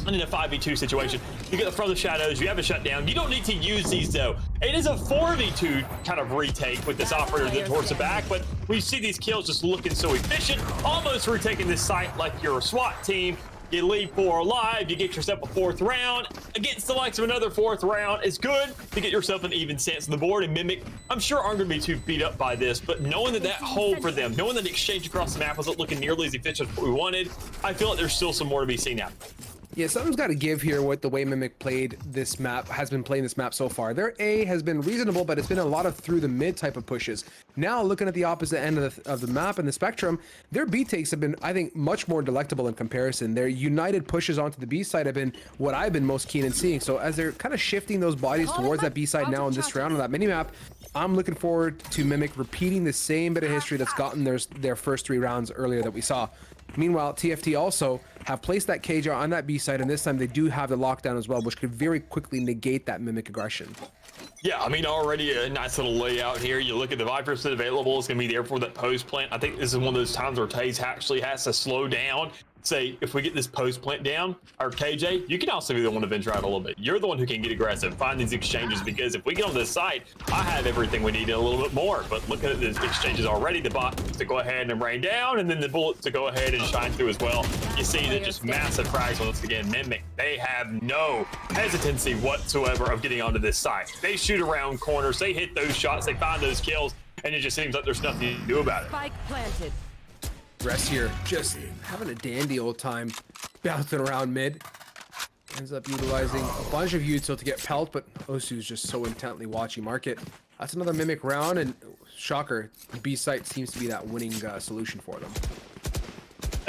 And in a 5v2 situation, you get from the shadows, you have a shutdown. You don't need to use these though. It is a 4v2 kind of retake with this operator towards the back, but we see these kills just looking so efficient, almost retaking this site like you're a SWAT team. You leave 4 alive, you get yourself a 4th round. Against the likes of another 4th round, it's good to get yourself an even stance on the board. And Mimic, I'm sure aren't going to be too beat up by this, but knowing that hold for them, knowing that the exchange across the map wasn't looking nearly as efficient as what we wanted, I feel like there's still some more to be seen out. Yeah, something's got to give here with the way Mimic played this map, has been playing this map so far. Their A has been reasonable, but it's been a lot of through the mid type of pushes. Now, looking at the opposite end of the map and the spectrum, their B takes have been, I think, much more delectable in comparison. Their united pushes onto the B side have been what I've been most keen in seeing. So as they're kind of shifting those bodies towards that B side now in this round on that mini map, I'm looking forward to Mimic repeating the same bit of history that's gotten their first 3 rounds earlier that we saw. Meanwhile, TFT also have placed that cage on that B side, and this time they do have the lockdown as well, which could very quickly negate that Mimic aggression. Yeah, I mean, already a nice little layout here. You look at the Vipers that available. It's going to be there for that post plant. I think this is one of those times where Taze actually has to slow down. Say, if we get this post plant down, or KJ, you can also be the one to venture out a little bit. You're the one who can get aggressive, find these exchanges, because if we get on this site, I have everything we need and a little bit more. But looking at the exchanges already, the bots to go ahead and rain down, and then the bullets to go ahead and shine through as well. You see that just massive frags once again. Mimic, they have no hesitancy whatsoever of getting onto this site. They shoot around corners, they hit those shots, they find those kills, and it just seems like there's nothing to do about it. Spike planted. Rest here, just having a dandy old time bouncing around mid. Ends up utilizing a bunch of util to get pelt, but Osu's just so intently watching market. That's another Mimic round, and shocker, the B site seems to be that winning solution for them.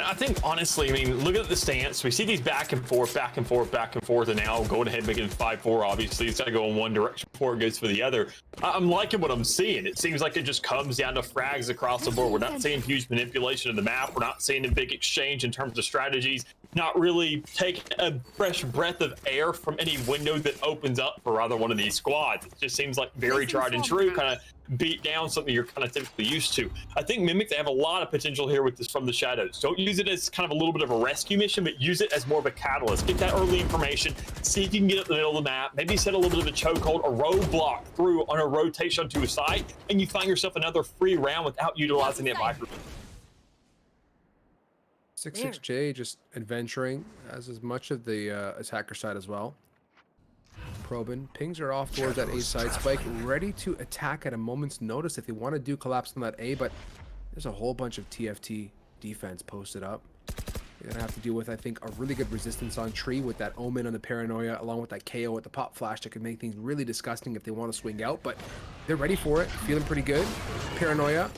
I think, honestly, I mean, look at the stance. We see these back and forth, back and forth, back and forth, and now going ahead making it 5-4, obviously. It's got to go in one direction before it goes for the other. I'm liking what I'm seeing. It seems like it just comes down to frags across the board. We're not seeing huge manipulation of the map. We're not seeing a big exchange in terms of strategies. Not really taking a fresh breath of air from any window that opens up for either one of these squads. It just seems like very tried and true, kind of beat down something you're kind of typically used to. I think Mimic, they have a lot of potential here with this from the shadows. Don't use it as kind of a little bit of a rescue mission, but use it as more of a catalyst. Get that early information, see if you can get up the middle of the map, maybe set a little bit of a chokehold, a roadblock through on a rotation to a side, and you find yourself another free round without utilizing that Viper. 66J just adventuring, as much of the attacker side as well. Probing. Pings are off towards that A side. Spike ready to attack at a moment's notice if they want to do collapse on that A, but there's a whole bunch of TFT defense posted up. They're going to have to deal with, I think, a really good resistance on tree with that Omen on the Paranoia, along with that KO at the pop flash that could make things really disgusting if they want to swing out, but they're ready for it. Feeling pretty good. Paranoia.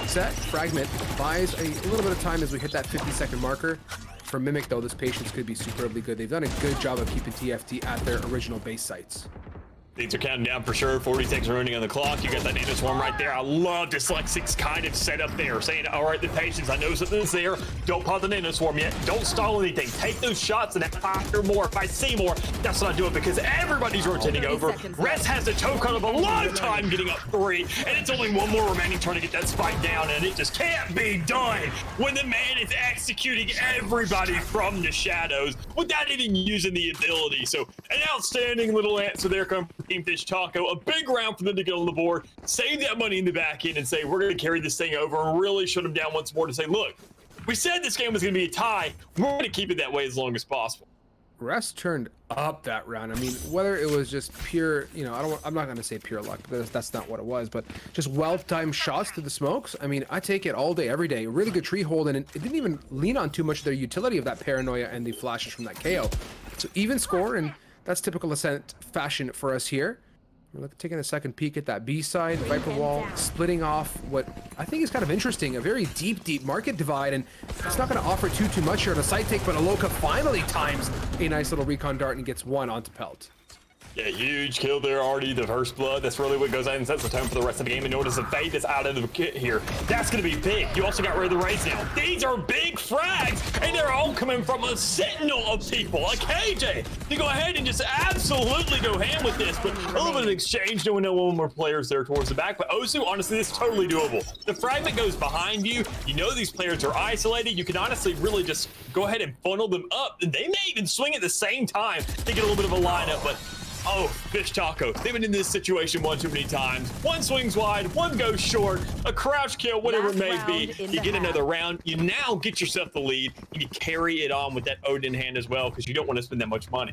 Set. Fragment. Buys a little bit of time as we hit that 50-second marker. For Mimic, though, this patience could be superbly good. They've done a good job of keeping TFT at their original base sites. Things are counting down for sure. 40 seconds remaining on the clock. You got that Nano Swarm right there. I love Dyslexic's kind of setup there, saying, all right, the patience, I know something's there. Don't pop the Nano Swarm yet. Don't stall anything. Take those shots, and if I hear more, if I see more, that's what I do it, because everybody's rotating over. Rest has the chokehold of a lifetime getting up 3, and it's only one more remaining trying to get that spike down, and it just can't be done when the man is executing everybody from the shadows without even using the ability. So an outstanding little answer there coming from Team Fish Taco. A big round for them to get on the board, save that money in the back end, and say, we're going to carry this thing over, and really shut them down once more to say, look, we said this game was going to be a tie. We're going to keep it that way as long as possible. Rest turned up that round. I mean, whether it was just pure, you know, I'm not going to say pure luck, because that's not what it was, but just well-timed shots to the smokes. I mean, I take it all day, every day. Really good tree hold, and it didn't even lean on too much of their utility of that Paranoia and the flashes from that KO. So even score, and that's typical Ascent fashion for us here. We're taking a second peek at that B side. Viper Wall splitting off what I think is kind of interesting, a very deep market divide, and it's not going to offer too much here on a side take, but Aloka finally times a nice little recon dart and gets one onto Pelt. Yeah, huge kill there already, the first blood. That's really what goes ahead and sets the tone for the rest of the game. And notice the fade that's out of the kit here. That's going to be big. You also got rid of the raids now. These are big frags, and they're all coming from a sentinel of people, a KJ. You go ahead and just absolutely go ham with this, but a little bit of exchange, knowing no one more players there towards the back. But Osu, honestly, this is totally doable. The fragment goes behind you. You know these players are isolated. You can honestly really just go ahead and funnel them up, and they may even swing at the same time to get a little bit of a lineup, but oh, Fish Taco, they've been in this situation one too many times. One swings wide, one goes short, a crouch kill, whatever it may be. You get another round, you now get yourself the lead, and you carry it on with that Odin in hand as well, because you don't want to spend that much money.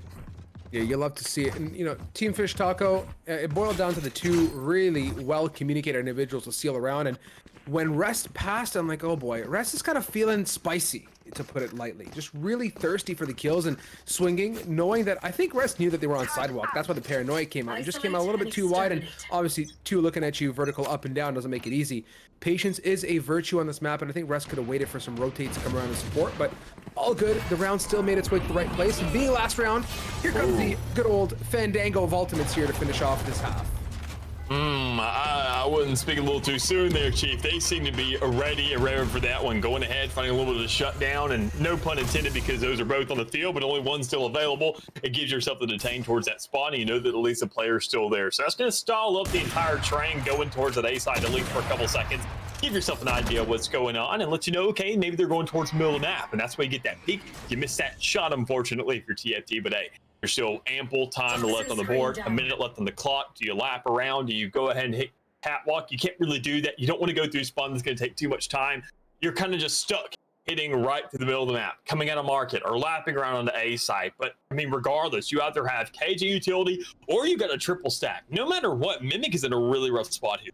Yeah, you love to see it. And, you know, Team Fish Taco, it boiled down to the two really well-communicated individuals to seal around. And when Rest passed, I'm like, oh boy, Rest is kind of feeling spicy. to put it lightly. Just really thirsty for the kills and swinging, knowing that I think Rest knew that they were on sidewalk. That's why the paranoia came out. You just came out a little bit too wide, and obviously two looking at you vertical up and down doesn't make it easy. Patience is a virtue on this map, and I think Rest could have waited for some rotates to come around and support, but all good. The round still made its way to the right place, and being last round, here comes the good old Fandango of Ultimates here to finish off this half. I wasn't speaking a little too soon there, Chief. They seem to be ready and ready for that one. Going ahead, finding a little bit of a shutdown, and no pun intended because those are both on the field, but only one still available. It gives yourself to detain towards that spot, and you know that at least the player's still there. So that's going to stall up the entire train going towards that A side at least for a couple seconds. Give yourself an idea of what's going on and let you know, okay, maybe they're going towards the middle of the map, and that's where you get that peak. You missed that shot, unfortunately, if you're TFT, but hey, there's still ample time left on the board, a minute left on the clock. Do you lap around? Do you go ahead and hit catwalk? You can't really do that. You don't want to go through spawn. That's going to take too much time. You're kind of just stuck hitting right to the middle of the map, coming out of market or lapping around on the A side. But I mean, regardless, you either have KJ utility or you got a triple stack. No matter what, Mimic is in a really rough spot here.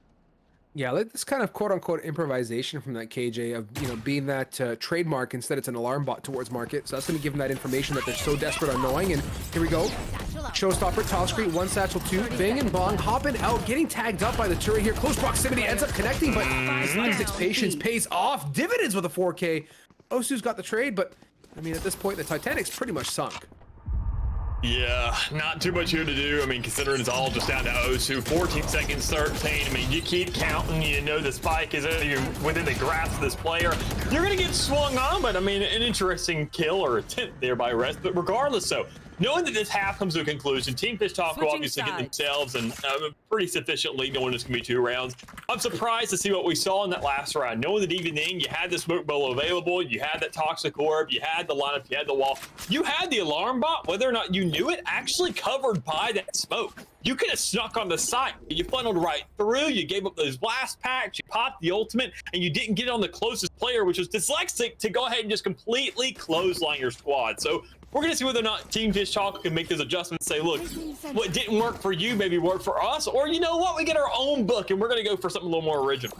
Yeah, like this kind of quote-unquote improvisation from that KJ of, you know, being that trademark. Instead it's an alarm bot towards market, so that's going to give them that information that they're so desperate on knowing. And here we go, showstopper, tile screen, one satchel, two, bang and bong, hopping out, getting tagged up by the turret here, close proximity, ends up connecting, but 96 patience pays off, dividends with a 4K. Osu's got the trade, but I mean, at this point the Titanic's pretty much sunk. Yeah, not too much here to do. I mean, considering it's all just down to Osu, 14 seconds, 13. I mean, you keep counting, you know the spike isn't even within the grasp of this player. You're going to get swung on, but I mean, an interesting kill or attempt there by Rest. But regardless, so knowing that this half comes to a conclusion, Team Fish Talk will obviously get themselves and pretty sufficient lead knowing it's going to be 2 rounds. I'm surprised to see what we saw in that last round, knowing that even then you had the smoke bowl available, you had that toxic orb, you had the lineup, you had the wall, you had the alarm bot, whether or not you knew it, actually covered by that smoke. You could have snuck on the site. You funneled right through, you gave up those blast packs, you popped the ultimate, and you didn't get on the closest player, which was Dyslexic, to go ahead and just completely clothesline your squad. So we're going to see whether or not Team Fish Talk can make those adjustments, say, look, what didn't work for you maybe worked for us, or you know what, we get our own book and we're going to go for something a little more original.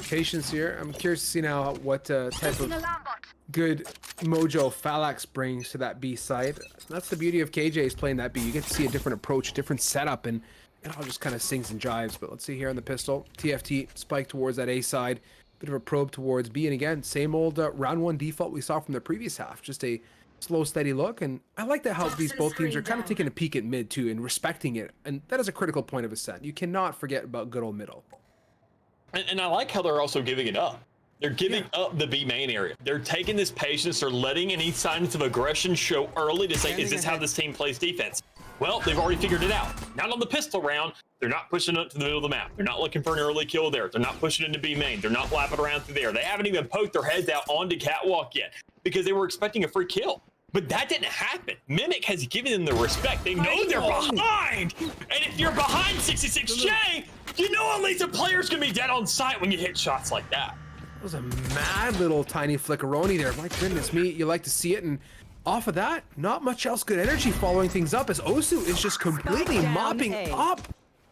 Patience here. I'm curious to see now what type of good mojo Phalanx brings to that B side. That's the beauty of KJ's playing that B. You get to see a different approach, different setup, and it all just kind of sings and jives. But let's see here on the pistol. TFT spike towards that A side. Bit of a probe towards B, and again, same old round 1 default we saw from the previous half. Just a slow, steady look, and I like that how these both teams are kind of taking a peek at mid too and respecting it, and that is a critical point of ascent. You cannot forget about good old middle. And I like how they're also giving it up. They're giving up the B main area. They're taking this patience. They're letting any signs of aggression show early to say, is this how this team plays defense? Well, they've already figured it out. Not on the pistol round. They're not pushing up to the middle of the map. They're not looking for an early kill there. They're not pushing into B main. They're not lapping around through there. They haven't even poked their heads out onto catwalk yet because they were expecting a free kill. But that didn't happen. Mimic has given them the respect. They know they're behind. And if you're behind 66J, you know at least a player's going to be dead on sight when you hit shots like that. That was a mad little tiny flickeroni there. My goodness me, you like to see it. And off of that, not much else good energy following things up as Osu is just completely mopping up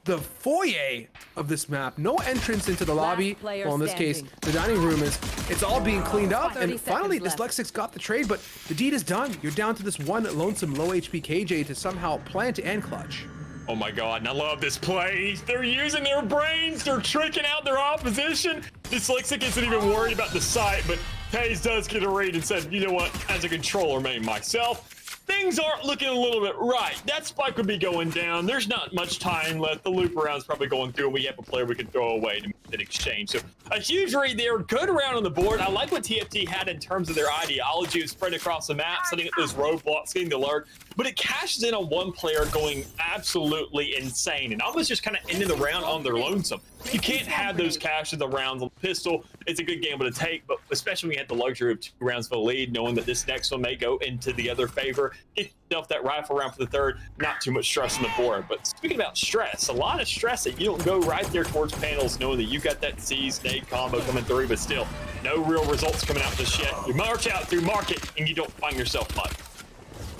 the foyer of this map. No entrance into the lobby. Well, in this case, the dining room is, it's all being cleaned up. And finally, Dyslexic's got the trade, but the deed is done. You're down to this one lonesome low HP KJ to somehow plant and clutch. Oh my God, and I love this play. They're using their brains. They're tricking out their opposition. Dyslexic isn't even worried about the site, but Taze does get a read and said, you know what, as a controller, maybe myself, things aren't looking a little bit right. That spike would be going down. There's not much time left. The loop around's probably going through, and we have a player we can throw away to make an exchange. So a huge read there. Good round on the board. I like what TFT had in terms of their ideology of spread across the map, setting up those roadblocks, getting the alert. But it cashes in on one player going absolutely insane and almost just kind of ending the round on their lonesome. You can't have those cashes of rounds on the pistol. It's a good gamble to take, but especially when you have the luxury of 2 rounds for the lead, knowing that this next one may go into the other favor. Get yourself that rifle round for the third. Not too much stress on the board. But speaking about stress, a lot of stress that you don't go right there towards panels, knowing that you got that C-Snake combo coming through, but still no real results coming out just yet. You march out through market and you don't find yourself much.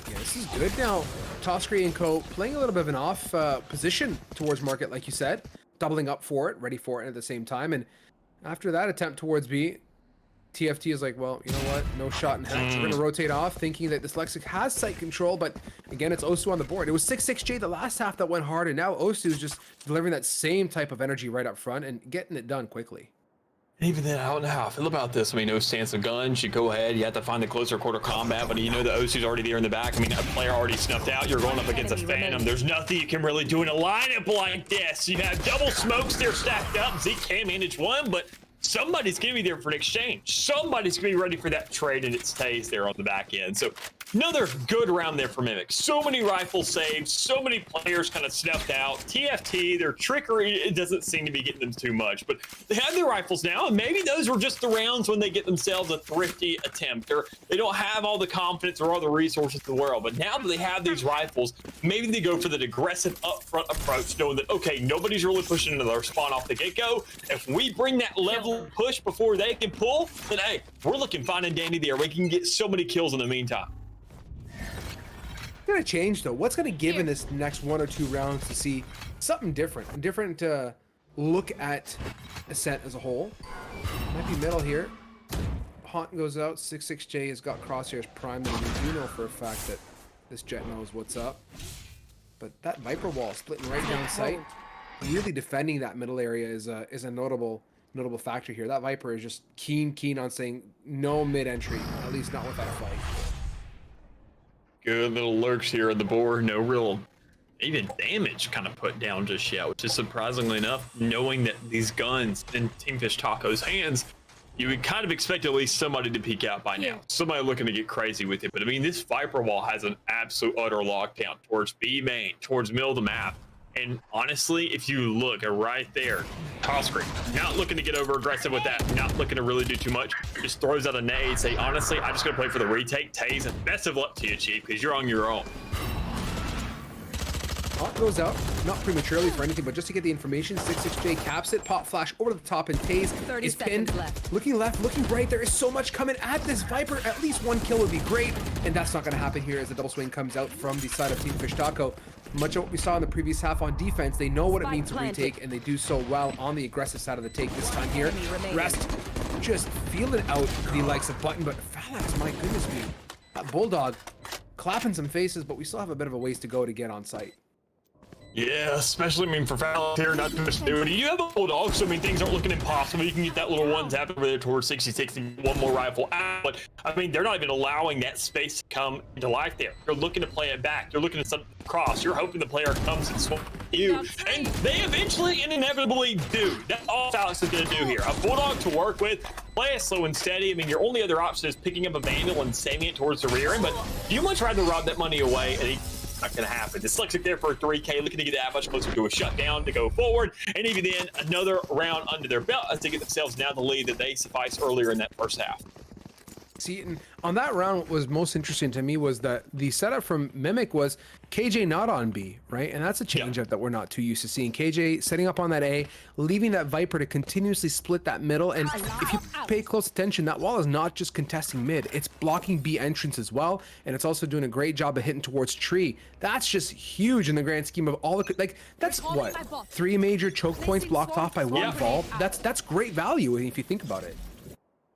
Yeah, this is good now. Toscree and Co. playing a little bit of an off position towards market, like you said. Doubling up for it, ready for it at the same time. And after that attempt towards B, TFT is like, well, you know what? No shot in hex. We're going to rotate off, thinking that Dyslexic has site control, but again, it's Osu on the board. It was 6-6J the last half that went hard, and now Osu is just delivering that same type of energy right up front and getting it done quickly. Even then, I don't know how I feel about this. I mean, no stance of guns. You go ahead. You have to find the closer quarter combat, but you know the Osu's already there in the back. I mean, a player already snuffed out. You're going up against a Phantom. There's nothing you can really do in a lineup like this. You have double smokes there stacked up. Zeke can't manage one, but somebody's going to be there for an exchange. Somebody's going to be ready for that trade, and it stays there on the back end. So another good round there for Mimic. So many rifles saved. So many players kind of snuffed out. TFT, their trickery, it doesn't seem to be getting them too much. But they have their rifles now, and maybe those were just the rounds when they get themselves a thrifty attempt. Or they don't have all the confidence or all the resources in the world. But now that they have these rifles, maybe they go for that aggressive upfront approach, knowing that, okay, nobody's really pushing into their spawn off the get-go. If we bring that level of push before they can pull, then, hey, we're looking fine and dandy there. We can get so many kills in the meantime. Gonna change though. What's gonna give in this next 1 or 2 rounds to see something different, a different look at Ascent as a whole? Might be middle here. Haunt goes out. 6-6J has got crosshairs primed, and we do know for a fact that this Jet knows what's up. But that Viper wall splitting right down sight, really defending that middle area is a notable factor here. That Viper is just keen on saying no mid entry, at least not without a fight. Good little lurks here on the board. No real even damage kind of put down just yet, which is surprisingly enough, knowing that these guns in Team Fish Taco's hands, you would kind of expect at least somebody to peek out by now. Somebody looking to get crazy with it. But I mean, this Viper wall has an absolute utter lockdown towards B main, towards middle of the map. And honestly, if you look right there, toss screen, not looking to get over aggressive with that, not looking to really do too much, just throws out a nade, say, honestly, I'm just going to play for the retake, Taze, and best of luck to you, Chief, because you're on your own. Haunt goes out, not prematurely for anything, but just to get the information. 6-6J caps it, pop flash over to the top, and Taze is pinned. Looking left, looking right, there is so much coming at this Viper. At least 1 kill would be great, and that's not going to happen here as the double swing comes out from the side of Team Fish Taco. Much of what we saw in the previous half on defense, they know what it means to retake, and they do so well on the aggressive side of the take this time here. Rest just feeling out the likes of Button, but Phalanx, my goodness me. That Bulldog clapping some faces, but we still have a bit of a ways to go to get on site. Yeah, especially, I mean, for Valor here, not too much to do. You have a Bulldog, so I mean, things aren't looking impossible. You can get that little one tap over there towards 66 and get one more rifle out. But, I mean, they're not even allowing that space to come into life there. You're looking to play it back. You're looking at something cross. You're hoping the player comes and swings you. And they eventually and inevitably do. That's all Alex is going to do here. A Bulldog to work with. Play it slow and steady. I mean, your only other option is picking up a Vandal and saving it towards the rear end. But you much rather rob that money away and not gonna happen. Dyslexic there for a 3K, looking to get that much closer to a shutdown to go forward, and even then another round under their belt as they get themselves now the lead that they sufficed earlier in that first half. See, and on that round, what was most interesting to me was that the setup from Mimic was KJ not on B, right? And that's a change up that we're not too used to seeing. KJ setting up on that A, leaving that Viper to continuously split that middle. And if you pay close attention, that wall is not just contesting mid, it's blocking B entrance as well. And it's also doing a great job of hitting towards tree. That's just huge in the grand scheme of all the, like, that's what, 3 major choke points blocked off by one ball. That's great value if you think about it.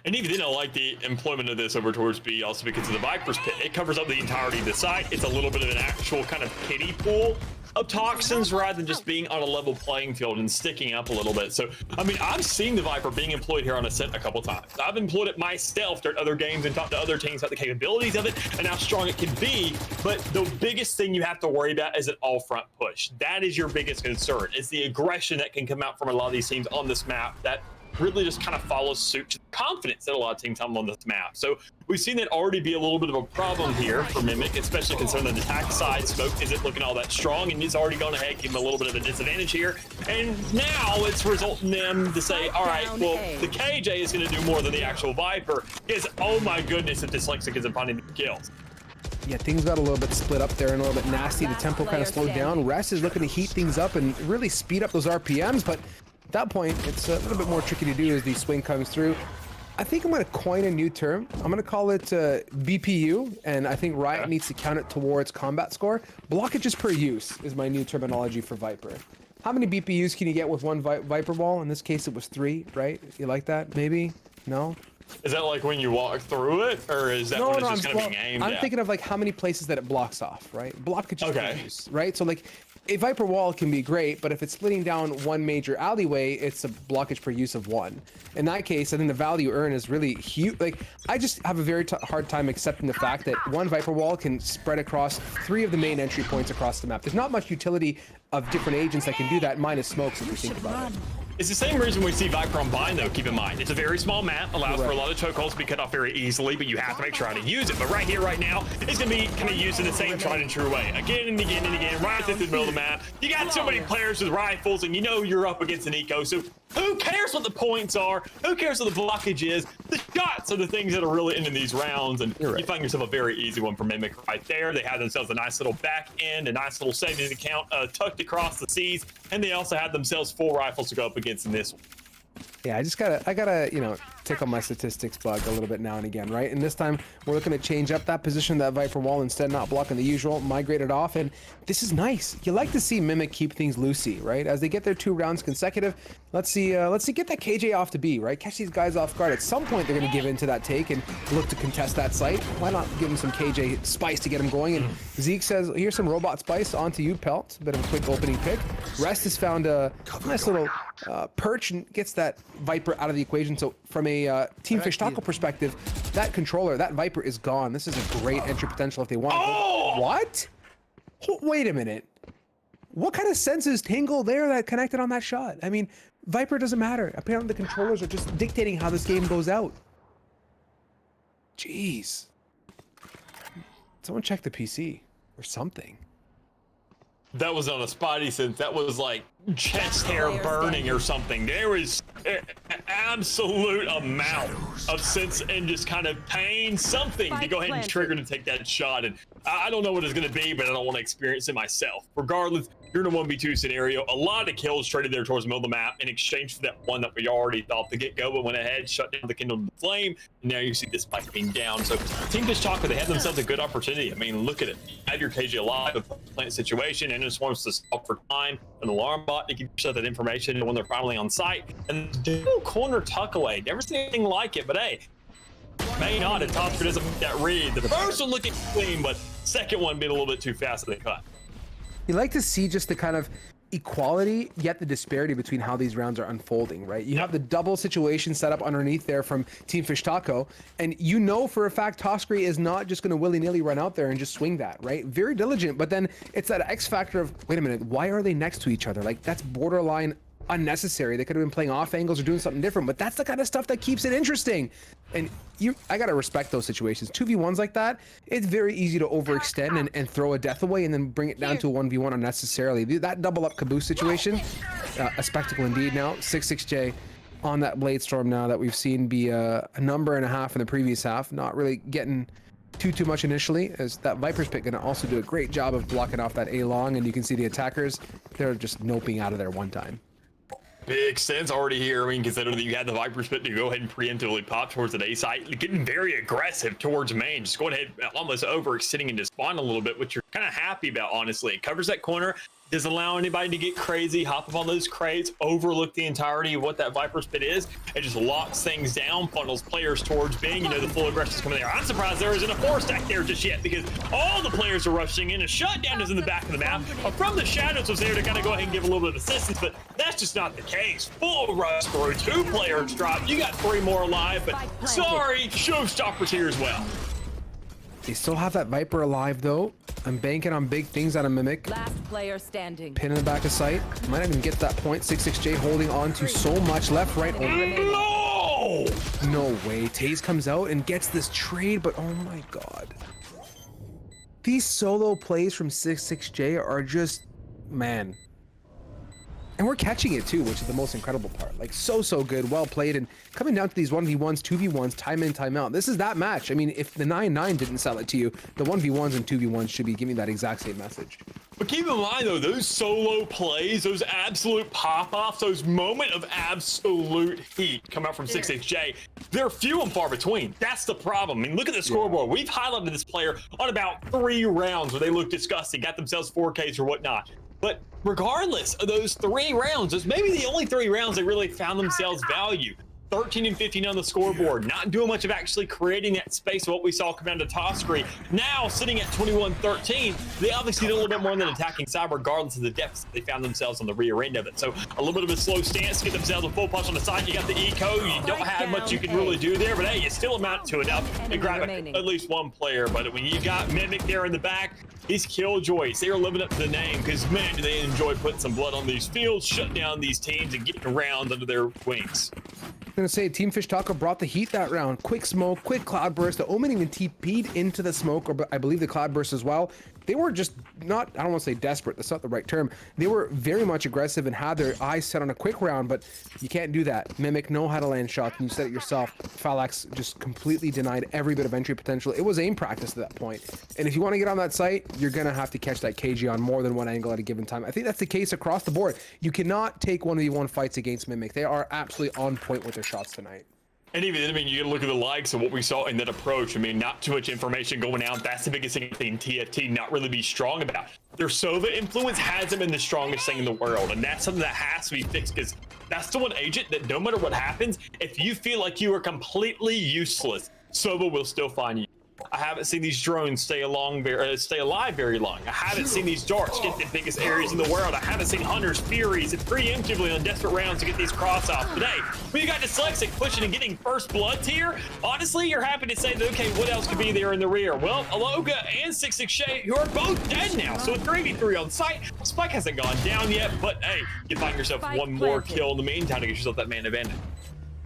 And even then, I like the employment of this over towards B also because of the Viper's pit. It covers up the entirety of the site. It's a little bit of an actual kind of kiddie pool of toxins rather than just being on a level playing field and sticking up a little bit. So, I mean, I've seen the Viper being employed here on Ascent a couple times. I've employed it myself during other games and talked to other teams about the capabilities of it and how strong it can be. But the biggest thing you have to worry about is an all-front push. That is your biggest concern. It's the aggression that can come out from a lot of these teams on this map that really just kind of follows suit to the confidence that a lot of teams have on this map. So we've seen that already be a little bit of a problem here for Mimic, especially concerning the attack side. Smoke isn't looking all that strong, and he's already gone ahead, give him a little bit of a disadvantage here. And now it's resulting them to say, all right, well, the KJ is going to do more than the actual Viper, because, oh my goodness, if Dyslexic isn't finding the kills. Yeah, things got a little bit split up there and a little bit nasty. The tempo kind of slowed down. Rest is looking to heat things up and really speed up those RPMs, but at that point, it's a little bit more tricky to do as the swing comes through. I think I'm going to coin a new term. I'm going to call it BPU, and I think Riot needs to count it towards combat score. Blockages per use is my new terminology for Viper. How many BPUs can you get with one Viper ball? In this case, it was 3, right? You like that? Maybe? No? Is that like when you walk through it, or is that when it's just going to be aimed I'm at? thinking of like how many places that it blocks off, right? Blockages Okay. for use, right? So like a Viper wall can be great, but if it's splitting down one major alleyway, it's a blockage per use of 1. In that case, I think the value earned is really huge. Like, I just have a very hard time accepting the fact that one Viper wall can spread across 3 of the main entry points across the map. There's not much utility of different agents that can do that, minus smokes if you think about it. It's the same reason we see Viper on Bind, though, keep in mind. It's a very small map, allows for a lot of chokeholds to be cut off very easily, but you have to make sure how to use it. But right here, right now, it's going to be kind of used in the same tried and true way. Again and again and again, right through the middle of the map. You got so many players with rifles, and you know you're up against an eco, so who cares what the points are? Who cares what the blockage is? The shots are the things that are really ending these rounds, and you find yourself a very easy one for Mimic right there. They have themselves a nice little back end, a nice little savings account tucked across the seas, and they also have themselves 4 rifles to go up against in this one. Yeah, I gotta, you know, tickle my statistics bug a little bit now and again, right? And this time we're looking to change up that position, that Viper wall, instead not blocking the usual, migrate it off, and this is nice. You like to see Mimic keep things loosey, right? As they get their 2 rounds consecutive, let's see get that KJ off to B, right? Catch these guys off guard. At some point they're gonna give in to that take and look to contest that site. Why not give them some KJ spice to get them going? And Zeke says, here's some robot spice onto you, Pelt. A bit of a quick opening pick. Rest has found a nice little perch and gets that Viper out of the equation. So from a Team Fish Taco perspective, that controller, that Viper is gone. This is a great entry potential if they want. Oh! What? Wait a minute. What kind of senses tingle there that connected on that shot? I mean, Viper doesn't matter. Apparently the controllers are just dictating how this game goes out. Jeez. Someone check the PC or something. That was on a spotty sense. That was like chest hair burning or something. There was an absolute amount of sense and just kind of pain, something to go ahead and trigger to take that shot. And I don't know what it's going to be, but I don't want to experience it myself. Regardless, you're in a 1v2 scenario. A lot of kills traded there towards the middle of the map in exchange for that one that we already thought the get-go, but went ahead, shut down the Kindle Flame, and now you see this spike being down. So Team Fish Taco, they had themselves a good opportunity. I mean, look at it. You have your KJ alive, a plant situation, and just wants to stop for time, an alarm bot to give yourself that information when they're finally on site. And the little corner tuck away, never seen anything like it, but hey, may not, and Topper doesn't make that read. The first one looking clean, but second one being a little bit too fast in the cut. You like to see just the kind of equality, yet the disparity between how these rounds are unfolding, right? You have the double situation set up underneath there from Team Fish Taco, and you know for a fact Toscri is not just going to willy-nilly run out there and just swing that, right? Very diligent, but then it's that X factor of, wait a minute, why are they next to each other? Like, that's borderline unnecessary. They could have been playing off angles or doing something different, but that's the kind of stuff that keeps it interesting. And I gotta respect those situations. 2v1s like that, it's very easy to overextend and throw a death away and then bring it down to a 1v1 unnecessarily. That double up caboose situation, a spectacle indeed. Now 66J on that Blade Storm now that we've seen be a number and a half in the previous half, not really getting too much initially, as that Viper's pick gonna also do a great job of blocking off that A long, and you can see the attackers, they're just noping out of there one time. Big sense already here. I mean, considering that you had the Viper spit to go ahead and preemptively pop towards the A site, getting very aggressive towards main, just going ahead, almost overextending into spawn a little bit, which you're kind of happy about, honestly. It covers that corner, doesn't allow anybody to get crazy, hop up on those crates, overlook the entirety of what that Viper spit is. It just locks things down, funnels players towards being, you know, the full aggression's coming there. I'm surprised there isn't a 4-stack there just yet, because all the players are rushing in. A shutdown is in the back of the map. From the shadows was there to kind of go ahead and give a little bit of assistance, but that's just not the case. Full rush through, 2 players drop. You got 3 more alive, but sorry, showstoppers here as well. They still have that Viper alive though. I'm banking on big things out of Mimic. Last player standing. Pin in the back of sight. Might not even get to that point. 66J holding on to so much left, right. No! No way. Taze comes out and gets this trade, but oh my god. These solo plays from 66J are just, man. And we're catching it too, which is the most incredible part. Like, so good, well played, and coming down to these 1v1s, 2v1s, time in, time out. This is that match. I mean, if the 9-9 didn't sell it to you, the 1v1s and 2v1s should be giving that exact same message. But keep in mind, though, those solo plays, those absolute pop-offs, those moment of absolute heat come out from 66J, they're few and far between. That's the problem. I mean, look at the scoreboard. We've highlighted this player on about 3 rounds where they look disgusting, got themselves 4Ks or whatnot. But regardless of those 3 rounds, it's maybe the only 3 rounds they really found themselves value. 13 and 15 on the scoreboard, not doing much of actually creating that space of what we saw come down to Toscary. Now sitting at 21-13, they obviously did a little bit more than attacking side, regardless of the deficit they found themselves on the rear end of it. So a little bit of a slow stance to get themselves a full punch on the side. You got the eco, you don't have much you can really do there, but hey, you still amount to enough to grab at least one player. But when you got Mimic there in the back, these Killjoys, they are living up to the name, because man, do they enjoy putting some blood on these fields, shutting down these teams and getting around under their wings. I'm gonna say Team Fish Taco brought the heat that round. Quick smoke, quick cloud burst. The Omen even TP'd into the smoke, or I believe the cloud burst as well. They were just not, I don't want to say desperate, that's not the right term. They were very much aggressive and had their eyes set on a quick round, but you can't do that. Mimic know how to land shots, and you said it yourself. Phalax just completely denied every bit of entry potential. It was aim practice at that point. And if you want to get on that site, you're gonna have to catch that KG on more than one angle at a given time. I think that's the case across the board. You cannot take 1v1 fights against Mimic. They are absolutely on point with their shots tonight. And even then, I mean, you look at the likes of what we saw in that approach. I mean, not too much information going out. That's the biggest thing TFT not really be strong about. Their Sova influence hasn't been the strongest thing in the world, and that's something that has to be fixed, because that's the one agent that no matter what happens, if you feel like you are completely useless, Sova will still find you. I haven't seen these drones stay alive very long. I haven't seen these darts get the biggest areas in the world. I haven't seen Hunter's Furies preemptively on desperate rounds to get these cross off today. When you got Dyslexic pushing and getting first bloods here, honestly, you're happy to say that, okay, what else could be there in the rear? Well, Aloga and 66 Shay, who are both dead now. So a 3v3 on site. Spike hasn't gone down yet, but hey, you find yourself one more kill in the meantime to get yourself that man abandoned.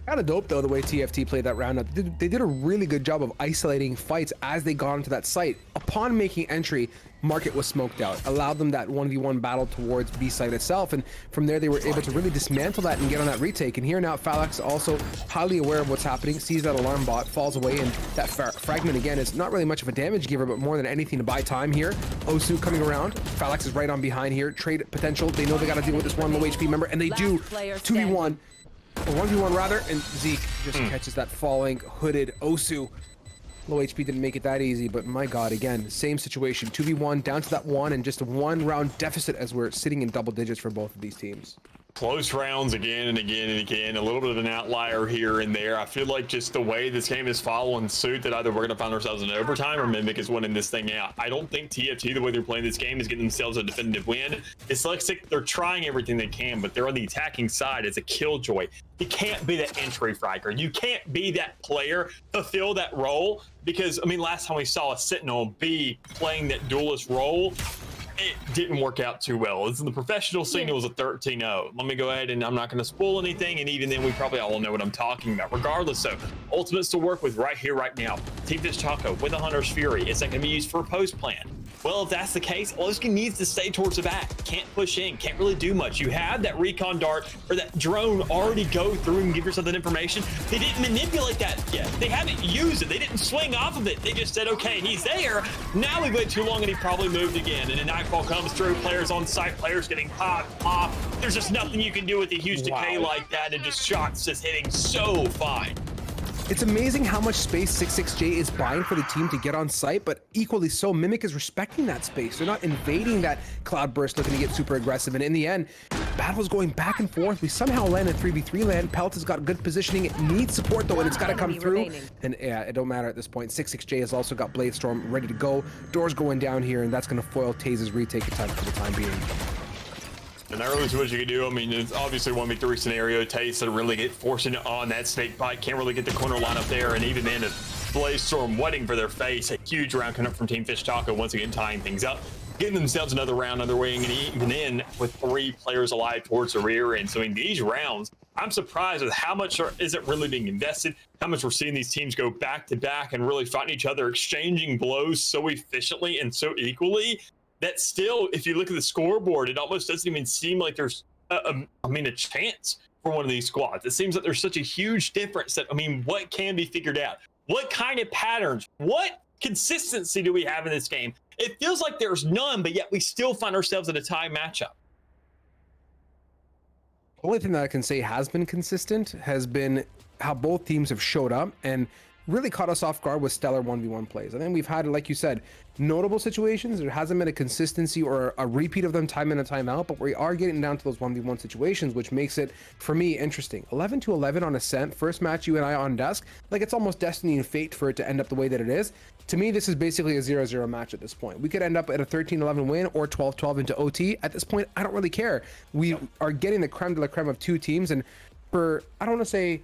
Kind of dope though the way TFT played that round. They did a really good job of isolating fights as they got into that site. Upon making entry, Market was smoked out, allowed them that 1v1 battle towards B site itself, and from there they were able to really dismantle that and get on that retake. And here now Phalax also highly aware of what's happening, sees that alarm bot, falls away, and that fragment again is not really much of a damage giver, but more than anything to buy time here. Osu coming around, Phalax is right on behind here, trade potential. They know they got to deal with this one low HP member, and they do. 2v1. Or 1v1 rather, and Zeke just catches that falling hooded Osu. Low HP didn't make it that easy, but my god, again, same situation. 2v1 down to that one, and just a 1 round deficit as we're sitting in double digits for both of these teams. Close rounds again and again and again. A little bit of an outlier here and there. I feel like just the way this game is following suit, that either we're going to find ourselves in overtime or Mimic is winning this thing out. I don't think TFT, the way they're playing this game, is getting themselves a definitive win. It's like they're trying everything they can, but they're on the attacking side as a Killjoy. You can't be that entry fragger. You can't be that player to fill that role, because, I mean, last time we saw a Sentinel be playing that duelist role, it didn't work out too well. It's in the professional scene, it was a 13-0. Let me go ahead, and I'm not going to spoil anything, and even then we probably all know what I'm talking about. Regardless, so ultimates to work with right here, right now. Team Fish Taco with a Hunter's Fury. Is that going to be used for a post plan? Well, if that's the case, Oluskin needs to stay towards the back. Can't push in, can't really do much. You have that recon dart or that drone already go through and give yourself that information. They didn't manipulate that yet. They haven't used it. They didn't swing off of it. They just said, okay, he's there. Now we waited too long and he probably moved again. And a nightfall comes through, players on site, players getting popped off. There's just nothing you can do with a huge decay like that, and just shots just hitting so fine. It's amazing how much space 66J is buying for the team to get on site, but equally so, Mimic is respecting that space. They're not invading that cloud burst looking to get super aggressive, and in the end, battle's going back and forth. We somehow land a 3v3 land. Pelt has got good positioning. It needs support though, and it's got to come through. And yeah, it don't matter at this point. 66J has also got Blade Storm ready to go. Doors going down here, and that's going to foil Taze's retake attempt for the time being. And not really too much you can do. I mean, it's obviously 1v3 scenario. Taste to really get forcing on that snake bite. Can't really get the corner line up there. And even then, Blaze Storm wetting for their face. A huge round coming up from Team Fish Taco, once again tying things up, getting themselves another round on their wing, and even in with 3 players alive towards the rear end. So in these rounds, I'm surprised with how much isn't really being invested, how much we're seeing these teams go back to back and really fighting each other, exchanging blows so efficiently and so equally, that still, if you look at the scoreboard, it almost doesn't even seem like there's a chance for one of these squads. It seems that there's such a huge difference that, I mean, what can be figured out? What kind of patterns? What consistency do we have in this game? It feels like there's none, but yet we still find ourselves in a tie matchup. The only thing that I can say has been consistent has been how both teams have showed up, and really caught us off guard with stellar 1v1 plays. And then we've had, like you said, notable situations. There hasn't been a consistency or a repeat of them time in and time out, but we are getting down to those 1v1 situations, which makes it, for me, interesting. 11-11 on Ascent, first match you and I on desk, like it's almost destiny and fate for it to end up the way that it is. To me, this is basically a 0-0 match at this point. We could end up at a 13-11 win or 12-12 into OT. At this point, I don't really care. We are getting the creme de la creme of two teams, and for, I don't want to say,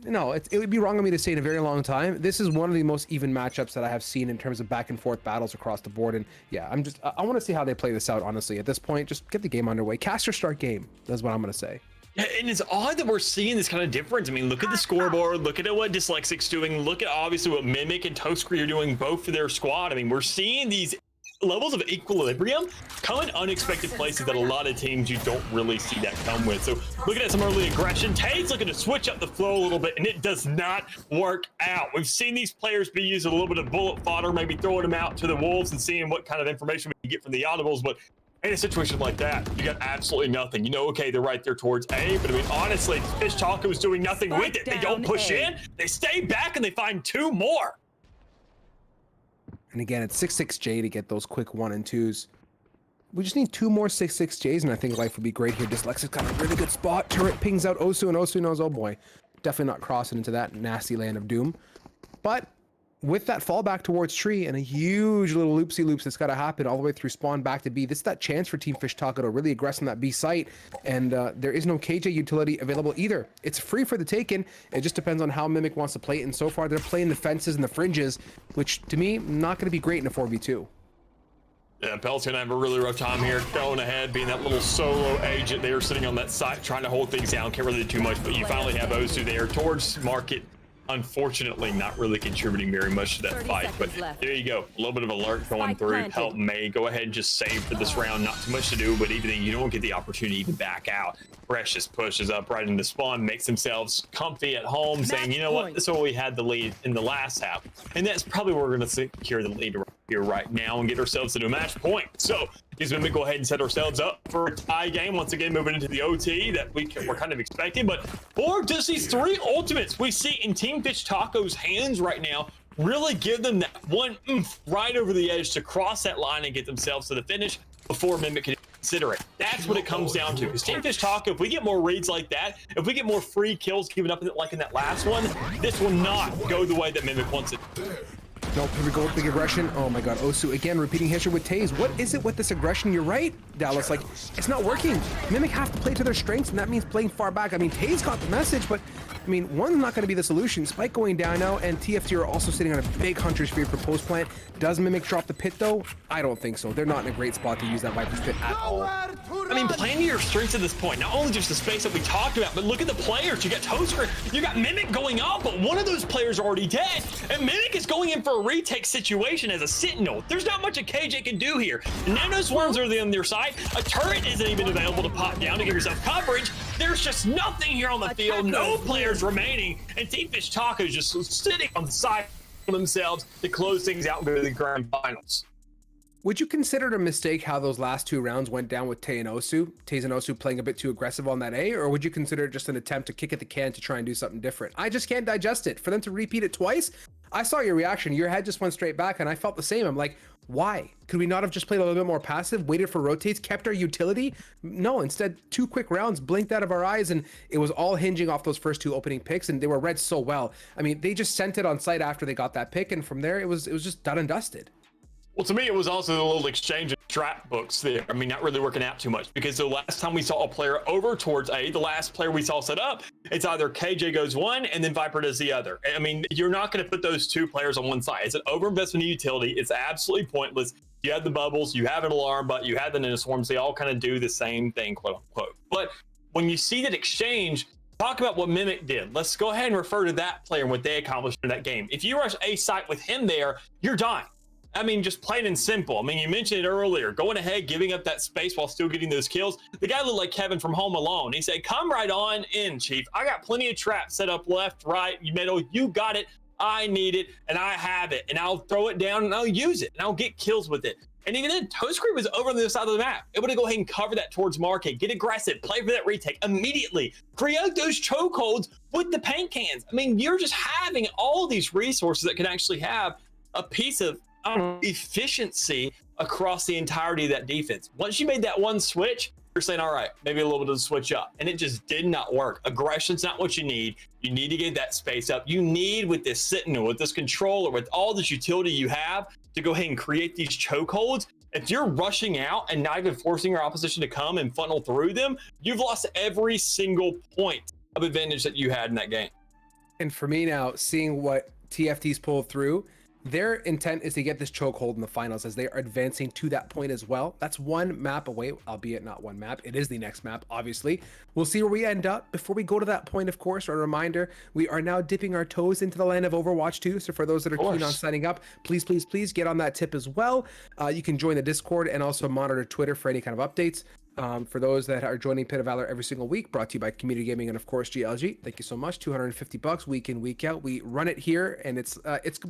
no, it would be wrong of me to say in a very long time, this is one of the most even matchups that I have seen in terms of back and forth battles across the board. And yeah, I want to see how they play this out, honestly. At this point, just get the game underway. Caster start game. That's what I'm going to say. Yeah, and it's odd that we're seeing this kind of difference. I mean, look at the scoreboard, look at what Dyslexic's doing, look at obviously what Mimic and Toastscreen are doing both for their squad. I mean, we're seeing these levels of equilibrium come in unexpected places that a lot of teams you don't really see that come with. So looking at some early aggression, Tade's looking to switch up the flow a little bit, and it does not work out. We've seen these players be using a little bit of bullet fodder, maybe throwing them out to the wolves and seeing what kind of information we can get from the audibles, but in a situation like that, you got absolutely nothing. You know, okay, they're right there towards A, but I mean, honestly, Fish Taco is doing nothing with it. They don't push in, they stay back, and they find two more. And again, it's 6-6J to get those quick 1 and 2s. We just need 2 more 6-6Js, and I think life would be great here. Dyslexic's got a really good spot. Turret pings out Osu, and Osu knows, oh boy, definitely not crossing into that nasty land of doom. But with that fall back towards tree and a huge little loopsy loops that's got to happen all the way through spawn back to B, this is that chance for Team Fish Taco to really aggress on that B site, and there is no KJ utility available either. It's free for the taking. It just depends on how Mimic wants to play it, and so far they're playing the fences and the fringes, which to me, not going to be great in a 4v2. Yeah, Pelt's gonna have a really rough time here, going ahead, being that little solo agent there, sitting on that site, trying to hold things down. Can't really do too much, but you finally have Osu there towards market. Unfortunately, not really contributing very much to that fight, but there you go. A little bit of alert going through. Pelt may go ahead and just save for this round. Not too much to do, but even you don't get the opportunity to back out. Precious pushes up right into spawn, makes themselves comfy at home, saying, you know what, this is what we had the lead in the last half. And that's probably where we're going to secure the lead here right now and get ourselves into a match point. So he's going to go ahead and set ourselves up for a tie game. Once again, moving into the OT that we're kind of expecting. But for just these 3 ultimates we see in Team Fish Taco's hands right now, really give them that one oomph right over the edge to cross that line and get themselves to the finish before Mimic can consider it. That's what it comes down to. Because Team Fish Taco, if we get more reads like that, if we get more free kills given up like in that last one, this will not go the way that Mimic wants it. Nope, here we go with big aggression. Oh my god, Osu again repeating history with Taze. What is it with this aggression? You're right, Dallas. Like, it's not working. Mimic have to play to their strengths, and that means playing far back. I mean, Taze got the message, but I mean, one's not going to be the solution. Spike going down now, and TFT are also sitting on a big Hunter's Fear for post plant. Does Mimic drop the pit though? I don't think so. They're not in a great spot to use that Viper's pit at all. I mean, playing to your strengths at this point, not only just the space that we talked about, but look at the players. You got Toaster, you got Mimic going up, but one of those players are already dead, and Mimic is going in for a retake situation as a Sentinel. There's not much a KJ can do here. Nano Swarms are on their side. A turret isn't even available to pop down to give yourself coverage. There's just nothing here on the field, no players remaining, and Team Fish Taco is just sitting on the side of themselves to close things out and go to the grand finals. Would you consider it a mistake how those last 2 rounds went down with Taze and Osu playing a bit too aggressive on that A, or would you consider it just an attempt to kick at the can to try and do something different? I just can't digest it. For them to repeat it twice, I saw your reaction. Your head just went straight back, and I felt the same. I'm like, why? Could we not have just played a little bit more passive, waited for rotates, kept our utility? No, instead, 2 quick rounds blinked out of our eyes, and it was all hinging off those first 2 opening picks, and they were read so well. I mean, they just sent it on site after they got that pick, and from there, it was just done and dusted. Well, to me, it was also a little exchange of trap books there. I mean, not really working out too much, because the last time we saw a player over towards A, the last player we saw set up, it's either KJ goes one and then Viper does the other. I mean, you're not going to put those 2 players on one side. It's an overinvestment in utility. It's absolutely pointless. You have the bubbles, you have an alarm, but you have the Nano Swarms. They all kind of do the same thing, quote unquote. But when you see that exchange, talk about what Mimic did. Let's go ahead and refer to that player and what they accomplished in that game. If you rush A site with him there, you're dying. I mean, just plain and simple. I mean, you mentioned it earlier, going ahead, giving up that space while still getting those kills. The guy looked like Kevin from Home Alone. He said, come right on in, Chief. I got plenty of traps set up left, right, middle. You got it. I need it, and I have it, and I'll throw it down, and I'll use it, and I'll get kills with it. And even then, Toascree was over on the other side of the map, able to go ahead and cover that towards Market, get aggressive, play for that retake immediately, create those chokeholds with the paint cans. I mean, you're just having all these resources that can actually have a piece of efficiency across the entirety of that defense. Once you made that one switch, you're saying, all right, maybe a little bit of the switch up. And it just did not work. Aggression's not what you need. You need to get that space up. You need, with this Sentinel, with this controller, with all this utility you have, to go ahead and create these chokeholds. If you're rushing out and not even forcing your opposition to come and funnel through them, you've lost every single point of advantage that you had in that game. And for me now, seeing what TFT's pulled through, their intent is to get this chokehold in the finals as they are advancing to that point as well. That's one map away, albeit not one map. It is the next map, obviously. We'll see where we end up. Before we go to that point, of course, a reminder, we are now dipping our toes into the land of Overwatch 2. So for those that are keen on signing up, please, please, please get on that tip as well. You can join the Discord and also monitor Twitter for any kind of updates. For those that are joining Pit of Valor every single week, brought to you by Community Gaming and of course GLG. Thank you so much. $250 week in, week out. We run it here and it's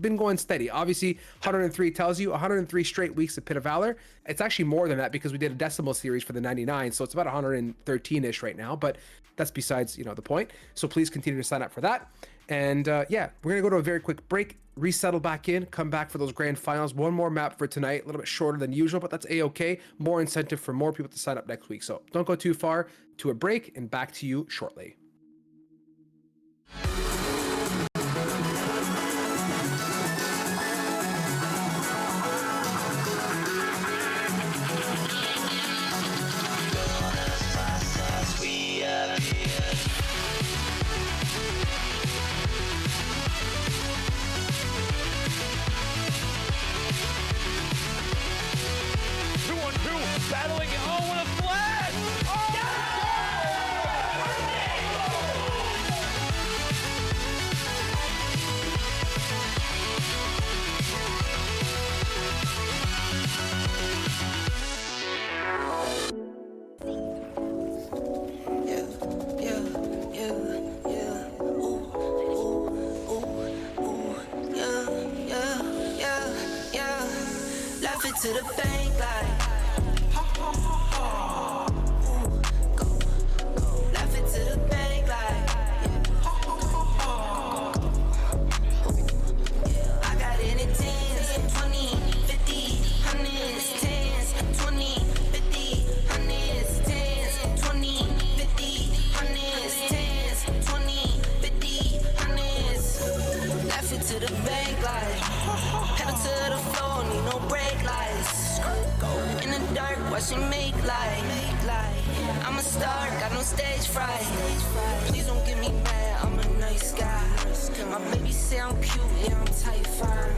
been going steady. Obviously 103 tells you 103 straight weeks of Pit of Valor. It's actually more than that because we did a decimal series for the 99, so it's about 113-ish right now, but that's besides the point. So please continue to sign up for that. And yeah, we're gonna go to a very quick break, resettle back in, come back for those grand finals. One more map for tonight, a little bit shorter than usual, but that's a-okay. More incentive for more people to sign up next week. So don't go too far, to a break and back to you shortly. Battling, oh, what a flash! Oh! Laugh it to the bank like she make like I'm a star, got no stage fright. Please don't get me mad, I'm a nice guy. My baby say I'm cute, yeah, I'm tight fine.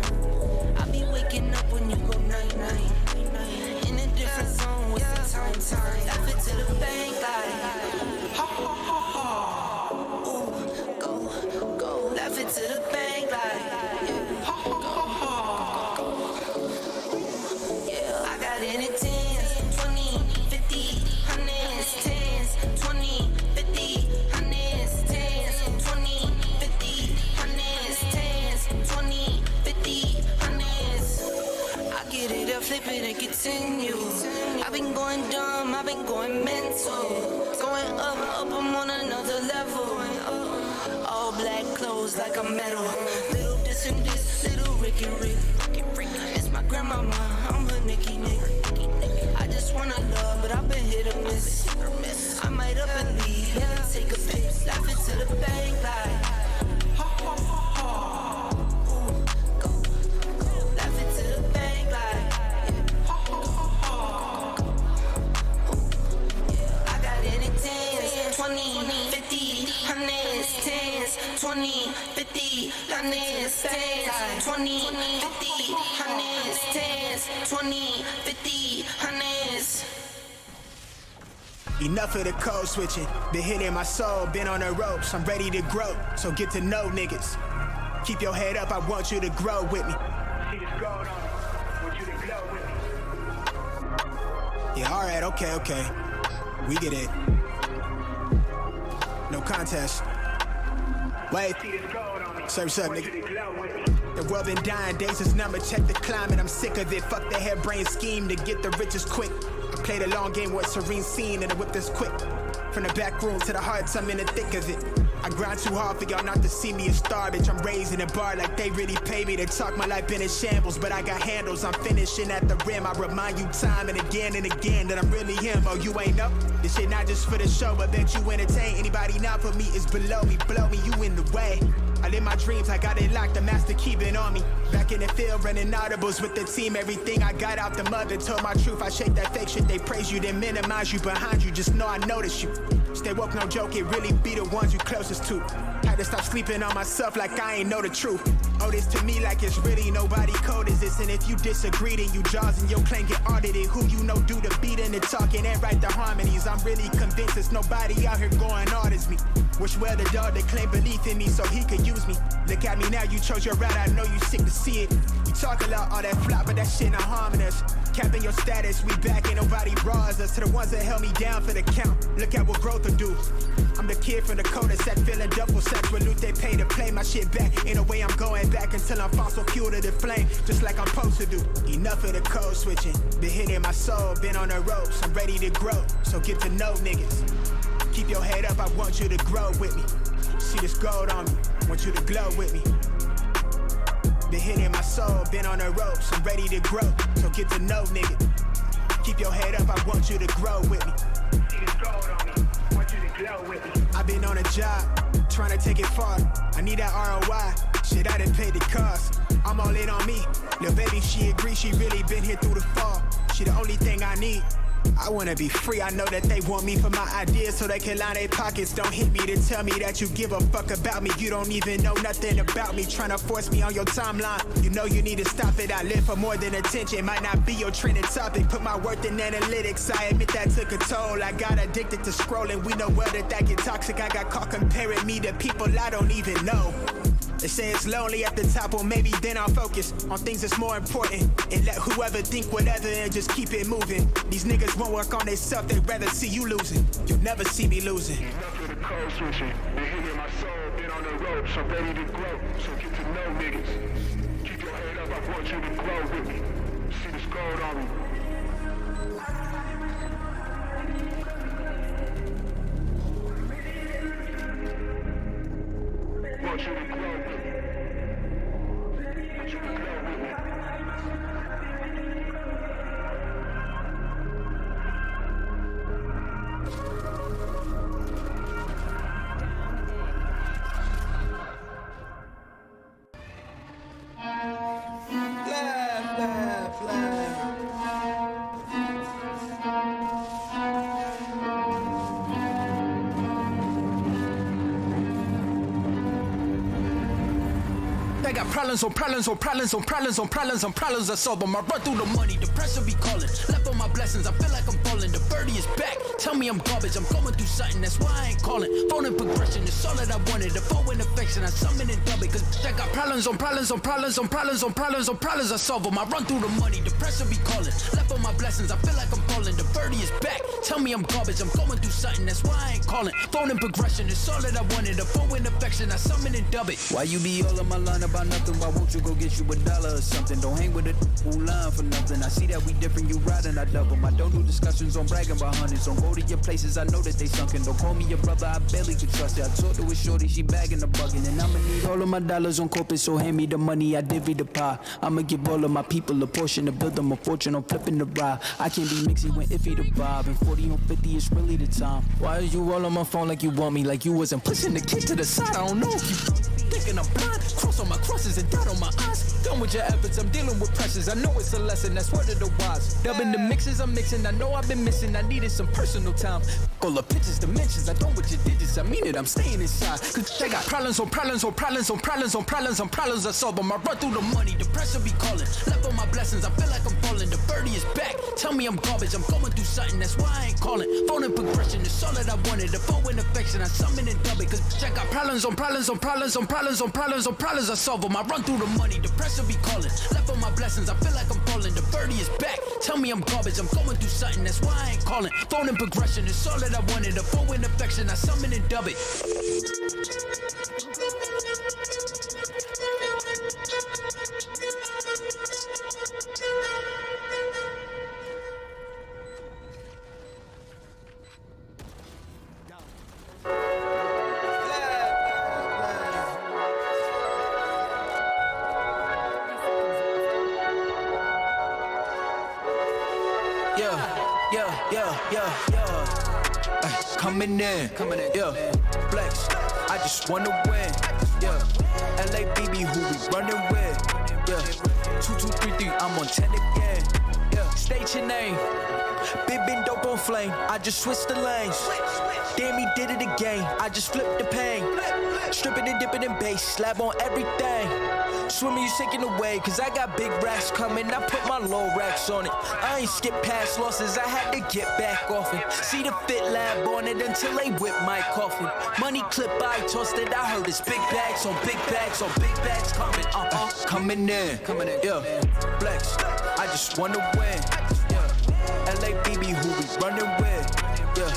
I be waking up when you go night-night. In a different zone with the time. Laugh it to the bank like ooh, go. Laugh it to the bank like yeah, I got anything. 20, 50, 100s, 10s, 20, 50, 100s, 10s, 20, 50, 100s. Flip it and continue. I've been going dumb, I've been going mental. Going up, I'm on another level. All black clothes like a medal. Little this and this, little Ricky Rick. It's my grandmama, I'm her Nicky Nick. I just wanna love, but I've been hit or miss. I might up and leave, yeah, take a pic. Laugh it to the bank like $20, $50, $100s, 10s, 20, $50, $100s, 10s, 20, $50, $100s. Enough of the code switching. Been hitting my soul, been on the ropes. I'm ready to grow, so get to know niggas. Keep your head up, I want you to grow with me. See this gold on me, want you to glow with me. Yeah, alright, okay. We get it. No contest. Wait. Serve nigga. The world been dying, days is number, check the climate. I'm sick of it, fuck the harebrained scheme to get the riches quick. I played a long game with a serene scene and the whip is quick. From the back room to the hearts, I'm in the thick of it. I grind too hard for y'all not to see me a star, bitch. I'm raising a bar like they really pay me to talk. My life been in shambles, but I got handles. I'm finishing at the rim. I remind you time and again that I'm really him. Oh, you ain't up? This shit not just for the show, but bet you entertain. Anybody not for me is below me. Blow me, you in the way. I live my dreams, I got it locked, the master keep it on me. Back in the field, running audibles with the team. Everything I got out the mother, told my truth. I shake that fake shit, they praise you, then minimize you behind you. Just know I notice you. Stay woke, no joke, it really be the ones you closest to. Had to stop sleeping on myself like I ain't know the truth. Owe this to me like it's really nobody cold as this. And if you disagree, then you jaws and your claim get audited. Who you know do the beat and the talking and write the harmonies. I'm really convinced there's nobody out here going hard as me. Wish well the dog that claimed belief in me so he could use me. Look at me now, you chose your route, I know you sick to see it. You talk a lot, all that flop, but that shit not harming us. Capping your status, we back, ain't nobody bras us. To the ones that held me down for the count, look at what growth will do. I'm the kid from the cul-de-sac, feeling double sex with loot they pay to play my shit back. Ain't no way I'm going back until I'm fossil fuel to the flame, just like I'm supposed to do. Enough of the code switching, been hitting my soul, been on the ropes, I'm ready to grow, so get to know niggas. Keep your head up, I want you to grow with me. See this gold on me, want you to glow with me. Been hitting my soul, been on the ropes, I'm ready to grow, so get to know nigga. Keep your head up, I want you to grow with me. See this gold on me, want you to glow with me. I've been on a job, trying to take it far. I need that ROI, shit I done paid the cost. I'm all in on me, little baby she agree, she really been here through the fall. She the only thing I need. I wanna be free, I know that they want me for my ideas so they can line their pockets. Don't hit me to tell me that you give a fuck about me. You don't even know nothing about me, trying to force me on your timeline. You know you need to stop it, I live for more than attention. Might not be your trending topic, put my worth in analytics. I admit that took a toll, I got addicted to scrolling. We know well that get toxic, I got caught comparing me to people I don't even know. They say it's lonely at the top, well maybe then I'll focus on things that's more important and let whoever think whatever and just keep it moving. These niggas won't work on themselves, they'd rather see you losing. You'll never see me losing. Enough of the code switching, been hitting my soul, been on the ropes, I'm ready to grow, so get to know niggas. Keep your head up, I want you to grow with me. See this gold on me. Want you to grow with me. Want you to grow with me. I got problems on problems on problems on problems on problems on problems I solve them. I run through the money, the pressure be calling. Left on my blessings, I feel like I'm falling. The birdie is back, tell me I'm garbage. I'm going through something, that's why I ain't calling. Phone and progression, it's all that I wanted. The phone and affection, I summon and dub it. Cause I got problems on problems on problems on problems on problems on problems I solve them. I run through the money, the pressure be calling. Left on my blessings, I feel like I'm falling. The birdie is back, tell me I'm garbage. I'm going through something, that's why I ain't calling. Phone and progression, it's all that I wanted. The phone and affection, I summon and dub it. Why you be all on my line about nothing? Why won't you go get you $1 or something? Don't hang with it who line for nothing. I see that we different, you riding, I double. I don't do discussions on bragging about hundreds. Don't go to your places, I know that they sunken. Don't call me your brother, I barely could trust it. I talked to a shorty, she bagging the bugging. And I'ma need all of my dollars on corporate, so hand me the money, I divvy the pie. I'ma give all of my people a portion to build them a fortune on flipping the ride. I can't be mixy when iffy the vibe. And 40 on 50 is really the time. Why are you all on my phone like you want me? Like you wasn't pushing the kid to the side, I don't know if you thinking I'm blind. Cross on my crosses and dot on my eyes. Done with your efforts, I'm dealing with pressures. I know it's a lesson, that's word of the wise. Dubbing the mixes I'm mixing, I know I've been missing. I needed some personal time. All the pictures, dimensions, I don't with your digits. I mean it, I'm staying inside. Cause I got problems on problems on problems on problems on problems on problems I solve them. I run through the money, the pressure be calling. Left on my blessings, I feel like I'm falling. The birdie is back, tell me I'm garbage. I'm going through something, that's why I ain't calling. Phone and progression, it's all that I wanted. The phone and affection, I summon and dub it. Cause I got problems on problems on problems on problems on problems on problems I solve them. I run through the money, the pressure be calling. Left on my blessings, I feel like I'm falling. The birdie is back, tell me I'm garbage. I'm going through something, that's why I ain't calling. Phone and progression, it's all that I wanted. The phone and affection, I summon and dub it. Coming in, yeah. Flex, I just wanna win, yeah. LABB, who we running with, yeah. 2233, I'm on 10 again, yeah. State your name, been dope on flame. I just switched the lanes. Damn, he did it again. I just flipped the pain. Stripping and dipping in bass, slab on everything. Swimming, you sinking away, cause I got big racks coming. I put my low racks on it. I ain't skip past losses, I had to get back off it. See the fit lab on it until they whip my coffin. Money clip, I tossed it. I heard it's big bags on big bags on big bags coming. Coming in, yeah. Flex, I just wanna win, yeah. LABB, who we running with, yeah.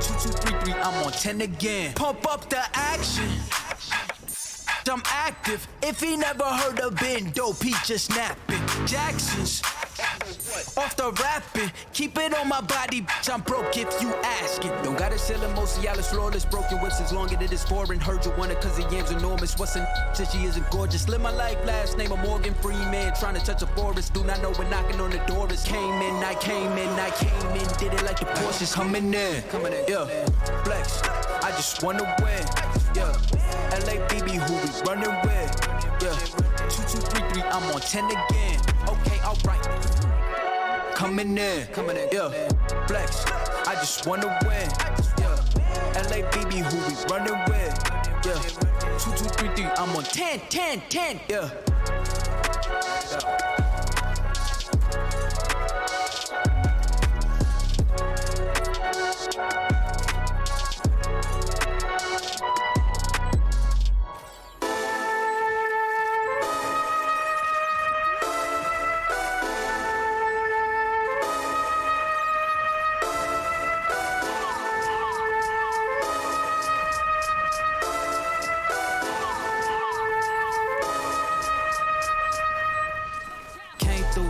2233, I'm on 10 again. Pump up the action. I'm active. If he never heard of Ben Dope, he just napping. Jackson's off the rapping. Keep it on my body, bitch. I'm broke if you asking. Don't gotta sell it, most of y'all is flawless. Broken whips as long as it is foreign. Heard you want it cause the yam's enormous. What's in since she isn't gorgeous? Live my life, last name of Morgan Freeman. Trying to touch a forest. Do not know when knocking on the door is. Came in, I came in. Did it like the Porsches. Coming in, yeah. Flex, I just wanna win, yeah. LABB, who we running with, yeah. 2233, I'm on 10 again. Okay, alright. Coming in, yeah. Flex, I just wanna win, yeah. LABB, who we running with, yeah. 2233, I'm on 10, yeah.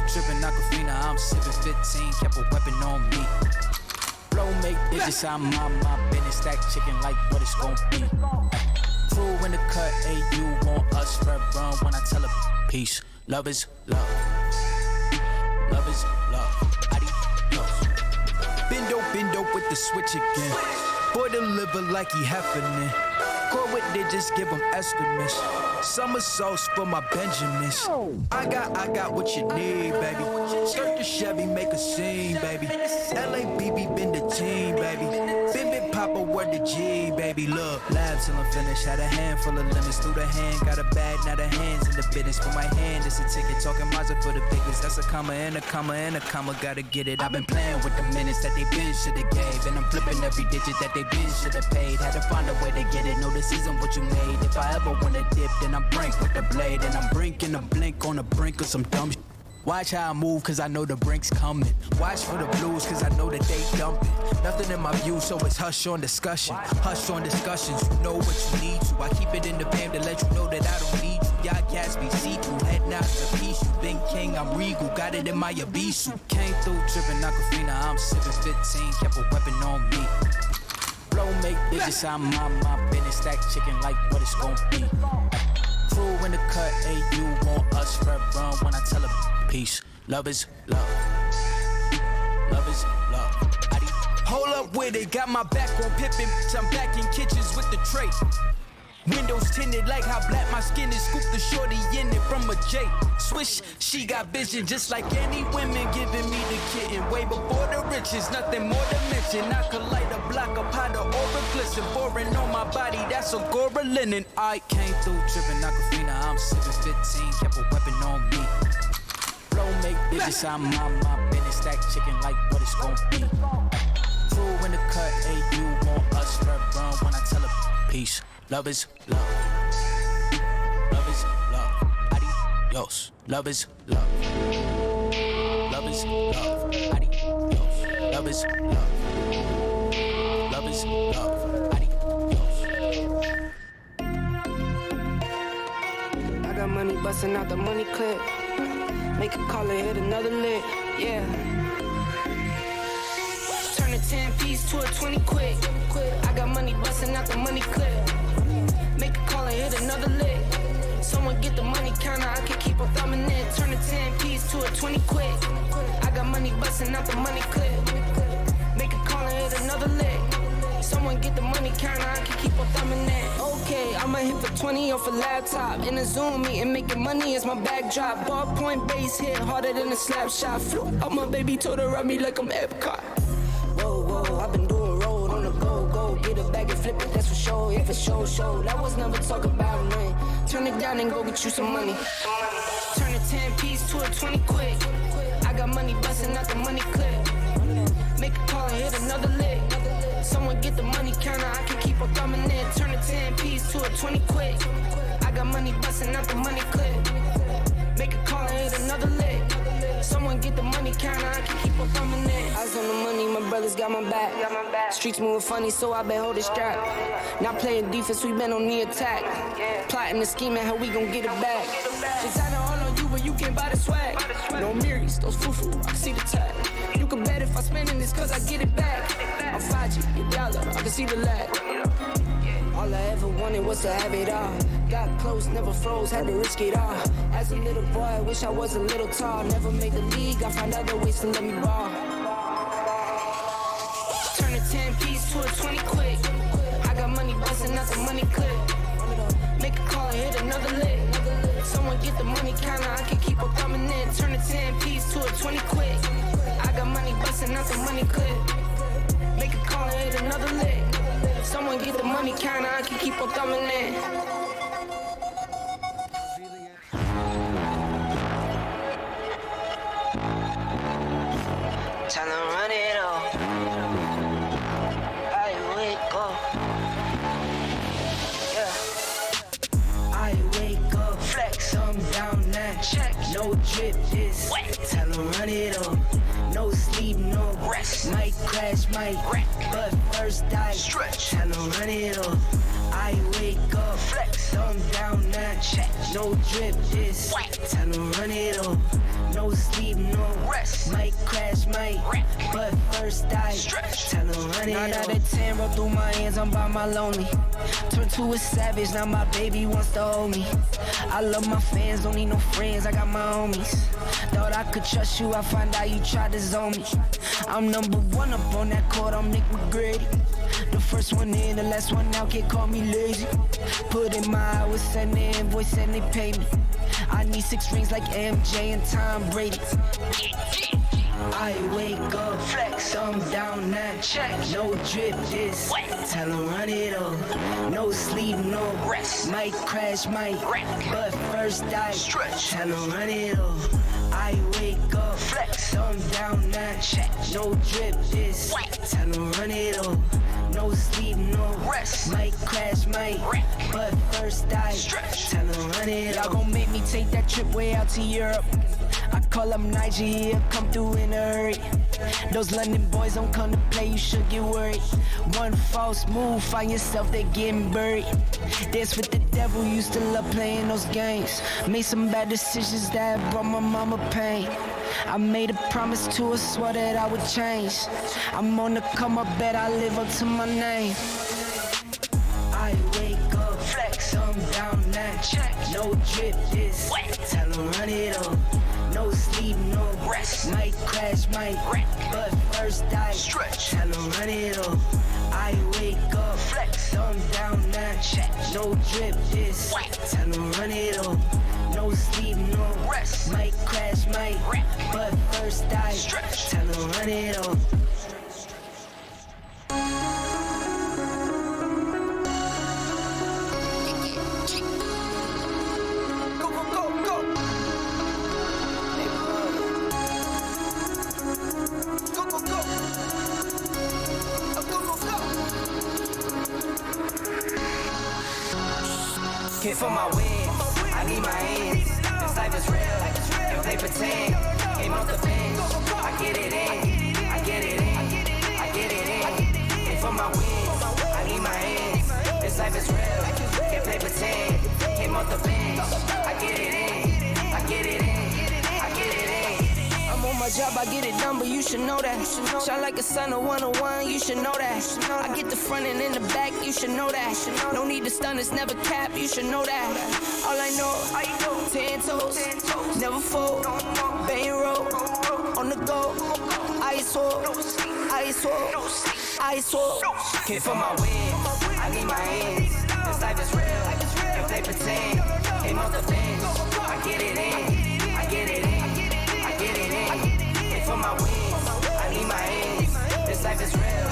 Trippin' Aquafina, I'm sippin' 15, kept a weapon on me. Flow make digits, I'm on my business, stack chicken like what it's gon' be. Crew in the cut, hey, you want us, red run when I tell a peace. Love is love. Love is love. Adios. Bend dope with the switch again. Boy, deliver like he happening. Grow with digits, give him estimates. Summer sauce for my Benjamins. I got what you need, baby. Skirt the Chevy, make a scene, baby. LABB been the team, baby. Been Papa, word the G, baby. Look, lab till I'm finished. Had a handful of lemons through the hand. Got a bag, now the hands in the business. For my hand, it's a ticket. Talking Mazda for the biggest. That's a comma and a comma and a comma. Gotta get it. I've been playing with the minutes that they been shoulda gave. And I'm flipping every digit that they been shoulda paid. Had to find a way to get it. No, this isn't what you made. If I ever wanna dip, then I'm brink with the blade. And I'm brinking a blink on the brink of some dumb shit. Watch how I move, cause I know the brink's coming. Watch for the blues, cause I know that they dumping. Nothing in my view, so it's hush on discussion. Hush on discussions, you know what you need to. I keep it in the fam to let you know that I don't need you. Y'all Gatsby, see-through, head nods to peace. You been king, I'm regal, got it in my Abisu. Came through, trippin' Aquafina, I'm sippin' 15, kept a weapon on me. Flow make digits, I'm on my business, stack chicken like what it's gon' be. Crew in the cut, hey, you want us, red run when I tell a peace. Love is love. Love is love. Hold up with it, got my back on Pippin. I'm back in kitchens with the tray. Windows tinted like how black my skin is. Scoop the shorty in it from a J. Swish, she got vision just like any women giving me the kitten. Way before the riches, nothing more to mention. I could light a block of powder or a glisten. Foreign on my body, that's a Gora linen. I came through tripping Aquafina, I'm sipping 15, kept a weapon on me. Flow make digits, I'm on my business, stack chicken like what it's gon' be. Crew in the cut, hey, you want us, red run when I tell a peace. Love is love. Love is love. Adios. Love is love. Love is love. Adios. Love is love. Love is love. Adios. I got money busting out the money clip. Make a call and hit another lick. Yeah. Turn a 10 piece to a 20 quick. I got money busting out the money clip. Make a call and hit another lick. Someone get the money counter, I can keep on thumbing it. Turn a 10 piece to a 20 quick. I got money busting out the money clip. Make a call and hit another lick. Someone get the money counter, I can keep on thumbing it. Okay, I'ma hit for 20 off a laptop. In a Zoom meeting, making money is my backdrop. Ballpoint base hit harder than a slap shot. Flew up my baby, told her ride me like I'm Epcot. Whoa, whoa, I've been doing road on the go. Get a bag and flip it, that's for sure. If it's show, that was never talk about nothing. Turn it down and go get you some money. Turn a 10 piece to a 20 quick. I got money busting out the money clip. Make a call and hit another lick. Someone get the money counter, I can keep on thumbing it. Turn a 10 piece to a 20 quick. I got money busting out the money clip. Make a call and hit another lick. Someone get the money counter, I can keep on thumbing it. Eyes on the money, my brothers got my back. Streets moving funny, so I been holding strap. Not playing defense, we been on the attack. Plotting and scheming, how we gon' get it back. Designer all on you, but you can't buy the swag. No Miris, those foo-foo, I see the tag. You can bet if I spending this, cause I get it back. I'm 5G, your dollar, I can see the lag. All I ever wanted was to have it all. Got close, never froze, had to risk it all. As a little boy, I wish I was a little tall. Never made the league, I find other ways to let me ball. Turn a 10 piece to a 20 quick. I got money busting out the money clip. Make a call and hit another lick. Someone get the money counter, I can keep on thumbing in. Turn a 10 piece to a 20 quick. I got money busting out the money clip. Make a call and hit another lick. Someone get the money counter, I can keep on thumbing in. Tell them run it up. I wake up. Yeah. I wake up. Flex, I'm down now. Check. No drip, this wet. Tell them run it up. No sleep, no rest. Might crash, might wreck. But first I stretch. Tell them run it up. I wake up. Flex, I'm down now. Check. No drip, this wet. Tell them run it up. No sleep, no rest. Might crash, might wreck. But first I stretch. Tell them run it up. 9 out of 10 roll through my hands, I'm by my lonely. Turn to a savage, now my baby wants to hold me. I love my fans, don't need no friends, I got my homies. Thought I could trust you, I find out you tried to zone me. I'm number one up on that court, I'm Nick McGrady. The first one in, the last one out, can't call me lazy. Put in my hours, send the invoice and they pay me. I need 6 rings like MJ and Tom Brady. I wake up, flex, I'm down now, check. No drip, this wet. Tell them run it up. No sleep, no rest. Might crash, might wreck. But first I stretch. Tell them run it up. I wake up, flex, I'm down now, check. No drip, this wet. Tell them run it up. No sleep, no rest. Might crash, might wreck. But first I stretch. Tell them run it up. Y'all gon' make me take that trip way out to Europe. I call up Nigeria, come through in a hurry. Those London boys don't come to play, you should get worried. One false move, find yourself, they getting buried. Dance with the devil, used to love playing those games. Made some bad decisions that brought my mama pain. I made a promise to her, swore that I would change. I'm on the come up, bet I live up to my name. I wake up, flex, I'm down now, check. No drip, this wet. Tell them run it up. No sleep, no rest. Might crash, might wreck. But first I stretch. Tell them run it up. I wake up, flex, I'm down now, check. No drip, this wet. Tell them run it up. No sleep, no rest. Might crash, might wreck. But first I stretch. Tell them run it up. Hit for my wins, I need my hands. This life is real, and play pretend. Came off the bench, I get it in, I get it in, I get it in. Hit for my wins, I need my hands. This life is real, can't play pretend. Came off the bench, I get it in, I get it in, I get it in. I'm on my my job, I get it done, but you should know that. Shine like a sun, a 101, you should know that. I get the front and in the back, you should know that. No need to stun, it's never cap, you should know that. All I know, 10 toes, never fold, bang roll, on the go, ice wall, ice wall, ice wall. Came for my wins, I need my hands. This life is real, can play pretend. Came off the bench, I get it in, I get it in, I get it in. Came for my wins, I need my hands. This life is real,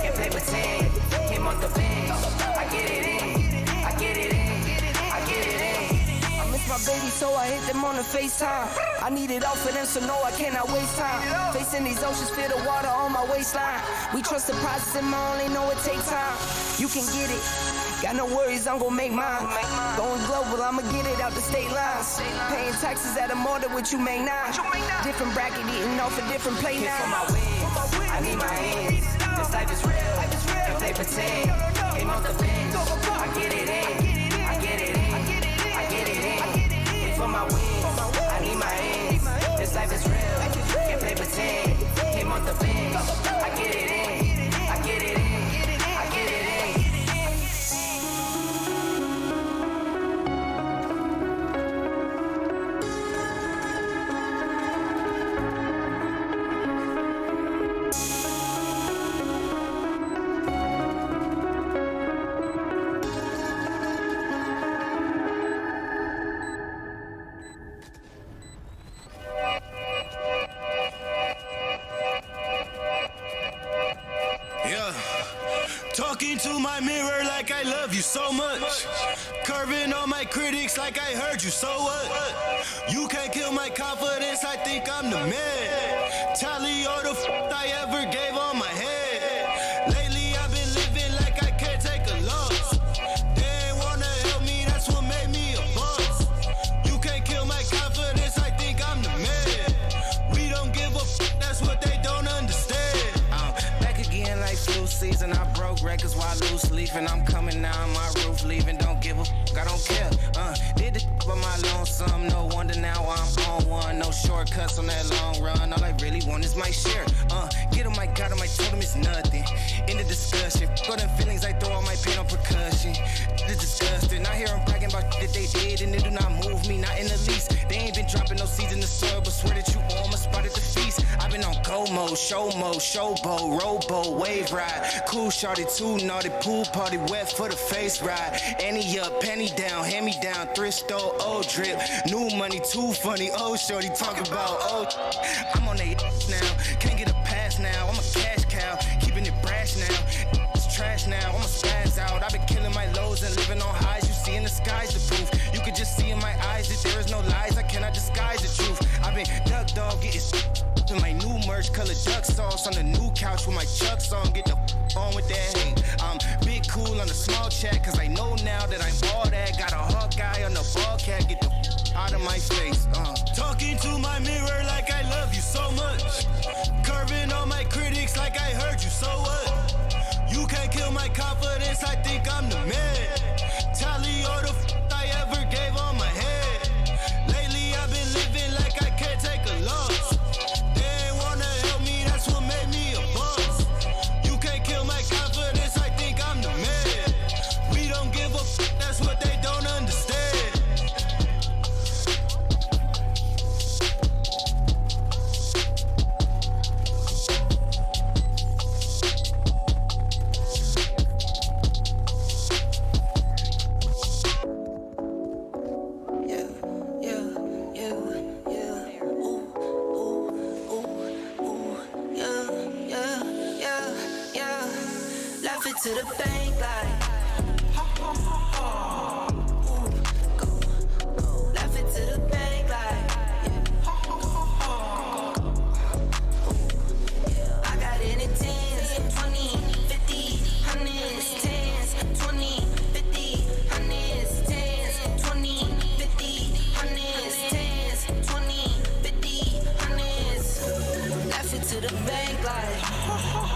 can play pretend. Came off the bench, I get it in, I get it in, I get it in. I miss my baby, so I hit them on the FaceTime. I need it all for them, so no, I cannot waste time. Facing these oceans, feel the water on my waistline. We trust the process and I only know it takes time. You can get it. Got no worries, I'm gon' make mine. Going global, I'ma get it out the state lines. Paying taxes at a more than what you make now. Different bracket, eating off a different plate now. For my wins, I need my hands. This life is real, can play pretend. Came off the bench, I get it in, I get it in, I get it in. And for my wins, I need my hands. This life is real, can play pretend. Came off the bench, I get it in, I get it in, I get it in. Talking to my mirror like I love you so much. Curving on my critics like I heard you, so what? You can't kill my confidence, I think I'm the man. Tally all the I ever gave on my head. Lately I've been living like I can't take a loss. They ain't wanna help me, that's what made me a boss. You can't kill my confidence, I think I'm the man. We don't give a that's what they don't understand. I'm back again like flu season, I broke records while loose leafing. I'm coming down my roof, leaving, don't give a I don't care. Did the by my lonesome, no wonder now I'm on one. No shortcuts on that long run, all I really want is my share. Get him, I got him, I told him it's nothing. In the discussion, got them feelings, I throw all my pain on percussion. It's disgusting, I hear them bragging about that they did, and it do not move me, not in the least. They ain't been dropping no seeds in the soil, but swear that you on my spot at the feast. I've been on go mode, showboat, rowboat, wave ride. Cool shorty, too naughty, pool party, wet for the face ride. Annie up, penny down, hand me down, thrift store, old drip. New money, too funny, old shorty, talk about old. I'm on they now, can't get a pass now, I'm a cash cow, keeping it brash now. It's trash now, I'ma spaz out. I've been killing my lows and living on highs. You see in the skies the proof. You could just see in my eyes that there is no lies. I cannot disguise the truth. I've been duck dog getting in my new merch, colored duck sauce on the new couch with my chucks on. Get the on with that hate. I'm big cool on the small chat, cause I know now that I'm all that. Got a Hawkeye on the ball cat, get the out of my face. Talking to my mirror like I love you so much. Curving on my critics like I heard you, so what? You can't kill my confidence, I think I'm the man. Tally all the I ever gave on my head. Lately I've been living like I can't take a loss. They ain't wanna help me, that's what made me a boss. You can't kill my confidence, I think I'm the man. We don't give a that's what they don't understand. To the bank like left it to the bank like I got it in 10s, 20, 50, 100s, 10s, 20, 50, 100s, 10s, 20, 50, 100s, 10s, 20, 50, 100s. Left it to the bank like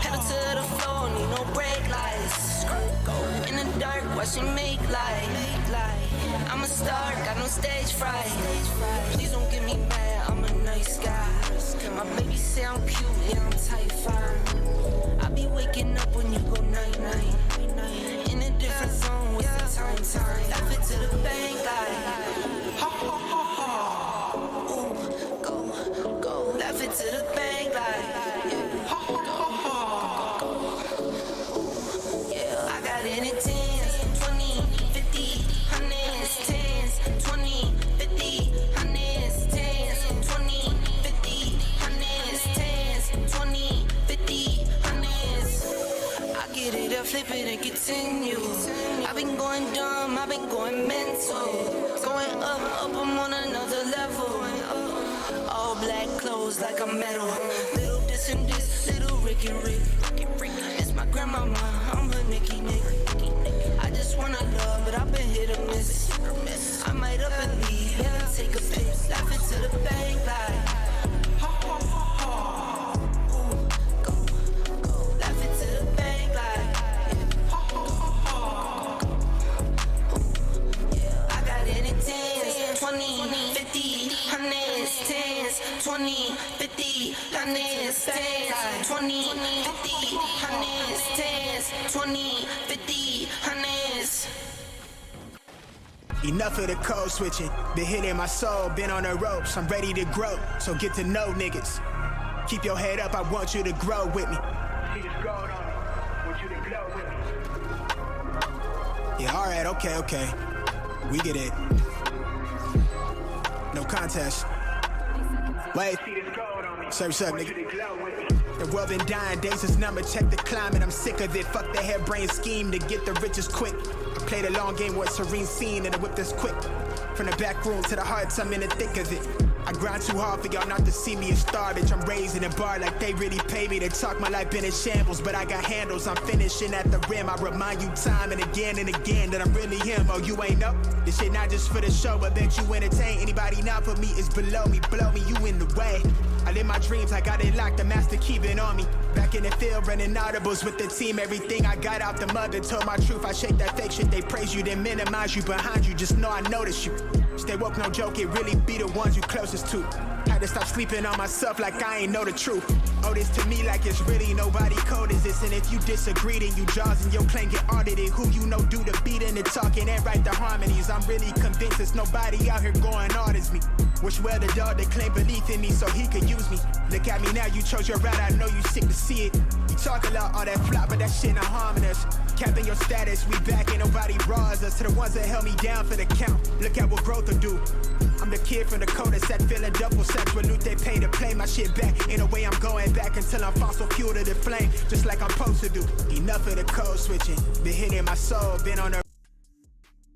pedal to the floor, need no brake lights. In the dark, watch it make light. I'm a star, got no stage fright. Please don't get me mad, I'm a night. night sky. My baby say I'm cute, yeah, I'm type 5. I be waking up when you go night-night. In a different zone with the time. Left it to the bank like ha ha ha ha. Ooh, go. Left it to the bank like ha ha ha ha. Yeah, I got it in 10s, 20, 50, 100s, 10s, 20, 50, 100s, 10s, 20, 50, 100s, 10s, 20, 50, 100s. I get it up, flip it and continue. I've been going dumb, I've been going mental. Going up, I'm on another level. All black clothes like a metal. Little this and this, little Ricky Rick. It's my grandmama, I'm her Nicky Nick. I just wanna love, but I've been hit or miss. I might up and leave, yeah, take a pic. Laugh it to the bank like ha ha ha ha. Ooh, go. Laugh it to the bank like ha ha ha ha. Ooh, yeah, I got it in 10s, 20, 50, 100s, 10s, 20, 50, 100s, 10s, 20, 50, 100s, 10s, 20, 50, 100s. Enough of the code switching. Been hitting my soul, been on the ropes. I'm ready to grow, so get to know niggas. Keep your head up, I want you to grow with me. See this gold on me. Want you to glow with me. Yeah, alright, okay. We get it. No contest. Wait. Say what's up, nigga. The world been dying, days is number, check the climate. I'm sick of it, fuck the harebrained scheme to get the riches quick. I played a long game with a serene scene and I whip this quick. From the back room to the hearts, I'm in the thick of it. I grind too hard for y'all not to see me a star, bitch. I'm raising a bar like they really pay me to talk. My life been in shambles, but I got handles. I'm finishing at the rim. I remind you time and again that I'm really him. Oh, you ain't know? This shit not just for the show, but bet you entertain. Anybody not for me is below me, blow me, you in the way. I live my dreams, I got it locked, the master keeping on me. Back in the field, running audibles with the team. Everything I got out the mother, told my truth. I shake that fake shit, they praise you, then minimize you behind you. Just know I notice you. Stay woke, no joke, it really be the ones you closest to. Had to stop sleeping on myself like I ain't know the truth. Oh, this to me like it's really nobody code is this. And if you disagree, then you jaws and your claim get audited. Who you know do the beating and talking and write the harmonies. I'm really convinced there's nobody out here going hard as me. Wish well the dog that claimed belief in me so he could use me. Look at me now, you chose your route, I know you sick to see it. You talk a lot, all that flop, but that shit not harming us. Capping your status, we back, ain't nobody bras us. To the ones that held me down for the count, look at what growth will do. I'm the kid from the cul-de-sac, feeling double sex. With loot they pay to play my shit back. Ain't no way I'm going back until I'm fossil fuel to the flame, just like I'm supposed to do. Enough of the code switching, been hitting my soul, been on the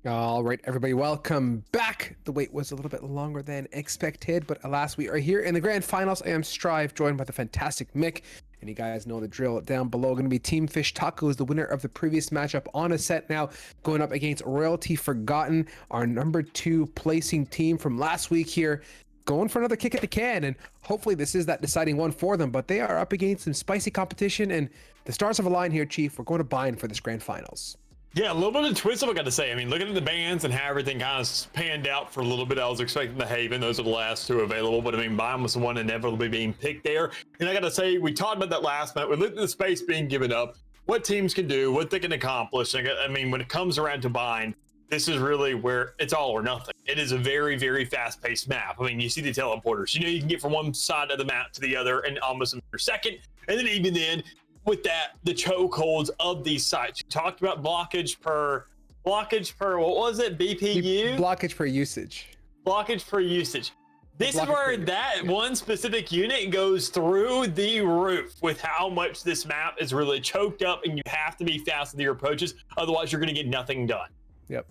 All right, everybody, welcome back. The wait was a little bit longer than expected, but alas, we are here in the grand finals. I am Strive, joined by the fantastic Mick, and you guys know the drill. Down below, going to be Team Fish Tacos, the winner of the previous matchup on a set now, going up against Royalty Forgotten, our number 2 placing team from last week here, going for another kick at the can, and hopefully this is that deciding one for them, but they are up against some spicy competition, and the stars have aligned here, Chief. We're going to bind for this grand finals. Yeah, a little bit of twist, I got to say. I mean, looking at the bands and how everything kind of panned out for a little bit, I was expecting the Haven. Those are the last 2 available, but I mean, Bind was the one inevitably being picked there. And I got to say, we talked about that last night. We looked at the space being given up, what teams can do, what they can accomplish. I mean, when it comes around to Bind, this is really where it's all or nothing. It is a very, very fast-paced map. I mean, you see the teleporters. You know, you can get from one side of the map to the other in almost a second. And then even then, with that, the chokeholds of these sites. You talked about blockage per, what was it? BPU? Blockage per usage. Blockage per usage. This is where that one specific unit goes through the roof with how much this map is really choked up, and you have to be fast with your approaches. Otherwise, you're going to get nothing done. Yep.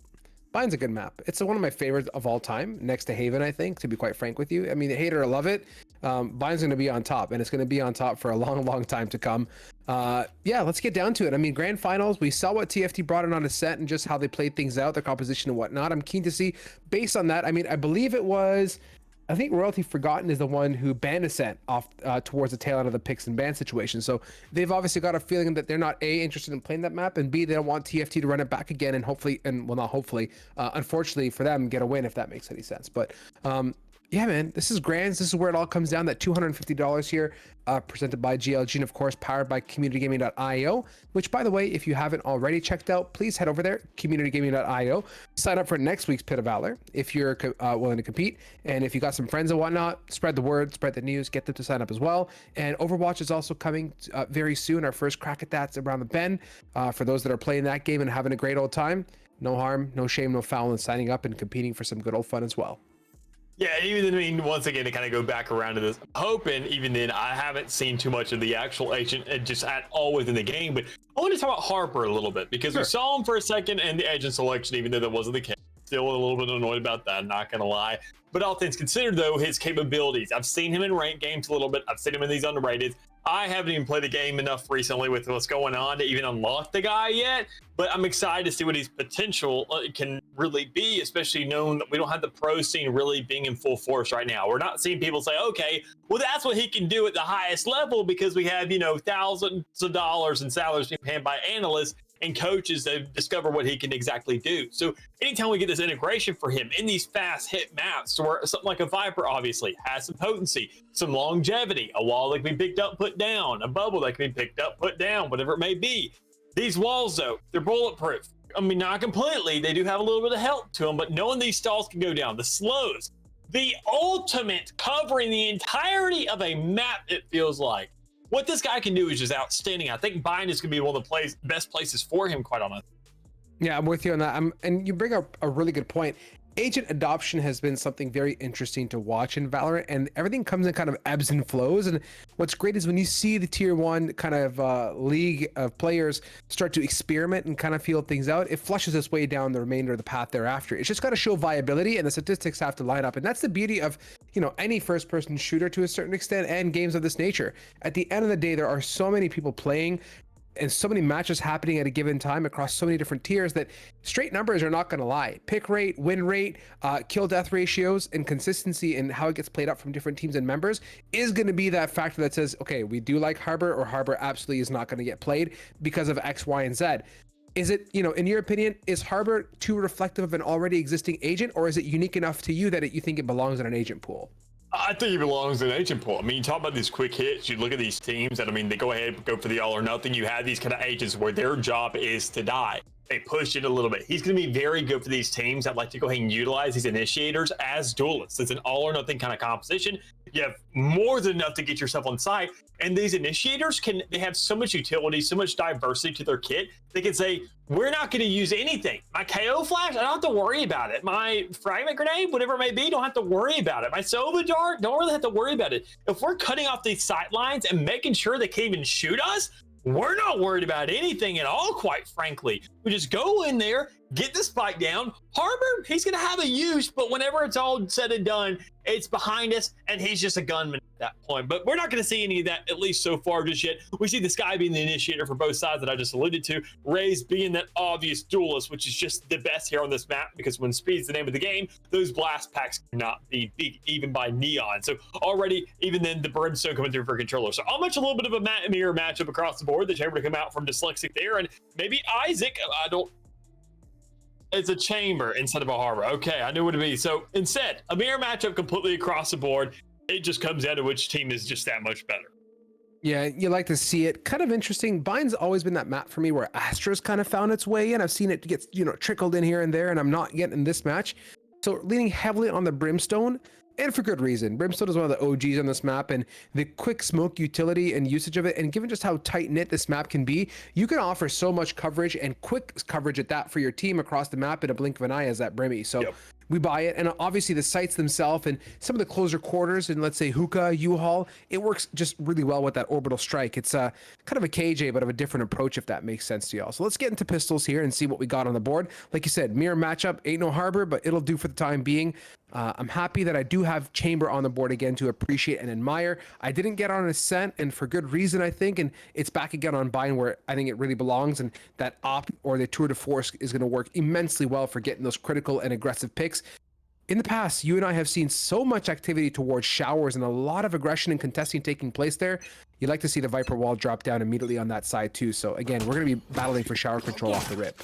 Bind's a good map. It's one of my favorites of all time, next to Haven, I think, to be quite frank with you. I mean, the hater love it. Bind's going to be on top, and it's going to be on top for a long, long time to come. Yeah, let's get down to it. I mean, grand finals, we saw what TFT brought in on a set and just how they played things out, their composition and whatnot. I'm keen to see, based on that, I mean, I believe it was, I think Royalty Forgotten is the one who banned Ascent off towards the tail end of the picks and ban situation. So they've obviously got a feeling that they're not A, interested in playing that map, and B, they don't want TFT to run it back again and hopefully, and well, not hopefully, unfortunately for them, get a win, if that makes any sense. But Yeah, man, this is grand. This is where it all comes down. That $250 here, presented by GLG, and of course powered by communitygaming.io, which, by the way, if you haven't already checked out, please head over there, communitygaming.io. Sign up for next week's Pit of Valor if you're willing to compete. And if you got some friends and whatnot, spread the word, spread the news, get them to sign up as well. And Overwatch is also coming very soon. Our first crack at that's around the bend. For those that are playing that game and having a great old time, no harm, no shame, no foul in signing up and competing for some good old fun as well. Yeah, even then, I mean, once again, to kind of go back around to this, I'm hoping even then I haven't seen too much of the actual agent just at all within the game, but I want to talk about Harper a little bit because we saw him for a second in the agent selection, even though that wasn't the case. Still a little bit annoyed about that, not gonna lie. But all things considered, though, his capabilities, I've seen him in ranked games a little bit. I've seen him in these underrated. I haven't even played the game enough recently with what's going on to even unlock the guy yet, but I'm excited to see what his potential can really be, especially knowing that we don't have the pro scene really being in full force right now. We're not seeing people say, okay, well, that's what he can do at the highest level because we have, you know, thousands of dollars in salaries being paid by analysts and coaches to discover what he can exactly do. So anytime we get this integration for him in these fast hit maps, where something like a Viper obviously has some potency, some longevity, a wall that can be picked up, put down, a bubble that can be picked up, put down, whatever it may be. These walls, though, they're bulletproof. I mean, not completely. They do have a little bit of help to them, but knowing these stalls can go down, the slows, the ultimate covering the entirety of a map, it feels like. What this guy can do is just outstanding. I think Bind is going to be one of the best places for him, quite honestly. Yeah, I'm with you on that. And you bring up a really good point. Agent adoption has been something very interesting to watch in Valorant, and everything comes in kind of ebbs and flows. And what's great is when you see the tier 1 kind of league of players start to experiment and kind of feel things out, it flushes its way down the remainder of the path thereafter. It's just got to show viability, and the statistics have to line up. And that's the beauty of, you know, any first-person shooter to a certain extent, and games of this nature. At the end of the day, there are so many people playing and so many matches happening at a given time across so many different tiers that straight numbers are not going to lie. Pick rate, win rate, kill death ratios, and consistency in how it gets played up from different teams and members is going to be that factor that says, okay, we do like Harbor, or Harbor absolutely is not going to get played because of X, Y, and Z. Is it, you know, in your opinion, is Harbor too reflective of an already existing agent, or is it unique enough to you that you think it belongs in an agent pool? I think it belongs in agent pool. I mean, you talk about these quick hits, you look at these teams that, I mean, they go ahead and go for the all or nothing. You have these kind of agents where their job is to die. They push it a little bit. He's going to be very good for these teams that like to go ahead and utilize these initiators as duelists. It's an all or nothing kind of composition. You have more than enough to get yourself on site. And these initiators they have so much utility, so much diversity to their kit. They can say, we're not going to use anything. My KO flash, I don't have to worry about it. My fragment grenade, whatever it may be, don't have to worry about it. My Sova dart, don't really have to worry about it. If we're cutting off these sight lines and making sure they can't even shoot us, we're not worried about anything at all, quite frankly. We just go in there, get the spike down. Harbor, he's going to have a use, but whenever it's all said and done, it's behind us, and he's just a gunman at that point. But we're not going to see any of that, at least so far, just yet. We see this guy being the initiator for both sides that I just alluded to. Raze being that obvious duelist, which is just the best here on this map, because when speed's the name of the game, those blast packs cannot be beat, even by Neon. So already, even then, the Brimstone coming through for controller. So almost a little bit of a mirror matchup across the board. The chamber to come out from Dyslexic there, and maybe Isaac, it's a chamber instead of a Harbor. Okay, I knew what it'd be. So instead, a mirror matchup completely across the board. It just comes down to which team is just that much better. Yeah, you like to see it. Kind of interesting. Bind's always been that map for me where Astra's kind of found its way in. I've seen it get, you know, trickled in here and there, and I'm not getting in this match. So leaning heavily on the Brimstone, and for good reason. Brimstone is one of the OGs on this map, and the quick smoke utility and usage of it, and given just how tight-knit this map can be, you can offer so much coverage, and quick coverage at that, for your team across the map in a blink of an eye as that Brimmy. So we buy it, and obviously the sites themselves and some of the closer quarters in, let's say, Hookah, U-Haul, it works just really well with that orbital strike. It's kind of a KJ, but of a different approach, if that makes sense to y'all. So let's get into pistols here and see what we got on the board. Like you said, mirror matchup, ain't no Harbor, but it'll do for the time being. I'm happy that I do have Chamber on the board again to appreciate and admire. I didn't get on Ascent, and for good reason, I think, and it's back again on Bind where I think it really belongs, and that Op or the Tour de Force is going to work immensely well for getting those critical and aggressive picks. In the past, you and I have seen so much activity towards showers and a lot of aggression and contesting taking place there. You'd like to see the Viper wall drop down immediately on that side too. So again, we're going to be battling for shower control off the rip.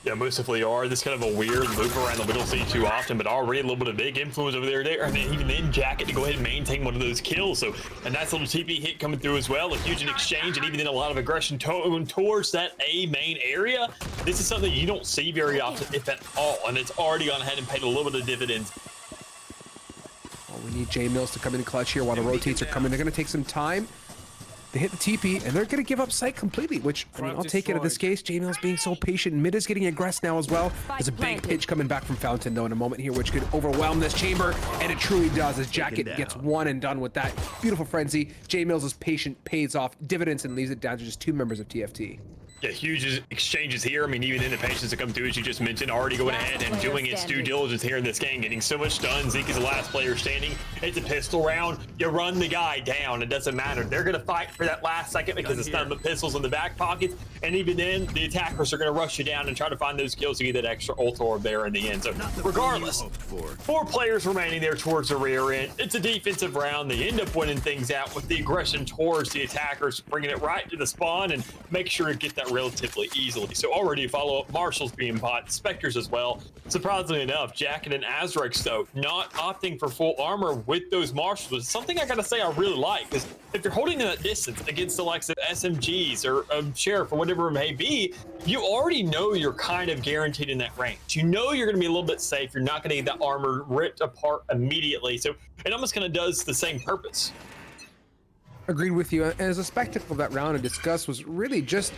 Yeah, most definitely are. This kind of a weird loop around the middle see too often, but already a little bit of big influence over there. And then even then, Jacket to go ahead and maintain one of those kills. So a nice little TP hit coming through as well. A huge exchange, and even then a lot of aggression towards that A main area. This is something you don't see very often, if at all, and it's already gone ahead and paid a little bit of dividends. Well, we need J Mills to come in clutch here while the rotates are coming. They're going to take some time. They hit the TP, and they're going to give up sight completely, which, I mean, I'll take it in this case. J-Mills being so patient. Mid is getting aggressed now as well. There's a big pitch coming back from Fountain, though, in a moment here, which could overwhelm this chamber, and it truly does, as Jacket gets one and done with that beautiful frenzy. J-Mills' patient pays off dividends and leaves it down to just 2 members of TFT. Yeah, huge exchanges here. I mean, even in the patience that come through, as you just mentioned, already going ahead and doing its due diligence here in this game, getting so much done. Zeke is the last player standing. It's a pistol round. You run the guy down. It doesn't matter. They're going to fight for that last second because it's none but pistols in the back pockets. And even then, the attackers are going to rush you down and try to find those kills to get that extra ult orb there in the end. So regardless, 4 players remaining there towards the rear end. It's a defensive round. They end up winning things out with the aggression towards the attackers, bringing it right to the spawn and make sure to get that relatively easily. So already follow-up Marshals being bought, Spectres as well. Surprisingly enough, Jacket and Azrex, though, not opting for full armor with those Marshals is something I gotta say I really like, because if you're holding that distance against the likes of SMGs or Sheriff or whatever it may be, you already know you're kind of guaranteed in that range. You know you're gonna be a little bit safe. You're not gonna get that armor ripped apart immediately. So it almost kind of does the same purpose. Agreed with you. As a spectacle, that round of discuss was really just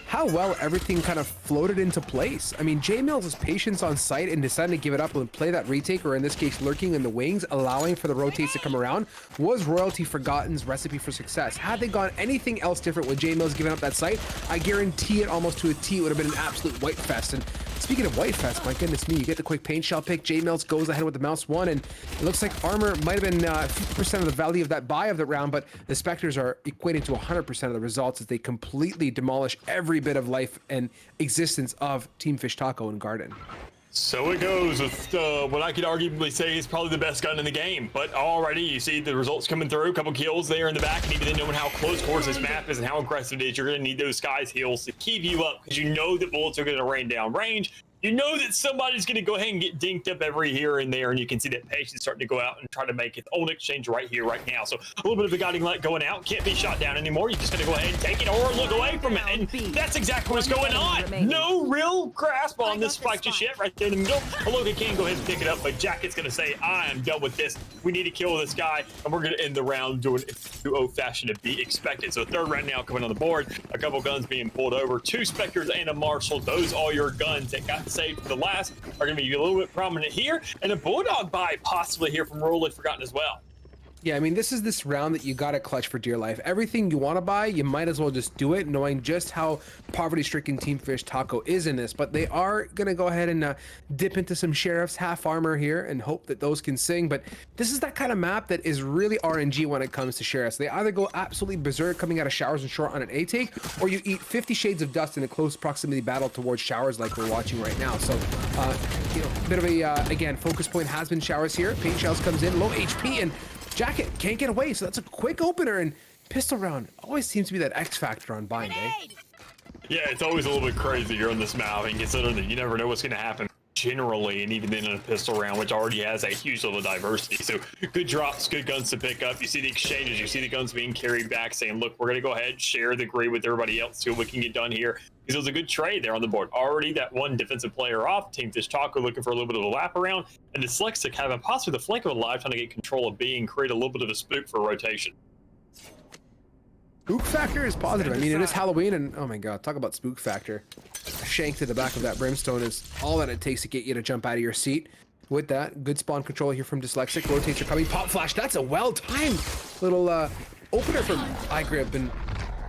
how well everything kind of floated into place. I mean, J-Mills' patience on site and deciding to give it up and play that retake, or in this case, lurking in the wings, allowing for the rotates to come around, was Royalty Forgotten's recipe for success. Had they gone anything else different with J-Mills giving up that site, I guarantee it almost to a T, it would have been an absolute white fest. And speaking of white fest, my goodness me, you get the quick paint shell pick. J-Mills goes ahead with the mouse 1, and it looks like armor might have been 50% of the value of that buy of the round, but the Spectres are equating to 100% of the results as they completely demolish every bit of life and existence of Team Fish Taco and Garden. So it goes with what I could arguably say is probably the best gun in the game. But already you see the results coming through, a couple kills there in the back, and even then knowing how close course this map is and how aggressive it is, you're going to need those Skies heals to keep you up, because you know that bullets are going to rain down range. You know that somebody's going to go ahead and get dinked up every here and there, and you can see that patience starting to go out and try to make it. Old exchange right here, right now. So a little bit of a guiding light going out. Can't be shot down anymore. You're just going to go ahead and take it or look away from it. And that's exactly what's going on. No real grasp on this spike just yet right there in the middle. Logan can go ahead and pick it up, but Jacket's going to say, I am done with this. We need to kill this guy, and we're going to end the round doing it to old-fashioned to be expected. So third round now coming on the board. A couple guns being pulled over. 2 Spectres and a Marshal. Those are your guns that got saved for the last. Are going to be a little bit prominent here, and a Bulldog buy possibly here from Royally Forgotten as well. Yeah, I mean, this is this round that you got to clutch for dear life. Everything you want to buy, you might as well just do it, knowing just how poverty-stricken Team Fish Taco is in this. But they are going to go ahead and dip into some Sheriff's half armor here and hope that those can sing. But this is that kind of map that is really RNG when it comes to Sheriffs. They either go absolutely berserk coming out of Showers and Short on an A-take, or you eat 50 Shades of Dust in a close proximity battle towards Showers like we're watching right now. So, you know, a bit of a, again, focus point has been Showers here. Paint Shells comes in, low HP, and Jacket can't get away, so that's a quick opener, and pistol round always seems to be that X factor on Bind, eh? Yeah, it's always a little bit crazier on this map, and considering that you never know what's going to happen generally, and even then in a pistol round, which already has a huge level of diversity. So good drops, good guns to pick up. You see the exchanges, you see the guns being carried back, saying, look, we're going to go ahead, share the grid with everybody else, see what we can get done here. Because it was a good trade there on the board. Already that one defensive player off. Team Fish Taco looking for a little bit of a lap around. And Dyslexic having possibly the flank of a live trying to get control of B and create a little bit of a spook for rotation. Spook factor is positive. I mean, it is Halloween, and oh my god, talk about spook factor. A shank to the back of that brimstone is all that it takes to get you to jump out of your seat. With that, good spawn control here from Dyslexic. Rotates are coming. Pop flash. That's a well-timed little opener from iGrip, and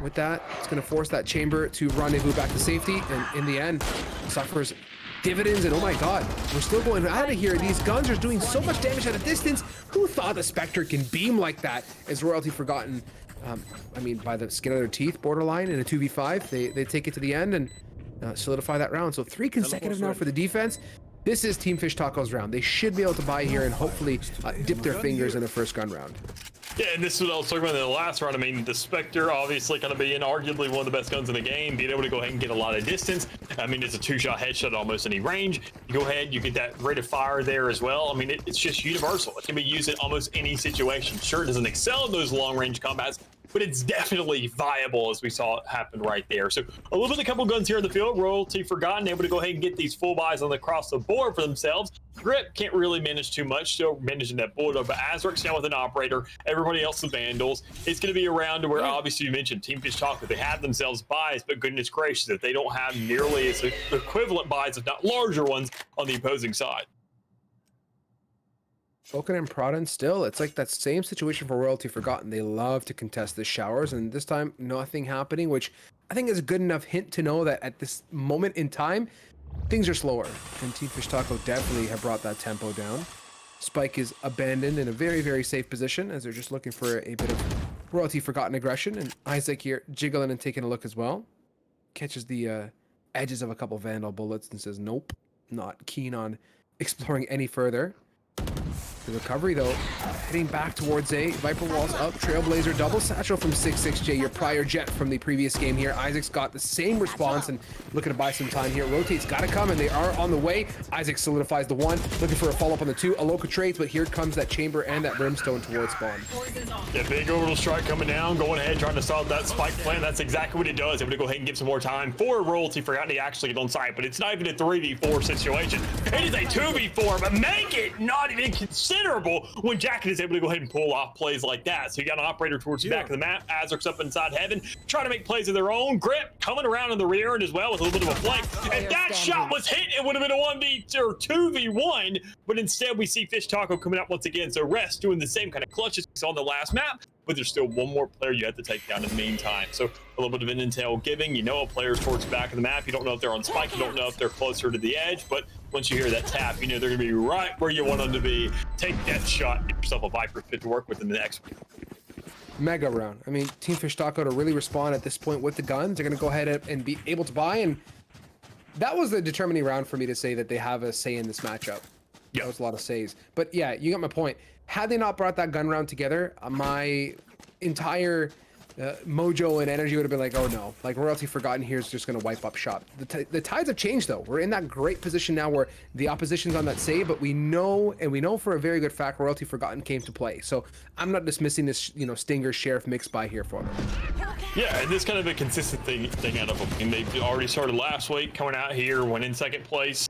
with that, it's going to force that chamber to rendezvous back to safety, and in the end, suffers dividends. And oh my god, we're still going out of here. These guns are doing so much damage at a distance. Who thought the Spectre can beam like that? Is Royalty Forgotten, I mean, by the skin of their teeth, borderline in a 2v5. They take it to the end and solidify that round. So 3 consecutive now for the defense. This is Team Fish Taco's round. They should be able to buy here and hopefully dip their fingers in the first gun round. Yeah, and this is what I was talking about in the last round. I mean, the Spectre obviously kind of being arguably one of the best guns in the game, being able to go ahead and get a lot of distance. I mean, it's a 2-shot headshot at almost any range. You go ahead, you get that rate of fire there as well. I mean, it's just universal. It can be used in almost any situation. Sure, it doesn't excel in those long-range combats, but it's definitely viable, as we saw it happen right there. So a little bit of a couple guns here in the field. Royalty Forgotten able to go ahead and get these full buys on across the board for themselves. Grip can't really manage too much, still managing that bullet up. But Azric's now with an operator. Everybody else, the Vandals. It's going to be around to where, obviously, you mentioned Team Fish Chocolate. They have themselves buys, but goodness gracious, if they don't have nearly as equivalent buys, if not larger ones, on the opposing side. Spoken and Proden still, it's like that same situation for Royalty Forgotten. They love to contest the showers, and this time nothing happening, which I think is a good enough hint to know that at this moment in time, things are slower. And Team Fish Taco definitely have brought that tempo down. Spike is abandoned in a very, very safe position as they're just looking for a bit of Royalty Forgotten aggression. And Isaac here jiggling and taking a look as well. Catches the edges of a couple Vandal bullets and says, nope, not keen on exploring any further. The recovery, though, heading back towards A. Viper Walls up. Trailblazer double satchel from 66J, your prior jet from the previous game here. Isaac's got the same response and looking to buy some time here. Rotate's got to come, and they are on the way. Isaac solidifies the 1, looking for a follow-up on the 2. Aloka trades, but here comes that chamber and that brimstone towards spawn. Yeah, big orbital strike coming down, going ahead, trying to solve that spike plan. That's exactly what it does. Able to go ahead and give some more time for Royalty Forgotten to actually get on site, but it's not even a 3v4 situation. It is a 2v4, but make it not even considerable when Jacket is able to go ahead and pull off plays like that. So you got an operator towards the back of the map. Azric's up inside heaven, trying to make plays of their own. Grip coming around in the rear end as well with a little bit of a flank. If that shot was hit, it would have been a 1v or 2v1, but instead we see Fish Taco coming out once again. So Rest doing the same kind of clutches we saw on the last map, but there's still one more player you have to take down in the meantime. So a little bit of an intel giving. You know a player's towards the back of the map. You don't know if they're on spike. You don't know if they're closer to the edge, but once you hear that tap, you know they're going to be right where you want them to be. Take that shot. Get yourself a Viper fit to work with in the next one. Mega round. I mean, Team Fish Taco to really respond at this point with the guns. They're going to go ahead and be able to buy, and that was the determining round for me to say that they have a say in this matchup. Yeah. That was a lot of says. But yeah, you got my point. Had they not brought that gun round together, my entire mojo and energy would have been like, oh no, like Royalty Forgotten here is just going to wipe up shop. The tides have changed though. We're in that great position now where the opposition's on that save, but we know for a very good fact Royalty Forgotten came to play. So I'm not dismissing this, Stinger Sheriff mix by here for them. Yeah, and this kind of a consistent thing out of them. I mean, they already started last week coming out here, went in second place.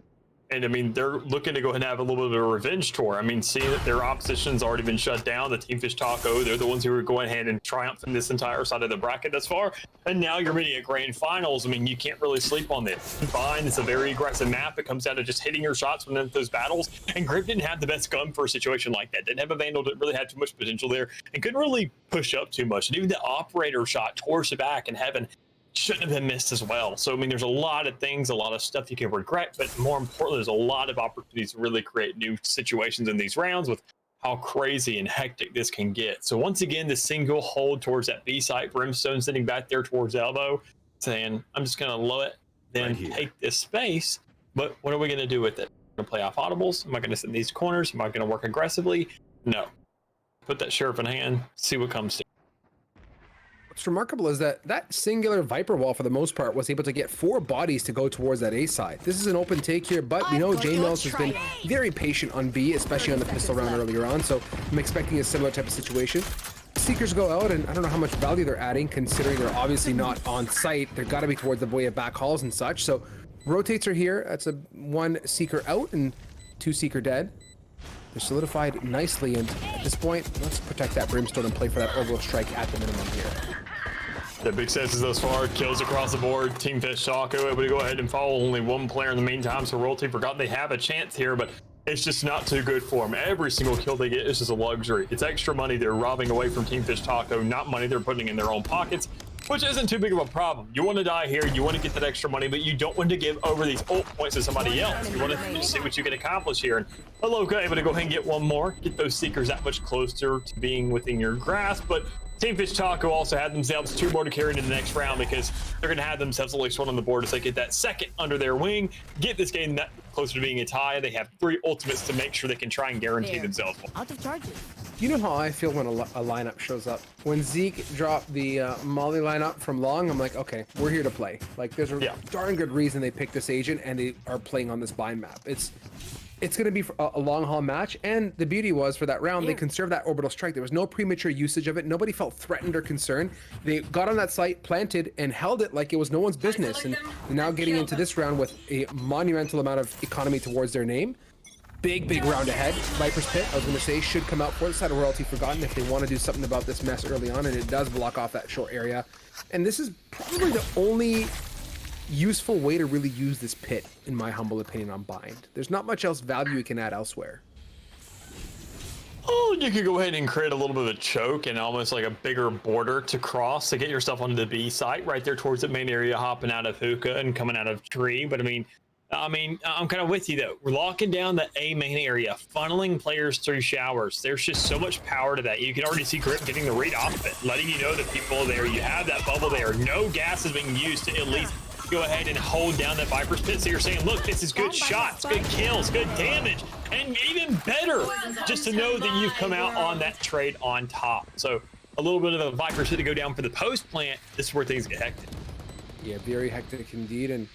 And I mean, they're looking to go ahead and have a little bit of a revenge tour. I mean, seeing that their opposition's already been shut down, the Team Fish Taco, they're the ones who are going ahead and triumphing this entire side of the bracket thus far. And now you're meeting at grand finals. I mean, you can't really sleep on this. Fine, it's a very aggressive map. It comes down to just hitting your shots within those battles. And Grip didn't have the best gun for a situation like that. Didn't have a Vandal, didn't really have too much potential there, and couldn't really push up too much. And even the operator shot towards the back in heaven shouldn't have been missed as well. So, I mean, there's a lot of things, a lot of stuff you can regret, but more importantly, there's a lot of opportunities to really create new situations in these rounds with how crazy and hectic this can get. So once again, the single hold towards that B site, Brimstone sitting back there towards elbow, saying, I'm just going to low it, then take this space, but what are we going to do with it? Going to play off audibles? Am I going to sit in these corners? Am I going to work aggressively? No. Put that sheriff in hand, see what comes to. What's remarkable is that singular Viper wall, for the most part, was able to get 4 bodies to go towards that A side. This is an open take here, but we know J Mills has been very patient on B, especially on the pistol round earlier on, so I'm expecting a similar type of situation. Seekers go out, and I don't know how much value they're adding, considering they're obviously not on site. They've got to be towards the way of back halls and such, so rotates are here. That's a 1 Seeker out and 2 Seeker dead. They're solidified nicely, and at this point, let's protect that Brimstone and play for that orbital strike at the minimum here. The big successes thus far, kills across the board. Team Fish Taco able to go ahead and follow only 1 player in the meantime, so Royalty Forgotten they have a chance here, but it's just not too good for them. Every single kill they get is just a luxury. It's extra money they're robbing away from Team Fish Taco, not money they're putting in their own pockets, which isn't too big of a problem. You want to die here, you want to get that extra money, but you don't want to give over these ult points to somebody else. You want to see what you can accomplish here. And Aloka able to go ahead and get 1 more, get those Seekers that much closer to being within your grasp, but Team Fish Taco also had themselves 2 more to carry into the next round because they're going to have themselves at least 1 on the board as they get that 2nd under their wing, get this game that closer to being a tie. They have 3 ultimates to make sure they can try and guarantee themselves. Out of charges. You know how I feel when a lineup shows up? When Zeke dropped the Molly lineup from Long, I'm like, okay, we're here to play. Like, there's a darn good reason they picked this agent and they are playing on this bind map. It's going to be a long haul match, and the beauty was for that round, they conserved that orbital strike. There was no premature usage of it. Nobody felt threatened or concerned. They got on that site, planted, and held it like it was no one's business. And they're now getting into this round with a monumental amount of economy towards their name. Big round ahead. Viper's Pit, I was going to say, should come out for the side of Royalty Forgotten if they want to do something about this mess early on, and it does block off that short area. And this is probably the only useful way to really use this pit, in my humble opinion, on bind. There's not much else value you can add elsewhere. Oh, you could go ahead and create a little bit of a choke and almost like a bigger border to cross to get yourself onto the B site right there towards the main area, hopping out of hookah and coming out of tree. But I mean, I'm kind of with you though. We're locking down the A main area, funneling players through showers. There's just so much power to that. You can already see Grip getting the read off of it, letting you know that people are there. You have that bubble there. No gas is being used to at least go ahead and hold down that Viper's Pit. So you're saying, look, this is good shots, good kills, good damage, and even better, just to know that you've come out on that trade on top. So a little bit of a Viper's Pit to go down for the post plant. This is where things get hectic. Yeah, very hectic indeed. And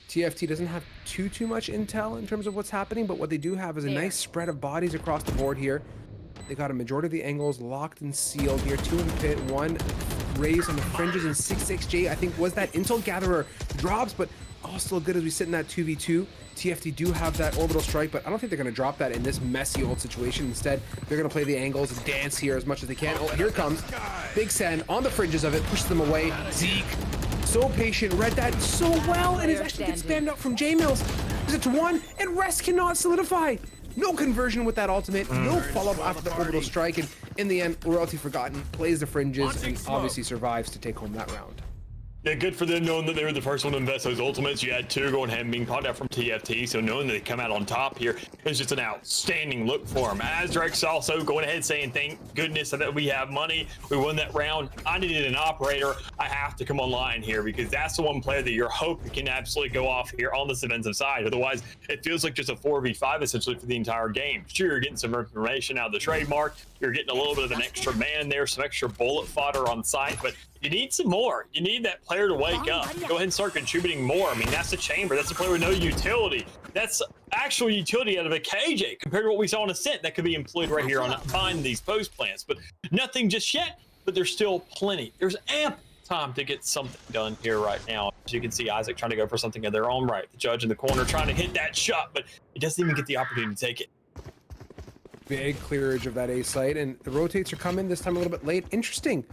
TFT doesn't have too much intel in terms of what's happening, but what they do have is a nice spread of bodies across the board here. They got a majority of the angles locked and sealed here. 2 in the pit, 1 raised on the fringes, and 6xJ, I think, was that Intel Gatherer drops, but all still good as we sit in that 2v2. TFT do have that orbital strike, but I don't think they're going to drop that in this messy old situation. Instead, they're going to play the angles and dance here as much as they can. Oh, here it comes. Big Sand on the fringes of it, pushes them away. Zeke, so patient, read that so well, and is actually gets spammed out from J-Mills. Is it to 1? And Rest cannot solidify. No conversion with that ultimate, no follow-up after the orbital strike, and in the end, Royalty Forgotten plays the fringes and obviously survives to take home that round. Yeah, good for them knowing that they were the first one to invest those ultimates. You had 2 going ahead and being popped out from TFT, so knowing that they come out on top here is just an outstanding look for them. Azrex also going ahead saying, thank goodness that we have money. We won that round. I needed an operator. I have to come online here because that's the one player that you're hoping can absolutely go off here on this defensive side. Otherwise, it feels like just a 4v5 essentially for the entire game. Sure, you're getting some information out of the trademark. You're getting a little bit of an extra man there, some extra bullet fodder on site, but you need some more. You need that player to wake up. Go ahead and start contributing more. I mean, that's the chamber. That's a player with no utility. That's actual utility out of a KJ compared to what we saw in Ascent that could be employed right here on behind these post plants. But nothing just yet, but there's still plenty. There's ample time to get something done here right now. As you can see, Isaac trying to go for something of their own right. The judge in the corner trying to hit that shot, but he doesn't even get the opportunity to take it. Big clearage of that A site, and the rotates are coming this time a little bit late. Interesting.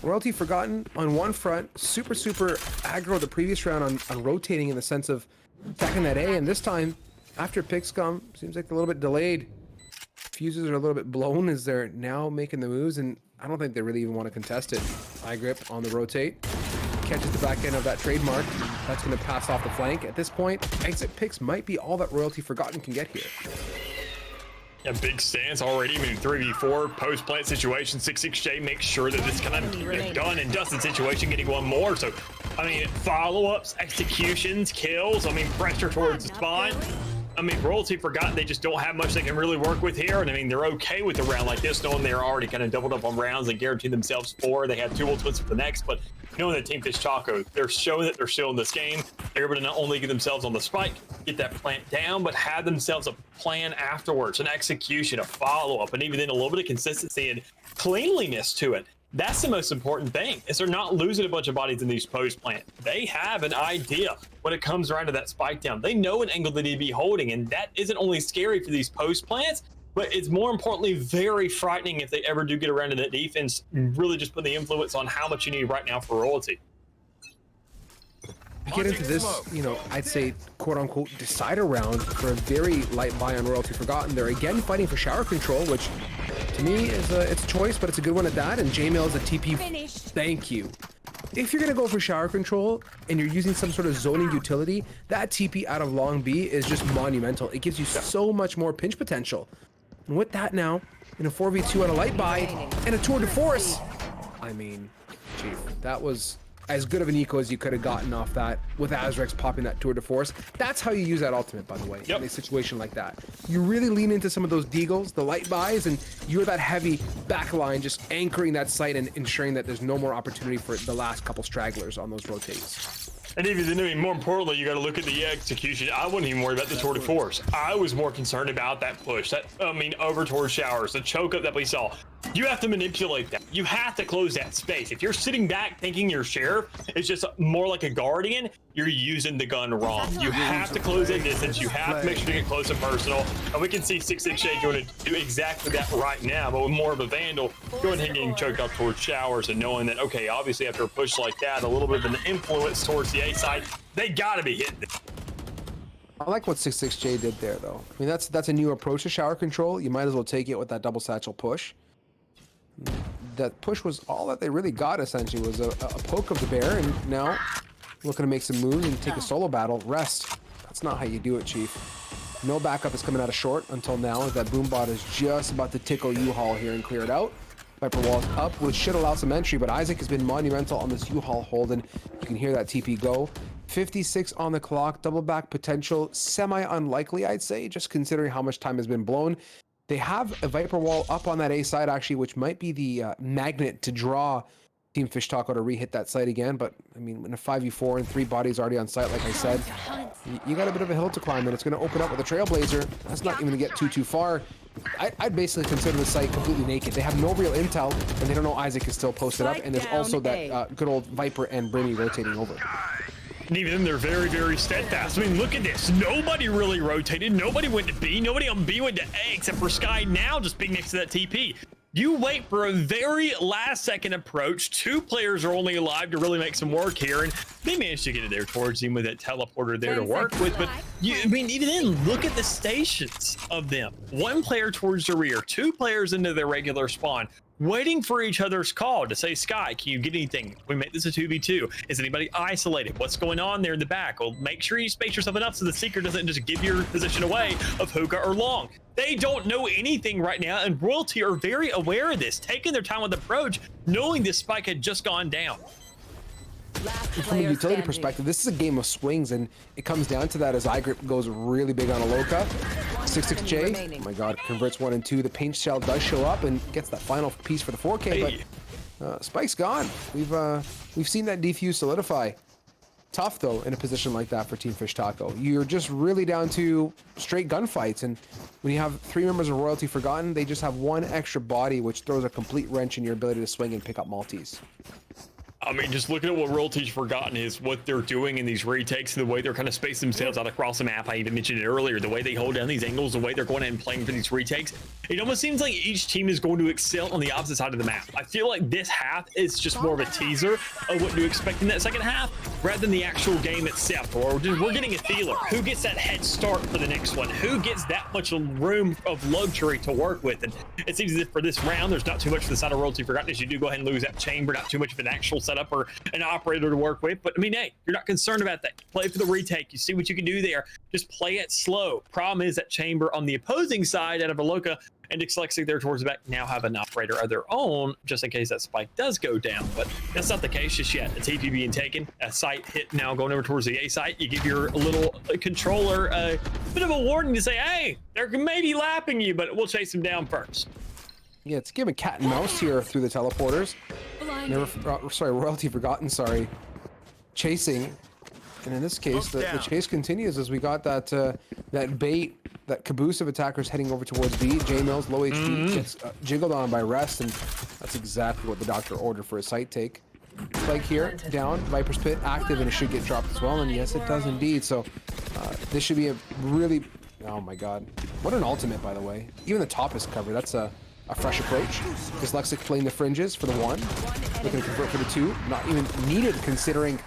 Royalty Forgotten on one front, super aggro the previous round on rotating in the sense of attacking that A, and this time, after picks come, seems like a little bit delayed. Fuses are a little bit blown as they're now making the moves, and I don't think they really even want to contest it. High grip on the rotate. Catches the back end of that trademark. That's going to pass off the flank. At this point, exit picks might be all that Royalty Forgotten can get here. Yeah, big stance already. I mean, 3v4 post plant situation. 6xJ makes sure that it's kind of done and dusted situation, getting one more. So, I mean, follow-ups, executions, kills. I mean, pressure towards the spawn. I mean, Royalty Forgotten, they just don't have much they can really work with here. And I mean, they're okay with a round like this, knowing they're already kind of doubled up on rounds and guaranteed themselves 4. They have 2 ultimates for the next, but knowing that Team Fish Chaco, they're showing that they're still in this game. They're able to not only get themselves on the spike, get that plant down, but have themselves a plan afterwards, an execution, a follow-up, and even then a little bit of consistency and cleanliness to it. That's the most important thing, is they're not losing a bunch of bodies in these post plant. They have an idea when it comes around to that spike down. They know an angle that they'd be holding, and that isn't only scary for these post plants, but it's more importantly very frightening if they ever do get around to that defense, really just put the influence on how much you need right now for Royalty. We get into this, you know, I'd say quote-unquote decider round for a very light buy on Royalty Forgotten. They're again fighting for shower control, which to me is it's a choice, but it's a good one at that. And J-Mail is a TP. Thank you. If you're gonna go for shower control and you're using some sort of zoning utility, that TP out of long B is just monumental. It gives you so much more pinch potential. And with that now, in a 4v2 on a light buy and a tour de force, I mean, Chief, that was as good of an eco as you could have gotten off that with Azrex popping that tour de force. That's how you use that ultimate, by the way, in a situation like that. You really lean into some of those deagles, the light buys, and you're that heavy backline just anchoring that site and ensuring that there's no more opportunity for the last couple stragglers on those rotates. And even then, I mean, more importantly, you got to look at the execution. I wouldn't even worry about the tour de force. I was more concerned about that push, that, over towards showers, the choke up that we saw. You have to manipulate that. You have to close that space. If you're sitting back thinking your sheriff is just more like a guardian, you're using the gun wrong. You have to close that distance. You have to make sure to get close and personal. And we can see 668 going to do exactly that right now, but with more of a Vandal going ahead and getting choked up towards showers and knowing that, okay, obviously after a push like that, a little bit of an influence towards the A side, they got to be hitting it. I like what 66J did there, though. I mean, that's a new approach to shower control. You might as well take it with that double satchel push. That push was all that they really got, essentially, was a poke of the bear, and now looking to make some moves and take a solo battle. Rest. That's not how you do it, Chief. No backup is coming out of short until now, as that boombot is just about to tickle U-Haul here and clear it out. Viper Wall's up, which should allow some entry, but Isaac has been monumental on this U-Haul hold, and you can hear that TP go. 56 on the clock, double back potential, semi-unlikely, I'd say, just considering how much time has been blown. They have a Viper Wall up on that A side, actually, which might be the magnet to draw Team Fish Taco to re-hit that site again. But, I mean, in a 5v4 and 3 bodies already on site, like I said, you got a bit of a hill to climb, and it's going to open up with a Trailblazer. That's not even going to get too far. I'd basically consider the site completely naked. They have no real intel, and they don't know Isaac is still posted up, and there's also that good old Viper and Brimmy rotating over. And even then, they're very, very steadfast. I mean, look at this. Nobody really rotated. Nobody went to B. Nobody on B went to A, except for Sky now just being next to that TP. You wait for a very last-second approach. 2 players are only alive to really make some work here, and they managed to get it there towards him with that teleporter there to work with. But, I mean, even then, look at the stations of them. 1 player towards the rear, 2 players into their regular spawn, waiting for each other's call to say, Sky, can you get anything? Can we make this a 2v2? Is anybody isolated? What's going on there in the back? Well, make sure you space yourself enough so the Seeker doesn't just give your position away of hookah or long. They don't know anything right now, and Royalty are very aware of this, taking their time with the approach, knowing this spike had just gone down. From a utility perspective, this is a game of swings, and it comes down to that as iGrip goes really big on Aloka. 66J, oh my god, converts 1 and 2. The paint shell does show up and gets that final piece for the 4K, but Spike's gone. We've seen that defuse solidify. Tough, though, in a position like that for Team Fish Taco. You're just really down to straight gunfights, and when you have 3 members of Royalty Forgotten, they just have 1 extra body, which throws a complete wrench in your ability to swing and pick up Maltese. I mean, just looking at what Royalty's Forgotten is, what they're doing in these retakes, and the way they're kind of spacing themselves out across the map. I even mentioned it earlier, the way they hold down these angles, the way they're going in and playing for these retakes. It almost seems like each team is going to excel on the opposite side of the map. I feel like this half is just more of a teaser of what to expect in that second half, rather than the actual game itself. Or we're getting a feeler. Who gets that head start for the next one? Who gets that much room of luxury to work with? And it seems as if for this round, there's not too much for the side of Royalty Forgotten, as you do go ahead and lose that chamber, not too much of an actual setup or an operator to work with. But I mean, hey, you're not concerned about that. Play for the retake. You see what you can do there. Just play it slow. Problem is that chamber on the opposing side out of Aloka and Dyslexic there towards the back now have an operator of their own, just in case that spike does go down. But that's not the case just yet. The TP being taken, a site hit now going over towards the A site. You give your little controller a bit of a warning to say, hey, they're maybe lapping you, but we'll chase them down first. Yeah, it's giving cat and mouse here through the teleporters. Royalty Forgotten, chasing. And in this case, the chase continues as we got that that bait, that caboose of attackers heading over towards B. J-Mills, low HP, gets jiggled on by Rest, and that's exactly what the doctor ordered for a site take. Spike here, down, Viper's Pit active, and it should get dropped as well, and yes, it does indeed. So this should be a really, oh my god. What an ultimate, by the way. Even the top is covered. That's a fresh approach. Dyslexic playing the fringes for the 1. Looking to convert for the 2. Not even needed, considering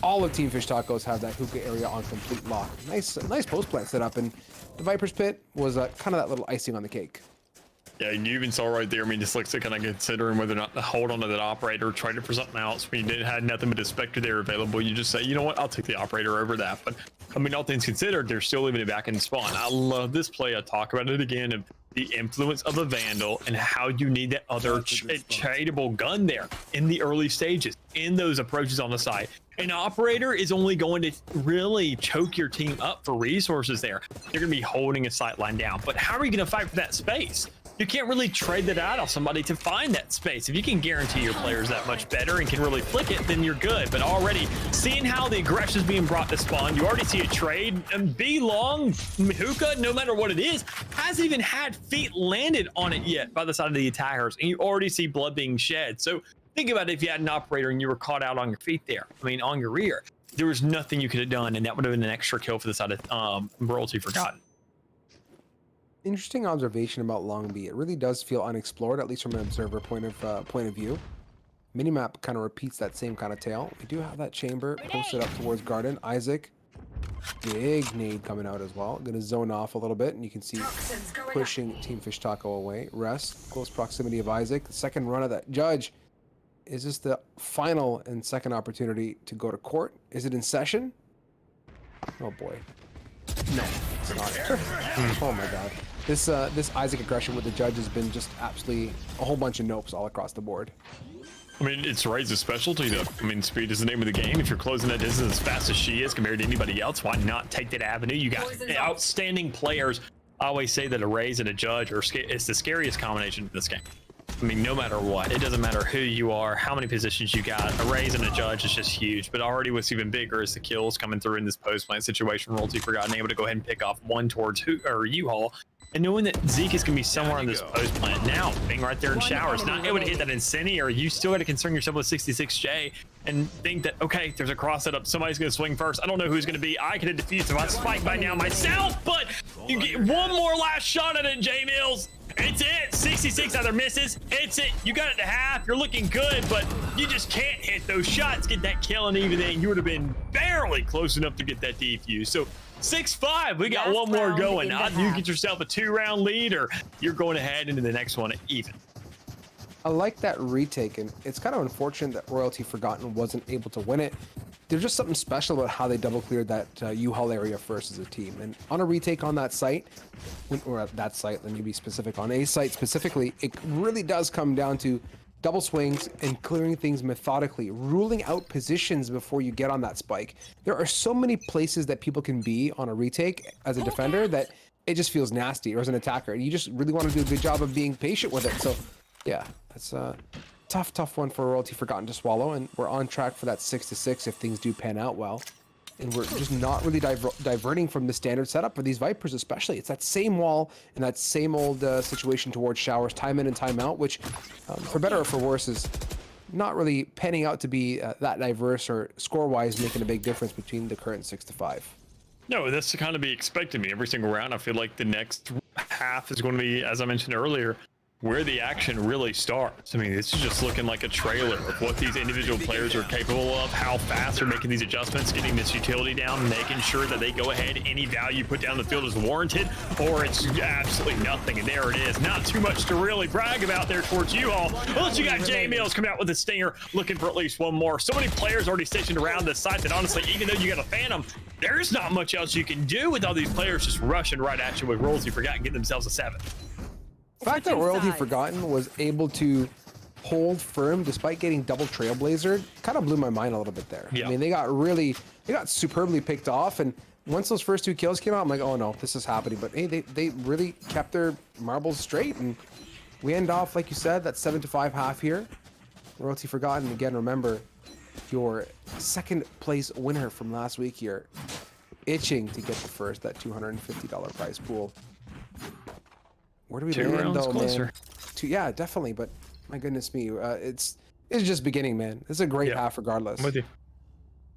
all of Team Fish Tacos have that hookah area on complete lock. Nice post plant set up, and the Viper's Pit was kind of that little icing on the cake. Yeah, you even saw right there, I mean, Dyslexic kind of considering whether or not to hold on to that operator, trade it for something else. When you had nothing but a Spectre there available, you just say, you know what, I'll take the operator over that. But, I mean, all things considered, they're still leaving it back in spawn. I love this play. I talk about it again. the influence of a Vandal and how you need that other tradable gun there in the early stages, in those approaches on the side. An operator is only going to really choke your team up for resources there. They're going to be holding a sight line down. But how are you going to fight for that space? You can't really trade that out of somebody to find that space. If you can guarantee your players that much better and can really flick it, then you're good. But already seeing how the aggression is being brought to spawn, you already see a trade. And B long, Hookah, no matter what it is, hasn't even had feet landed on it yet by the side of the attackers. And you already see blood being shed. So think about it, if you had an operator and you were caught out on your feet there, I mean, on your rear, there was nothing you could have done. And that would have been an extra kill for the side of Royalty Forgotten. Interesting observation about Long B. It really does feel unexplored, at least from an observer point of view. Minimap kind of repeats that same kind of tale. We do have that chamber posted up towards Garden. Isaac, big nade coming out as well. Gonna zone off a little bit, and you can see pushing Team Fish Taco away. Rest, close proximity of Isaac. The second run of that Judge. Is this the final and second opportunity to go to court? Is it in session? Oh boy. No, it's not. Oh my god. This Isaac aggression with the Judge has been just absolutely a whole bunch of nopes all across the board. I mean, it's Raze's specialty though. I mean, speed is the name of the game. If you're closing that distance as fast as she is compared to anybody else, why not take that avenue? You got outstanding players. I always say that a Raze and a Judge it's the scariest combination in this game. I mean, no matter what, it doesn't matter who you are, how many positions you got. A Raze and a Judge is just huge. But already what's even bigger is the kills coming through in this post-plant situation. Royalty Forgotten able to go ahead and pick off one towards U-Haul. And knowing that Zeke is going to be somewhere on this post plant now, being right there in showers, not able to hit that incendiary, you still got to concern yourself with 66J and think that, okay, there's a cross setup. Somebody's going to swing first. I don't know who's going to be. I could have defused my spike by now myself, but you get one more last shot at it, J Mills. It's it. 66 either misses. It's it. You got it to half. You're looking good, but you just can't hit those shots, get that kill, and even then, you would have been barely close enough to get that defuse. So 6-5, we got one more going. Either you get yourself a 2-round lead or you're going ahead into the next one even. I like that retake, and it's kind of unfortunate that Royalty Forgotten wasn't able to win it. There's just something special about how they double cleared that U-Haul area first as a team. And on a retake on that site, or at that site, let me be specific, on a site specifically, it really does come down to double swings and clearing things methodically, ruling out positions before you get on that spike. There are so many places that people can be on a retake as a defender that it just feels nasty, or as an attacker. And you just really want to do a good job of being patient with it. So yeah, that's a tough one for Royalty Forgotten to swallow. And we're on track for that 6-6 if things do pan out well. And we're just not really diverting from the standard setup for these Vipers especially. It's that same wall and that same old situation towards showers, time in and time out, which for better or for worse is not really panning out to be that diverse or score-wise making a big difference between the current 6-5. No, that's to kind of be expected me every single round. I feel like the next half is going to be, as I mentioned earlier, where the action really starts. I mean, this is just looking like a trailer of what these individual players are capable of, how fast they're making these adjustments, getting this utility down, making sure that they go ahead, any value put down the field is warranted, or it's absolutely nothing. And there it is. Not too much to really brag about there towards you all. Unless you got J Mills coming out with a stinger, looking for at least one more. So many players already stationed around this site that honestly, even though you got a Phantom, there's not much else you can do with all these players just rushing right at you with Royalty Forgotten, get themselves a 7. The fact that Royalty Forgotten was able to hold firm despite getting double Trailblazer kind of blew my mind a little bit there. Yeah. I mean, they got superbly picked off, and once those first 2 kills came out, I'm like, oh no, this is happening. But hey, they really kept their marbles straight, and we end off, like you said, that 7-5 half here. Royalty Forgotten, again, remember, your second place winner from last week here, itching to get the first, that $250 prize pool. Where do we land though, man? Yeah, definitely. But my goodness me, it's just beginning, man. It's a great half, regardless. I'm with you.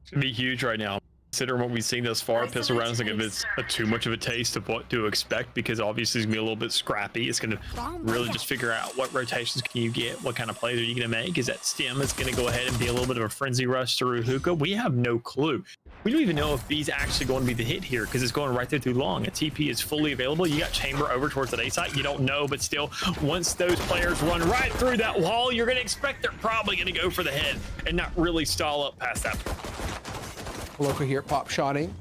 It's gonna be huge right now. Considering what we've seen thus far, pistol rounds, like if it's too much of a taste of what to expect, because obviously it's gonna be a little bit scrappy. It's gonna really just figure out what rotations can you get, what kind of plays are you gonna make. Is that Stem is gonna go ahead and be a little bit of a frenzy rush through Hookah? We have no clue. We don't even know if B's actually going to be the hit here, because it's going right there through long. A TP is fully available. You got Chamber over towards that A site. You don't know, but still, once those players run right through that wall, you're going to expect they're probably going to go for the head and not really stall up past that. Loco here, pop shotting.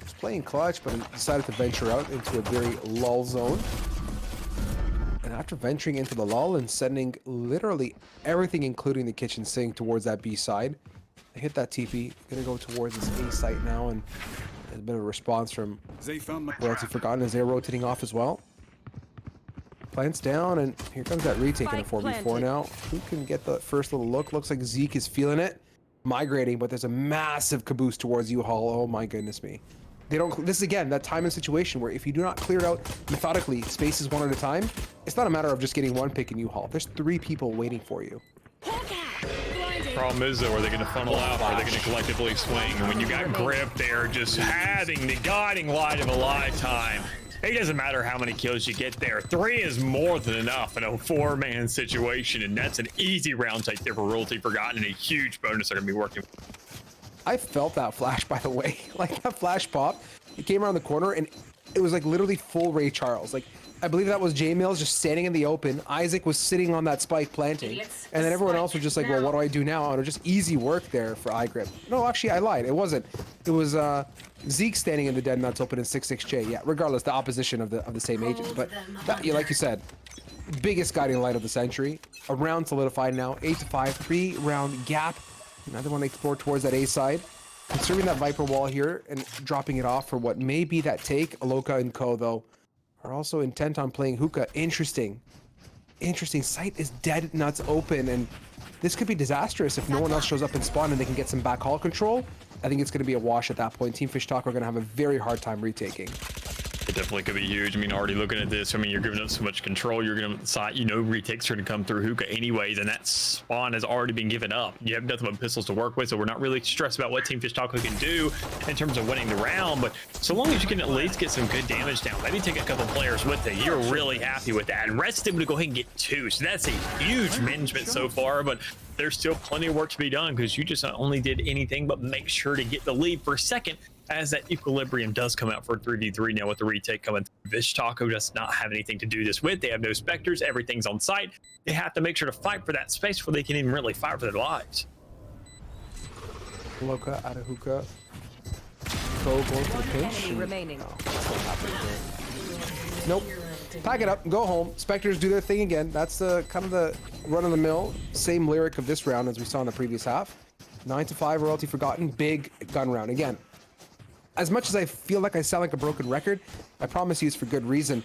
He's playing clutch, but decided to venture out into a very lull zone. after venturing into the lull and sending literally everything, including the kitchen sink, towards that B side. They hit that TP, gonna go towards this A site now, and there's a bit of a response from Royalty Forgotten as they're rotating off as well. Plants down, and here comes that retake in a 4v4 now. Who can get the first little look? Looks like Zeke is feeling it, migrating, but there's a massive caboose towards U-Haul. Oh my goodness me. They don't. This is again that time and situation where if you do not clear it out methodically, spaces one at a time, it's not a matter of just getting one pick in U-Haul. There's 3 people waiting for you. Problem is though, are they going to funnel out or are they going to collectively swing? And when you got Grip there just having the guiding light of a lifetime, it doesn't matter how many kills you get there. 3 is more than enough in a 4-man situation, and that's an easy round take there for Royalty Forgotten and a huge bonus they're going to be working. I felt that flash, by the way. Like that flash pop, it came around the corner and it was like literally full Ray Charles. Like I believe that was J Mills just standing in the open. Isaac was sitting on that spike planting, and then everyone else was just like, well, what do I do now? And it was just easy work there for iGrip. No, actually I lied. It wasn't. It was Zeke standing in the dead nuts open in 6-6J. Yeah, regardless, the opposition of the same agent. But that, yeah, like you said, biggest guiding light of the century. A round solidified now, 8-5, 3-round gap. Another one to explore towards that A side. Conserving that Viper wall here and dropping it off for what may be that take. Aloka and Co, though, are also intent on playing hookah. Interesting. Site is dead nuts open, and this could be disastrous if no one else shows up in spawn and they can get some back hall control. I think it's going to be a wash at that point. Team Fish Talk are going to have a very hard time retaking. It definitely could be huge. I mean, already looking at this, I mean, you're giving up so much control. You're going to site, you know, retakes are going to come through hookah anyways, and that spawn has already been given up. You have nothing but pistols to work with, so we're not really stressed about what Team Fish Taco can do in terms of winning the round. But so long as you can at least get some good damage down, maybe take a couple players with it, you're really happy with that. And Rest's able to go ahead and get 2, so that's a huge management so far. But there's still plenty of work to be done because you just only did anything but make sure to get the lead for a second, as that equilibrium does come out for 3v3 now with the retake coming through. Fish Taco does not have anything to do this with. They have no specters. Everything's on site. They have to make sure to fight for that space before they can even really fight for their lives. Loka out of hookah. Go for the pinch. Remaining. Nope. Pack it up and go home. Spectres do their thing again. That's the kind of the run-of-the-mill same lyric of this round as we saw in the previous half. 9-5, Royalty Forgotten. Big gun round again. As much as I feel like I sound like a broken record, I promise you it's for good reason.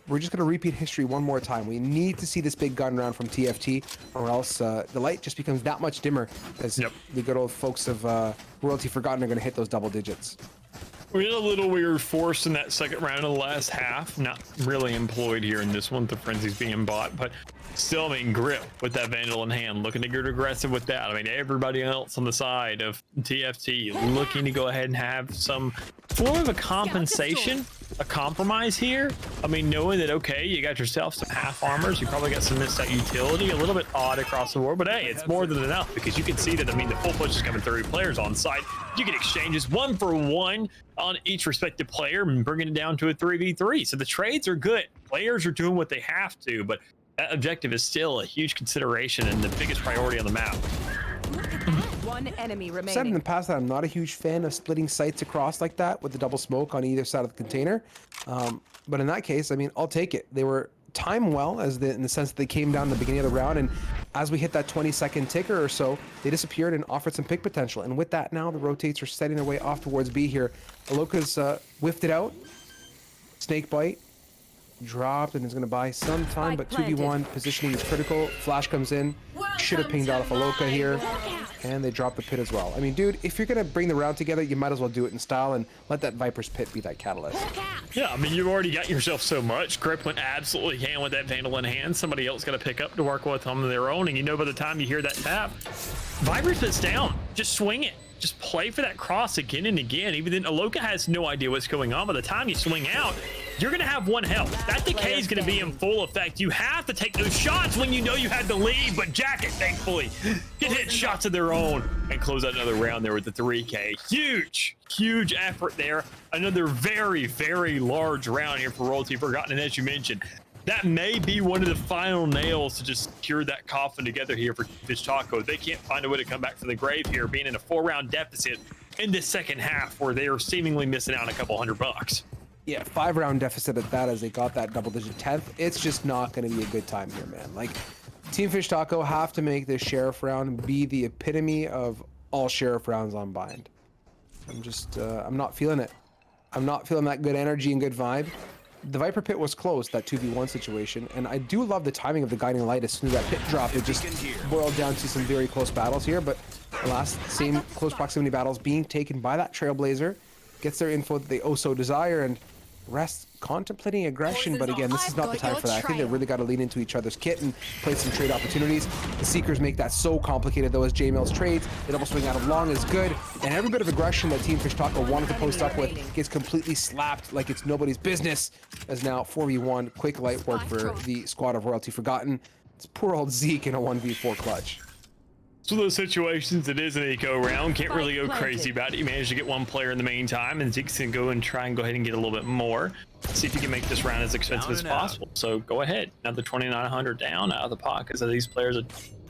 We're just going to repeat history one more time. We need to see this big gun round from TFT, or else the light just becomes that much dimmer as the good old folks of Royalty Forgotten are going to hit those double digits. We had a little weird force in that second round of the last half. Not really employed here in this one. The frenzy's being bought, but still, I mean, Grip with that Vandal in hand, looking to get aggressive with that. I mean, everybody else on the side of TFT looking to go ahead and have some form of a compensation, a compromise here. I mean, knowing that, okay, you got yourself some half armors, you probably got some missed out utility, a little bit odd across the board, but hey, it's more than enough because you can see that, I mean, the full push is coming through, players on site. You can exchanges 1 for 1 on each respective player and bringing it down to a 3v3. So the trades are good. Players are doing what they have to, but that objective is still a huge consideration and the biggest priority on the map. One enemy remaining. I've said in the past that I'm not a huge fan of splitting sites across like that with the double smoke on either side of the container. But in that case, I mean, I'll take it. They were timed well in the sense that they came down in the beginning of the round, and as we hit that 20-second ticker or so, they disappeared and offered some pick potential. And with that, now the rotates are setting their way off towards B here. Aloka's whiffed it out. Snake bite. Dropped and is going to buy some time, but 2v1 positioning is critical. Flash comes in, should have pinged out of Aloka here, and they drop the pit as well. I mean, dude, if you're going to bring the round together, you might as well do it in style and let that Viper's pit be that catalyst. Yeah, I mean, you've already got yourself so much. Grip went absolutely ham with that Vandal in hand. Somebody else got to pick up to work with on their own, and you know by the time you hear that tap, Viper's pit's down. Just swing it. Just play for that cross again and again. Even then, Aloka has no idea what's going on. By the time you swing out, you're going to have 1 health. That decay is going to be in full effect. You have to take those shots when you know you had the lead, but Jacket, thankfully, get hit shots of their own and close out another round there with the 3K. Huge effort there. Another very, very large round here for Royalty Forgotten. And as you mentioned, that may be one of the final nails to just secure that coffin together here for Fish Taco. They can't find a way to come back from the grave here, being in a 4-round deficit in the second half where they are seemingly missing out a couple $100. Yeah, 5-round deficit at that as they got that double-digit 10th. It's just not going to be a good time here, man. Like, Team Fish Taco have to make this Sheriff round be the epitome of all Sheriff rounds on Bind. I'm not feeling it. I'm not feeling that good energy and good vibe. The Viper Pit was close, that 2v1 situation, and I do love the timing of the Guiding Light. As soon as that pit dropped, it just boiled down to some very close battles here, but alas, same close proximity battles being taken by that Trailblazer. Gets their info that they oh so desire, and Rest contemplating aggression, but again, this is not the time for that. I think they really got to lean into each other's kit and play some trade opportunities. The Seekers make that so complicated, though, as J-Mail's trades. The double swing out of long is good, and every bit of aggression that Team Fish Taco wanted to post up with gets completely slapped like it's nobody's business, as now 4v1, quick light work for the squad of Royalty Forgotten. It's poor old Zeke in a 1v4 clutch. So those situations, it is an eco round. Can't really go crazy about it. You managed to get one player in the meantime, and Zeke's gonna go and try and go ahead and get a little bit more. See if you can make this round as expensive as possible. So go ahead. Another 2,900 down out of the pockets of these players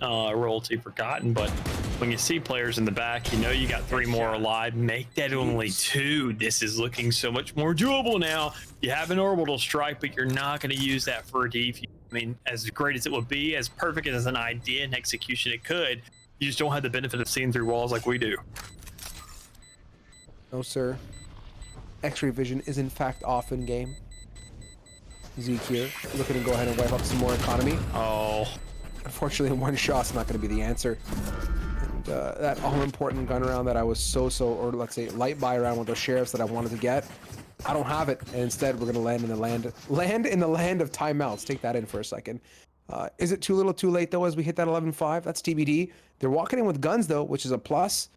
are Royalty Forgotten. But when you see players in the back, you know you got 3 more alive. Make that only 2. This is looking so much more doable now. You have an orbital strike, but you're not going to use that for a defuse. I mean, as great as it would be, as perfect as an idea and execution it could, you just don't have the benefit of seeing through walls like we do. No, sir. X-ray vision is in fact off in game. Zeke here, looking to go ahead and wipe up some more economy. Oh. Unfortunately, one shot's not going to be the answer. And that all-important gun round that I was or let's say light buy around with those sheriffs that I wanted to get, I don't have it. And instead, we're going to land in the land of timeouts. Take that in for a second. Is it too little too late, though, as we hit that 11-5? That's TBD. They're walking in with guns, though, which is a plus.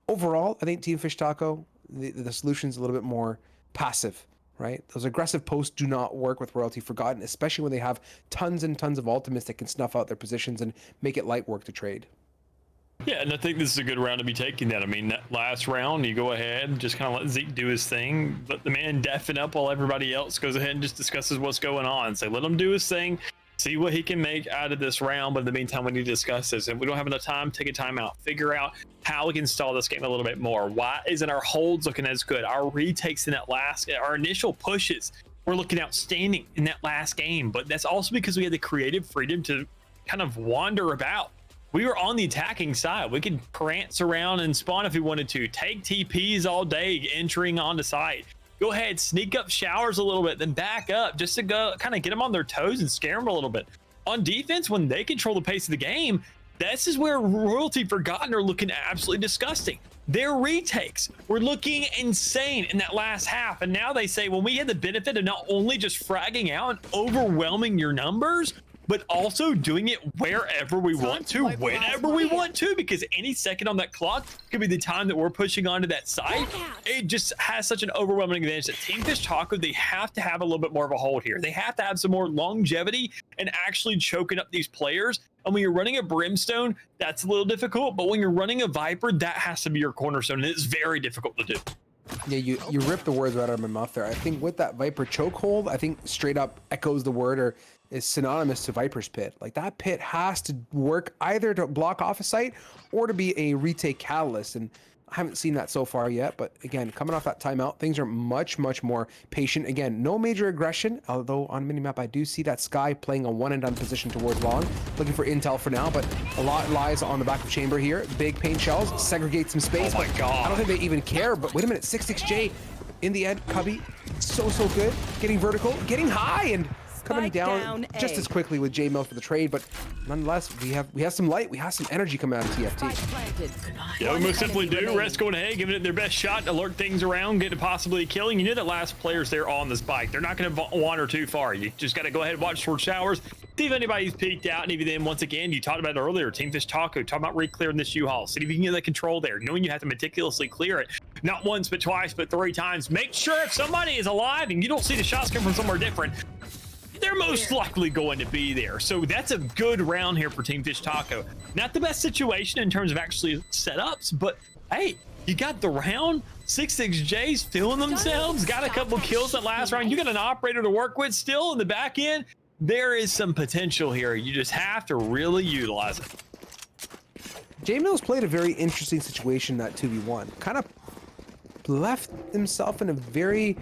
Overall, I think Team Fish Taco, the solution's a little bit more passive, right? Those aggressive posts do not work with Royalty Forgotten, especially when they have tons and tons of ultimates that can snuff out their positions and make it light work to trade. Yeah, and I think this is a good round to be taking that. I mean, that last round, you go ahead and just kind of let Zeke do his thing, let the man deafen up while everybody else goes ahead and just discusses what's going on. So let him do his thing. See what he can make out of this round, but in the meantime, we need to discuss this. If we don't have enough time, take a timeout. Figure out how we can stall this game a little bit more. Why isn't our holds looking as good? Our retakes in that our initial pushes were looking outstanding in that last game, but that's also because we had the creative freedom to kind of wander about. We were on the attacking side. We could prance around and spawn if we wanted to. Take TPs all day, entering onto site. Go ahead, sneak up showers a little bit, then back up just to go kind of get them on their toes and scare them a little bit. On defense, when they control the pace of the game, this is where Royalty Forgotten are looking absolutely disgusting. Their retakes were looking insane in that last half. And now they say, well, we had the benefit of not only just fragging out and overwhelming your numbers, but also doing it wherever we want to, whenever we want to, because any second on that clock could be the time that we're pushing onto that site. It just has such an overwhelming advantage that Team Fish Taco, they have to have a little bit more of a hold here. They have to have some more longevity and actually choking up these players. And when you're running a Brimstone, that's a little difficult, but when you're running a Viper, that has to be your cornerstone, and it's very difficult to do. Yeah, you ripped the words right out of my mouth there. I think with that Viper chokehold, I think straight up echoes the word or is synonymous to Viper's pit. Like that pit has to work either to block off a site or to be a retake catalyst. And I haven't seen that so far yet, but again, coming off that timeout, things are much more patient. Again, no major aggression, although on minimap I do see that Sky playing a one and done position towards long, looking for intel for now, but a lot lies on the back of chamber here. Big paint shells, segregate some space. Oh my God. I don't think they even care, but wait a minute, 66J in the end, Cubby, so good, getting vertical, getting high, and coming down just as quickly with J-Mail for the trade, but nonetheless, we have some light, we have some energy coming out of TFT. Yeah, we most simply do. Rest going ahead, giving it their best shot, alert things around, get to possibly killing. You know that last players there on this bike. They're not going to wander too far. You just got to go ahead and watch for showers, see if anybody's peeked out, and even then, once again, you talked about it earlier, Team Fish Taco, talking about re-clearing this U-Haul. See if you can get that control there, knowing you have to meticulously clear it, not once, but twice, but 3 times. Make sure if somebody is alive and you don't see the shots come from somewhere different, they're most likely going to be there. So that's a good round here for Team Fish Taco. Not the best situation in terms of actually setups, but hey, you got the round. 66J's feeling themselves, got a couple kills that last round. You got an operator to work with still in the back end. There is some potential here. You just have to really utilize it. J-Mills played a very interesting situation, that 2v1. Kind of left himself in a very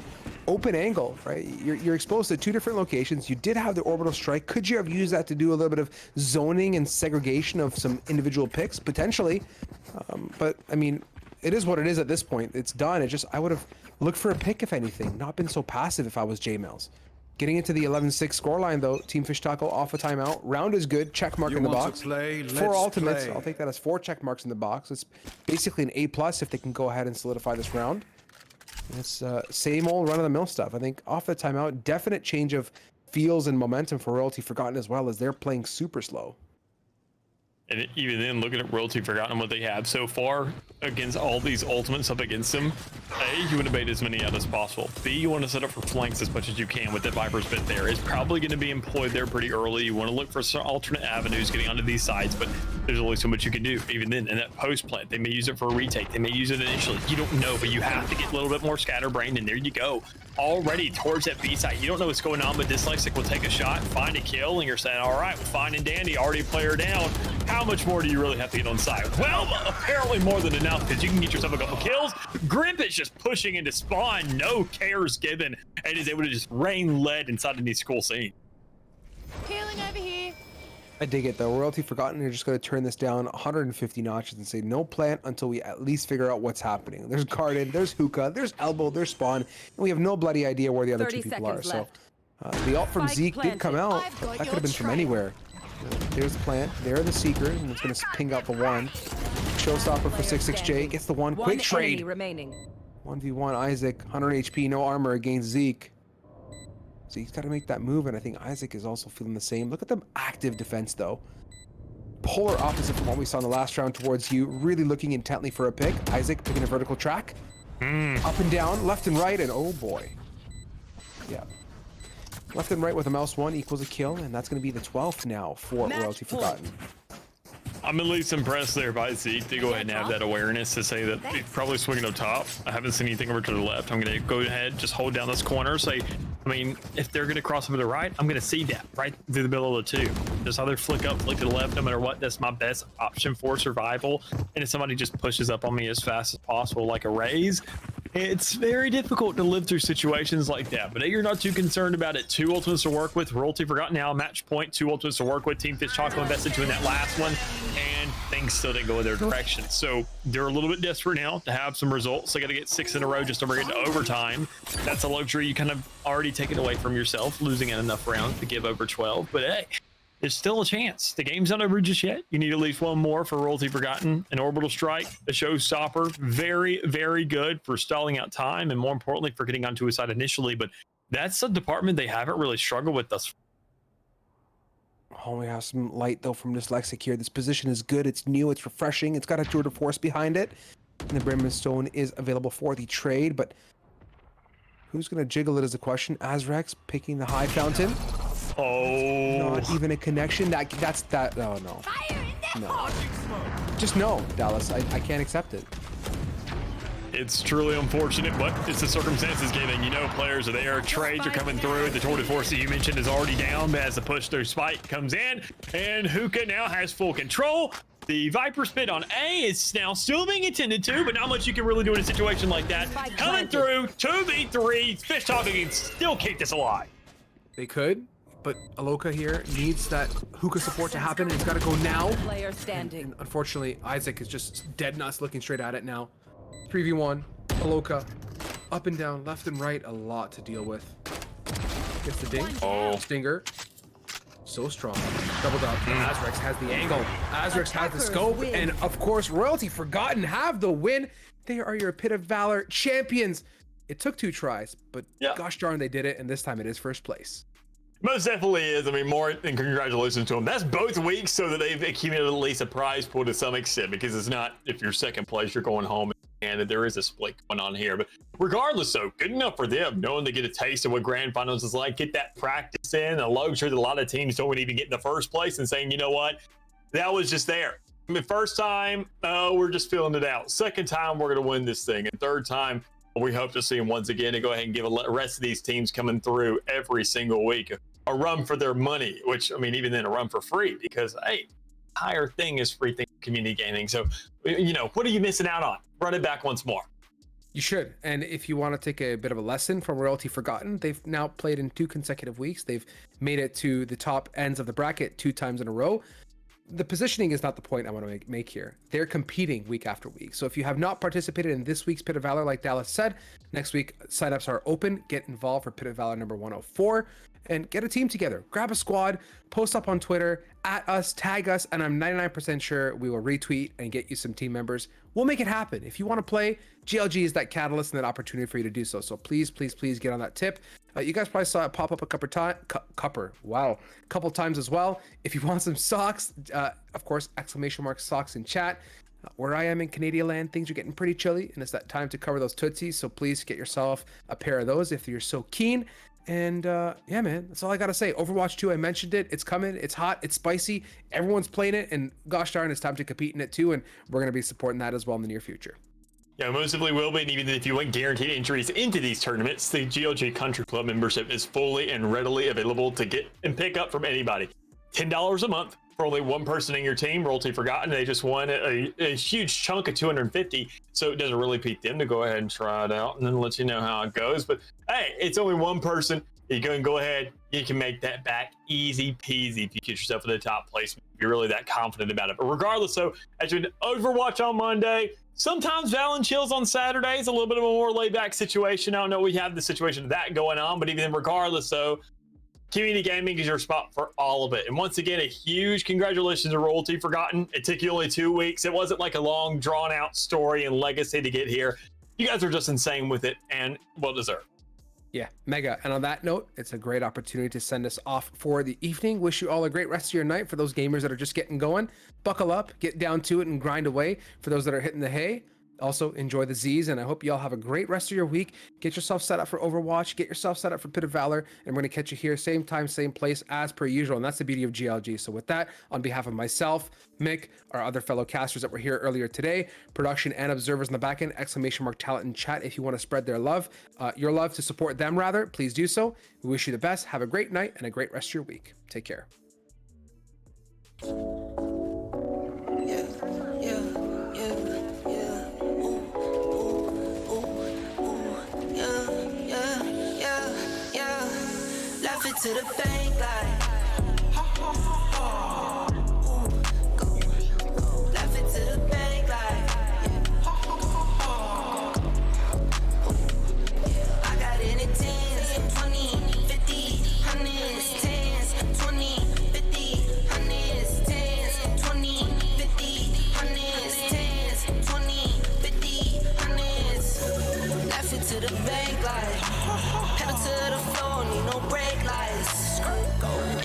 open angle, right? You're exposed to two different locations. You did have the orbital strike. Could you have used that to do a little bit of zoning and segregation of some individual picks? Potentially. But I mean, it is what it is at this point. It's done. I would have looked for a pick, if anything, not been so passive if I was J-Mills. Getting into the 11-6 scoreline, though, Team Fish Taco off a timeout. Round is good. Check mark in the box. 4 ultimates. I'll take that as 4 check marks in the box. It's basically an A+ if they can go ahead and solidify this round. It's same old run-of-the-mill stuff. I think off the timeout, definite change of feels and momentum for Royalty Forgotten as well, as they're playing super slow. And even then, looking at Royalty Forgotten, what they have so far against all these ultimates up against them, A, you want to bait as many out as possible. B, you want to set up for flanks as much as you can with that Viper's bit there. It's probably going to be employed there pretty early. You want to look for some alternate avenues getting onto these sides, but there's only so much you can do. Even then, in that post plant, they may use it for a retake. They may use it initially. You don't know, but you have to get a little bit more scatterbrained, and there you go. Already towards that B side. You don't know what's going on, but Dyslexic will take a shot, find a kill, and you're saying, all right, fine and dandy, already player down. How much more do you really have to get on side? Well, apparently more than enough, because you can get yourself a couple kills. Grip is just pushing into spawn, no cares given, and is able to just rain lead inside of these school scene. Healing over here. I dig it, though. Royalty Forgotten, you're just going to turn this down 150 notches and say no plant until we at least figure out what's happening. There's Garden, there's Hookah, there's Elbow, there's Spawn, and we have no bloody idea where the other two people are. So the ult from Zeke did come out, but that could have been from anywhere. There's the plant, there the Seeker, and it's going to ping out the one. Showstopper for 66J, gets the one. Quick trade. 1v1 Isaac, 100 HP, no armor against Zeke. So he's got to make that move, and I think Isaac is also feeling the same. Look at the active defense, though. Polar opposite from what we saw in the last round towards you. Really looking intently for a pick. Isaac picking a vertical track. Up and down, left and right, and oh boy. Yeah. Left and right with a mouse 1 equals a kill, and that's going to be the 12th now for Royalty Forgotten. I'm at least impressed there by Zeke to go ahead and have that awareness to say that he's probably swinging up top. I haven't seen anything over to the left. I'm going to go ahead, just hold down this corner. Say, I mean, if they're going to cross over to the right, I'm going to see that right through the middle of the two. Just either flick up, flick to the left, no matter what. That's my best option for survival. And if somebody just pushes up on me as fast as possible, like a raise, it's very difficult to live through situations like that. But you're not too concerned about it. 2 ultimates to work with. Royalty Forgotten now, match point. 2 ultimates to work with. Team Fish Taco invested 2 in that last one. And things still didn't go in their direction. So they're a little bit desperate now to have some results. They got to get 6 in a row just to bring it to overtime. That's a luxury you kind of already taken away from yourself, losing in enough rounds to give over 12. But hey, there's still a chance. The game's not over just yet. You need at least one more for Royalty Forgotten. An orbital strike, a showstopper. Very, very good for stalling out time, and more importantly, for getting onto a side initially. But that's a department they haven't really struggled with thus far. Oh, we have some light, though, from Dyslexic here. This position is good. It's new. It's refreshing. It's got a tour de force behind it. And the Brimstone is available for the trade, but who's going to jiggle it is a question. Azrex picking the high fountain. Oh. Not even a connection. That's that. Oh, no. No. Just no, Dallas. I can't accept it. It's truly unfortunate, but it's the circumstances given. You know, players are there, trades are coming through. The tour de force that you mentioned is already down as the push through spike comes in, and Hookah now has full control. The Viper spit on A is now still being attended to, but not much you can really do in a situation like that. Coming through, 2v3, Fish Taco can still keep this alive. They could, but Aloka here needs that Hookah support to happen, and it's got to go now. Player standing. And unfortunately, Isaac is just dead nuts looking straight at it now. 3v1, Aloka, up and down, left and right, a lot to deal with. Gets the ding. Oh. Stinger. So strong. Doubled up. Azrex has the angle. Azrex has the scope. And of course, Royalty Forgotten have the win. They are your Pit of Valor champions. It took 2 tries, but gosh darn, they did it. And this time it is first place. Most definitely is. I mean, more than congratulations to them. That's both weeks so that they've accumulated at least a prize pool to some extent, because it's not, if you're second place, you're going home, and there is a split going on here. But regardless, though, good enough for them, knowing they get a taste of what grand finals is like, get that practice in, a luxury that a lot of teams don't even get in the first place, and saying, you know what, that was just there. I mean, first time, we're just feeling it out. Second time, we're going to win this thing. And third time, we hope to see them once again and go ahead and give the rest of these teams coming through every single week a run for their money, which, I mean, even then a run for free, because, hey, entire thing is free thing community gaming. So, you know, what are you missing out on? Run it back once more. You should. And if you want to take a bit of a lesson from Royalty Forgotten, they've now played in 2 consecutive weeks. They've made it to the top ends of the bracket 2 times in a row. The positioning is not the point I want to make here. They're competing week after week. So if you have not participated in this week's Pit of Valor, like Dallas said, next week signups are open. Get involved for Pit of Valor number 104 and get a team together. Grab a squad, post up on Twitter, at us, tag us, and I'm 99% sure we will retweet and get you some team members. We'll make it happen. If you want to play, GLG is that catalyst and that opportunity for you to do so. So please, please, please get on that tip. You guys probably saw it pop up a couple times as well. If you want some socks, of course, !socks in chat. Where I am in Canadian land, things are getting pretty chilly, and it's that time to cover those tootsies. So please get yourself a pair of those if you're so keen. And yeah, man, that's all I gotta say. Overwatch 2, I mentioned it. It's coming. It's hot. It's spicy. Everyone's playing it, and gosh darn, it's time to compete in it too. And we're gonna be supporting that as well in the near future. Yeah, most definitely will be. And even if you want guaranteed entries into these tournaments, the GLG Country Club membership is fully and readily available to get and pick up from anybody. $10 a month for only one person in your team. Royalty Forgotten, they just won a huge chunk of 250, so it doesn't really pique them to go ahead and try it out and then let you know how it goes. But hey, it's only one person. You can go ahead, you can make that back easy peasy if you get yourself in the top place, if you're really that confident about it. But regardless, so as you Overwatch on Monday, sometimes Val and Chills on Saturdays, a little bit of a more laid back situation. I don't know, we have the situation of that going on, but even regardless, so Community Gaming is your spot for all of it. And once again, a huge congratulations to Royalty Forgotten. It took you only 2 weeks. It wasn't like a long drawn out story and legacy to get here. You guys are just insane with it and well deserved. Yeah, mega. And on that note, it's a great opportunity to send us off for the evening. Wish you all a great rest of your night. For those gamers that are just getting going, buckle up, get down to it and grind away. For those that are hitting the hay, also enjoy the Z's, and I hope you all have a great rest of your week. Get yourself set up for Overwatch, get yourself set up for Pit of Valor, and we're going to catch you here same time, same place as per usual, and that's the beauty of GLG. So with that, on behalf of myself, Mick, our other fellow casters that were here earlier today, production and observers in the back end, !talent in chat if you want to spread their love, your love to support them rather, please do so. We wish you the best. Have a great night and a great rest of your week. Take care. To the bank like left it to the bank like I got it in 10s, 20, 50, 100s, 10s, 20, 50, 100s, 10s, 20, 50, 100s, 10s, 20, 50, 100s. Left it to the bank like pedal to the floor, need no brake lights.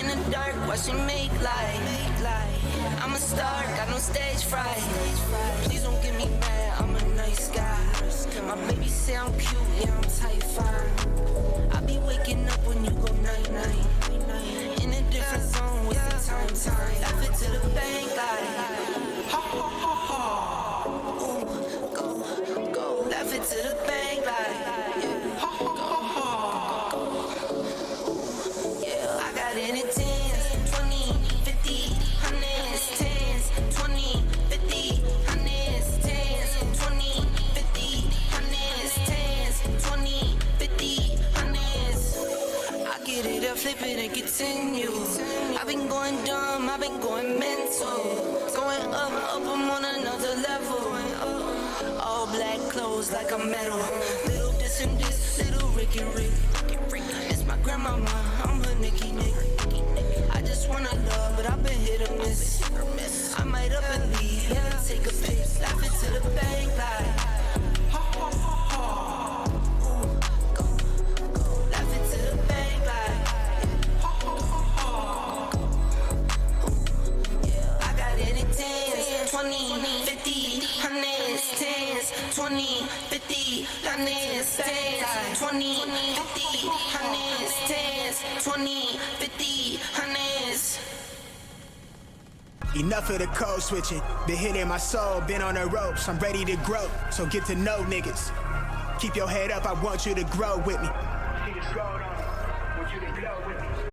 In the dark, watch it make light. I'm a star, got no stage fright. Please don't get me mad, I'm a nice guy. My baby say I'm cute, yeah, I'm type 5. I be waking up when you go night-night. In a different zone with the time. Left it to the bank like ooh, go. Left it to the bank like in it 10s, 20, 50, 100s, 10s, 20, 50, 100s, 10s, 20, 50, 100s, 10s, 20, 50, 100s. I get it up, flip it and continue. I've been going dumb, I've been going mental. Going up, I'm on another level. All black clothes like a metal. Little this and this, little Ricky Rick. It's my grandmama, I'm her Nicky Nick. I just wanna love, but I've been hit or miss. I might up and leave, yeah, take a pic. Laugh it to the bank like go. Laugh it to the bank like I got it in 10s, 20, 50, 100s, 10s, 20, 50, 100s, 10s, 20, 50, 100s, 10s, 20, 50, 100s. Enough of the code switching. Been hitting my soul, been on the ropes. I'm ready to grow, so get to know niggas. Keep your head up, I want you to grow with me. See this gold on me, want you to glow with me.